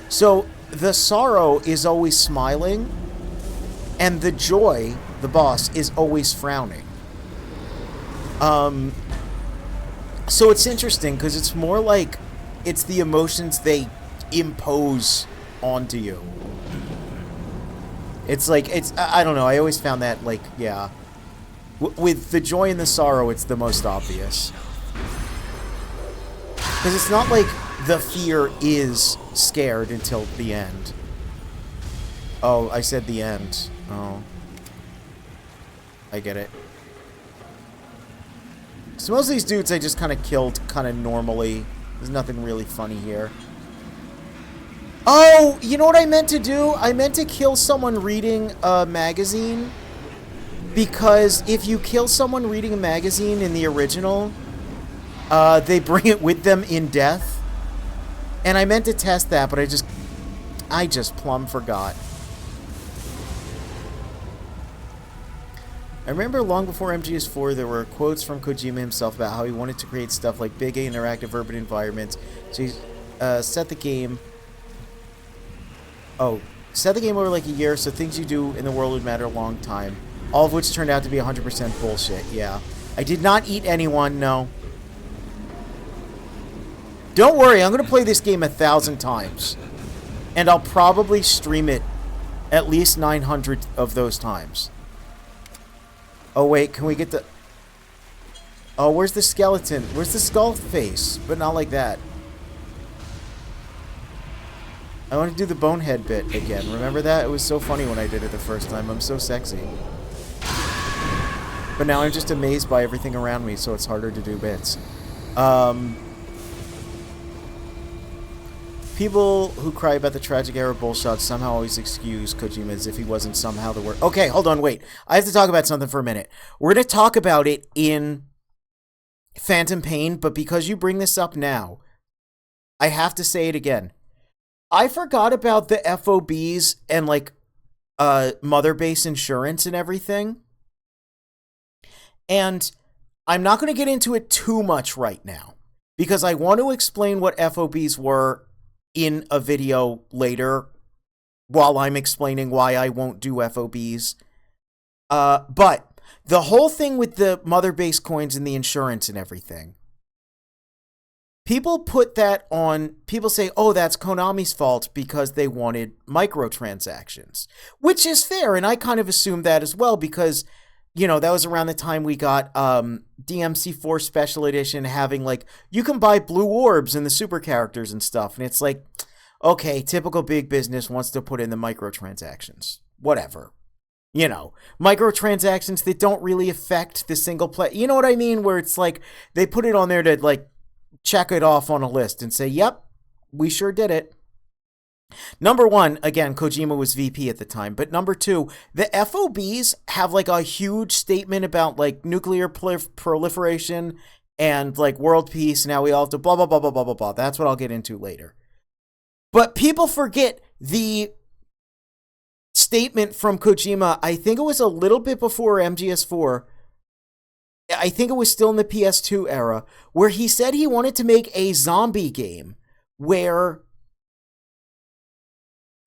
So the Sorrow is always smiling, and the Joy, the boss, is always frowning. So it's interesting, because it's more like it's the emotions they impose onto you. It's like, it's, I don't know, I always found that, like, yeah. With the Joy and the Sorrow, it's the most obvious. Because it's not like the fear is scared until the end. Oh, I said the end. Oh. I get it. So most of these dudes I just kind of killed kind of normally. There's nothing really funny here. Oh, you know what I meant to do? I meant to kill someone reading a magazine. Because if you kill someone reading a magazine in the original, they bring it with them in death. And I meant to test that, but I just plumb forgot. I remember long before MGS4, there were quotes from Kojima himself about how he wanted to create stuff like big interactive urban environments. So he set the game over like a year, so things you do in the world would matter a long time. All of which turned out to be 100% bullshit, yeah. I did not eat anyone, no. Don't worry, I'm going to play this game 1,000 times. And I'll probably stream it at least 900 of those times. Oh, wait, can we get the... Oh, where's the skeleton? Where's the skull face? But not like that. I want to do the bonehead bit again. Remember that? It was so funny when I did it the first time. I'm so sexy. But now I'm just amazed by everything around me, so it's harder to do bits. People who cry about the tragic era bullshot somehow always excuse Kojima as if he wasn't somehow the worst. Okay, hold on, wait. I have to talk about something for a minute. We're going to talk about it in Phantom Pain, but because you bring this up now, I have to say it again. I forgot about the FOBs and, like, mother base insurance and everything. And I'm not going to get into it too much right now, because I want to explain what FOBs were in a video later while I'm explaining why I won't do FOBs. But the whole thing with the mother base coins and the insurance and everything, people put that on, people say, oh, that's Konami's fault because they wanted microtransactions, which is fair, and I kind of assumed that as well because, you know, that was around the time we got DMC4 Special Edition having, like, you can buy blue orbs and the super characters and stuff, and it's like, okay, typical big business wants to put in the microtransactions. Whatever. You know, microtransactions that don't really affect the single play. You know what I mean? Where it's like, they put it on there to, like, check it off on a list and say, yep, we sure did it. Number one, again, Kojima was VP at the time, but number two, the FOBs have like a huge statement about like nuclear proliferation and like world peace. Now we all have to blah, blah, blah, blah, blah, blah, blah. That's what I'll get into later. But people forget the statement from Kojima. I think it was a little bit before MGS4. I think it was still in the PS2 era, where he said he wanted to make a zombie game where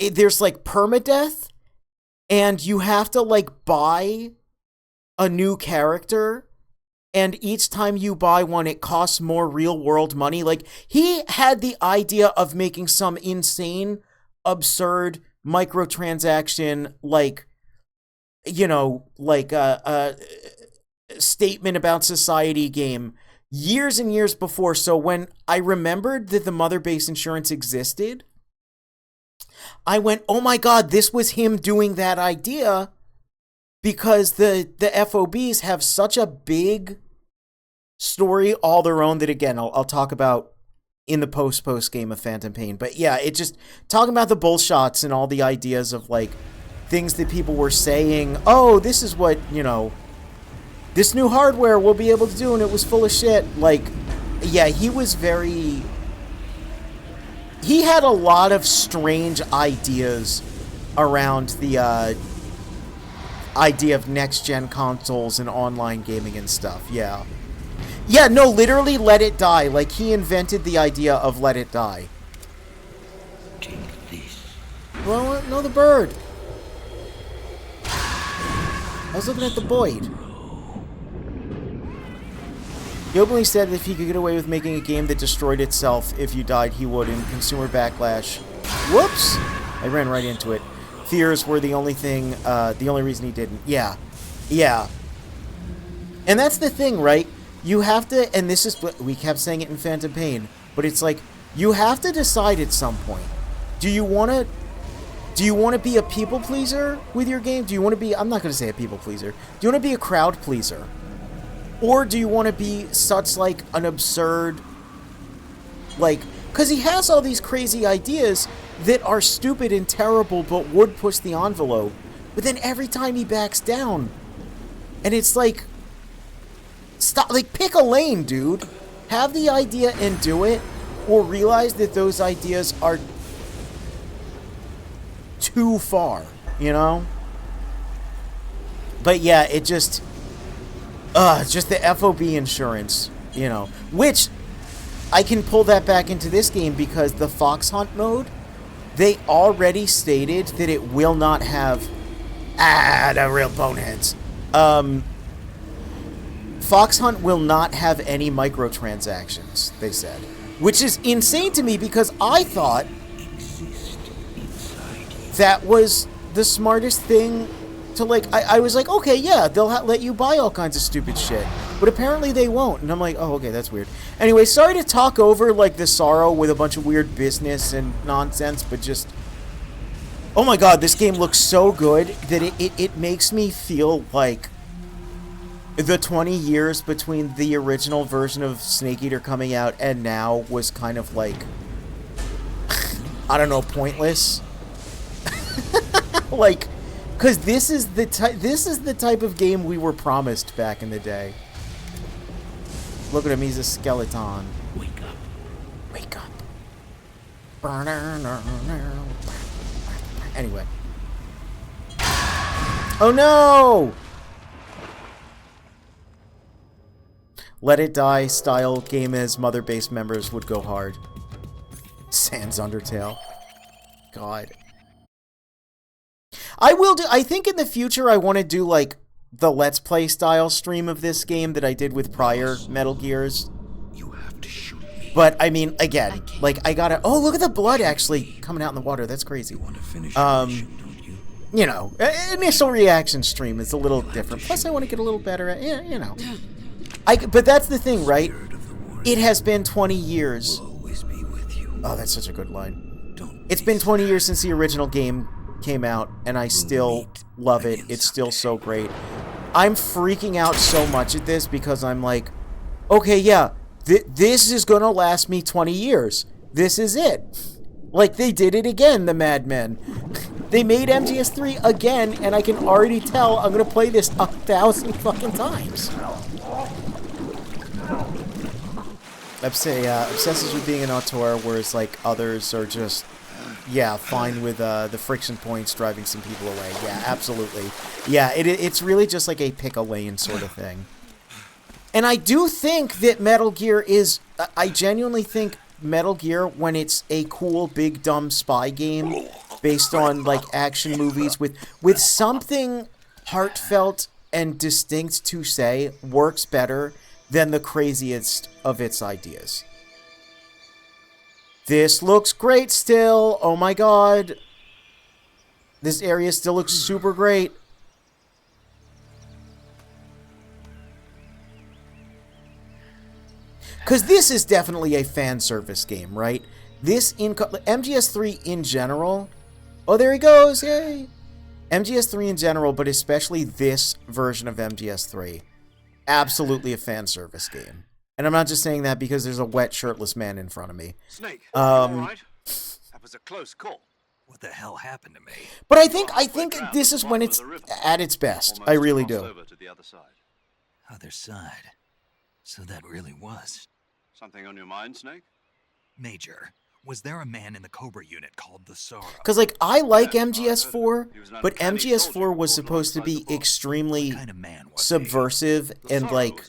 there's like permadeath and you have to like buy a new character, and each time you buy one it costs more real world money. Like, he had the idea of making some insane, absurd microtransaction, like, you know, like a statement about society game years and years before. So when I remembered that the mother base insurance existed, I went, oh my god, this was him doing that idea, because the FOBs have such a big story all their own that, again, I'll talk about in the post game of Phantom Pain. But yeah, it just, talking about the bullshots and all the ideas of like things that people were saying, oh, this is what, you know, this new hardware will be able to do, and it was full of shit. Like, yeah, he was very... He had a lot of strange ideas around the idea of next-gen consoles and online gaming and stuff, yeah. Yeah, no, literally Let It Die. Like, he invented the idea of Let It Die. Take this. Well, no, the bird. I was looking at the Boyd. He openly said that if he could get away with making a game that destroyed itself if you died, he would, in consumer backlash. Whoops! I ran right into it. Fears were the only thing, the only reason he didn't. Yeah. Yeah. And that's the thing, right? You have to, and this is what we kept saying it in Phantom Pain, but it's like, you have to decide at some point. Do you want to be a people pleaser with your game? Do you want to be, I'm not going to say a people pleaser. Do you want to be a crowd pleaser? Or do you want to be such, like, an absurd, like... Because he has all these crazy ideas that are stupid and terrible but would push the envelope. But then every time he backs down. And it's like... Stop, like, pick a lane, dude. have the idea and do it, or realize that those ideas are too far, you know? But yeah, it just the FOB insurance, you know, which I can pull that back into this game because the Fox Hunt mode, they already stated that it will not have, the real boneheads. Fox Hunt will not have any microtransactions, they said, which is insane to me because I thought that was the smartest thing to, like, I was like, okay, yeah, they'll let you buy all kinds of stupid shit. But apparently they won't. And I'm like, oh, okay, that's weird. Anyway, sorry to talk over, like, the Sorrow with a bunch of weird business and nonsense, but just... Oh my god, this game looks so good that it makes me feel like the 20 years between the original version of Snake Eater coming out and now was kind of like... I don't know, pointless. Like... Because this is the type of game we were promised back in the day. Look at him, he's a skeleton. Wake up. Wake up. Anyway. Oh no! Let It Die style game as Mother Base members would go hard. Sans Undertale. God. I think in the future I want to do, like, the Let's Play style stream of this game that I did with prior Metal Gears. You have to shoot me. But, I mean, again, like, I gotta... Oh, look at the blood actually coming out in the water. That's crazy. You want to finish your mission, don't you? You know, initial reaction stream is a little different. Plus, I want to get a little better at... Yeah, you know. But that's the thing, right? It has been 20 years. Will always be with you. Oh, that's such a good line. It's been 20 years since the original game came out, and I still love it. It's still so great. I'm freaking out so much at this because I'm like, okay, yeah, this is gonna last me 20 years. This is it. Like, they did it again, the madmen. They made MGS3 again, and I can already tell I'm gonna play this 1,000 fucking times. Obsesses with being an auteur, whereas, like, others are just... Yeah, fine with the friction points driving some people away. Yeah, absolutely. Yeah, it's really just like a pick a lane sort of thing. And I do think that Metal Gear is... I genuinely think Metal Gear, when it's a cool, big, dumb spy game based on, like, action movies with something heartfelt and distinct to say, works better than the craziest of its ideas. This looks great still. Oh my god. This area still looks super great. Because this is definitely a fan service game, right? This MGS3 in general. Oh, there he goes. Yay. MGS3 in general, but especially this version of MGS3. Absolutely a fan service game. And I'm not just saying that because there's a wet, shirtless man in front of me. Snake, all right? That was a close call. What the hell happened to me? But I think this is when it's at its best. I really do. Over to the other side. Other side. So that really was. Something on your mind, Snake? Major, was there a man in the Cobra unit called the Sorrow? Because, like, I like MGS4, but MGS4 was supposed to be extremely subversive and, like,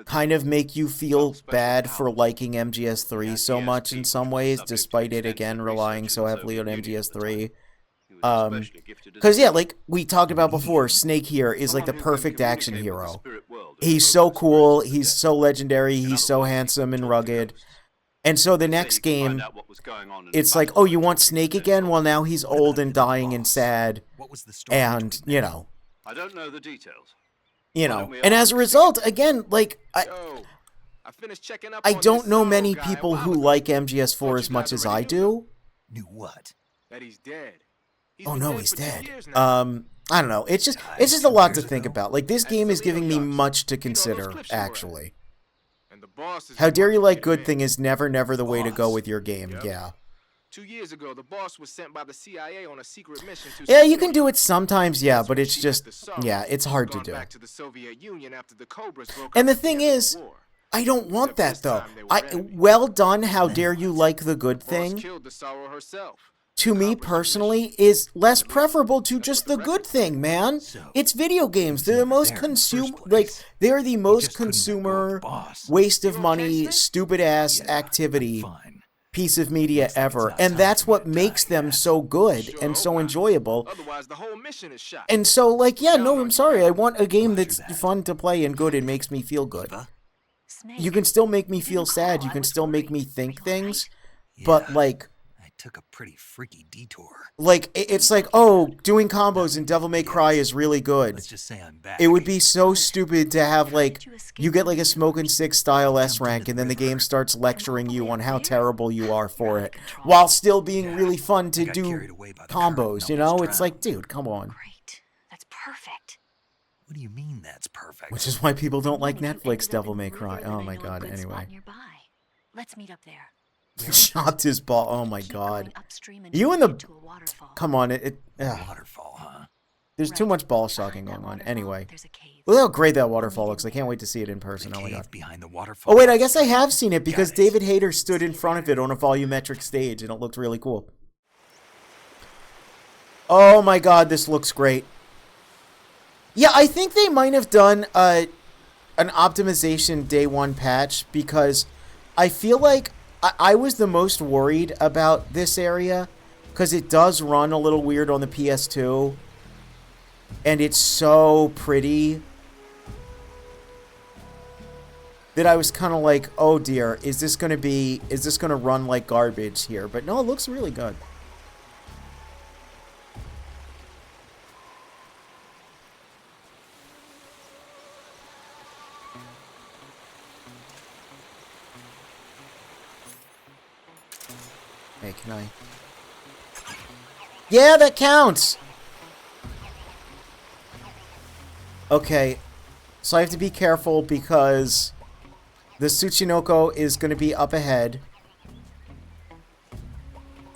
kind of make you feel bad for liking MGS3 so much in some ways, despite it, again, relying so heavily on MGS3. Because, yeah, like we talked about before, Snake here is, like, the perfect action hero. He's so cool, he's so legendary, he's so handsome and rugged. And so the next game, it's like, oh, you want Snake again? Well, now he's old and dying and sad. And, you know. I don't know the details. You know, and as a result, again, like, I don't know many people who like MGS4 as much as I do. Knew what? That he's dead. Oh no, he's dead. I don't know. It's just a lot to think about. Like, this game is giving me much to consider, actually. How dare you like good thing is never the way to go with your game, yeah. 2 years ago, the boss was sent by the CIA on a secret mission to... Yeah, you can do it sometimes, yeah, but it's just... Yeah, it's hard to do. And the thing is, I don't want that, though. Well done, how dare you like the good thing, Killed the sorrow herself. to me personally, is less preferable to just the good thing, man. It's video games. They're the most they're the most consumer, waste of money, stupid-ass activity piece of media ever. And that's what makes them so good and so enjoyable. Otherwise, the whole mission is shot. And so, like, yeah, no, I'm sorry. I want a game that's fun to play and good and makes me feel good. You can still make me feel sad. You can still make me think things. But, like... I took a pretty freaky detour. Like, it's like, oh, doing combos in Devil May Cry is really good. Let's just say I'm back. It would be so stupid to have, like, you get, like, a Smokin' Six style S rank, and then the game starts lecturing you on how terrible you are for it, while still being really fun to do combos, you know? It's like, dude, come on. That's perfect. What do you mean that's perfect? Which is why people don't like Netflix Devil May Cry. Oh my god, anyway. Let's meet up there. Shot his ball. Oh my god. You and the... Come on, Waterfall, huh? There's too much ball shocking going on. Anyway. Look how great that waterfall looks. I can't wait to see it in person. Oh my god. Behind the waterfall. Oh wait, I guess I have seen it because David Hayter stood in front of it on a volumetric stage and it looked really cool. Oh my god, this looks great. Yeah, I think they might have done an optimization day one patch because I feel like I was the most worried about this area because it does run a little weird on the PS2 and it's so pretty that I was kind of like, oh dear, is this going to run like garbage here? But no, it looks really good. Hey, can I? Yeah, that counts! Okay, so I have to be careful because the Tsuchinoko is going to be up ahead.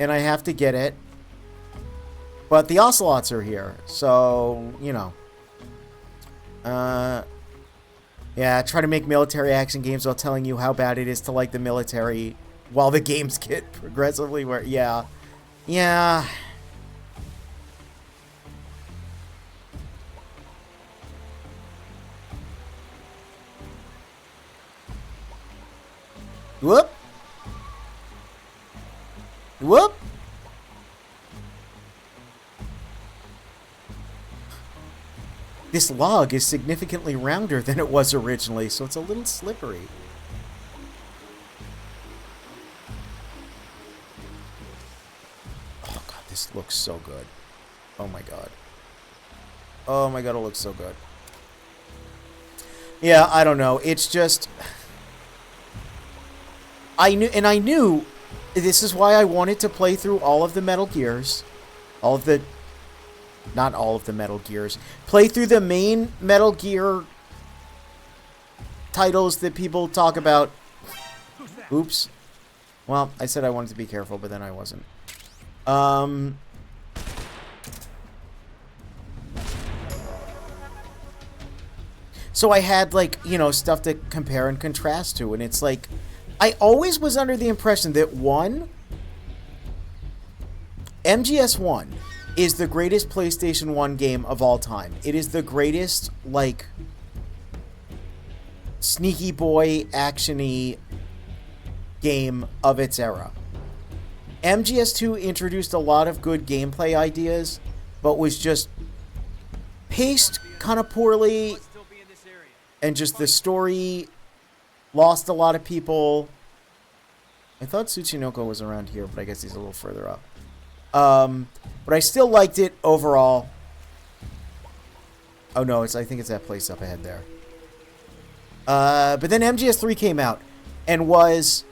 And I have to get it. But the Ocelots are here, so, you know. Yeah, try to make military action games while telling you how bad it is to like the military while the games get progressively worse. Yeah. Yeah. Whoop. Whoop. This log is significantly rounder than it was originally, so it's a little slippery. Oh god, this looks so good. Oh my god. Oh my god, it looks so good. Yeah, I don't know. It's just... I knew this is why I wanted to play through all of the Metal Gears. Not all of the Metal Gears. Play through the main Metal Gear titles that people talk about. Oops. Well, I said I wanted to be careful, but then I wasn't. So I had, like, you know, stuff to compare and contrast to, and it's like... I always was under the impression that, one, MGS1 is the greatest PlayStation 1 game of all time. It is the greatest, like, sneaky boy, action-y game of its era. MGS2 introduced a lot of good gameplay ideas, but was just paced kind of poorly, and just the story... lost a lot of people. I thought Tsuchinoko was around here, but I guess he's a little further up. But I still liked it overall. Oh no, I think it's that place up ahead there. But then MGS3 came out and was...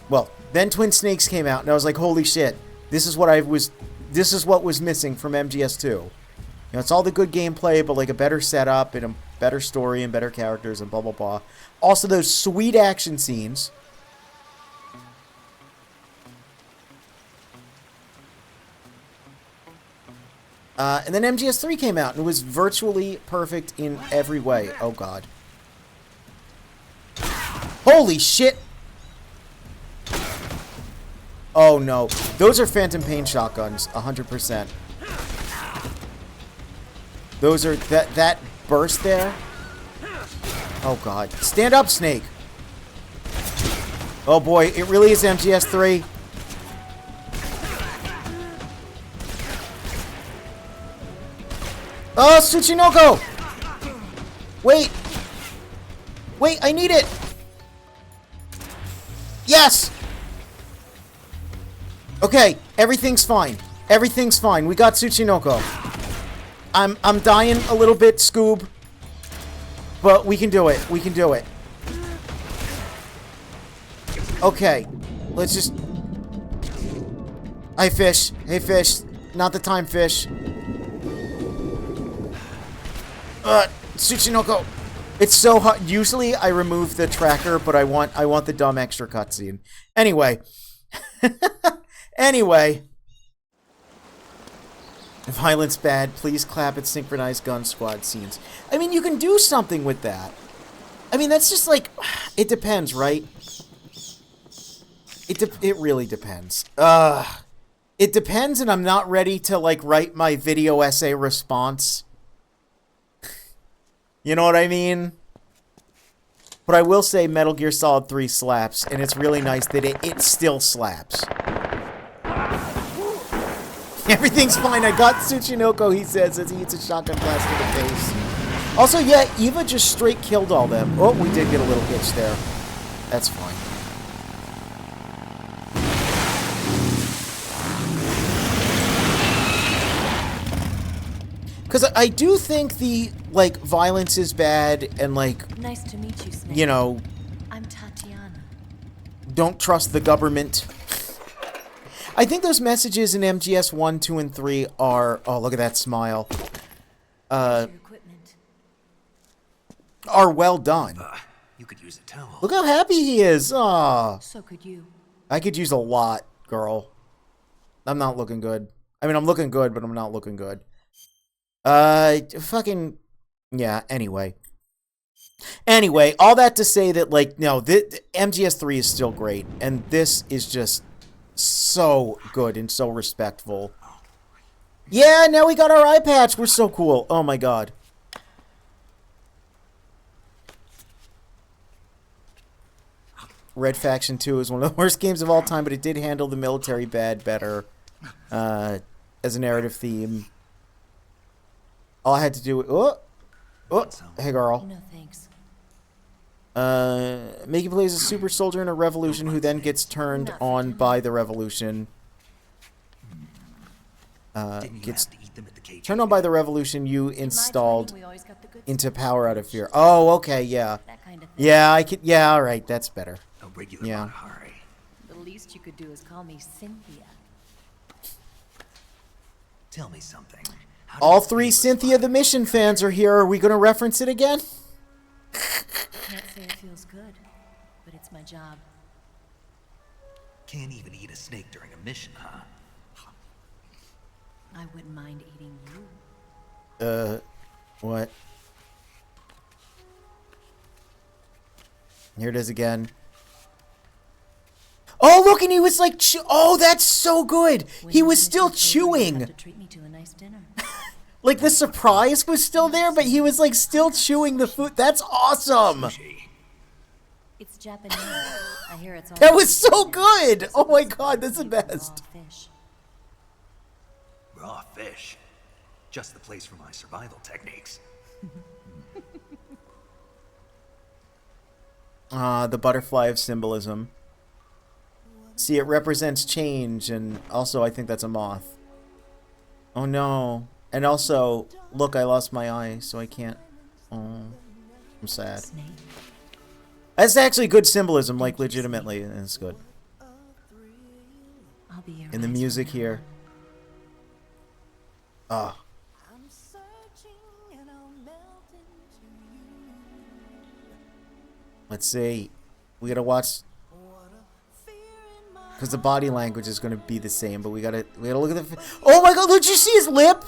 Well, then Twin Snakes came out and I was like, holy shit. This is what was missing from MGS2. You know, it's all the good gameplay, but like a better setup and a better story and better characters and blah, blah, blah. Also, those sweet action scenes. And then MGS3 came out and it was virtually perfect in every way. Oh, God. Holy shit! Oh no. Those are Phantom Pain shotguns, 100%. Those are... That burst there? Oh god. Stand up, Snake! Oh boy, it really is MGS3. Oh, Tsuchinoko! Wait! Wait, I need it! Yes! Okay, everything's fine. Everything's fine. We got Tsuchinoko. I'm dying a little bit, Scoob. But we can do it. We can do it. Okay. Let's just... Hey, fish. Hey, fish. Not the time, fish. Tsuchinoko. It's so hot. Usually I remove the tracker, but I want the dumb extra cutscene. Anyway. Anyway. Violence bad. Please clap at synchronized gun squad scenes. I mean, you can do something with that. I mean, that's just like... It depends, right? It really depends. It depends, and I'm not ready to, like, write my video essay response. You know what I mean? But I will say Metal Gear Solid 3 slaps, and it's really nice that it still slaps. Everything's fine. I got Tsuchinoko, he says, as he eats a shotgun blast to the face. Also, yeah, Eva just straight killed all them. Oh, we did get a little hitch there. That's fine. Because I do think the, like, violence is bad and, like... Nice to meet you, Snake. You know... I'm Tatiana. Don't trust the government. I think those messages in MGS 1, 2, and 3 are... Oh, look at that smile. Are well done. You could use a towel. Look how happy he is. Aw. So could you. I could use a lot, girl. I'm not looking good. I mean, I'm looking good, but I'm not looking good. Fucking... Yeah, anyway. Anyway, all that to say that, like, no, MGS3 is still great, and this is just so good and so respectful. Yeah, now we got our eye patch. We're so cool. Oh my god. Red Faction 2 is one of the worst games of all time, but it did handle the military better as a narrative theme. All I had to do... hey, girl. No, thanks. Mickey plays a super soldier in a revolution who then gets turned on by the revolution. Gets turned on by the revolution you installed into power out of fear. Oh, okay, yeah. Yeah, I could... Yeah, alright, that's better. Yeah. The least you could do is call me Cynthia. Tell me something. All three Cynthia the Mission fans are here. Are we going to reference it again? Can't say it feels good, but it's my job. Can't even eat a snake during a mission, huh? I wouldn't mind eating you. What? Here it is again. Oh, look, and he was like, oh, that's so good. He was still chewing. Treat me to a nice dinner. Like, the surprise was still there, but he was, like, still chewing the food. That's awesome. It's Japanese. I hear it's all... That was so good. Oh, my God, that's the best. Raw fish. Just the place for my survival techniques. The butterfly of symbolism. See, it represents change, and also I think that's a moth. Oh, no. And also, look, I lost my eye, so I can't... Oh, I'm sad. That's actually good symbolism, like, legitimately. It's good. And the music here. Ah. Let's see. We gotta watch... Because the body language is gonna be the same, but we gotta look at the... Oh my god, did you see his lip?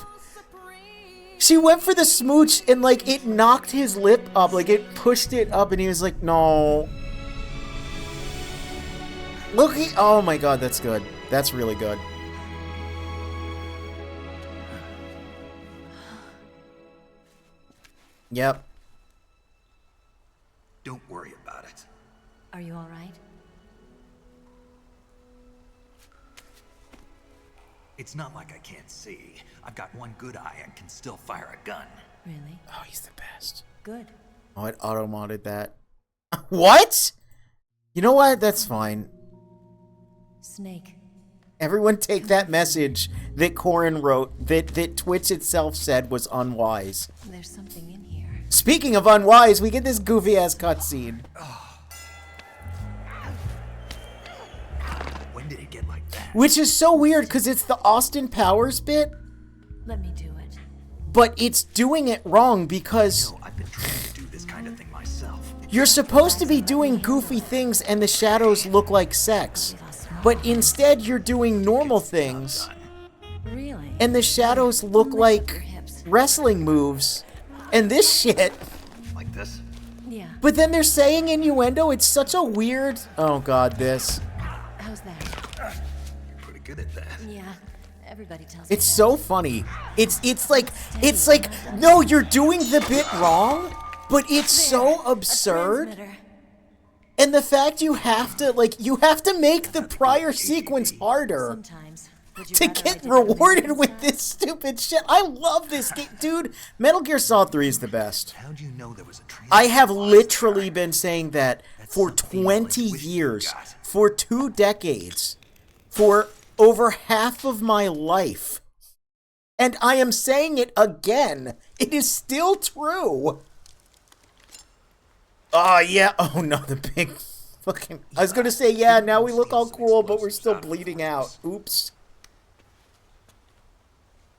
She went for the smooch and, like, it knocked his lip up. Like, it pushed it up and he was like, no. Look, oh my god, that's good. That's really good. Yep. Don't worry about it. Are you all right? It's not like I can't see. I've got one good eye and can still fire a gun. Really? Oh, he's the best. Good. Oh, it auto-modded that. What? You know what? That's fine. Snake. Everyone take that message that Corin wrote that Twitch itself said was unwise. There's something in here. Speaking of unwise, we get this goofy-ass cutscene. When did it get like that? Which is so weird, because it's the Austin Powers bit, Let me do it. but it's doing it wrong because I've been trying to do this kind of thing myself. you're supposed to be doing goofy things and the shadows look like sex. But instead, you're doing normal things. Really? And the shadows look like wrestling moves. And this shit. Like this? Yeah. But then they're saying innuendo. It's such a weird... Oh, God, this. How's that? You're pretty good at that. Yeah. Everybody tells It's so funny. It's like, no, you're doing the bit wrong, but it's so absurd. And the fact you have to, make the prior sequence harder to get rewarded with this stupid shit. I love this game. Dude, Metal Gear Solid 3 is the best. How'd you know there was a train? I have literally been saying that for 20 years, for 2 decades, for over half of my life. And I am saying it again. It is still true. Oh, yeah. Oh, no, the big fucking... I was going to say, yeah, now we look all cool, but we're still bleeding out. Oops.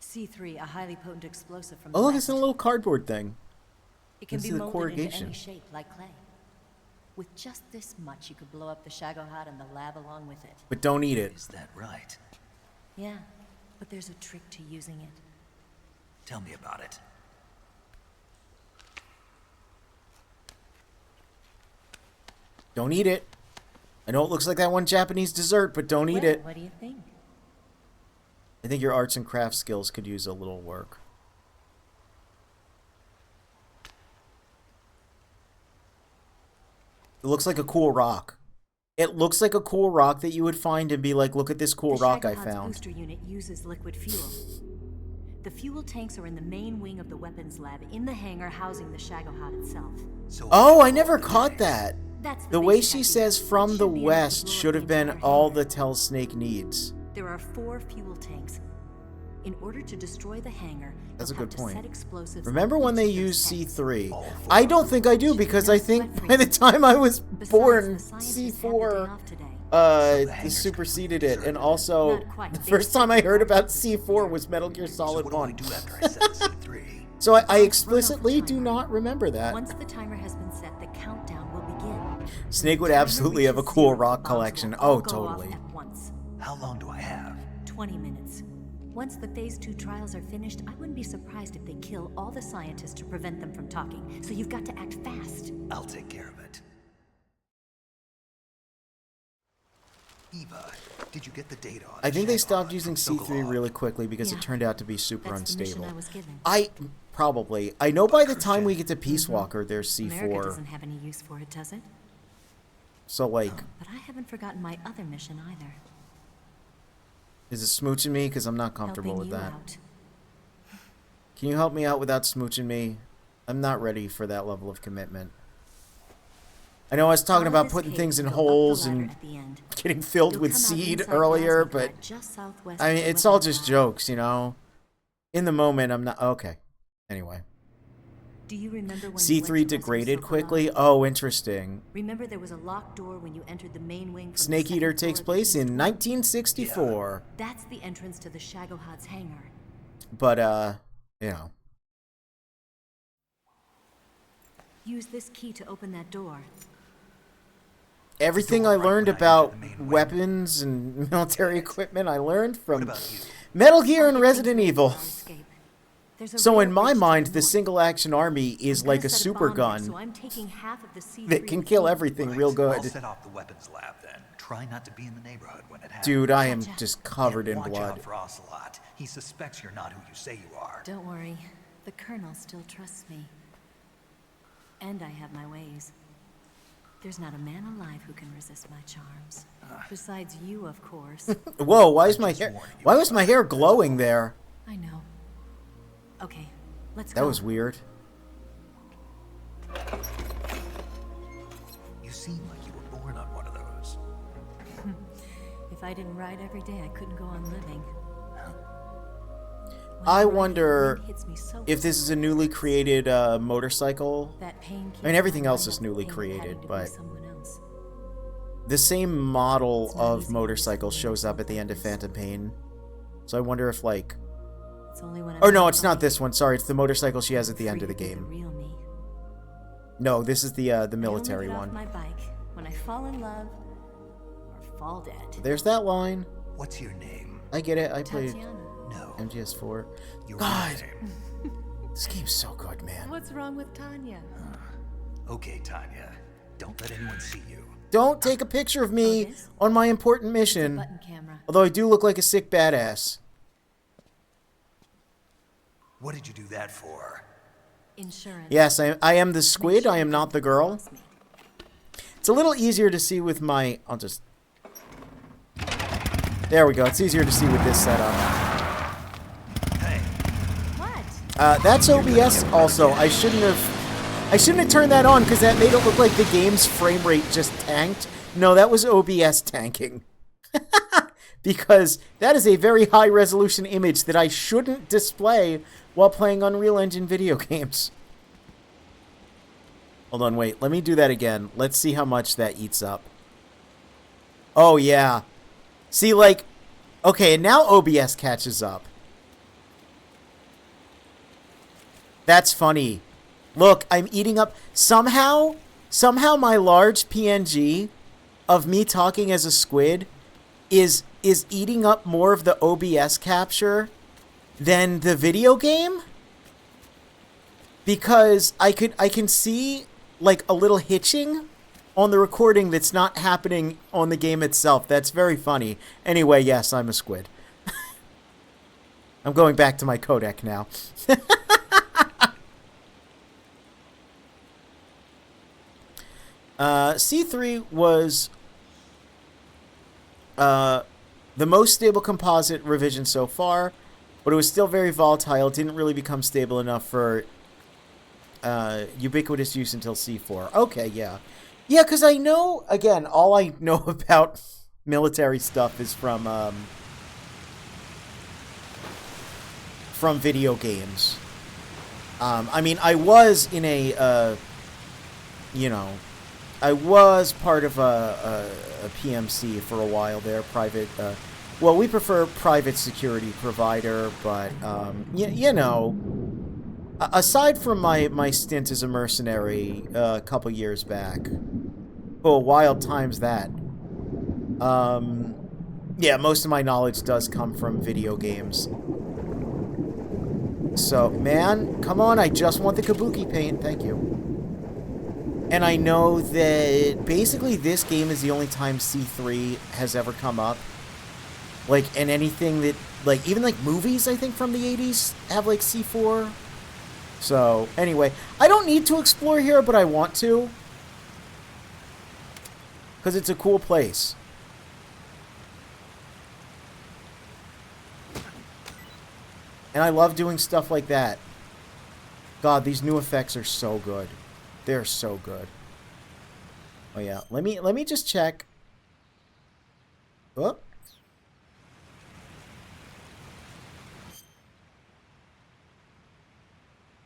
C3, a highly potent explosive from Oh, look, the it's a little cardboard thing. It can This be is a molded into corrugation. any shape, like clay. With just this much, you could blow up the Shagohod and the lab along with it. But don't eat it. Is that right? Yeah, but there's a trick to using it. Tell me about it. Don't eat it. I know it looks like that one Japanese dessert, but don't eat Well, it. What do you think? I think your arts and crafts skills could use a little work. It looks like a cool rock. It looks like a cool rock that you would find and be like, look at this cool rock I Shagohod's found. booster unit uses liquid fuel. The fuel tanks are in the main wing of the weapons lab in the hangar housing the Shagohod itself. Oh, I never caught that. That's The way she says from the west should have been all the Tell Snake needs. There are 4 fuel tanks. In order to destroy the hangar, That's a you'll have good to set point. explosives Remember on when each they of those used tanks. C3? I don't think I do because I think by the time I was born, C4 superseded it, and also the first time I heard about C4 was Metal Gear Solid 1. So I explicitly do not remember that. Once the timer has been set, the countdown will begin. Snake would absolutely have a cool rock collection. Oh, totally. At once. How long do I have? 20 minutes. Once the Phase 2 trials are finished, I wouldn't be surprised if they kill all the scientists to prevent them from talking. So you've got to act fast. I'll take care of it. Eva, did you get the data on I think they Shagohod stopped using from C3 Sokolov? really quickly because Yeah. it turned out to be super That's the mission unstable. I was given. Probably. I know by the time we get to Peace Walker, there's C4. America doesn't have any use for it, does it? So, like, But I haven't forgotten my other mission either. is it smooching me? Because I'm not comfortable Helping with you that. out. Can you help me out without smooching me? I'm not ready for that level of commitment. I know I was talking Follow about this putting cave things in and go up the holes ladder and at the end. getting filled You'll with come out seed inside earlier, Plasma but Track just southwest I of mean, the it's all weapons just lab. jokes, you know? In the moment, I'm not... Okay. Anyway. Do you remember when you C3 went to degraded Sokolov? quickly? Oh, interesting. Remember there was a locked door when you entered the main wing from the Snake second Eater floor takes of the place east in wing? 1964. That's the entrance to the Shagohod's hangar. But, you know. Use this key to open that door. Everything I learned about weapons and military equipment, I learned from Metal Gear and Resident Evil. So in my mind, the single action army is like a super gun So I'm taking half of the C3 that can kill everything real I'll good. set off the weapons lab then. try not to be in the neighborhood when it happens. Dude, I am just covered in Watch blood. out for Ocelot. He suspects you're not who you say you are. Don't worry. The Colonel still trusts me. And I have my ways. There's not a man alive who can resist my charms. Besides you, of course. Whoa, why was my hair glowing there? I know. Okay, let's go. That was weird. You seem like you were born on one of those. If I didn't ride every day, I couldn't go on living. I wonder if this is a newly created motorcycle. I mean, everything else is newly created, but the same model of motorcycle shows up at the end of Phantom Pain. So I wonder if, like... Oh, no, it's not this one. Sorry, it's the motorcycle she has at the end of the game. No, this is the military one. My bike when I fall in love or fall dead. There's that line. What's your name? I get it. I played No. MGS4. Your God, name. this game's so good, man. What's wrong with Tanya? Okay, Tanya. Don't let anyone see you. Don't take a picture of me on my important mission. Although I do look like a sick badass. What did you do that for? Insurance. Yes, I am the squid. I am not the girl. It's a little easier to see with my... I'll just... There we go. It's easier to see with this setup. Hey. What? That's OBS also. I shouldn't have turned that on because that made it look like the game's frame rate just tanked. No, that was OBS tanking. Because that is a very high resolution image that I shouldn't display while playing Unreal Engine video games. Hold on, wait. Let me do that again. Let's see how much that eats up. Oh, yeah. See, like... Okay, and now OBS catches up. That's funny. Look, I'm eating up... Somehow my large PNG of me talking as a squid is eating up more of the OBS capture than the video game, because I can see like a little hitching on the recording that's not happening on the game itself. That's very funny. Anyway, yes, I'm a squid. I'm going back to my codec now. C3 was the most stable composite revision so far, but it was still very volatile. It didn't really become stable enough for ubiquitous use until C4. Okay, yeah. Yeah, because I know, again, all I know about military stuff is from video games. I mean, I was in a, you know, I was part of a PMC for a while there, private, well, we prefer private security provider, but, you know, aside from my stint as a mercenary a couple years back, oh, wild times that, yeah, most of my knowledge does come from video games. So, man, come on, I just want the kabuki paint, thank you. And I know that basically this game is the only time C3 has ever come up. Like, and anything that, like, even like movies, I think, from the 80s have like C4. So, anyway, I don't need to explore here, but I want to. Because it's a cool place. And I love doing stuff like that. God, these new effects are so good. They're so good. Oh yeah, let me just check. Oh.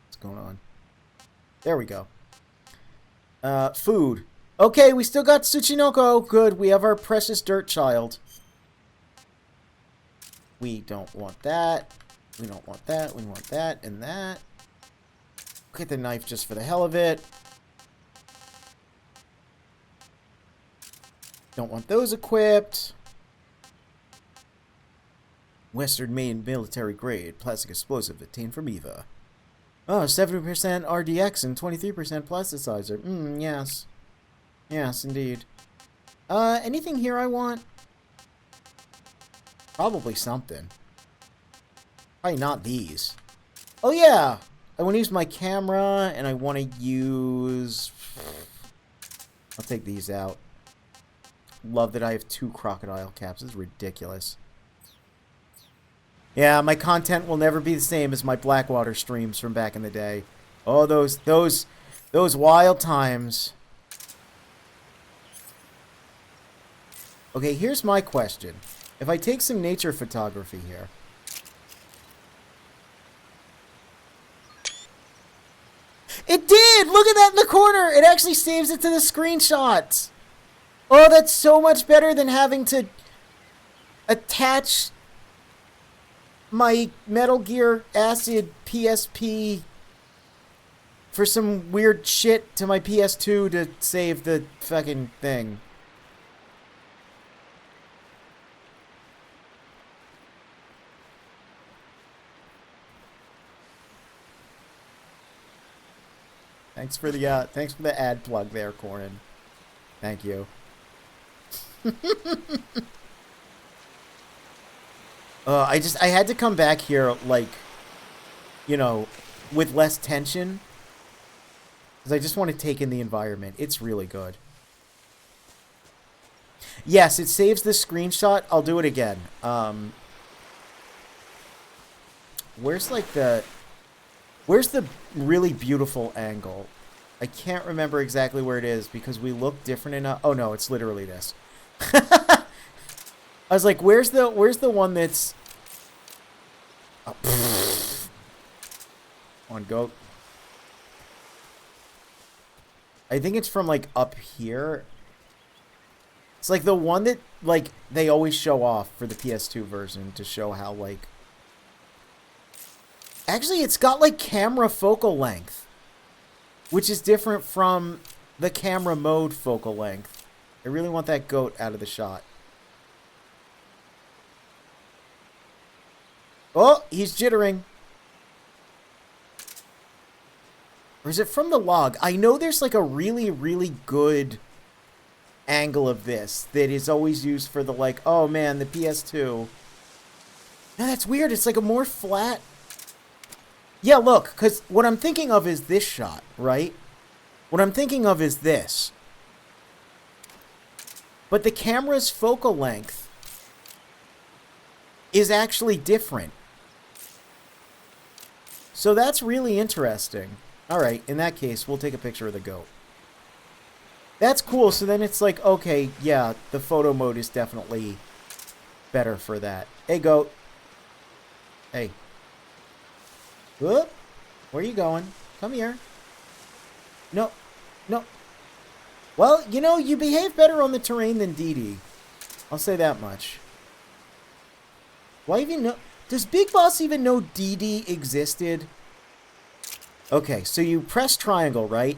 What's going on? There we go. Food. Okay, we still got Tsuchinoko. Good, we have our precious dirt child. We don't want that. We don't want that. We want that and that. Get the knife just for the hell of it. Don't want those equipped. Western Main military grade plastic explosive obtained from EVA. Oh, 70% RDX and 23% plasticizer. Yes. Yes, indeed. Anything here I want? Probably something. Probably not these. Oh yeah! I want to use my camera, and I want to use... I'll take these out. Love that I have 2 crocodile caps. This is ridiculous. Yeah, my content will never be the same as my Blackwater streams from back in the day. Oh, those wild times. Okay, here's my question. If I take some nature photography here. It did! Look at that in the corner! It actually saves it to the screenshots! Oh, that's so much better than having to attach my Metal Gear Acid PSP for some weird shit to my PS2 to save the fucking thing. Thanks for the ad plug there, Corin. Thank you. I had to come back here, like, you know, with less tension. Because I just want to take in the environment. It's really good. Yes, it saves the screenshot. I'll do it again. Where's the really beautiful angle? I can't remember exactly where it is because we look different enough. Oh no, it's literally this. I was like, where's the one that's... Oh, on goat. I think it's from like up here. It's like the one that like they always show off for the PS2 version to show how like... Actually, it's got like camera focal length, which is different from the camera mode focal length. I really want that goat out of the shot. Oh, he's jittering. Or is it from the log? I know there's like a really, really good angle of this that is always used for the like, oh man, the PS2. No, that's weird. It's like a more flat... Yeah, look, because what I'm thinking of is this shot, right? What I'm thinking of is this. But the camera's focal length is actually different. So that's really interesting. Alright, in that case, we'll take a picture of the goat. That's cool, so then it's like, okay, yeah, the photo mode is definitely better for that. Hey, goat. Hey. Whoop. Where are you going? Come here. No. No. Well, you know, you behave better on the terrain than Dee Dee. I'll say that much. Why even know... Does Big Boss even know Dee Dee existed? Okay, so you press triangle, right?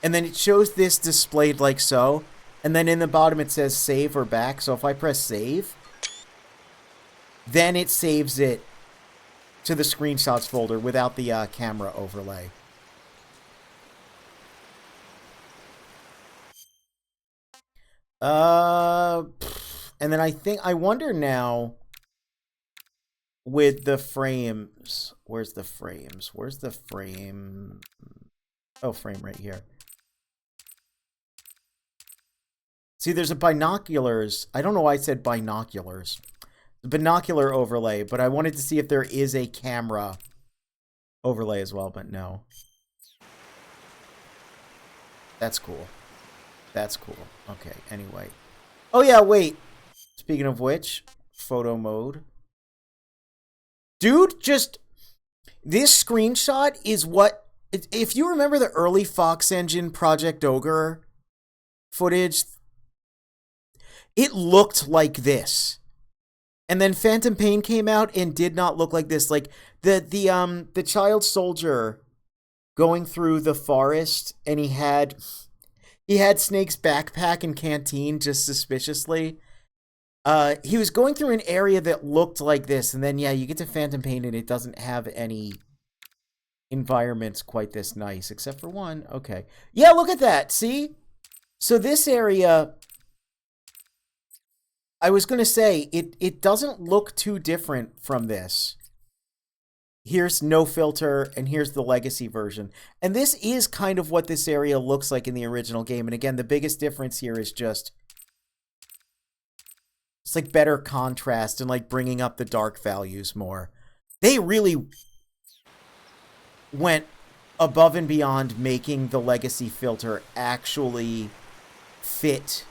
And then it shows this displayed like so. And then in the bottom it says save or back. So if I press save, then it saves it to the screenshots folder without the camera overlay. And then I wonder now with the frames. Where's the frames? Where's the frame? Oh, frame right here. See, there's a binoculars. I don't know why I said binoculars. The binocular overlay, but I wanted to see if there is a camera overlay as well, but no. That's cool. That's cool. Okay, anyway. Oh yeah, wait. Speaking of which, photo mode. Dude, just... This screenshot is what... If you remember the early Fox Engine Project Ogre footage, it looked like this. And then Phantom Pain came out and did not look like this. Like the child soldier going through the forest, and he had Snake's backpack and canteen just suspiciously. He was going through an area that looked like this, and then yeah, you get to Phantom Pain and it doesn't have any environments quite this nice, except for one. Okay. Yeah, look at that. See? So this area I was going to say, it doesn't look too different from this. Here's no filter, and here's the legacy version. And this is kind of what this area looks like in the original game. And again, the biggest difference here is just... it's like better contrast and like bringing up the dark values more. They really went above and beyond making the legacy filter actually fit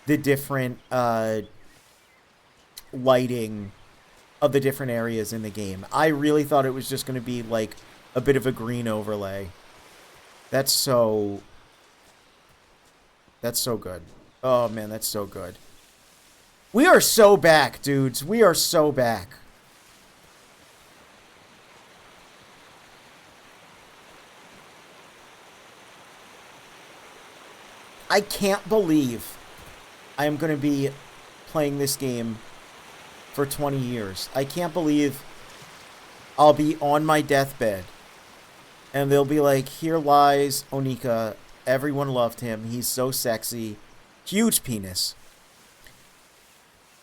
the different lighting of the different areas in the game. I really thought it was just going to be like a bit of a green overlay. That's so good. Oh man, that's so good. We are so back, dudes. We are so back. I can't believe I am going to be playing this game for 20 years. I can't believe I'll be on my deathbed and they'll be like, here lies Onika. Everyone loved him. He's so sexy. Huge penis.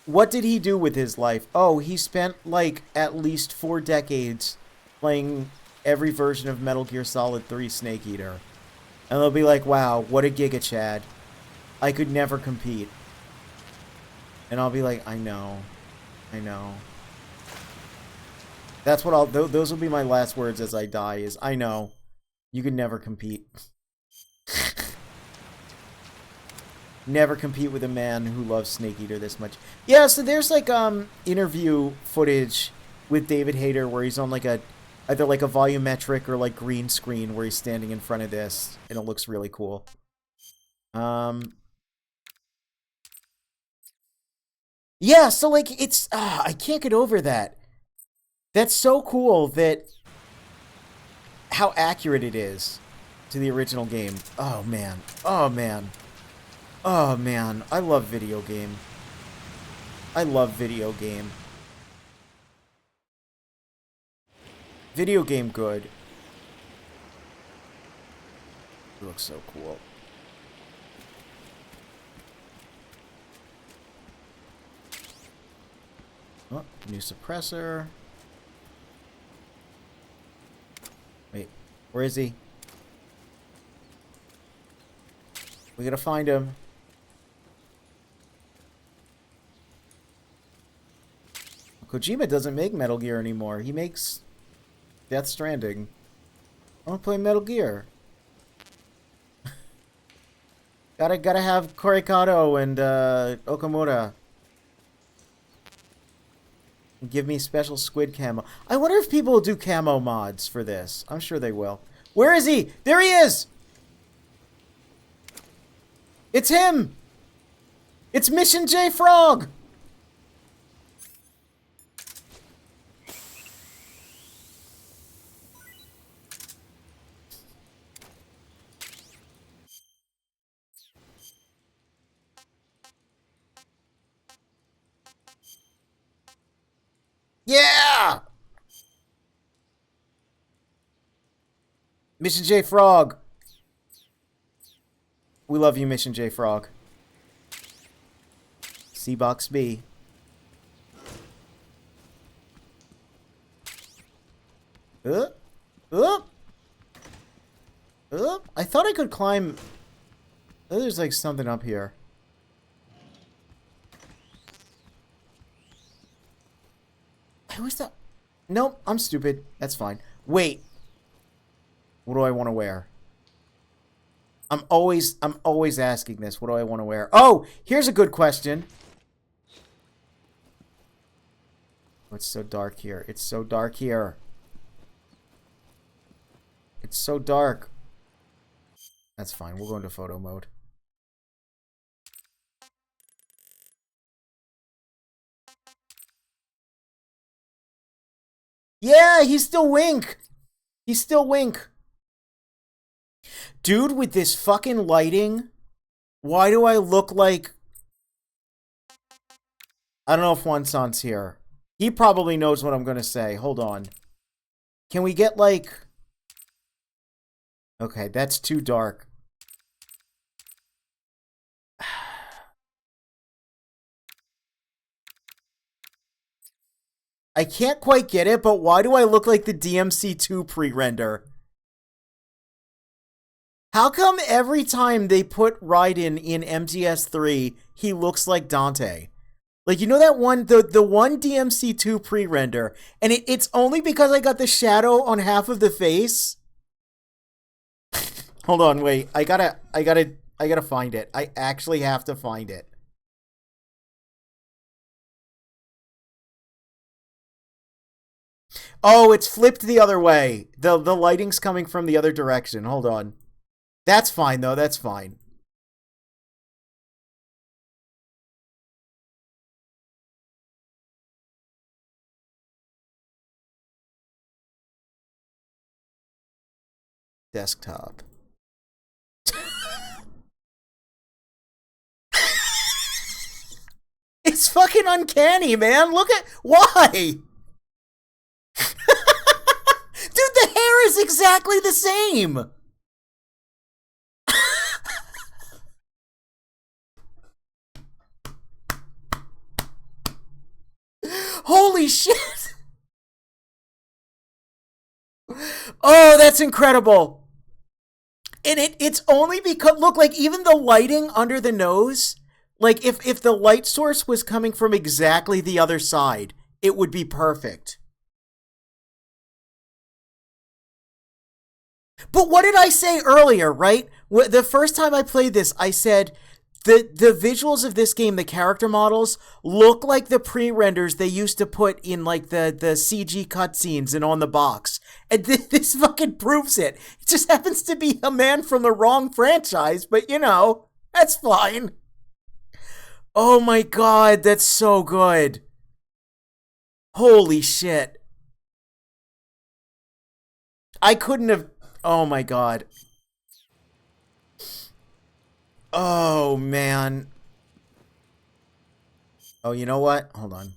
What did he do with his life? Oh, he spent like at least 4 decades playing every version of Metal Gear Solid 3 Snake Eater. And they'll be like, wow, what a Giga Chad. I could never compete. And I'll be like, I know. I know. That's what those will be my last words as I die is, I know. You could never compete. Never compete with a man who loves Snake Eater this much. Yeah, so there's like interview footage with David Hayter where he's on like either like a volumetric or like green screen where he's standing in front of this, and it looks really cool. Yeah, so like it's I can't get over that. That's so cool that how accurate it is to the original game. Oh man. Oh man. Oh man, I love video game. I love video game. Video game good. It looks so cool. Oh, new suppressor. Wait, where is he? We gotta find him. Kojima doesn't make Metal Gear anymore. He makes Death Stranding. I want to play Metal Gear. gotta have Korikato and Okamura. Give me special squid camo. I wonder if people will do camo mods for this. I'm sure they will. Where is he? There he is! It's him! It's Mission J Frog! Yeah! Mission J Frog. We love you, Mission J Frog. C-Box B. I thought I could climb. Oh, there's like something up here. Who is that? Nope, I'm stupid. That's fine. Wait. What do I want to wear? I'm always asking this. What do I want to wear? Oh, here's a good question. Oh, it's so dark here. It's so dark here. It's so dark. That's fine. We'll go into photo mode. Yeah, he's still Wink. He's still Wink. Dude, with this fucking lighting, why do I look like... I don't know if Wansan's here. He probably knows what I'm going to say. Hold on. Can we get, like... Okay, that's too dark. I can't quite get it, but why do I look like the DMC2 pre-render? How come every time they put Raiden in MGS3, he looks like Dante? Like, you know that one, the one DMC2 pre-render, and it's only because I got the shadow on half of the face? Hold on, wait. I gotta find it. I actually have to find it. Oh, it's flipped the other way. The lighting's coming from the other direction. Hold on. That's fine, though. That's fine. Desktop. It's fucking uncanny, man. Look at... Why? Dude, the hair is exactly the same. Holy shit. Oh, that's incredible. And it's only because, look, like, even the lighting under the nose, like, if the light source was coming from exactly the other side, it would be perfect. But what did I say earlier, right? The first time I played this, I said the visuals of this game, the character models, look like the pre-renders they used to put in, like, the CG cutscenes and on the box. And this fucking proves it. It just happens to be a man from the wrong franchise, but, you know, that's fine. Oh my god, that's so good. Holy shit. I couldn't have... Oh my god. Oh, man. Oh, you know what? Hold on.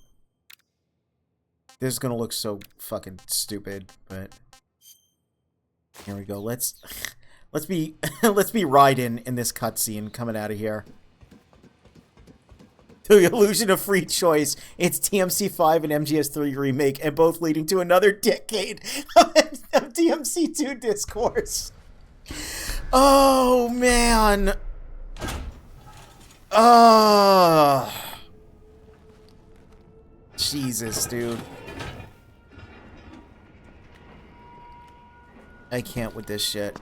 This is gonna look so fucking stupid, but... Here we go. Let's be Raiden in this cutscene coming out of here. The illusion of free choice. It's DMC5 and MGS3 remake, and both leading to another decade of DMC2 discourse. Oh, man. Oh. Jesus, dude. I can't with this shit.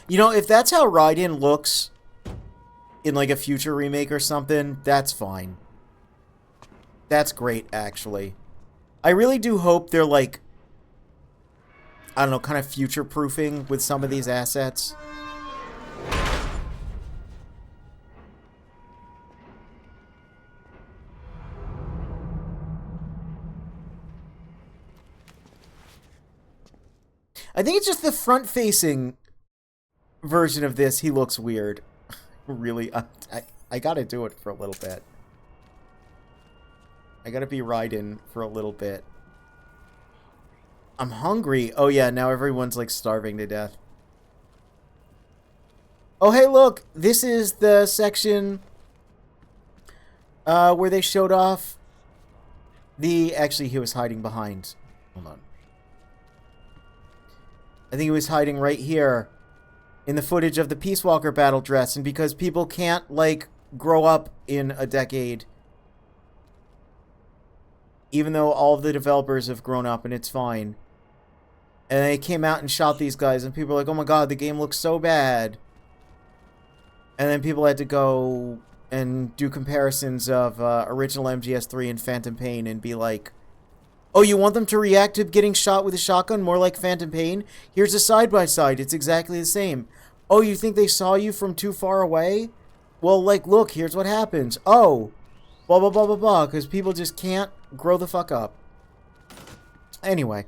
You know, if that's how Raiden looks in, like, a future remake or something, that's fine. That's great, actually. I really do hope they're, like, I don't know, kind of future-proofing with some of these assets. I think it's just the front-facing version of this, he looks weird. Really, I gotta do it for a little bit. I gotta be Raiden for a little bit. I'm hungry. Oh yeah, now everyone's like starving to death. Oh hey look, this is the section where they showed off the... Actually, he was hiding behind. Hold on. I think he was hiding right here in the footage of the Peace Walker battle dress, and because people can't, like, grow up in a decade, even though all of the developers have grown up and it's fine, and they came out and shot these guys, and people were like, oh my god, the game looks so bad, and then people had to go and do comparisons of original MGS3 and Phantom Pain and be like, oh, you want them to react to getting shot with a shotgun more like Phantom Pain? Here's a side-by-side. It's exactly the same. Oh, you think they saw you from too far away? Well, like, look, here's what happens. Oh, blah, blah, blah, blah, blah, because people just can't grow the fuck up. Anyway.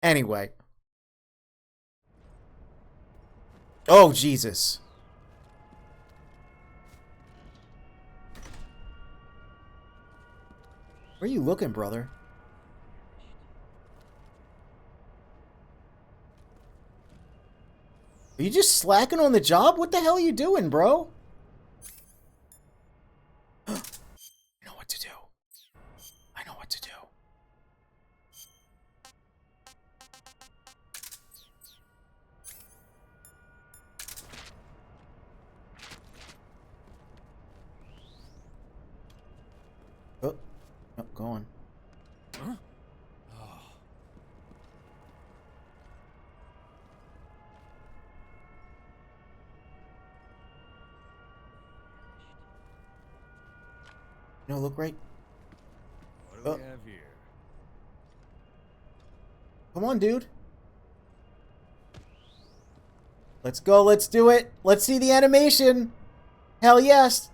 Anyway. Oh, Jesus. Where are you looking, brother? Are you just slacking on the job? What the hell are you doing, bro? I know what to do. I know what to do. Oh, no, go on. Huh? No, look right. What do we have here? Come on, dude. Let's go. Let's do it. Let's see the animation. Hell yes.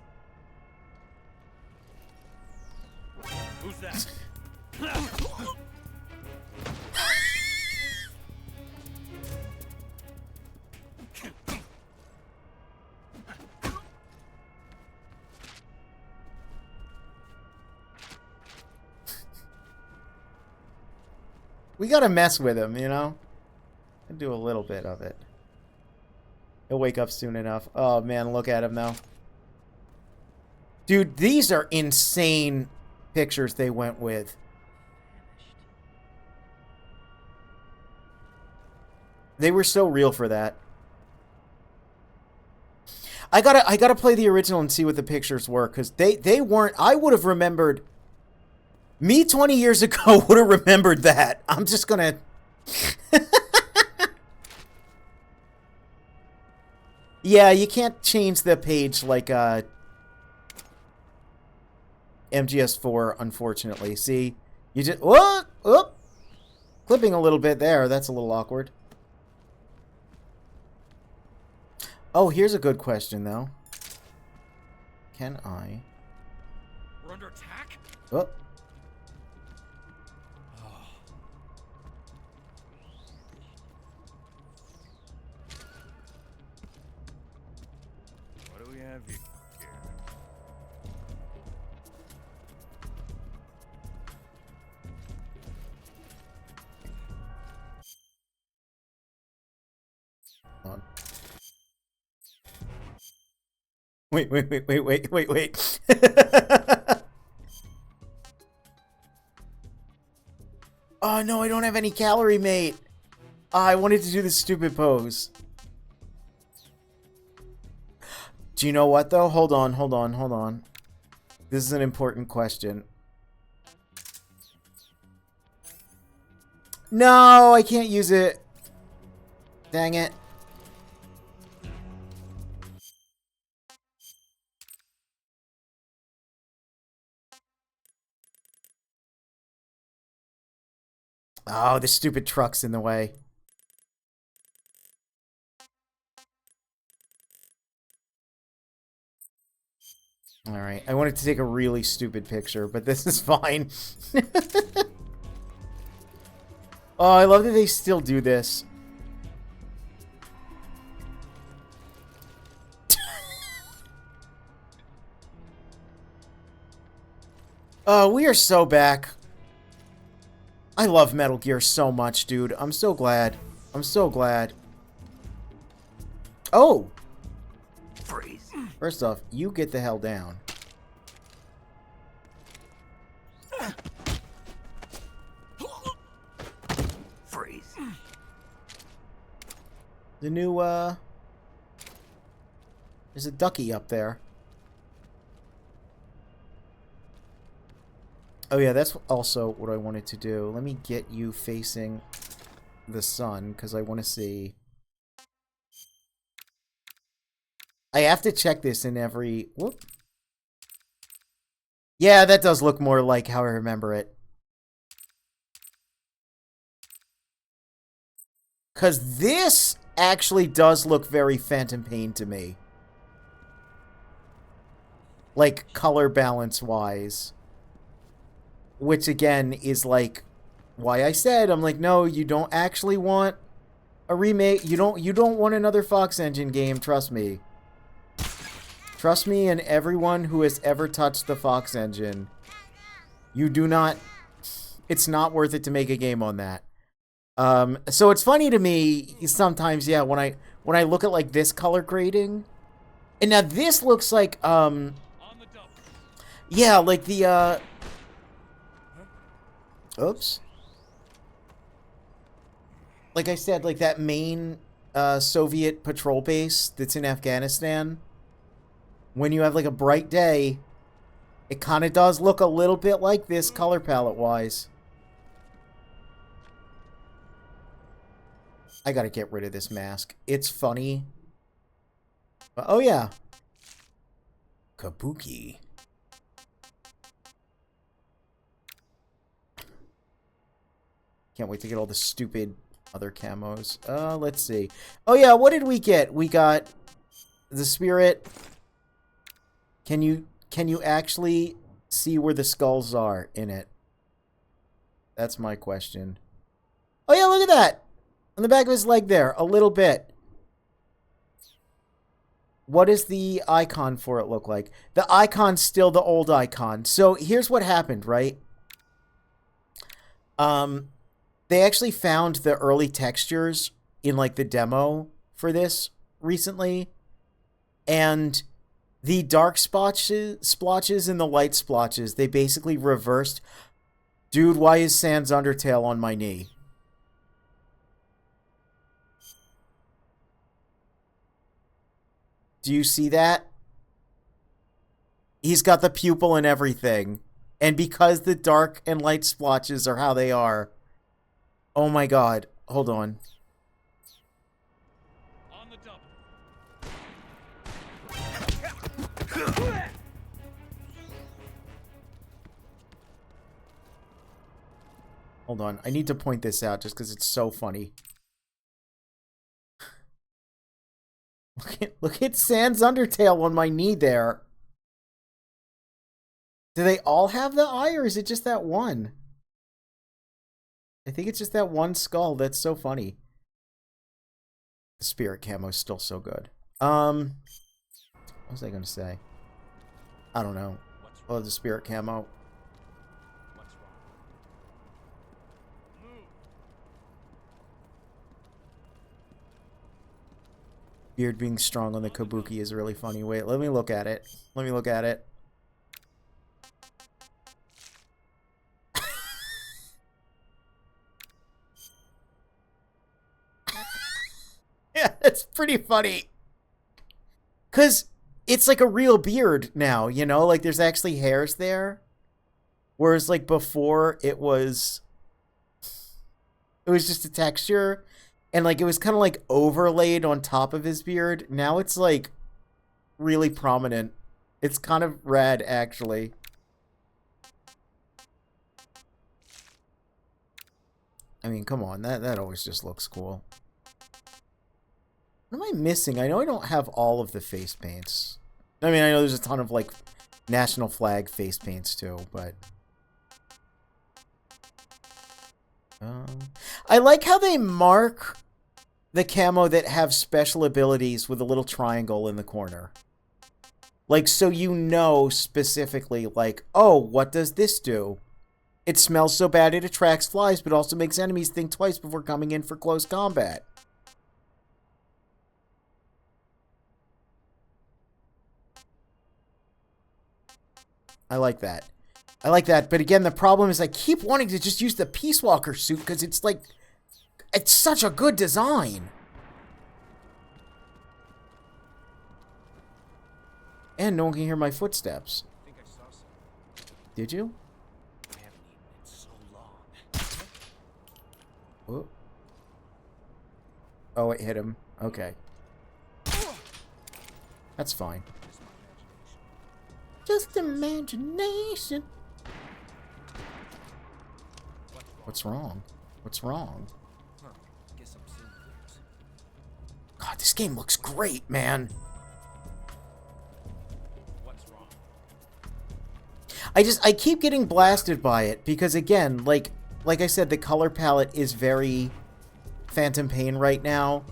Who's that? We gotta mess with him, you know? And do a little bit of it. He'll wake up soon enough. Oh, man, look at him, though. Dude, these are insane pictures they went with. They were so real for that. I gotta play the original and see what the pictures were, because they weren't... I would have remembered... Me 20 years ago would have remembered that. I'm just gonna... Yeah, you can't change the page like MGS4, unfortunately. See? You just... What? Oh! Clipping a little bit there. That's a little awkward. Oh, here's a good question, though. Can I... We're under attack? Oh. What do we have here? On. Wait. Oh, no, I don't have any calorie, mate. I wanted to do this stupid pose. Do you know what, though? Hold on. This is an important question. No, I can't use it. Dang it. Oh, the stupid truck's in the way. Alright, I wanted to take a really stupid picture, but this is fine. Oh, I love that they still do this. Oh, we are so back. I love Metal Gear so much, dude. I'm so glad. I'm so glad. Oh! Freeze. First off, you get the hell down. Freeze. The new, there's a ducky up there. Oh yeah, that's also what I wanted to do. Let me get you facing the sun, because I want to see... I have to check this in every... Whoop. Yeah, that does look more like how I remember it. Because this actually does look very Phantom Pain to me. Like, color balance-wise. Which, again, is like why I said, I'm like, no, you don't actually want a remake. You don't want another Fox Engine game, trust me. Trust me and everyone who has ever touched the Fox Engine. You do not... It's not worth it to make a game on that. So it's funny to me sometimes, yeah, when I look at like this color grading. And now this looks like yeah, like the oops. Like I said, like that main Soviet patrol base that's in Afghanistan. When you have like a bright day, it kind of does look a little bit like this color palette wise. I gotta get rid of this mask. It's funny. Oh yeah. Kabuki. Can't wait to get all the stupid other camos. Let's see. Oh yeah, what did we get? We got the spirit. Can you actually see where the skulls are in it? That's my question. Oh yeah, look at that. On the back of his leg there, a little bit. What does the icon for it look like? The icon's still the old icon. So here's what happened, right? They actually found the early textures in like the demo for this recently. And the dark splotches and the light splotches, they basically reversed. Dude, why is Sans Undertale on my knee? Do you see that? He's got the pupil and everything. And because the dark and light splotches are how they are. Oh my god. Hold on. Hold on. I need to point this out just because it's so funny. Look at Sans Undertale on my knee there. Do they all have the eye, or is it just that one? I think it's just that one skull. That's so funny. The spirit camo is still so good. What was I going to say? I don't know. Oh, the spirit camo. Beard being strong on the Kabuki is really funny. Wait, let me look at it. Let me look at it. Yeah, it's pretty funny. Because it's like a real beard now, you know? Like, there's actually hairs there. Whereas, like, before, it was just a texture. And, like, it was kind of, like, overlaid on top of his beard. Now it's, like, really prominent. It's kind of rad, actually. I mean, come on. That always just looks cool. What am I missing? I know I don't have all of the face paints. I mean, I know there's a ton of, like, national flag face paints, too, but... I like how they mark the camo that have special abilities with a little triangle in the corner. Like, so you know specifically, like, oh, what does this do? It smells so bad it attracts flies, but also makes enemies think twice before coming in for close combat. I like that. I like that, but again, the problem is I keep wanting to just use the Peace Walker suit because it's like... It's such a good design. And no one can hear my footsteps. I think I saw some. Did you? I haven't eaten in so long. Oh. Oh, it hit him. Okay. That's fine. Just imagination. What's wrong? What's wrong? God, this game looks great, man. What's wrong? I keep getting blasted by it because, again, like, like I said, the color palette is very Phantom Pain right now,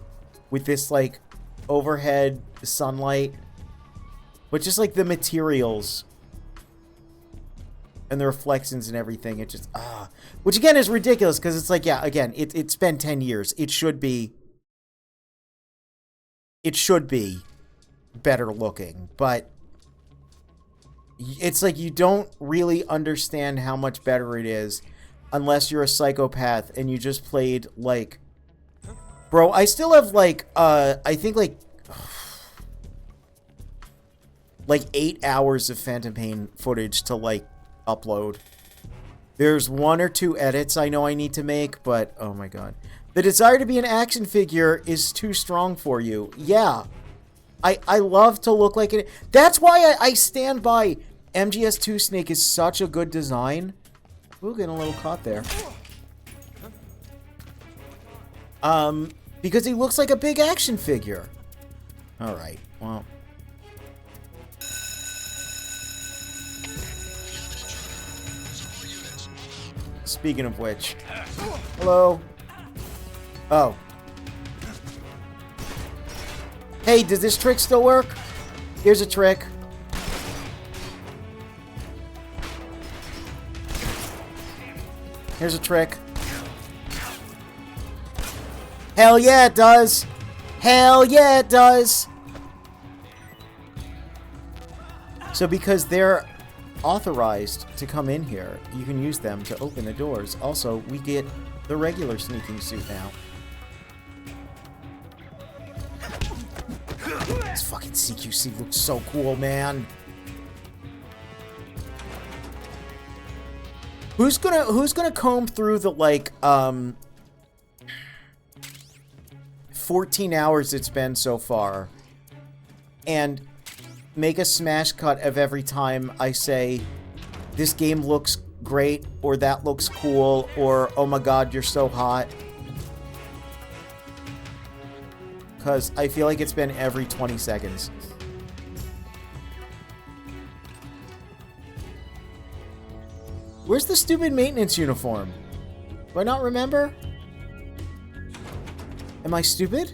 with this, like, overhead sunlight. But just, like, the materials and the reflections and everything, it just, which, again, is ridiculous, because it's like, yeah, again, it's been 10 years. It should be better looking, but it's like you don't really understand how much better it is unless you're a psychopath and you just played, like... Bro, I still have, like, I think, like 8 hours of Phantom Pain footage to, like, upload. There's 1 or 2 edits I know I need to make, but, oh my god. The desire to be an action figure is too strong for you. Yeah. I love to look like it. That's why I stand by MGS2 Snake is such a good design. Ooh, getting a little caught there. Because he looks like a big action figure. Alright, well. Speaking of which. Hello? Oh. Hey, does this trick still work? Here's a trick. Here's a trick. Hell yeah, it does! Hell yeah, it does! So because they're authorized to come in here, you can use them to open the doors. Also, we get the regular sneaking suit now. This fucking CQC looks so cool, man. Who's gonna comb through the, like, 14 hours it's been so far and make a smash cut of every time I say this game looks great or that looks cool or oh my god you're so hot? Because I feel like it's been every 20 seconds. Where's the stupid maintenance uniform? Do I not remember? Am I stupid?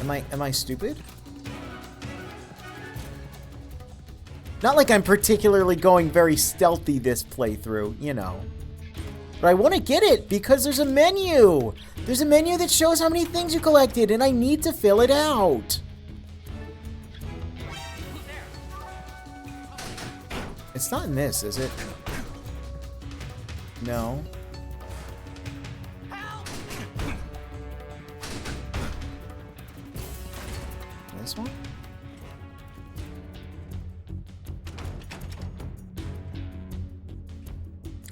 Am I stupid? Not like I'm particularly going very stealthy this playthrough, you know. But I want to get it because there's a menu! There's a menu that shows how many things you collected and I need to fill it out. It's not in this, is it? No. This one?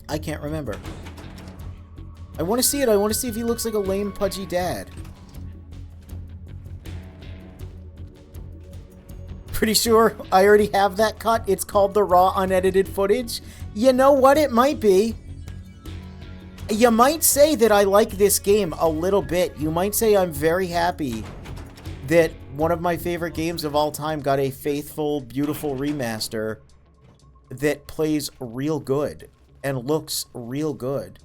I can't remember. I want to see it. I want to see if he looks like a lame, pudgy dad. Pretty sure I already have that cut. It's called the raw unedited footage. You know what? It might be. You might say that I like this game a little bit. You might say I'm very happy that one of my favorite games of all time got a faithful, beautiful remaster that plays real good and looks real good.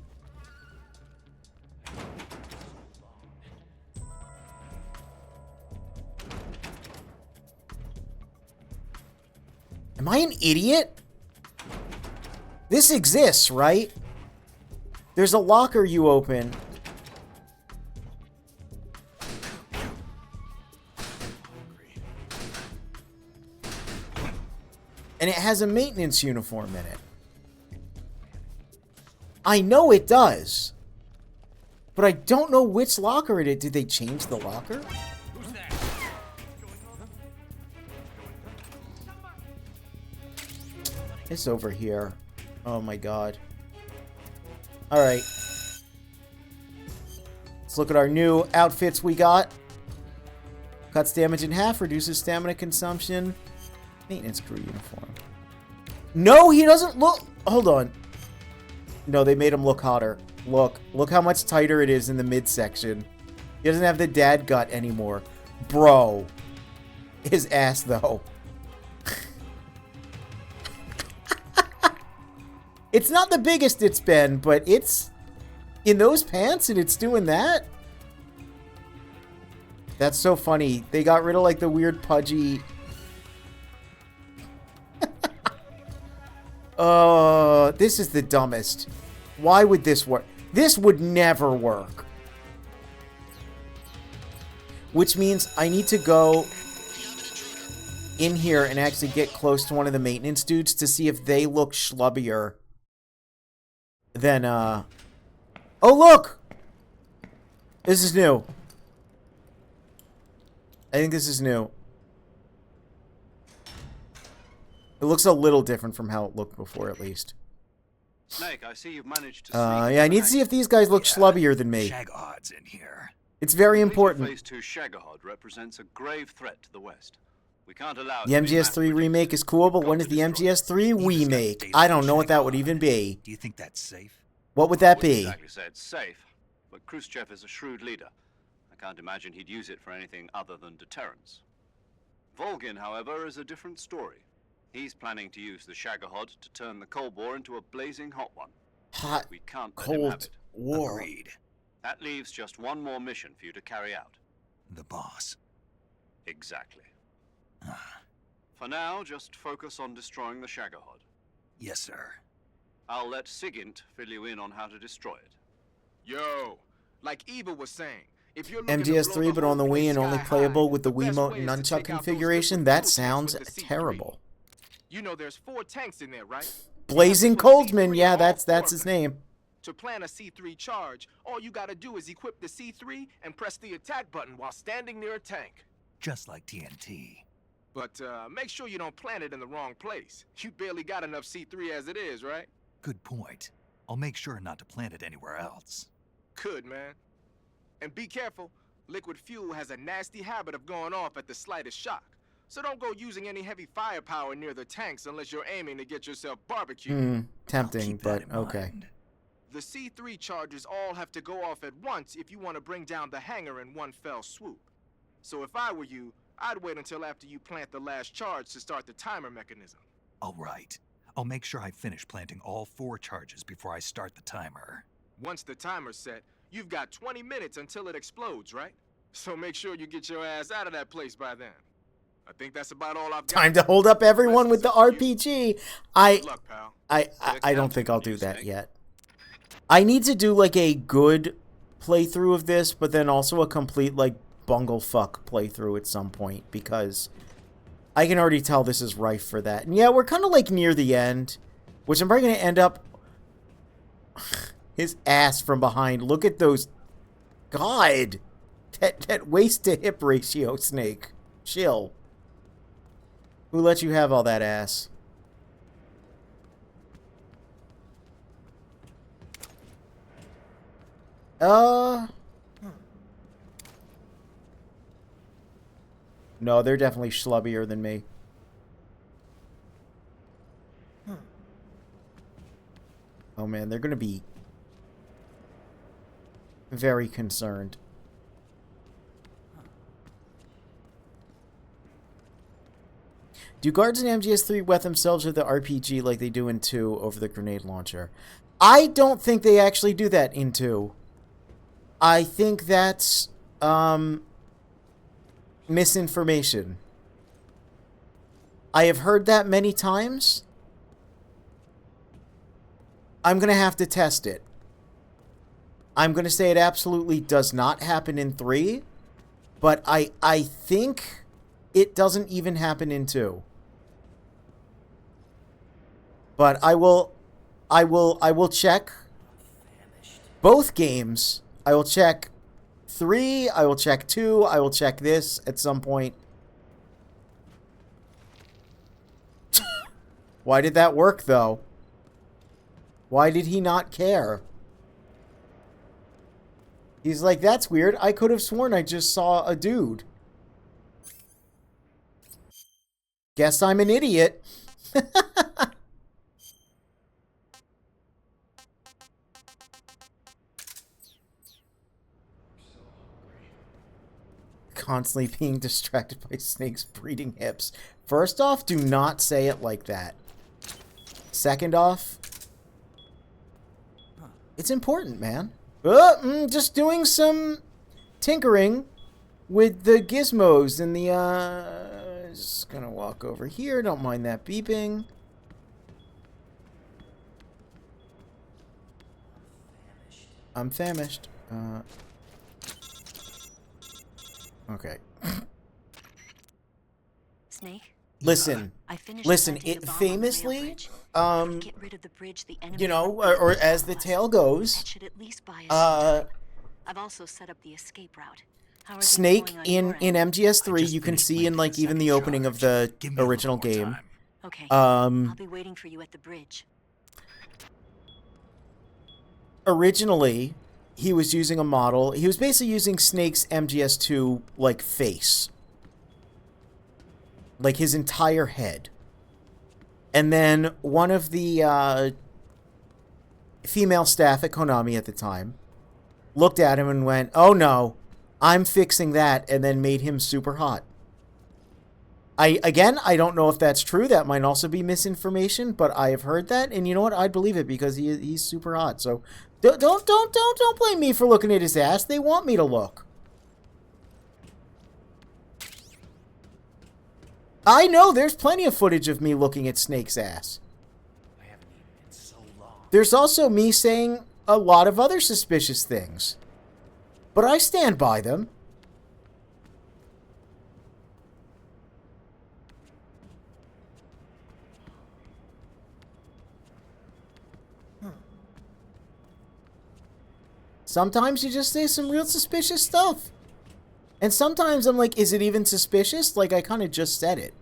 Am I an idiot? This exists, right? There's a locker you open. And it has a maintenance uniform in it. I know it does. But I don't know which locker it is. Did they change the locker? It's over here. Oh my god. Alright. Let's look at our new outfits we got. Cuts damage in half, reduces stamina consumption. Maintenance crew uniform. No, he doesn't look... Hold on. No, they made him look hotter. Look how much tighter it is in the midsection. He doesn't have the dad gut anymore. Bro. His ass, though. It's not the biggest it's been, but it's in those pants and it's doing that. That's so funny. They got rid of like the weird pudgy. Oh, this is the dumbest. Why would this work? This would never work. Which means I need to go in here and actually get close to one of the maintenance dudes to see if they look schlubbier than, Oh, look! This is new. I think this is new. It looks a little different from how it looked before, at least. Snake, I see you've managed to yeah, I need to see if these guys look schlubbier than me. Shagahad's in here. It's very important. Phase 2 Shagahad represents a grave threat to the West. We can't allow The MGS3 remake is cool, but when is the MGS3 remake? I don't know what that would even be. Do you think that's safe? What would that be? Exactly say it's safe, but Khrushchev is a shrewd leader. I can't imagine he'd use it for anything other than deterrence. Volgin, however, is a different story. He's planning to use the Shagahad to turn the Cold War into a blazing hot one. Hot, we can't let him have cold it. war. Agreed. That leaves just one more mission for you to carry out. The boss. Exactly. For now, just focus on destroying the Shagahad. Yes, sir. I'll let Sigint fill you in on how to destroy it. Yo, like Eva was saying, if you're looking MGS3, but on the Wii and only playable with the Wiimote and nunchuck configuration? That sounds terrible. You know there's 4 tanks in there, right? Blazing Coldman, yeah, that's his name. To plan a C3 charge, all you gotta do is equip the C3 and press the attack button while standing near a tank. Just like TNT. But make sure you don't plant it in the wrong place. You barely got enough C3 as it is, right? Good point. I'll make sure not to plant it anywhere else. Good, man. And be careful. Liquid fuel has a nasty habit of going off at the slightest shock. So don't go using any heavy firepower near the tanks unless you're aiming to get yourself barbecued. Tempting, but okay. The C3 charges all have to go off at once if you want to bring down the hangar in one fell swoop. So if I were you, I'd wait until after you plant the last charge to start the timer mechanism. All right. I'll make sure I finish planting all 4 charges before I start the timer. Once the timer's set, you've got 20 minutes until it explodes, right? So make sure you get your ass out of that place by then. I think that's about all I've got. Time to hold up everyone with the RPG. I don't think I'll do that yet. I need to do like a good playthrough of this, but then also a complete like bunglefuck playthrough at some point, because I can already tell this is rife for that. And yeah, we're kind of like near the end, which I'm probably going to end up his ass from behind. Look at those. God, that waist to hip ratio, Snake. Chill. Who let you have all that ass? No, they're definitely schlubbier than me. Oh man, they're gonna be very concerned. Do guards in MGS3 wet themselves with the RPG like they do in 2 over the grenade launcher? I don't think they actually do that in 2. I think that's misinformation. I have heard that many times. I'm going to have to test it. I'm going to say it absolutely does not happen in 3, but I think it doesn't even happen in 2. But I will check both games. I will check 3, I will check 2, I will check this at some point. Why did that work, though? Why did he not care? He's like, that's weird. I could have sworn I just saw a dude. Guess I'm an idiot. Constantly being distracted by Snake's breeding hips. First off, do not say it like that. Second off, It's important, man. Just doing some tinkering with the gizmos and the, just gonna walk over here. Don't mind that beeping. I'm famished. Okay. Snake? Listen. I finished Listen, planting it the bomb on the rail famously, bridge. Get rid of the bridge, the enemy you know, won't be or able to as the stop us. tale goes, That should at least buy us some time. I've also set up the escape route. How are things Snake going on in your end? MGS3, you can see in like even the opening of the original game. Okay. I'll be waiting for you at the bridge. Originally, he was using a model. He was basically using Snake's MGS2 like face. Like his entire head. And then one of the female staff at Konami at the time looked at him and went, "Oh no, I'm fixing that," and then made him super hot. I don't know if that's true. That might also be misinformation, but I have heard that, and you know what? I'd believe it because he's super hot. So don't blame me for looking at his ass. They want me to look. I know there's plenty of footage of me looking at Snake's ass. I haven't eaten in so long. There's also me saying a lot of other suspicious things. But I stand by them. Sometimes you just say some real suspicious stuff. And sometimes I'm like, is it even suspicious? Like, I kind of just said it.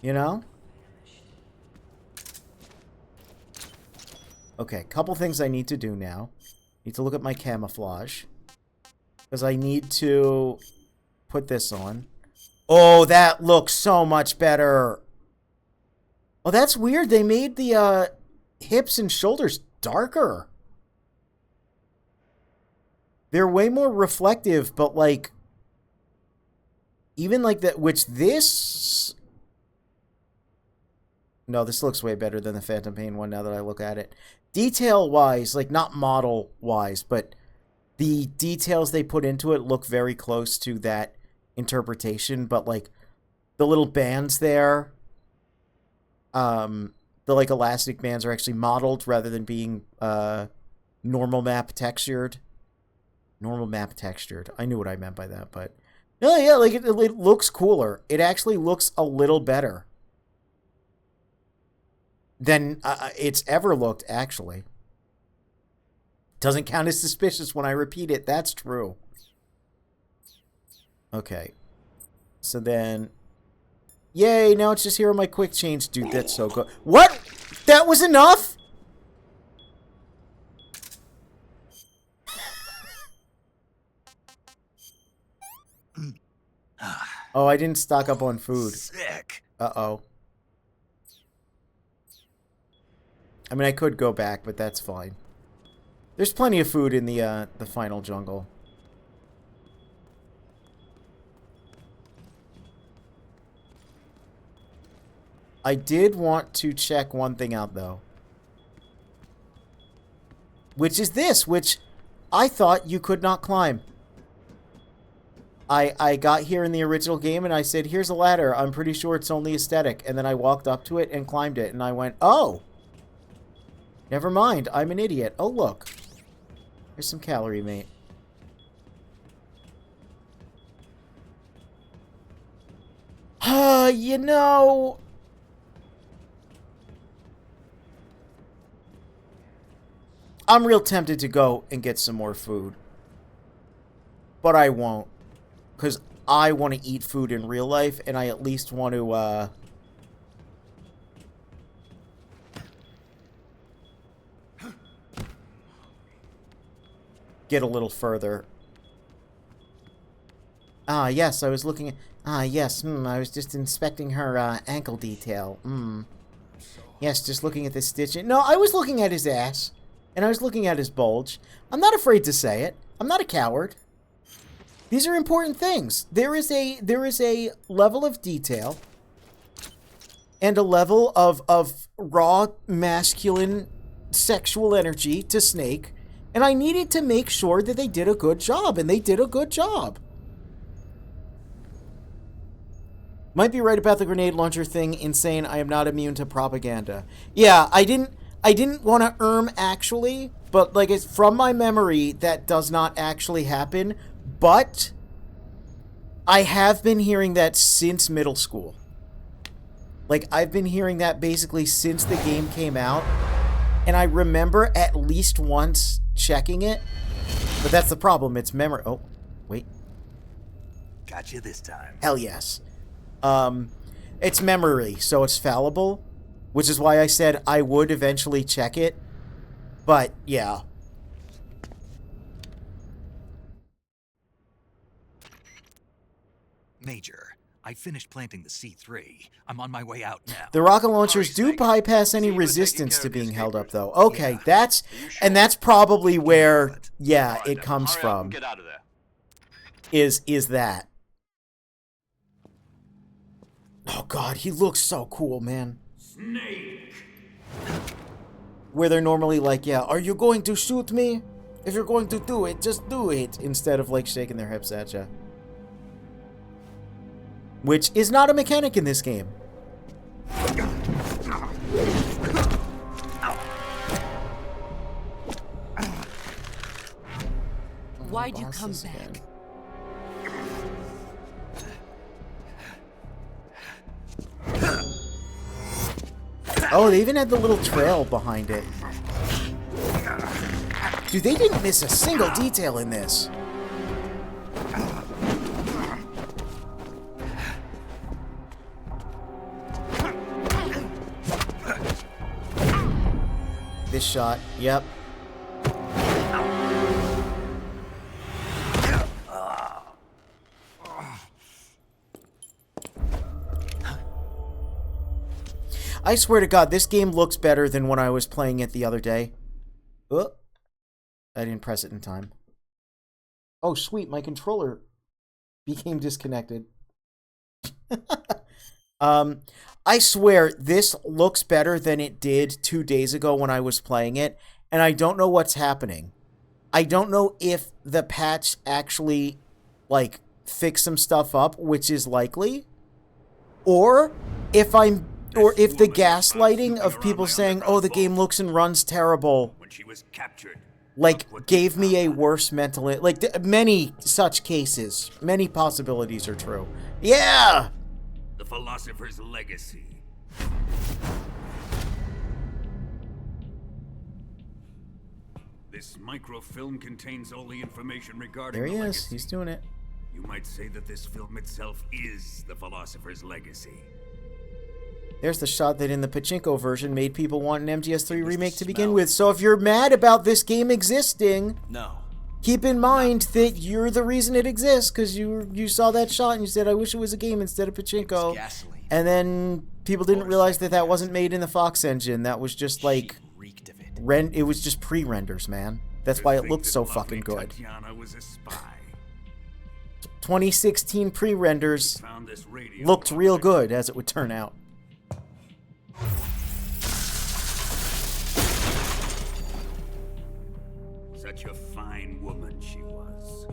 You know? Okay, couple things I need to do now. Need to look at my camouflage. Because I need to put this on. Oh, that looks so much better. Oh, that's weird. They made the hips and shoulders darker. They're way more reflective, but like, even like that, which this, no, this looks way better than the Phantom Pain one now that I look at it. Detail-wise, like not model-wise, but the details they put into it look very close to that interpretation, but like the little bands there, the like elastic bands are actually modeled rather than being normal map textured. Normal map textured. I knew what I meant by that, but no, yeah, like it looks cooler. It actually looks a little better than it's ever looked, actually. Doesn't count as suspicious when I repeat it. That's true. Okay. So then, yay, now it's just here on my quick change. Dude, that's so good. What? That was enough? Oh, I didn't stock up on food. Sick. Uh-oh. I mean, I could go back, but that's fine. There's plenty of food in the final jungle. I did want to check one thing out, though. Which is this, which I thought you could not climb. I got here in the original game and I said, here's a ladder. I'm pretty sure it's only aesthetic. And then I walked up to it and climbed it. And I went, oh. Never mind. I'm an idiot. Oh, look. Here's some calorie, mate. You know. I'm real tempted to go and get some more food. But I won't. Because I want to eat food in real life, and I at least want to, get a little further. Ah, yes, I was looking at... Ah, yes, I was just inspecting her, ankle detail. Yes, just looking at the stitch. No, I was looking at his ass. And I was looking at his bulge. I'm not afraid to say it. I'm not a coward. These are important things. There is a level of detail and a level of raw masculine sexual energy to Snake, and I needed to make sure that they did a good job, and they did a good job. Might be right about the grenade launcher thing. Insane. I am not immune to propaganda. Yeah, I didn't want to actually, but like it's from my memory that does not actually happen, but I have been hearing that since middle school. Like I've been hearing that basically since the game came out, and I remember at least once checking it, but that's the problem. It's memory. Oh, wait. Got you this time. Hell yes. It's memory, so it's fallible, which is why I said I would eventually check it. But, yeah. Major, I finished planting the C3. I'm on my way out now. The rocket launchers do bypass any resistance to being held up, though. Okay, that's probably where, yeah, it comes from. Get out of there. Is that. Oh god, he looks so cool, man. Snake. Where they're normally like, yeah, are you going to shoot me? If you're going to do it, just do it. Instead of like shaking their hips at you. Which is not a mechanic in this game. Why'd you come back? Again. Oh, they even had the little trail behind it. Dude, they didn't miss a single detail in this. This shot, yep. I swear to God, this game looks better than when I was playing it the other day. Oh, I didn't press it in time. Oh, sweet, my controller became disconnected. I swear, this looks better than it did 2 days ago when I was playing it, and I don't know what's happening. I don't know if the patch actually, like, fixed some stuff up, which is likely, or if the gaslighting of people saying, oh, the game looks and runs terrible, like, gave me a worse mental... Like, many such cases, many possibilities are true. Yeah! The Philosopher's Legacy. This microfilm contains all the information regarding there he the is. legacy. He's doing it. You might say that this film itself is the Philosopher's Legacy. There's the shot that in the Pachinko version made people want an MGS3 remake to begin with. So if you're mad about this game existing, keep in mind that you're the reason it exists, because you saw that shot and you said, I wish it was a game instead of Pachinko. And then people didn't realize that that wasn't made in the Fox engine. That was just like... it was just pre-renders, man. That's why it looked so fucking good. Tatiana was a spy. 2016 pre-renders looked real good, as it would turn out. Such a fine woman she was.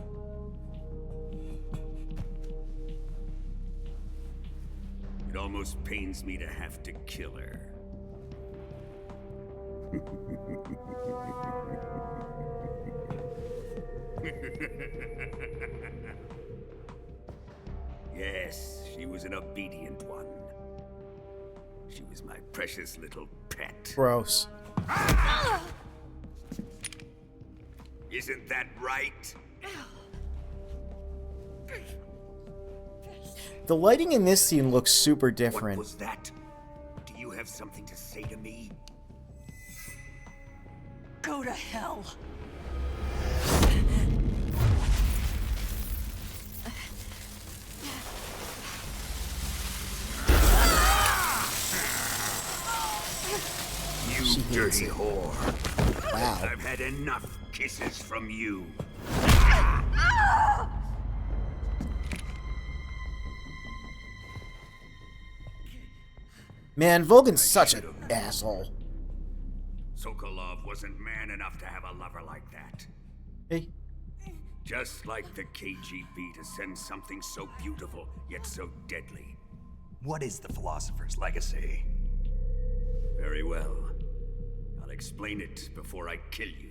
It almost pains me to have to kill her. Yes, she was an obedient one. She was my precious little pet. Gross. Isn't that right? The lighting in this scene looks super different. What was that? Do you have something to say to me? Go to hell. You dirty whore. Wow. I've had enough kisses from you. Man, Vulcan's such an asshole. Sokolov wasn't man enough to have a lover like that. Hey. Just like the KGB to send something so beautiful, yet so deadly. What is the Philosopher's Legacy? Very well. I'll explain it before I kill you.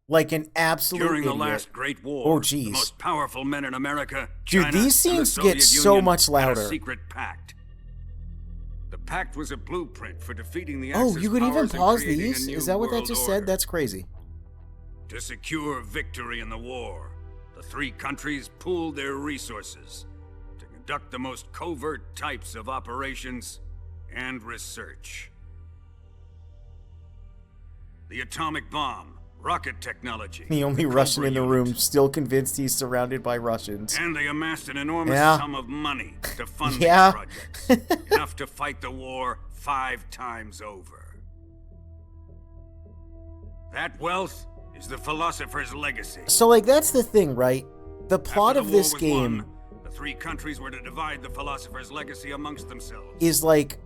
Like an absolute During idiot. the last Great War, Oh, the jeez. most powerful men in America, Dude, China, these and the scenes Soviet get so Union much had louder. a secret pact. The pact was a blueprint for defeating the Oh, Axis you could even powers and pause creating a these? new Is that what that world just order. said? That's crazy. To secure victory in the war, the three countries pooled their resources to conduct the most covert types of operations and research. The atomic bomb, rocket technology. The only Cobra Russian in the unit. room, still convinced he's surrounded by Russians. And they amassed an enormous Yeah. sum of money to fund Yeah. these projects. Enough to fight the war 5 times over. That wealth is the Philosopher's Legacy. So, like, that's the thing, right? The plot After of the war this was game won, the three countries were to divide the Philosopher's Legacy amongst themselves. is like,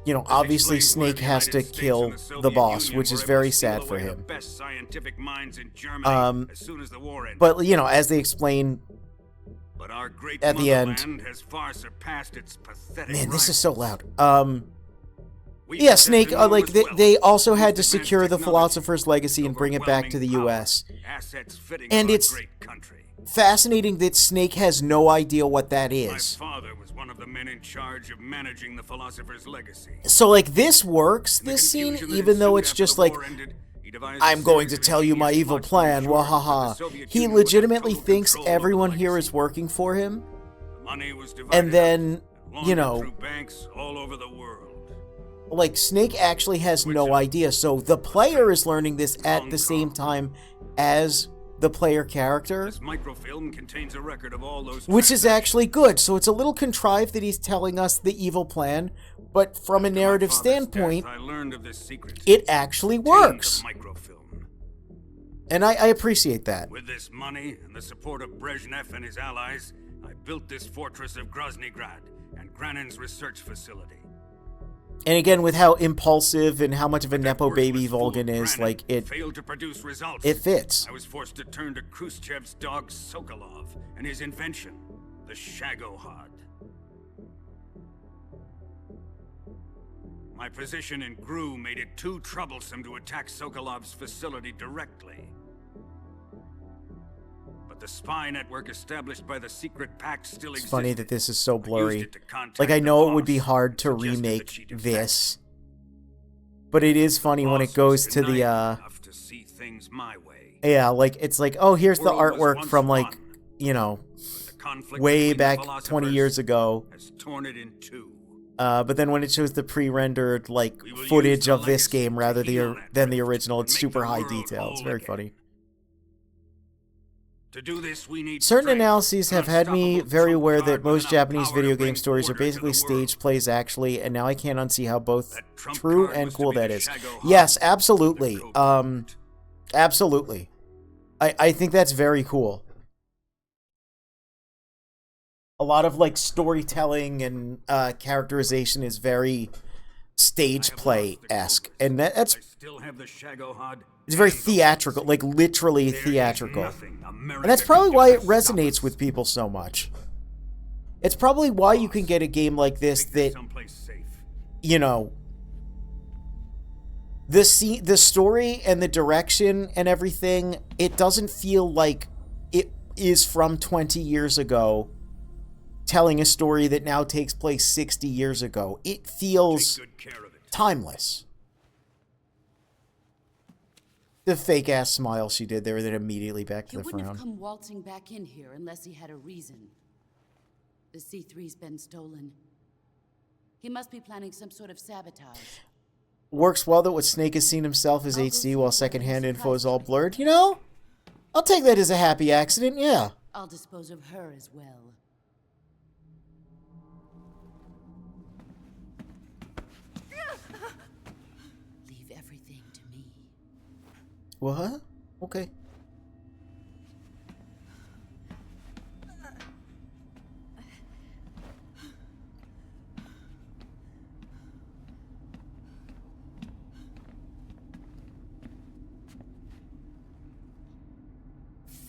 you know, obviously explains why Snake the has to United States kill and the Soviet boss, Union which were is able very to steal sad for away the him. best scientific minds in Germany as soon as the war ended. But, you know, as they explain But our great at the end. motherland has far surpassed its pathetic Man, this is rivals. so loud. Yeah, Snake, like, they also had to secure the Philosopher's Legacy and bring it back to the U.S. Assets fitting And our it's great country. fascinating that Snake has no idea what that My is. father was one of the men in charge of managing the Philosopher's Legacy. So, like, this works, this scene, even though it's just like, I'm going to tell you my evil plan, wahaha. He legitimately thinks everyone here is working for him. Money was divided And then, up, you laundered know, through banks all over the world. like, Snake actually has no idea. So the player is learning this at the same time as the player character, This microfilm contains a record of all those which is actually good. So it's a little contrived that he's telling us the evil plan, but from a narrative standpoint, I learned of this secret. it actually works. Microfilm. And I appreciate that. With this money and the support of Brezhnev and his allies, I built this fortress of Groznygrad and Granin's research facility. And again, with how impulsive and how much of a Nepo baby Volgin is, like, Failed to produce results. it fits. I was forced to turn to Khrushchev's dog Sokolov and his invention, the Shagohod. My position in GRU made it too troublesome to attack Sokolov's facility directly. But the spy network established by the secret pact still It's existed. funny that this is so blurry. it to contact Like, I the know it would boss be hard to remake this, but it is funny when it goes to the, enough to see things my way. yeah, like, it's like, oh, here's the World was artwork once from, like, one, you know, the conflict way between the back 20 philosophers years ago. has torn it in two. But then when it shows the pre-rendered, like, footage of this game rather than the original, it's super high detail. It's very funny. To do this, we need Certain strength, analyses have had me unstoppable very trump aware card that with most enough Japanese power video to bring game stories are order to basically the world. stage plays actually, and now I can't unsee how both trump true card and was to cool be that the is. Shagohod, Yes, absolutely. Absolutely. I think that's very cool. A lot of, like, storytelling and characterization is very stage play-esque, and that's Still have the Shagohod. it's very theatrical, like literally theatrical. And that's probably why it resonates with people so much. It's probably why you can get a game like this that, you know, the story and the direction and everything, it doesn't feel like it is from 20 years ago telling a story that now takes place 60 years ago. It feels timeless. The fake-ass smile she did there, then immediately back to He the wouldn't have frown. come waltzing back in here unless he had a reason. The C3's been stolen. He must be planning some sort of sabotage. Works well that what Snake has seen himself as HC while secondhand info is all blurred. You know, I'll take that as a happy accident, yeah. I'll dispose of her as well. Leave everything to me. What? Okay.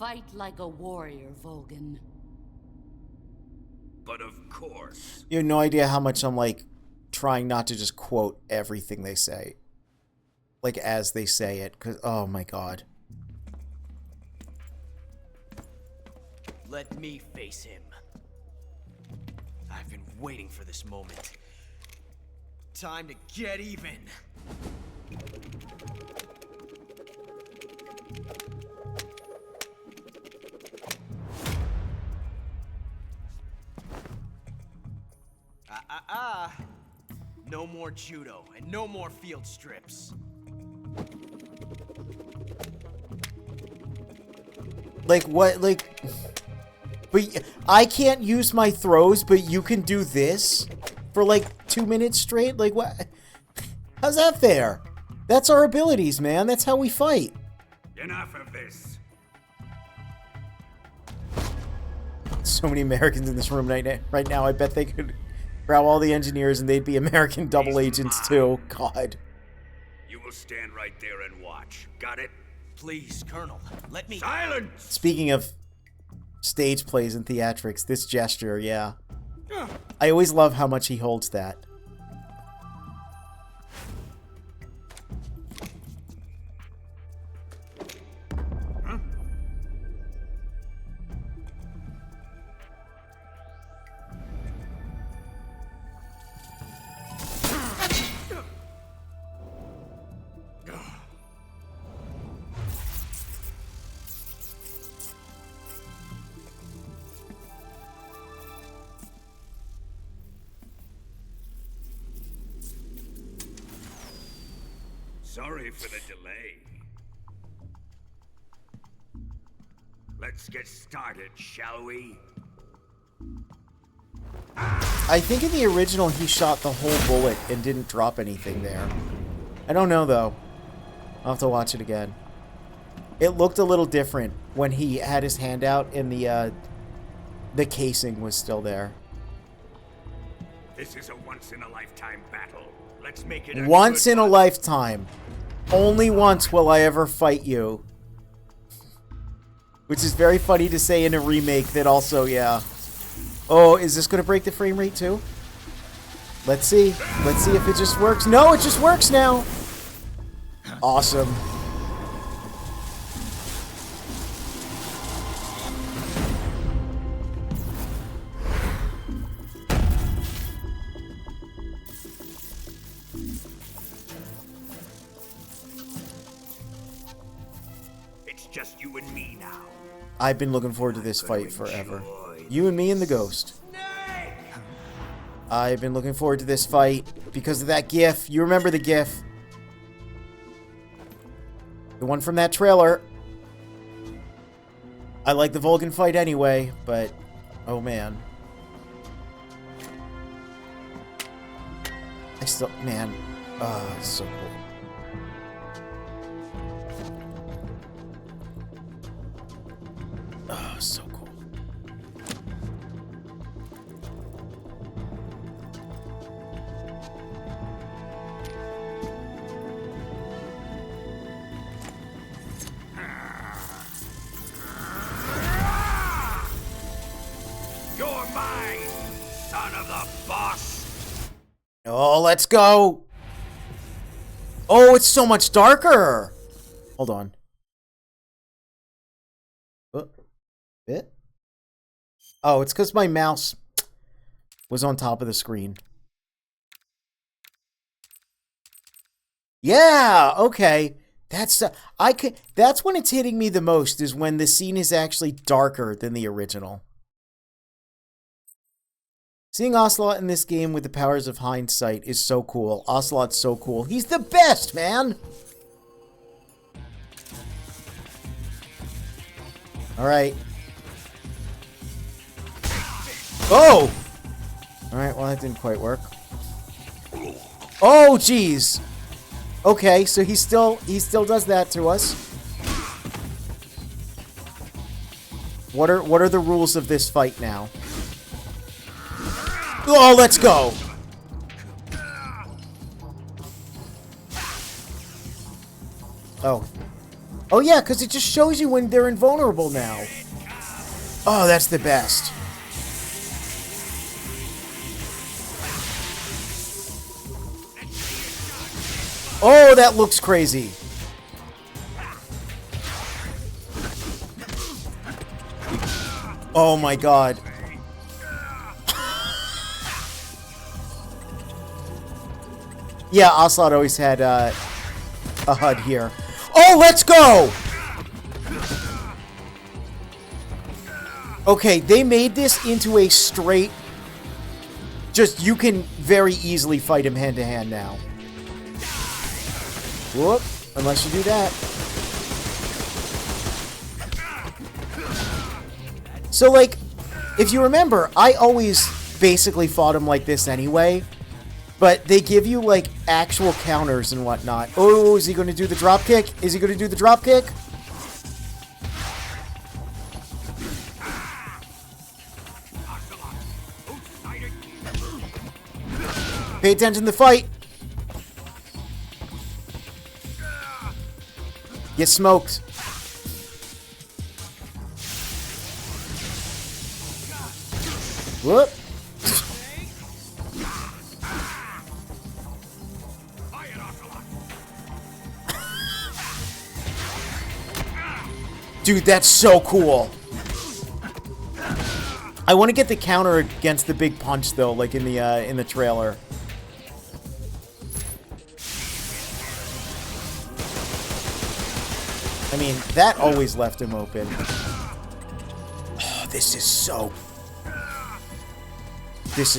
Fight like a warrior, Volgan. But of course. You have no idea how much I'm, like, trying not to just quote everything they say. Like, as they say it. 'Cause, oh my god. Let me face him. I've been waiting for this moment. Time to get even. No more judo and no more field strips. Like, what, like... But I can't use my throws, but you can do this? For, like, 2 minutes straight? Like, what? How's that fair? That's our abilities, man. That's how we fight. Enough of this. So many Americans in this room right now. I bet they could grab all the engineers and they'd be American double agents too. God. You will stand right there and watch. Got it? Please, Colonel, let me... Silence! Speaking of stage plays and theatrics, this gesture, yeah. I always love how much he holds that. Sorry for the delay. Let's get started, shall we? I think in the original he shot the whole bullet and didn't drop anything there. I don't know though. I'll have to watch it again. It looked a little different when he had his hand out and the casing was still there. This is a once-in-a-lifetime battle. Let's make it a Once good in a one. lifetime. Only once will I ever fight you. Which is very funny to say in a remake that also, yeah. Oh, is this going to break the frame rate too? Let's see. Let's see if it just works. No, it just works now. Awesome. It's just you and me now. I've been looking forward to this fight forever. You and me and the ghost. I've been looking forward to this fight because of that GIF. You remember the GIF? The one from that trailer. I like the Volgan fight anyway, but oh man. I still, man, it's so cool. Oh, so cool. You're mine, son of the boss. Oh, let's go. Oh, it's so much darker. Hold on. Bit? Oh, it's because my mouse was on top of the screen. Yeah, okay. That's that's when it's hitting me the most, is when the scene is actually darker than the original. Seeing Ocelot in this game with the powers of hindsight is so cool. Ocelot's so cool. He's the best, man! Alright. Oh! Alright, well that didn't quite work. Oh, jeez! Okay, so he still does that to us. What are the rules of this fight now? Oh, let's go! Oh. Oh yeah, because it just shows you when they're invulnerable now. Oh, that's the best. Oh, that looks crazy. Oh my god. Yeah, Ocelot always had a HUD here. Oh, let's go! Okay, they made this into a straight... Just, you can very easily fight him hand-to-hand now. Whoop, unless you do that. So, like, if you remember, I always basically fought him like this anyway. But they give you, like, actual counters and whatnot. Oh, is he going to do the drop kick? Is he going to do the drop kick? Pay attention to the fight. Get smoked. Whoop. Dude, that's so cool. I want to get the counter against the big punch though, like in the trailer. I mean, that always left him open. Oh, this is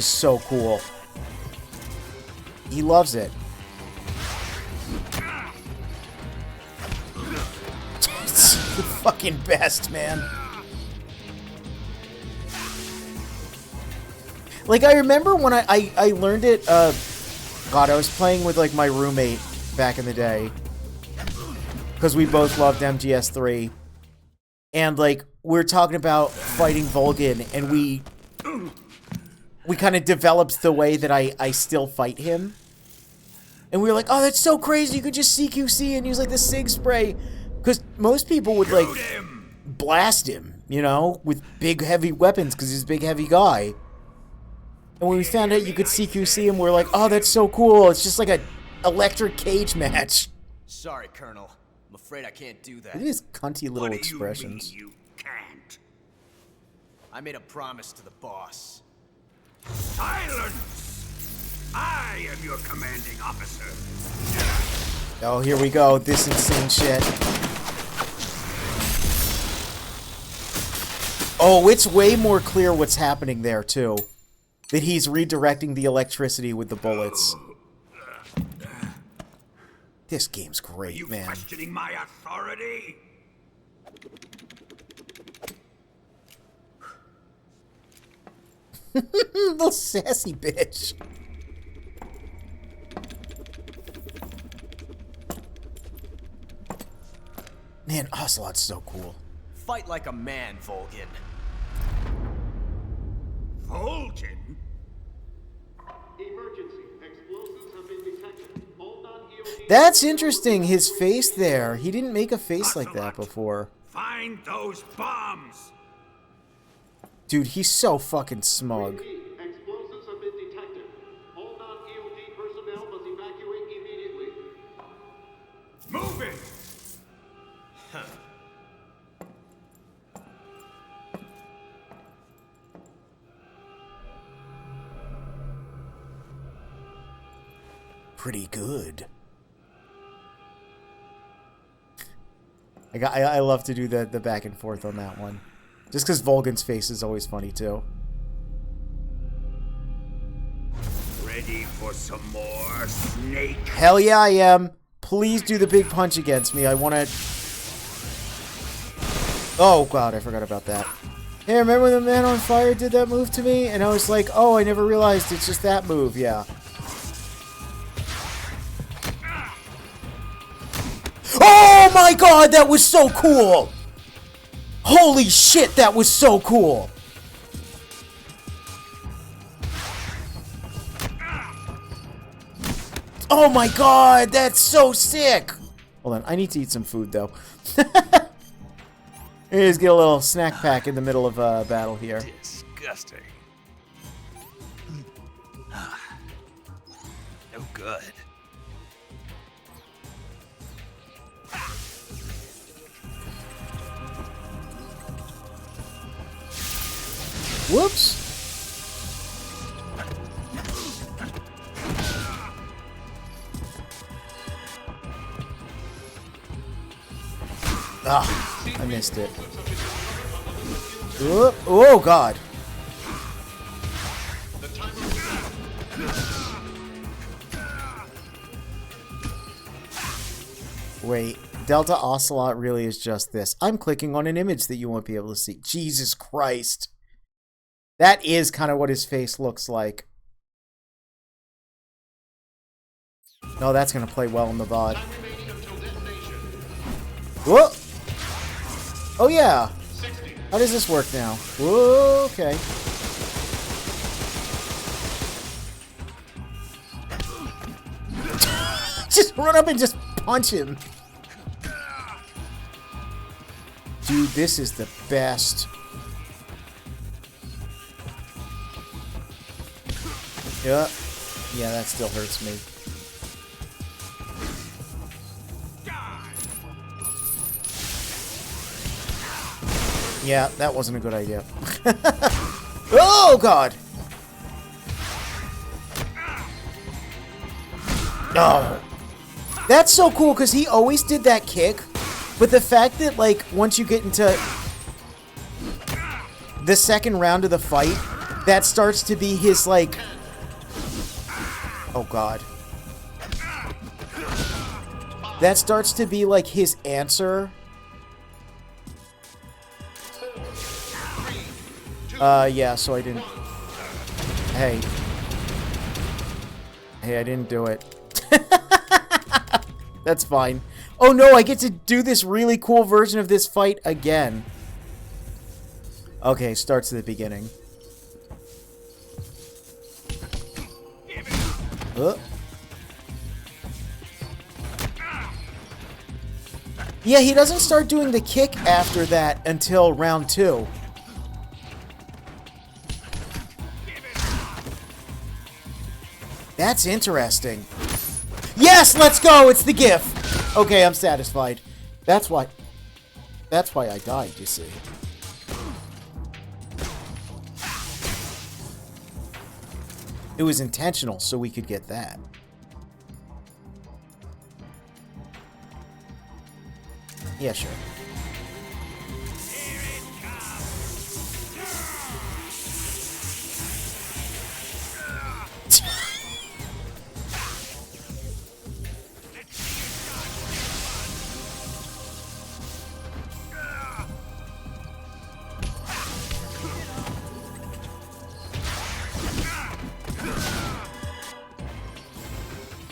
so cool. He loves it. It's the fucking best, man. Like, I remember when I learned it, God, I was playing with, like, my roommate back in the day. Because we both loved MGS3. And, like, we're talking about fighting Volgin, and we kind of developed the way that I still fight him. And we were like, oh, that's so crazy, you could just CQC and use, like, the SIG spray. Because most people would, like, blast him, you know, with big, heavy weapons, because he's a big, heavy guy. And when we found out you could CQC him, we were like, oh, that's so cool. It's just like a electric cage match. Sorry, Colonel. I'm afraid I can't do that. Look at his cunty little expressions. You can't. I made a promise to the boss. Silence! I am your commanding officer. Oh, here we go. This insane shit. Oh, it's way more clear what's happening there, too. That he's redirecting the electricity with the bullets. This game's great, you man. Questioning my authority? Little sassy bitch. Man, Ocelot's so cool. Fight like a man, Volgin. Volgin? Emergency. Explosives have been detected. All non-EOD... That's interesting, his face there. He didn't make a face like that before. Find those bombs! Dude, he's so fucking smug. Explosives have been detected. All non-EOD personnel must evacuate immediately. Move it! Huh. Pretty good. I love to do the back and forth on that one. Just because Volgin's face is always funny, too. Ready for some more, Snake? Hell yeah, I am. Please do the big punch against me. I want to... Oh, God, I forgot about that. Hey, remember when the man on fire did that move to me? And I was like, oh, I never realized it's just that move. Yeah. Oh, my God, that was so cool. Holy shit, that was so cool! Oh my god, that's so sick! Hold on, I need to eat some food, though. Let's get a little snack pack in the middle of battle here. Disgusting. No good. Whoops. Ah, I missed it. Oh, God. Wait, Delta Ocelot really is just this. I'm clicking on an image that you won't be able to see. Jesus Christ. That is kind of what his face looks like. No, that's going to play well in the VOD. Whoa! Oh, yeah. How does this work now? Whoa, okay. Just run up and just punch him. Dude, this is the best. Yeah. Yeah, that still hurts me. Yeah, that wasn't a good idea. Oh, God! Oh. That's so cool, because he always did that kick, but the fact that, like, once you get into the second round of the fight, that starts to be his, like... Oh, God. That starts to be, like, his answer. Yeah, so I didn't... Hey. Hey, I didn't do it. That's fine. Oh, no, I get to do this really cool version of this fight again. Okay, starts at the beginning. Yeah, he doesn't start doing the kick after that until round 2. That's interesting. Yes, let's go! It's the GIF! Okay, I'm satisfied. That's why I died, you see. It was intentional, so we could get that. Yeah, sure.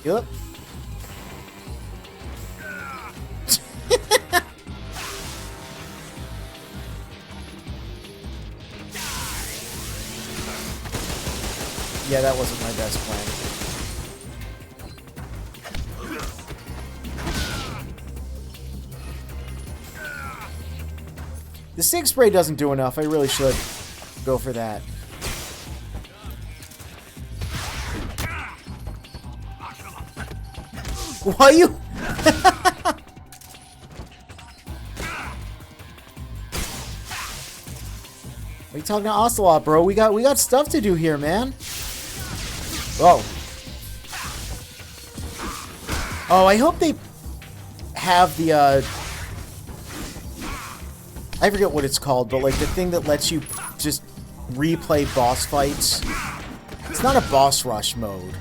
Yep. Yeah, that wasn't my best plan. The Sig Spray doesn't do enough. I really should go for that. Why are you? What are you talking to Ocelot, bro? We got stuff to do here, man. Oh. Oh, I hope they have the I forget what it's called, but like the thing that lets you just replay boss fights. It's not a boss rush mode.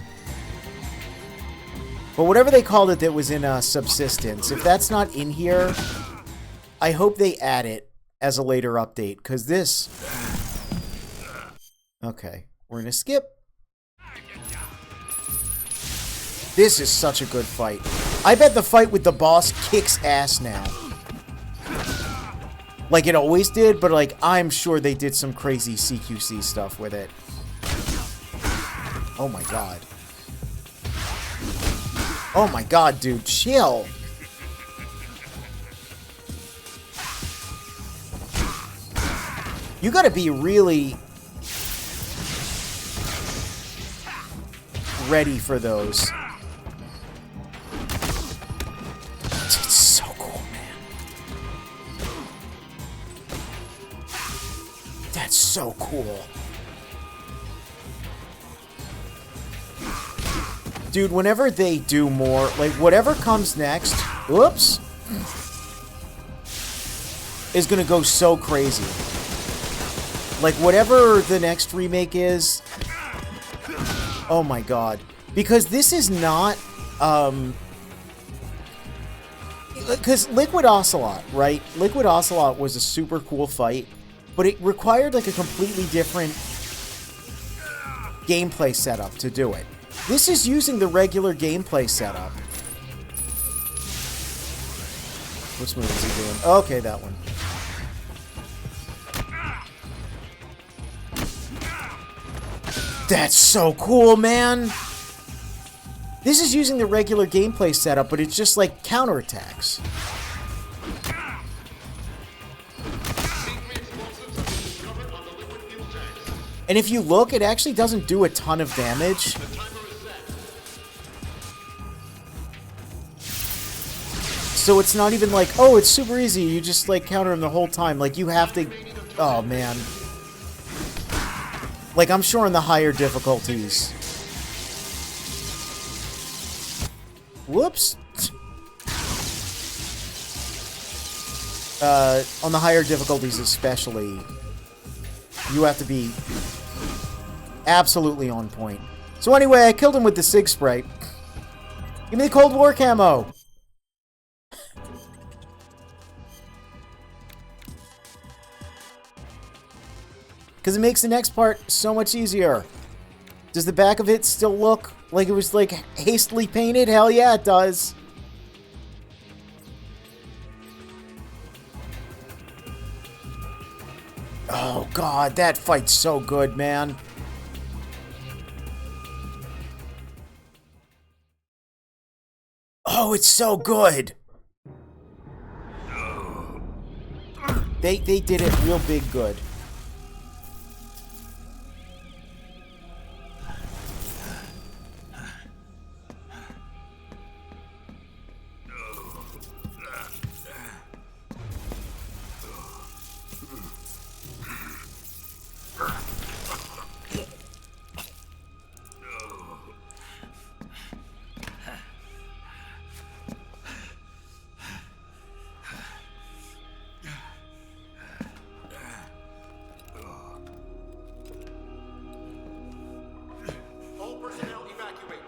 But whatever they called it that was in Subsistence, if that's not in here, I hope they add it as a later update, because this... Okay, we're going to skip. This is such a good fight. I bet the fight with the boss kicks ass now. Like it always did, but like I'm sure they did some crazy CQC stuff with it. Oh my god. Oh my god, dude, chill. You gotta be really ready for those. It's so cool, man. That's so cool. Dude, whenever they do more, like, whatever comes next, whoops, is gonna go so crazy. Like, whatever the next remake is, oh my god. Because this is not, because Liquid Ocelot, right? Liquid Ocelot was a super cool fight, but it required, like, a completely different gameplay setup to do it. This is using the regular gameplay setup. Which move is he doing? Okay, that one. That's so cool, man! This is using the regular gameplay setup, but it's just like counterattacks. And if you look, it actually doesn't do a ton of damage. So it's not even like, oh, it's super easy, you just like counter him the whole time. Like, you have to... Oh, man. Like, I'm sure in the higher difficulties. Whoops. On the higher difficulties especially, you have to be absolutely on point. So anyway, I killed him with the Sig Spray. Give me the Cold War camo! Because it makes the next part so much easier. Does the back of it still look like it was, like, hastily painted? Hell yeah, it does. Oh, God, that fight's so good, man. Oh, it's so good. They did it real big good. All personnel evacuate.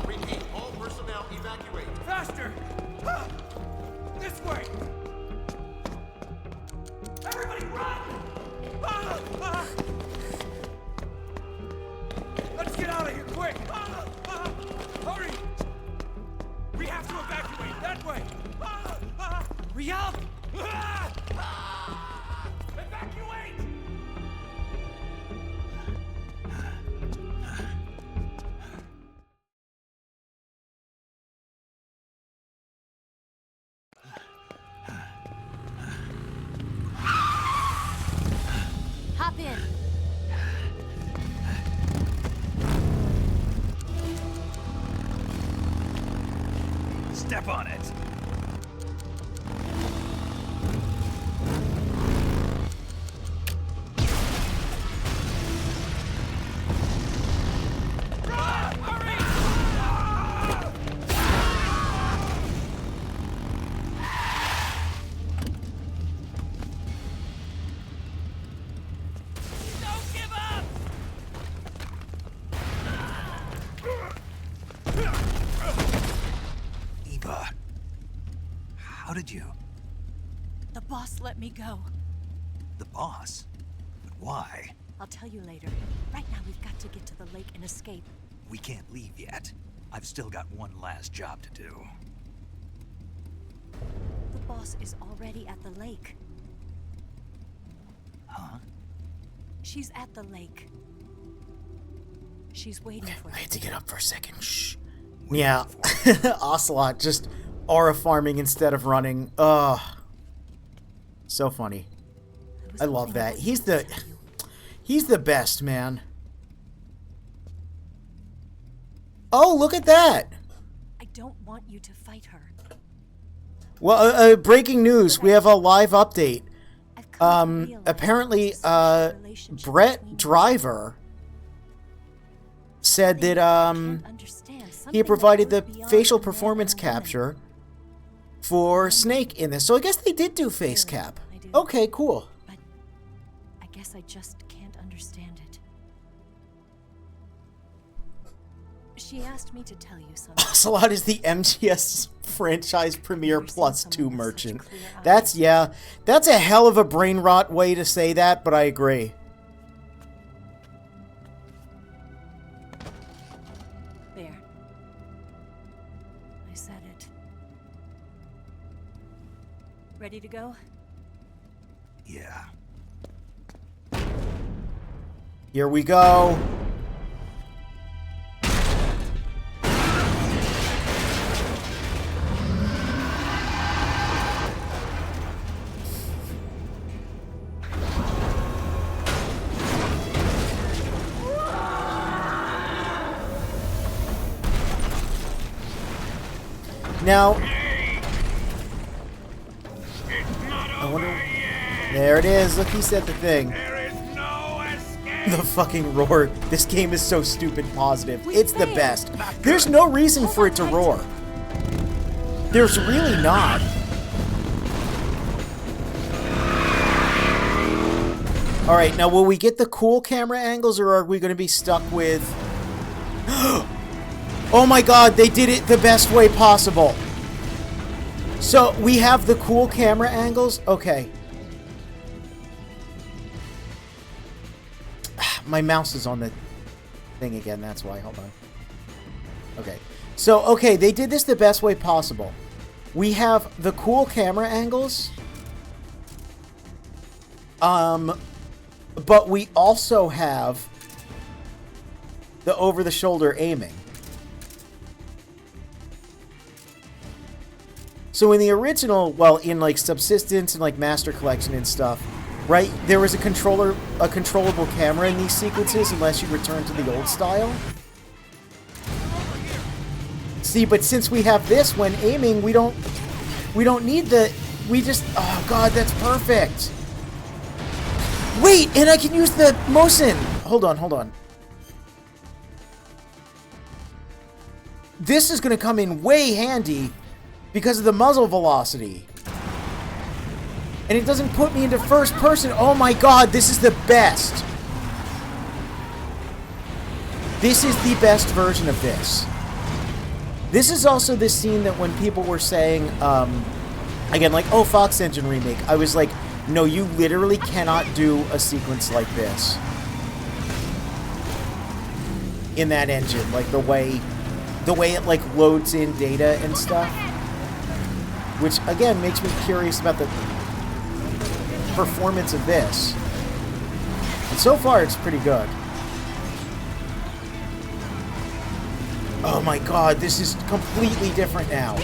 Repeat, all personnel evacuate. Faster! Ah! This way! Everybody run! Ah! Ah! Let's get out of here, quick! Ah! Ah! Hurry! We have to evacuate that way! Ah! Ah! Riyadh! Ah! Ah! Evacuate! Hop in. Step on it. Eva, how did you? The boss let me go. The boss? But why? I'll tell you later. Right now, we've got to get to the lake and escape. We can't leave yet. I've still got one last job to do. The boss is already at the lake. Huh? She's at the lake. She's waiting for you. I had to get up for a second. Shh. Yeah. Ocelot just aura farming instead of running. Ugh. So funny. I love that. He's the best, man. Oh, look at that. I don't want you to fight her. Well, breaking news. We have a live update. Apparently, Brett Driver said that he provided the facial performance capture for Snake in this. So I guess they did do face cap. Okay, cool. But I guess I just can't understand it. She asked me to tell you something. Ocelot is the MGS franchise Premier Plus 2 merchant. That's a hell of a brain rot way to say that, but I agree. There. I said it. Ready to go? Yeah. Here we go. Now, I wonder. There it is. Look, he said the thing. The fucking roar. This game is so stupid positive. It's the best. There's no reason for it to roar. There's really not. Alright, now will we get the cool camera angles, or are we going to be stuck with... Oh my god, they did it the best way possible. So, we have the cool camera angles? Okay. My mouse is on the thing again, that's why. Hold on. Okay. So, okay, they did this the best way possible. We have the cool camera angles. But we also have the over-the-shoulder aiming. So in the original, well, in like Subsistence and like Master Collection and stuff, right, there was a controllable camera in these sequences unless you return to the old style. See, but since we have this, when aiming, we don't need the, we just, oh god, that's perfect. Wait, and I can use the Mosin. Hold on. This is going to come in way handy because of the muzzle velocity. And it doesn't put me into first person. Oh my god, this is the best. This is the best version of this. This is also the scene that when people were saying, again, like, oh, Fox Engine remake, I was like, no, you literally cannot do a sequence like this in that engine. Like, the way it, like, loads in data and stuff. Which, again, makes me curious about the performance of this. And so far, it's pretty good. Oh my god, this is completely different now.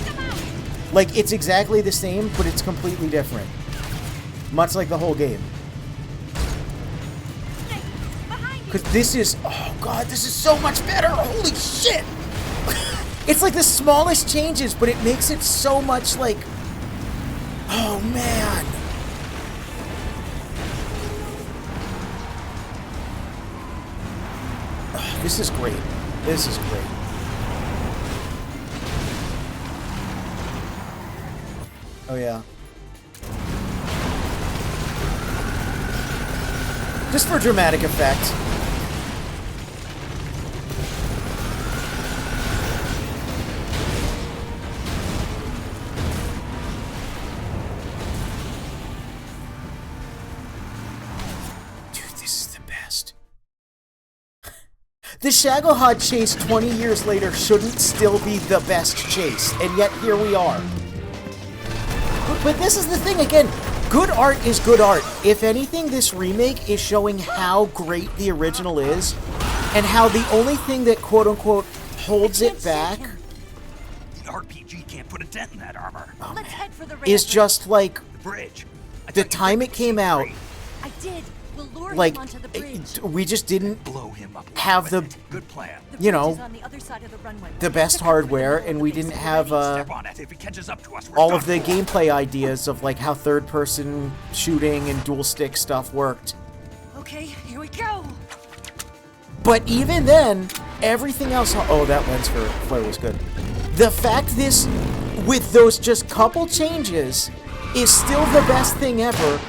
Like, it's exactly the same, but it's completely different. Much like the whole game. Because this is... Oh god, this is so much better! Holy shit! It's like the smallest changes, but it makes it so much like... Oh man! Oh, this is great. This is great. Oh yeah. Just for dramatic effect. Dude, this is the best. The Shagohod chase 20 years later shouldn't still be the best chase, and yet here we are. But this is the thing, again, good art is good art. If anything, this remake is showing how great the original is, and how the only thing that quote-unquote holds it back... The RPG can't put a dent in that armor. Let's head for the is just like... The bridge. the time it came out, I did. We'll lure like, him onto the bridge. we just didn't blow him up. have the, Good plan. you know, Bridge is on the other side of the runway. the best hardware, and we didn't have Step on it. If he catches up to us, we're all done. of the gameplay ideas of like how third-person shooting and dual stick stuff worked. Okay, here we go. But even then, everything else. Oh, that lens flare was good. The fact this, with those just couple changes, is still the best thing ever.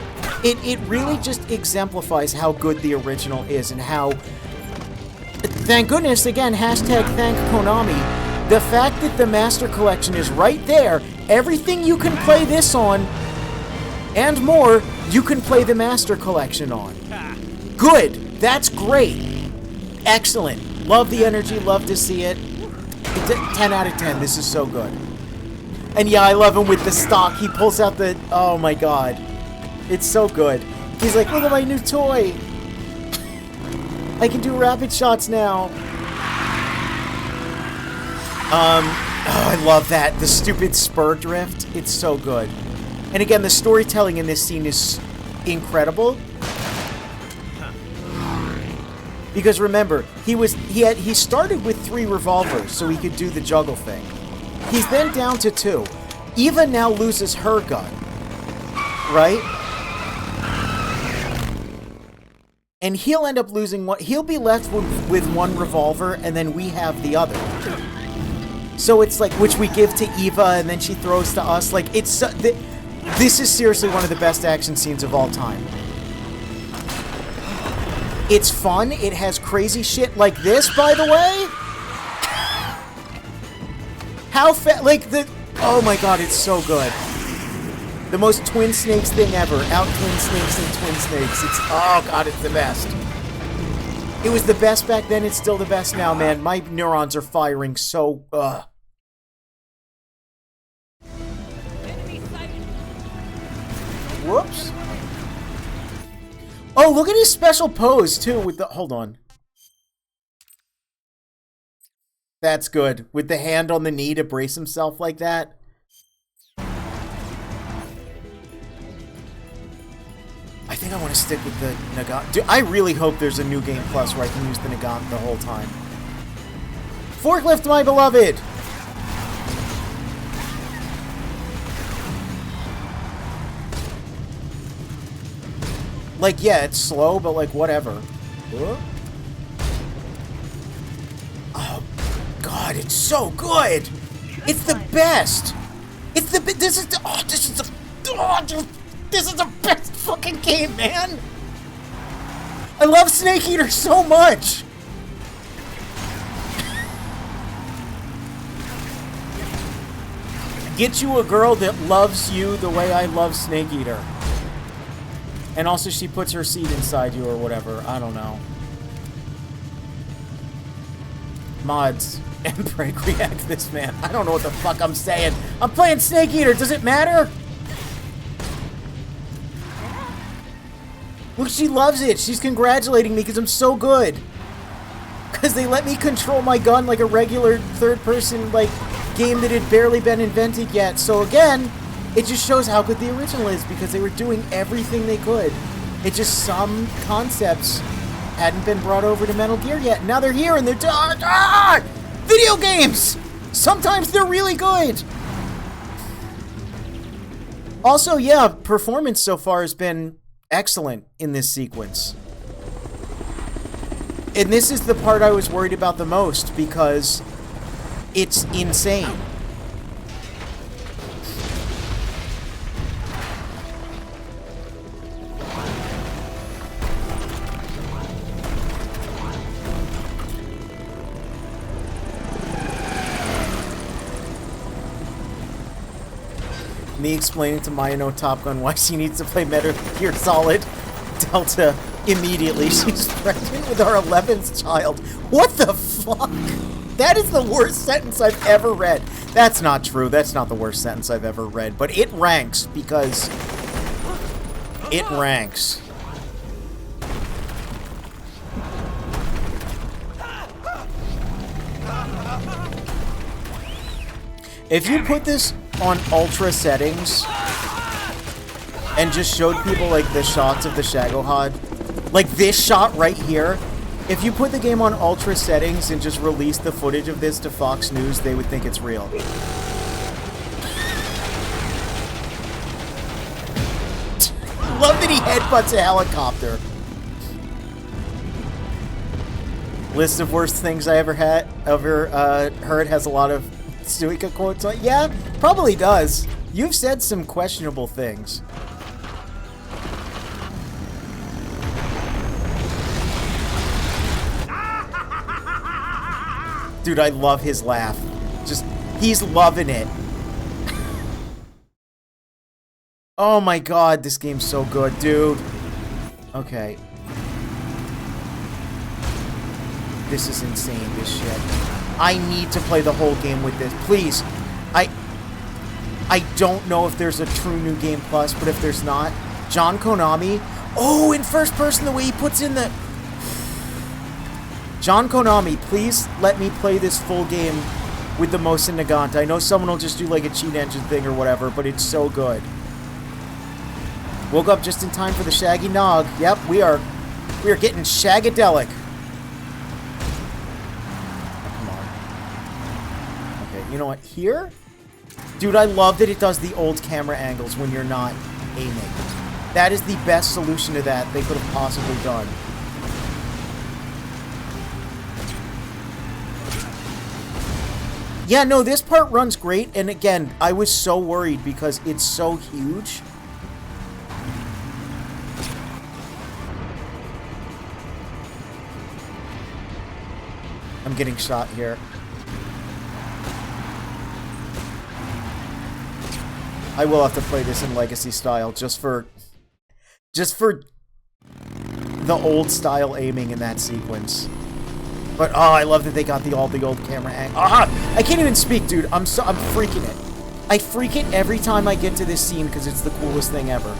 It really just exemplifies how good the original is and how. Thank goodness, again, hashtag thank Konami. The fact that the Master Collection is right there, everything you can play this on, and more, you can play the Master Collection on. Good. That's great. Excellent. Love the energy. Love to see it. 10 out of 10. This is so good. And yeah, I love him with the stock. He pulls out the... Oh my god. It's so good. He's like, look at my new toy. I can do rapid shots now. Oh, I love that. The stupid spur drift. It's so good. And again, the storytelling in this scene is incredible. Because remember, he started with 3 revolvers so he could do the juggle thing. He's then down to 2. Eva now loses her gun. Right? And he'll end up losing one. He'll be left with 1 revolver, and then we have the other. So it's like, which we give to Eva, and then she throws to us. Like, it's... this is seriously one of the best action scenes of all time. It's fun. It has crazy shit like this, by the way. How like the... Oh my god, it's so good. The most Twin Snakes thing ever. Out Twin Snakes and Twin Snakes. It's... Oh god, it's the best. It was the best back then. It's still the best now, man. My neurons are firing so... Whoops. Oh, look at his special pose, too, with the... Hold on. That's good. With the hand on the knee to brace himself like that. I think I want to stick with the Nagant. Dude, I really hope there's a New Game Plus where I can use the Nagant the whole time. Forklift, my beloved! Like, yeah, it's slow, but like, whatever. Oh, God, it's so good! It's the best! It's the this is the this is the best fucking game, man! I love Snake Eater so much! Get you a girl that loves you the way I love Snake Eater. And also she puts her seed inside you or whatever. I don't know. Mods and break react this man. I don't know what the fuck I'm saying. I'm playing Snake Eater. Does it matter? Look, she loves it. She's congratulating me because I'm so good. Because they let me control my gun like a regular third-person like game that had barely been invented yet. So again, it just shows how good the original is because they were doing everything they could. It just some concepts hadn't been brought over to Metal Gear yet. Now they're here and they're video games! Sometimes they're really good! Also, yeah, performance so far has been excellent in this sequence. And this is the part I was worried about the most because it's insane. Me explaining to Maya no Top Gun why she needs to play Metal Gear Solid Delta immediately. She's pregnant with our 11th child. What the fuck? That is the worst sentence I've ever read. That's not true. That's not the worst sentence I've ever read. But it ranks because it ranks. If you put this on ultra settings, and just showed people, like, the shots of the Shagohod. Like, this shot right here. If you put the game on ultra settings and just release the footage of this to Fox News, they would think it's real. Love that he headbutts a helicopter. List of worst things I ever heard has a lot of Suika quotes on. Yeah, probably does. You've said some questionable things. Dude, I love his laugh. Just, he's loving it. Oh my god, this game's so good, dude. Okay. This is insane, this shit. I need to play the whole game with this. Please. I don't know if there's a true New Game Plus, but if there's not, John Konami. Oh, in first person, the way he puts in the... John Konami, please let me play this full game with the Mosin Nagant. I know someone will just do like a cheat engine thing or whatever, but it's so good. Woke up just in time for the Shaggy Nog. Yep, we are getting shagadelic. Come on. Okay, you know what? Here? Dude, I love that it does the old camera angles when you're not aiming. That is the best solution to that they could have possibly done. Yeah, no, this part runs great, and again, I was so worried because it's so huge. I'm getting shot here. I will have to play this in Legacy style just for the old style aiming in that sequence. But oh, I love that they got all the old camera angle. Ah, I can't even speak, dude. I'm freaking it. I freak it every time I get to this scene because it's the coolest thing ever.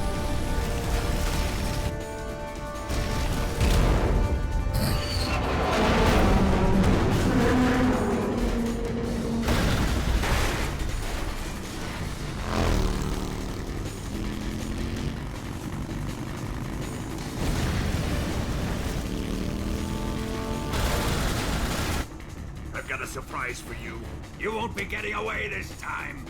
Surprise for you. You won't be getting away this time.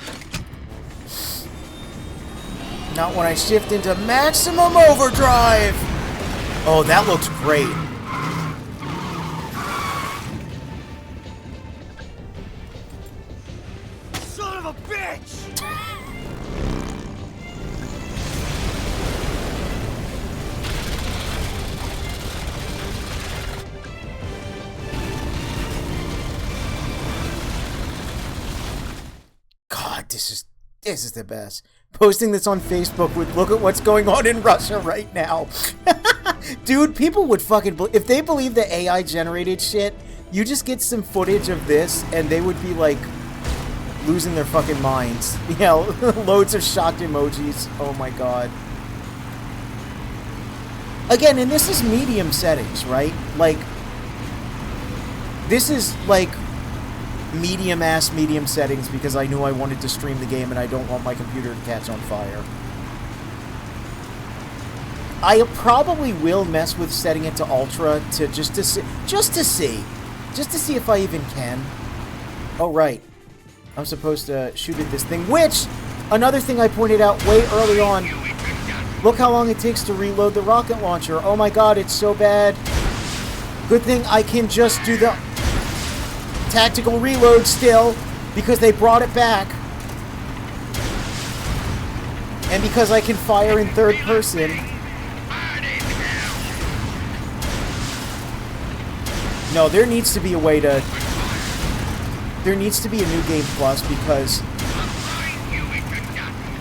Not when I shift into maximum overdrive. Oh, that looks great. Son of a bitch! This is the best. Posting this on Facebook would look at what's going on in Russia right now. Dude, people would fucking... If they believe the AI generated shit, you just get some footage of this and they would be like losing their fucking minds. You know, loads of shocked emojis. Oh my god. Again, and this is medium settings, right? Like, this is like... medium settings because I knew I wanted to stream the game and I don't want my computer to catch on fire. I probably will mess with setting it to ultra to just to see if I even can. Oh right, I'm supposed to shoot at this thing. Which another thing I pointed out way early on. Look how long it takes to reload the rocket launcher. Oh my god, it's so bad. Good thing I can just do the tactical reload still, because they brought it back. And because I can fire in third person. No, there needs to be a way to... There needs to be a New Game Plus, because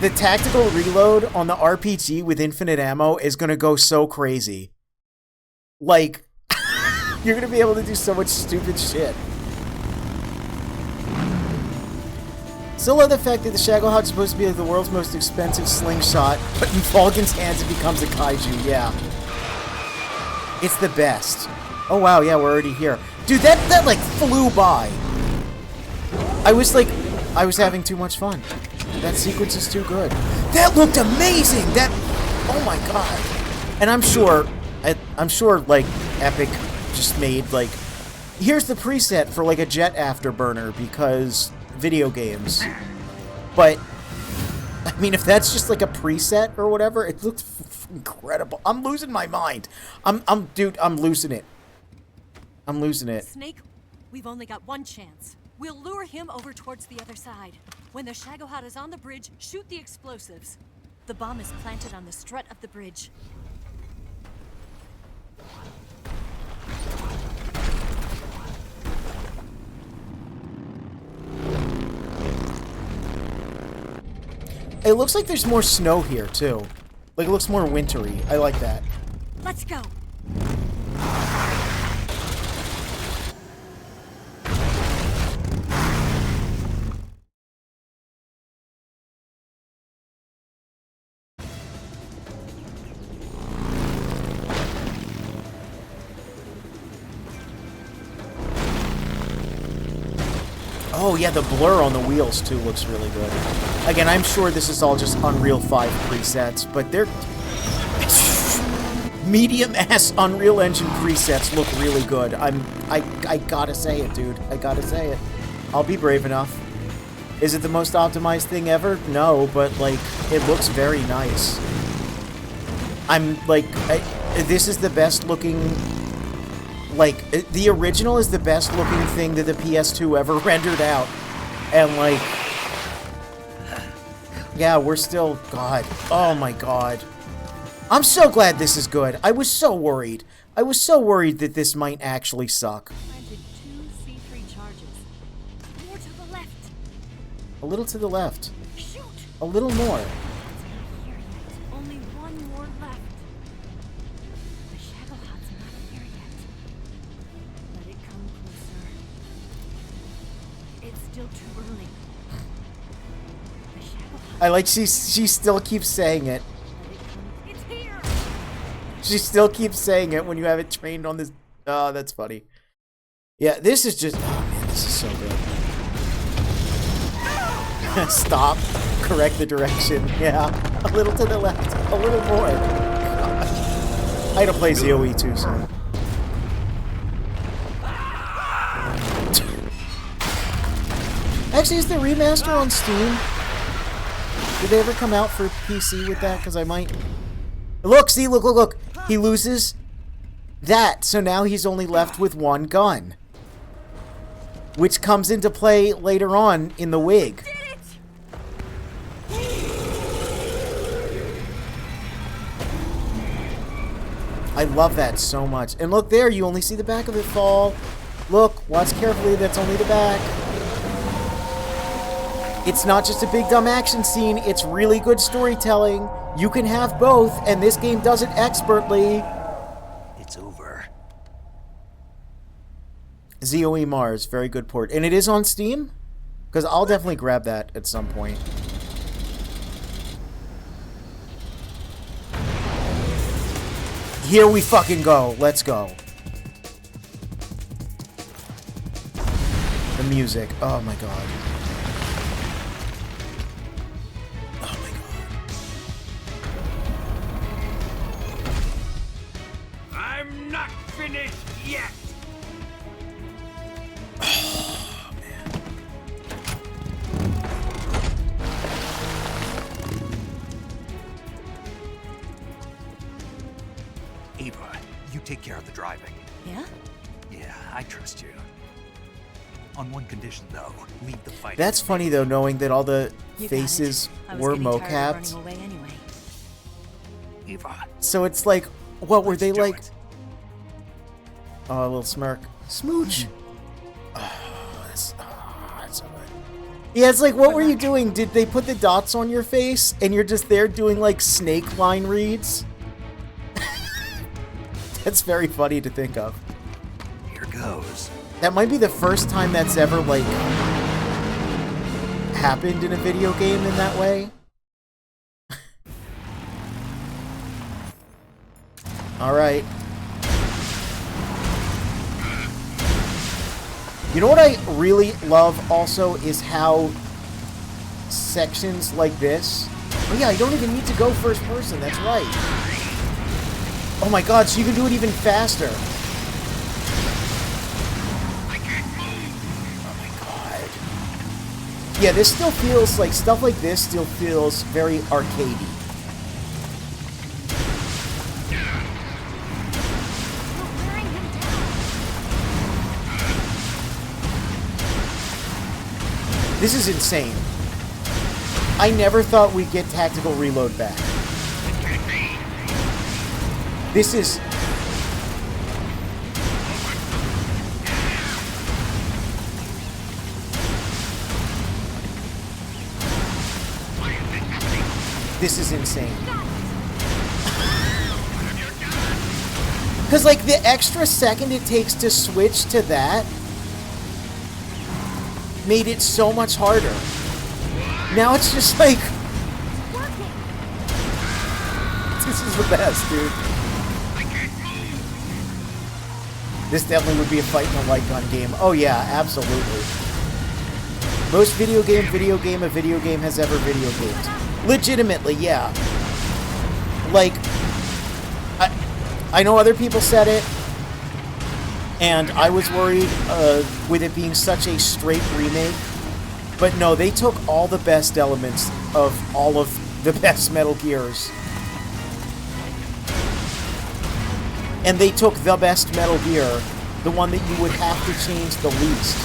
the tactical reload on the RPG with infinite ammo is going to go so crazy. Like, you're going to be able to do so much stupid shit. Still love the fact that the Shagohod's supposed to be like the world's most expensive slingshot, but in Falcon's hands it becomes a kaiju, yeah. It's the best. Oh wow, yeah, we're already here. Dude, that like flew by. I was having too much fun. That sequence is too good. That looked amazing! Oh my god. And I'm sure, like, Epic just made, like, here's the preset for, like, a jet afterburner because video games. But, I mean, if that's just, like, a preset or whatever, it looks incredible. I'm losing my mind. Dude, I'm losing it. I'm losing it. Snake, we've only got one chance. We'll lure him over towards the other side. When the Shagohod is on the bridge, shoot the explosives. The bomb is planted on the strut of the bridge. It looks like there's more snow here, too. Like, it looks more wintry. I like that. Let's go. Oh, yeah, the blur on the wheels, too, looks really good. Again, I'm sure this is all just Unreal 5 presets, but they're... medium-ass Unreal Engine presets look really good. I gotta say it, dude. I gotta say it. I'll be brave enough. Is it the most optimized thing ever? No, but, like, it looks very nice. I'm, like... this is the best-looking... Like, the original is the best-looking thing that the PS2 ever rendered out. And, like... yeah, we're still... God. Oh, my God. I'm so glad this is good. I was so worried. I was so worried that this might actually suck. Planted 2 C3 charges. More to the left. A little to the left. Shoot! A little more. Only one more left. The Shagohod's not here yet. Let it come closer. It's still too early. The Shagohod... I like she still keeps saying it. It's here! She still keeps saying it when you have it trained on this. Oh, that's funny. Yeah, this is just... oh, man, this is so good. Stop. Correct the direction. Yeah. A little to the left. A little more. Gosh. I had to play ZOE too soon. Actually, is the remaster on Steam? Did they ever come out for PC with that? Because I might... Look, see, look, look, look. He loses that, so now he's only left with one gun. Which comes into play later on in the wig. I love that so much. And look there, you only see the back of it fall. Look, watch carefully, that's only the back. It's not just a big dumb action scene, it's really good storytelling. You can have both, and this game does it expertly. It's over. ZOE Mars, very good port. And it is on Steam? Because I'll definitely grab that at some point. Here we fucking go. Let's go. The music. Oh my god. Oh my god. I'm not finished yet! Oh, man. Ava, you take care of the driving. Yeah? Yeah, I trust you. On one condition, though, leave the fight. That's funny, though, knowing that all the You got faces it. I was were getting tired of mocapped. running away anyway. Ava. So it's like, what were they do like? it. Oh, a little smirk. Smooch. Oh, that's so good. Yeah, it's like, what were you doing? Did they put the dots on your face and you're just there doing like snake line reads? That's very funny to think of. Here goes. That might be the first time that's ever like happened in a video game in that way. All right. You know what I really love also is how sections like this Oh yeah, I don't even need to go first person, that's right. Oh my god, so you can do it even faster. Oh my god. Yeah, this still feels like, stuff like this still feels very arcadey. This is insane. I never thought we'd get tactical reload back. This is... This is insane. Because, like, the extra second it takes to switch to that made it so much harder. Now it's just like... This is the best, dude. This definitely would be a fight in a light gun game. Oh yeah, absolutely. Most video game a video game has ever video gamed. Legitimately, yeah. Like, I know other people said it, and I was worried with it being such a straight remake. But no, they took all the best elements of all of the best Metal Gears. And they took the best Metal Gear, the one that you would have to change the least.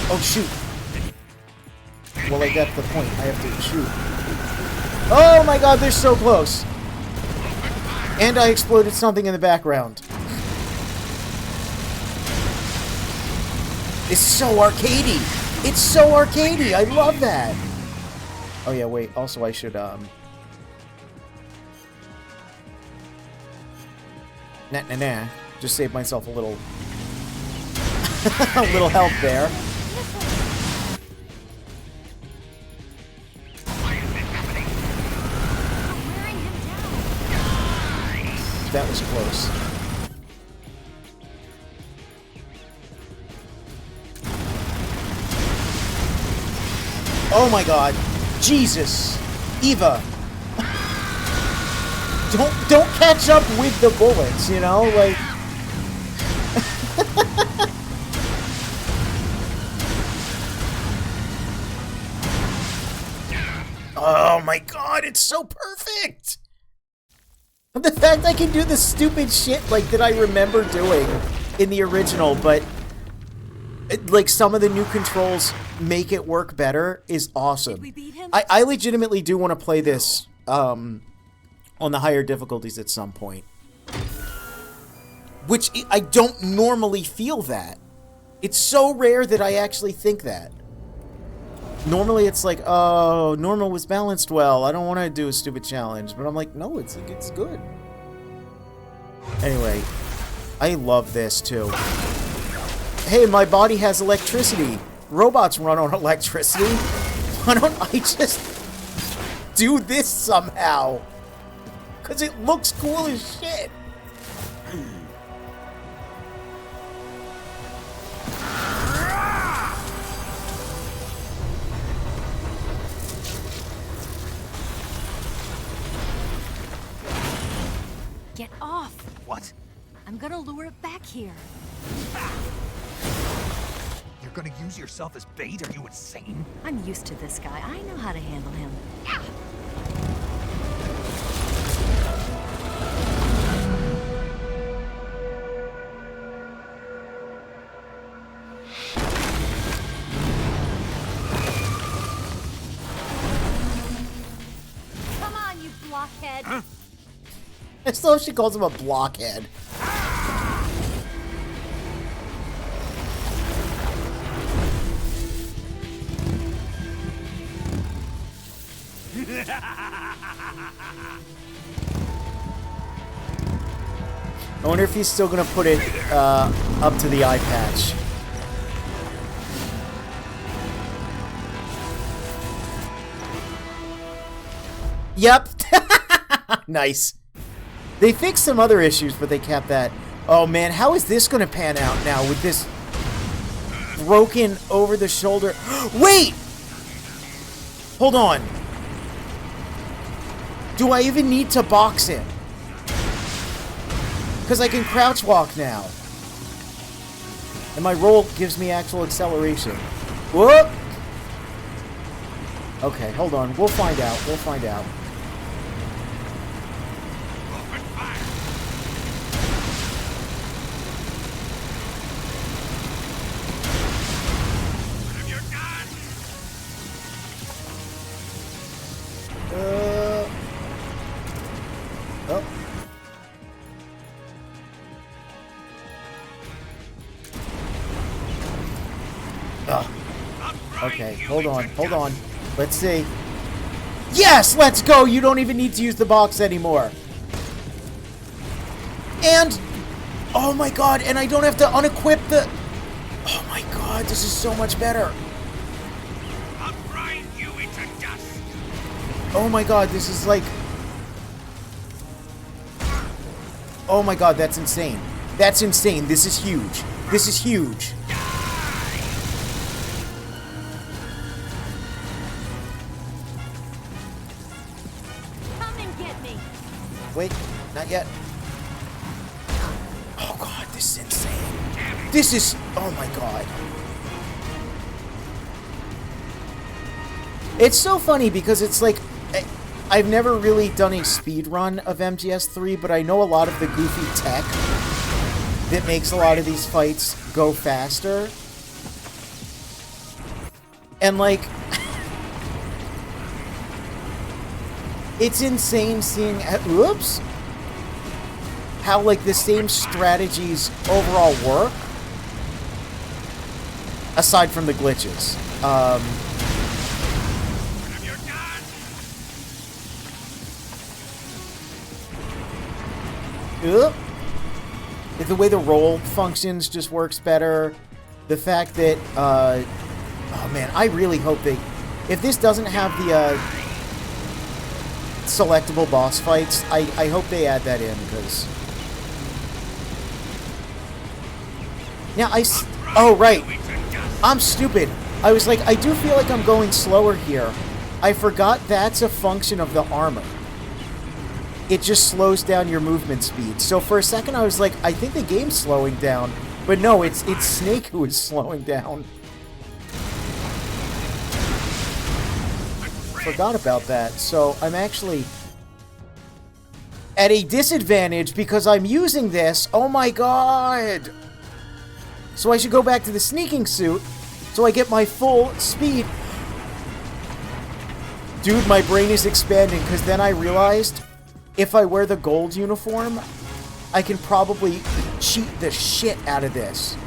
Oh, shoot. Well, I got the point. I have to shoot. Oh my god, they're so close. And I exploded something in the background. It's so arcadey. It's so arcadey. I love that. Oh yeah, wait. Also, I should Nah. Just save myself a little a little help there. That was close. Oh my god. Jesus. Eva. Don't catch up with the bullets, you know? Like... Oh my god, it's so perfect! The fact I can do the stupid shit, like, that I remember doing in the original, but, like, some of the new controls make it work better is awesome. I legitimately do want to play this, on the higher difficulties at some point. Which, I don't normally feel that. It's so rare that I actually think that. Normally it's like, oh, normal was balanced well. I don't want to do a stupid challenge. But I'm like, no, it's good. Anyway, I love this too. Hey, my body has electricity. Robots run on electricity. Why don't I just do this somehow? Because it looks cool as shit. Get off! What? I'm gonna lure it back here. You're gonna use yourself as bait? Are you insane? I'm used to this guy. I know how to handle him. Come on, you blockhead. Huh? I still love she calls him a blockhead. I wonder if he's still gonna put it up to the eye patch. Yep. Nice. They fixed some other issues, but they kept that. Oh man, how is this gonna pan out now with this broken over the shoulder? Wait! Hold on. Do I even need to box him? Because I can crouch walk now. And my roll gives me actual acceleration. Whoop! Okay, hold on. We'll find out. We'll find out. Oh. Ugh. Okay, hold on, hold on. Let's see. Yes, let's go! You don't even need to use the box anymore. And, oh my god, and I don't have to unequip the... Oh my god, this is so much better. I'll grind you into dust. Oh my god, this is like... Oh my god, that's insane. That's insane. This is huge. This is huge. Come and get me. Wait, not yet. Oh god, this is insane. This is... Oh my god. It's so funny because it's like... I've never really done a speed run of MGS3, but I know a lot of the goofy tech that makes a lot of these fights go faster. And like... It's insane seeing... Whoops! How like the same strategies overall work. Aside from the glitches. The way the roll functions just works better. The fact that, oh man, I really hope they... If this doesn't have the, selectable boss fights, I hope they add that in, because... Now, oh, right. I'm stupid. I was like, I do feel like I'm going slower here. I forgot that's a function of the armor. It just slows down your movement speed. So for a second I was like, I think the game's slowing down. But no, it's Snake who is slowing down. Forgot about that. So I'm actually at a disadvantage because I'm using this. Oh my god! So I should go back to the sneaking suit so I get my full speed. Dude, my brain is expanding because then I realized... If I wear the gold uniform, I can probably cheat the shit out of this.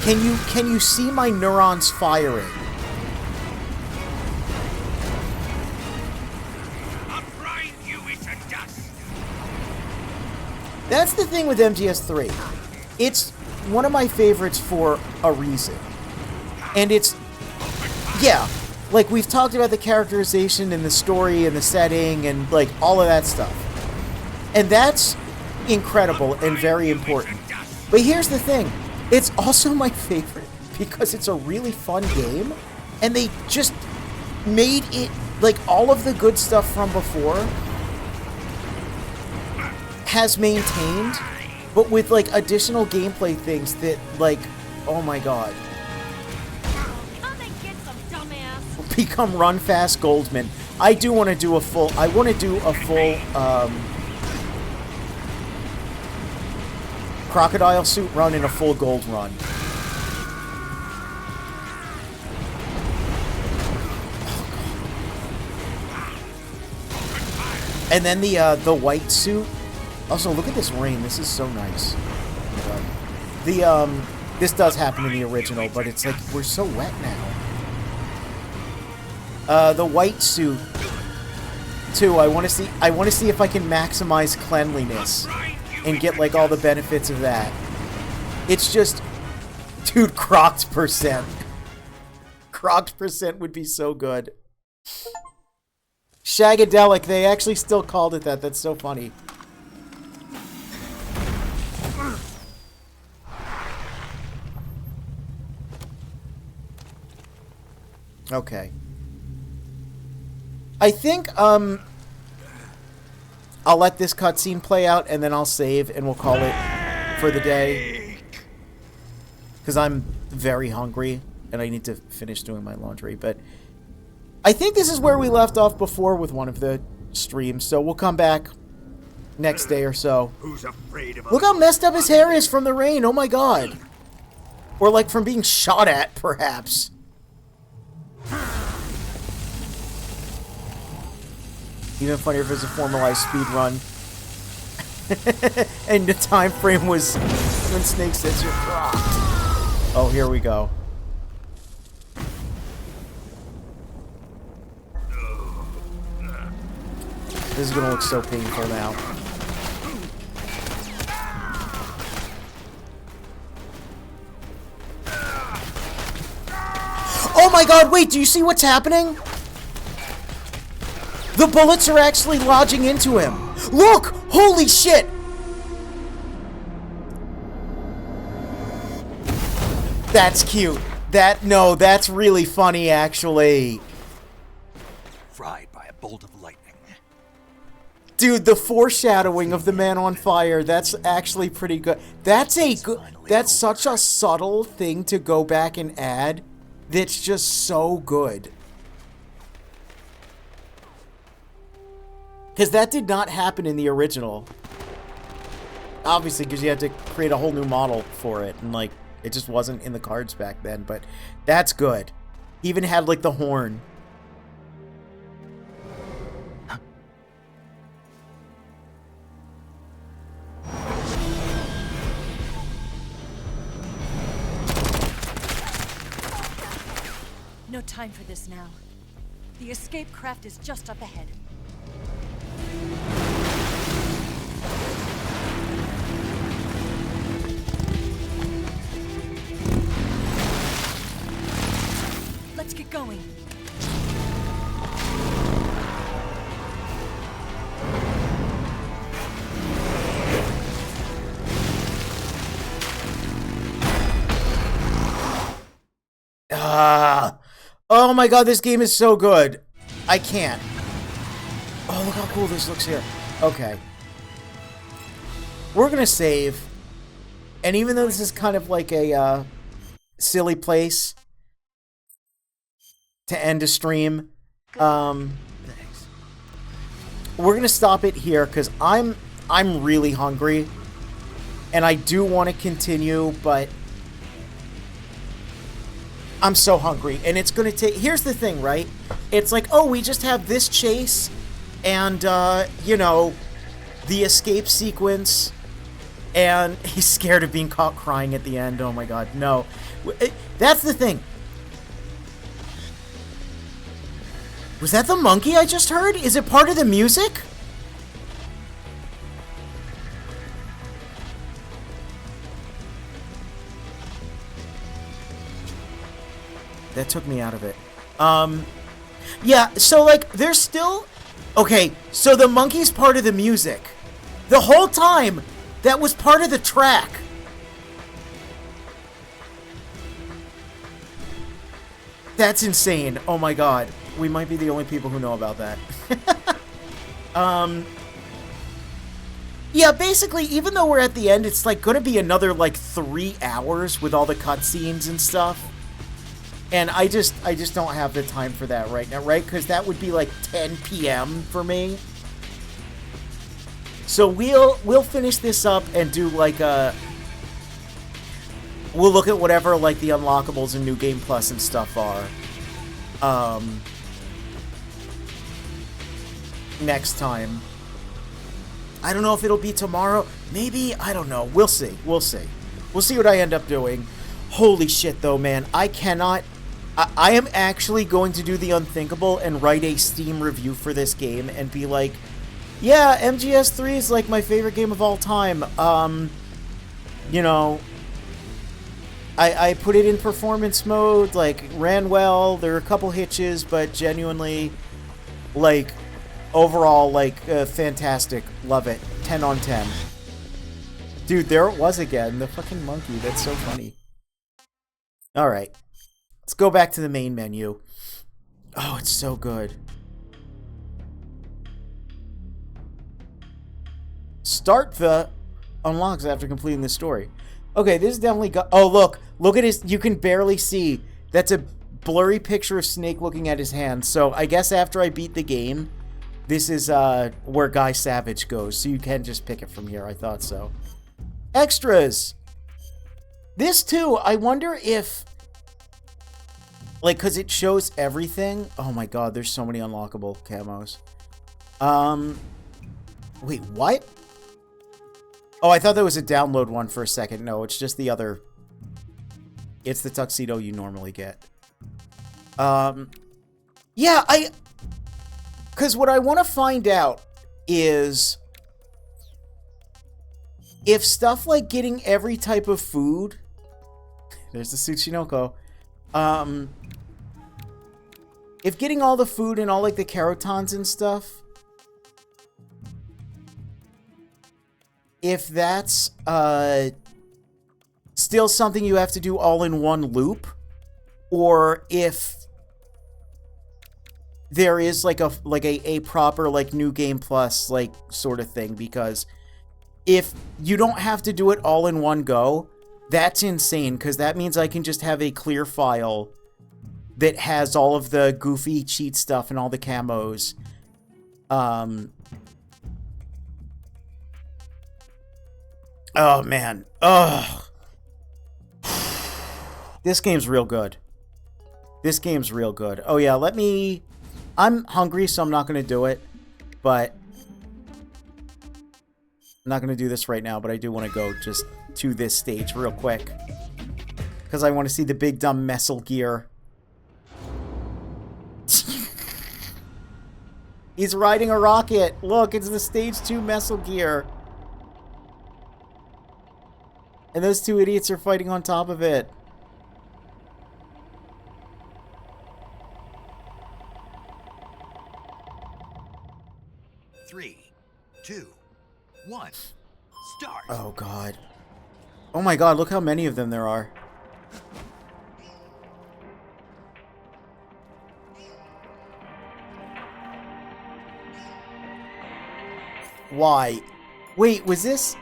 Can you see my neurons firing? I'll grind you into dust. That's the thing with MGS3. It's one of my favorites for a reason. And it's... Yeah. Like, we've talked about the characterization and the story and the setting and, like, all of that stuff. And that's incredible and very important. But here's the thing. It's also my favorite because it's a really fun game. And they just made it, like, all of the good stuff from before has maintained, but with, like, additional gameplay things that, like, oh my god. Become Run Fast Goldman. I do want to do a full... I want to do a full, crocodile suit run and a full gold run. And then the white suit. Also, look at this rain. This is so nice. This does happen in the original, but it's like, we're so wet now. The white suit, too. I want to see if I can maximize cleanliness and get, like, all the benefits of that. It's just... Dude, Crocked %. Crocked % would be so good. Shagadelic. They actually still called it that. That's so funny. Okay. I think, I'll let this cutscene play out, and then I'll save, and we'll call it for the day. Because I'm very hungry, and I need to finish doing my laundry, but I think this is where we left off before with one of the streams, so we'll come back next day or so. Who's afraid of Look how messed up his hair is from the rain, oh my god. Or like from being shot at, perhaps. Even funnier if it was a formalized speed run. And the time frame was when Snake says you're dropped. Oh, here we go. This is gonna look so painful now. Oh my god, wait, do you see what's happening? The bullets are actually lodging into him. Look! Holy shit! That's cute. That's really funny, actually. Fried by a bolt of lightning. Dude, the foreshadowing of the man on fire, that's actually pretty good. That's such a subtle thing to go back and add. That's just so good. Because that did not happen in the original. Obviously, because you had to create a whole new model for it. And, like, it just wasn't in the cards back then. But that's good. Even had, like, the horn. No time for this now. The escape craft is just up ahead. Let's get going. Oh my god, this game is so good. I can't. Oh, look how cool this looks here. Okay. We're gonna save. And even though this is kind of like a silly place to end a stream, we're gonna stop it here because I'm really hungry. And I do want to continue, but I'm so hungry, and it's going to take... Here's the thing, right? It's like, oh, we just have this chase, and, you know, the escape sequence, and he's scared of being caught crying at the end. Oh, my God, no. That's the thing. Was that the monkey I just heard? Is it part of the music? That took me out of it. Yeah, so, like, there's still... Okay, so the monkey's part of the music. The whole time, that was part of the track. That's insane. Oh my god. We might be the only people who know about that. Yeah, basically, even though we're at the end, it's, like, gonna be another, like, 3 hours with all the cutscenes and stuff. And I just don't have the time for that right now, right? Because that would be like 10 p.m. for me. So we'll finish this up and do like a... We'll look at whatever like the unlockables and New Game Plus and stuff are. Next time. I don't know if it'll be tomorrow. Maybe, I don't know. We'll see. We'll see. We'll see what I end up doing. Holy shit though, man. I cannot... I am actually going to do the unthinkable and write a Steam review for this game and be like, yeah, MGS3 is like my favorite game of all time. You know, I put it in performance mode, like, ran well, there were a couple hitches, but genuinely, like, overall, like, fantastic. Love it. 10 on 10. Dude, there it was again. The fucking monkey. That's so funny. Alright. Let's go back to the main menu. Oh, it's so good. Start the unlocks after completing the story. Okay, this is definitely got... Oh, look. Look at his... You can barely see. That's a blurry picture of Snake looking at his hand. So, I guess after I beat the game, this is where Guy Savage goes. So, you can just pick it from here. I thought so. Extras! This, too, I wonder if... Like, because it shows everything. Oh, my God. There's so many unlockable camos. Wait, what? Oh, I thought that was a download one for a second. No, it's just the other... It's the tuxedo you normally get. Yeah, because what I want to find out is... If stuff like getting every type of food... There's the Tsuchinoko. If getting all the food and all, like, the carotons and stuff... If that's still something you have to do all in one loop, or if there is like a proper like New Game Plus like sort of thing, because if you don't have to do it all in one go, that's insane, because that means I can just have a clear file that has all of the goofy cheat stuff and all the camos. Oh, man. Ugh. This game's real good. This game's real good. Oh, yeah, let me... I'm hungry, so I'm not going to do it. But... I'm not going to do this right now, but I do want to go just to this stage real quick. Because I want to see the big dumb Metal Gear. He's riding a rocket. Look, it's the Stage 2 Metal Gear. And those two idiots are fighting on top of it. Three, two, one, start. Oh, God. Oh, my God. Look how many of them there are. Why? Wait, was this...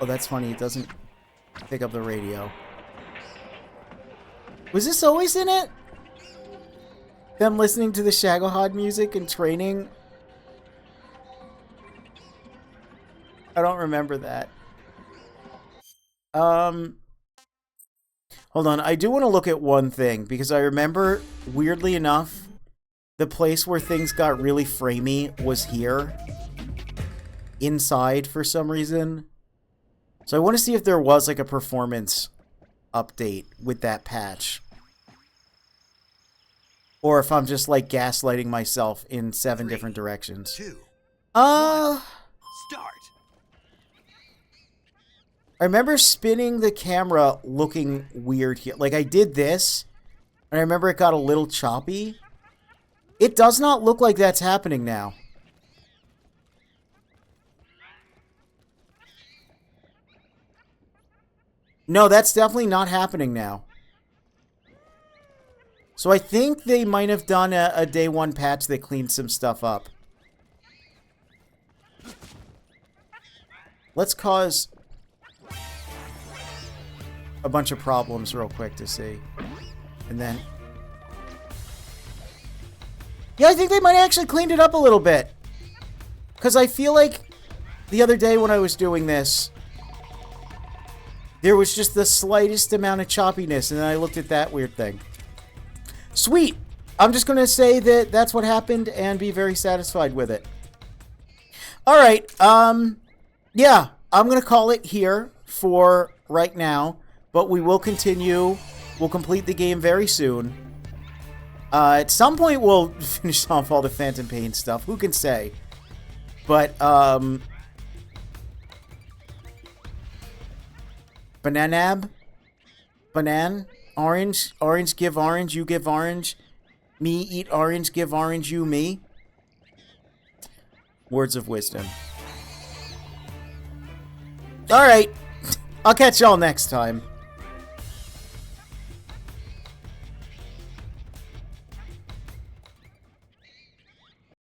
Oh, that's funny. It doesn't pick up the radio. Was this always in it? Them listening to the Shagohod music and training? I don't remember that. Hold on. I do want to look at one thing, because I remember, weirdly enough, the place where things got really framey was here. Inside, for some reason. So I want to see if there was, like, a performance update with that patch. Or if I'm just, like, gaslighting myself in 7 different directions. Two, start. I remember spinning the camera looking weird here. Like, I did this, and I remember it got a little choppy. It does not look like that's happening now. No, that's definitely not happening now. So I think they might have done a day 1 patch that cleaned some stuff up. Let's cause a bunch of problems real quick to see. And then... Yeah, I think they might have actually cleaned it up a little bit. Because I feel like the other day when I was doing this, there was just the slightest amount of choppiness, and then I looked at that weird thing. Sweet! I'm just going to say that that's what happened and be very satisfied with it. Alright, yeah, I'm going to call it here for right now, but we will continue. We'll complete the game very soon. At some point, we'll finish off all the Phantom Pain stuff. Who can say? But, Bananab? Banan? Orange? Orange give orange, you give orange. Me eat orange, give orange you me. Words of wisdom. Alright. I'll catch y'all next time.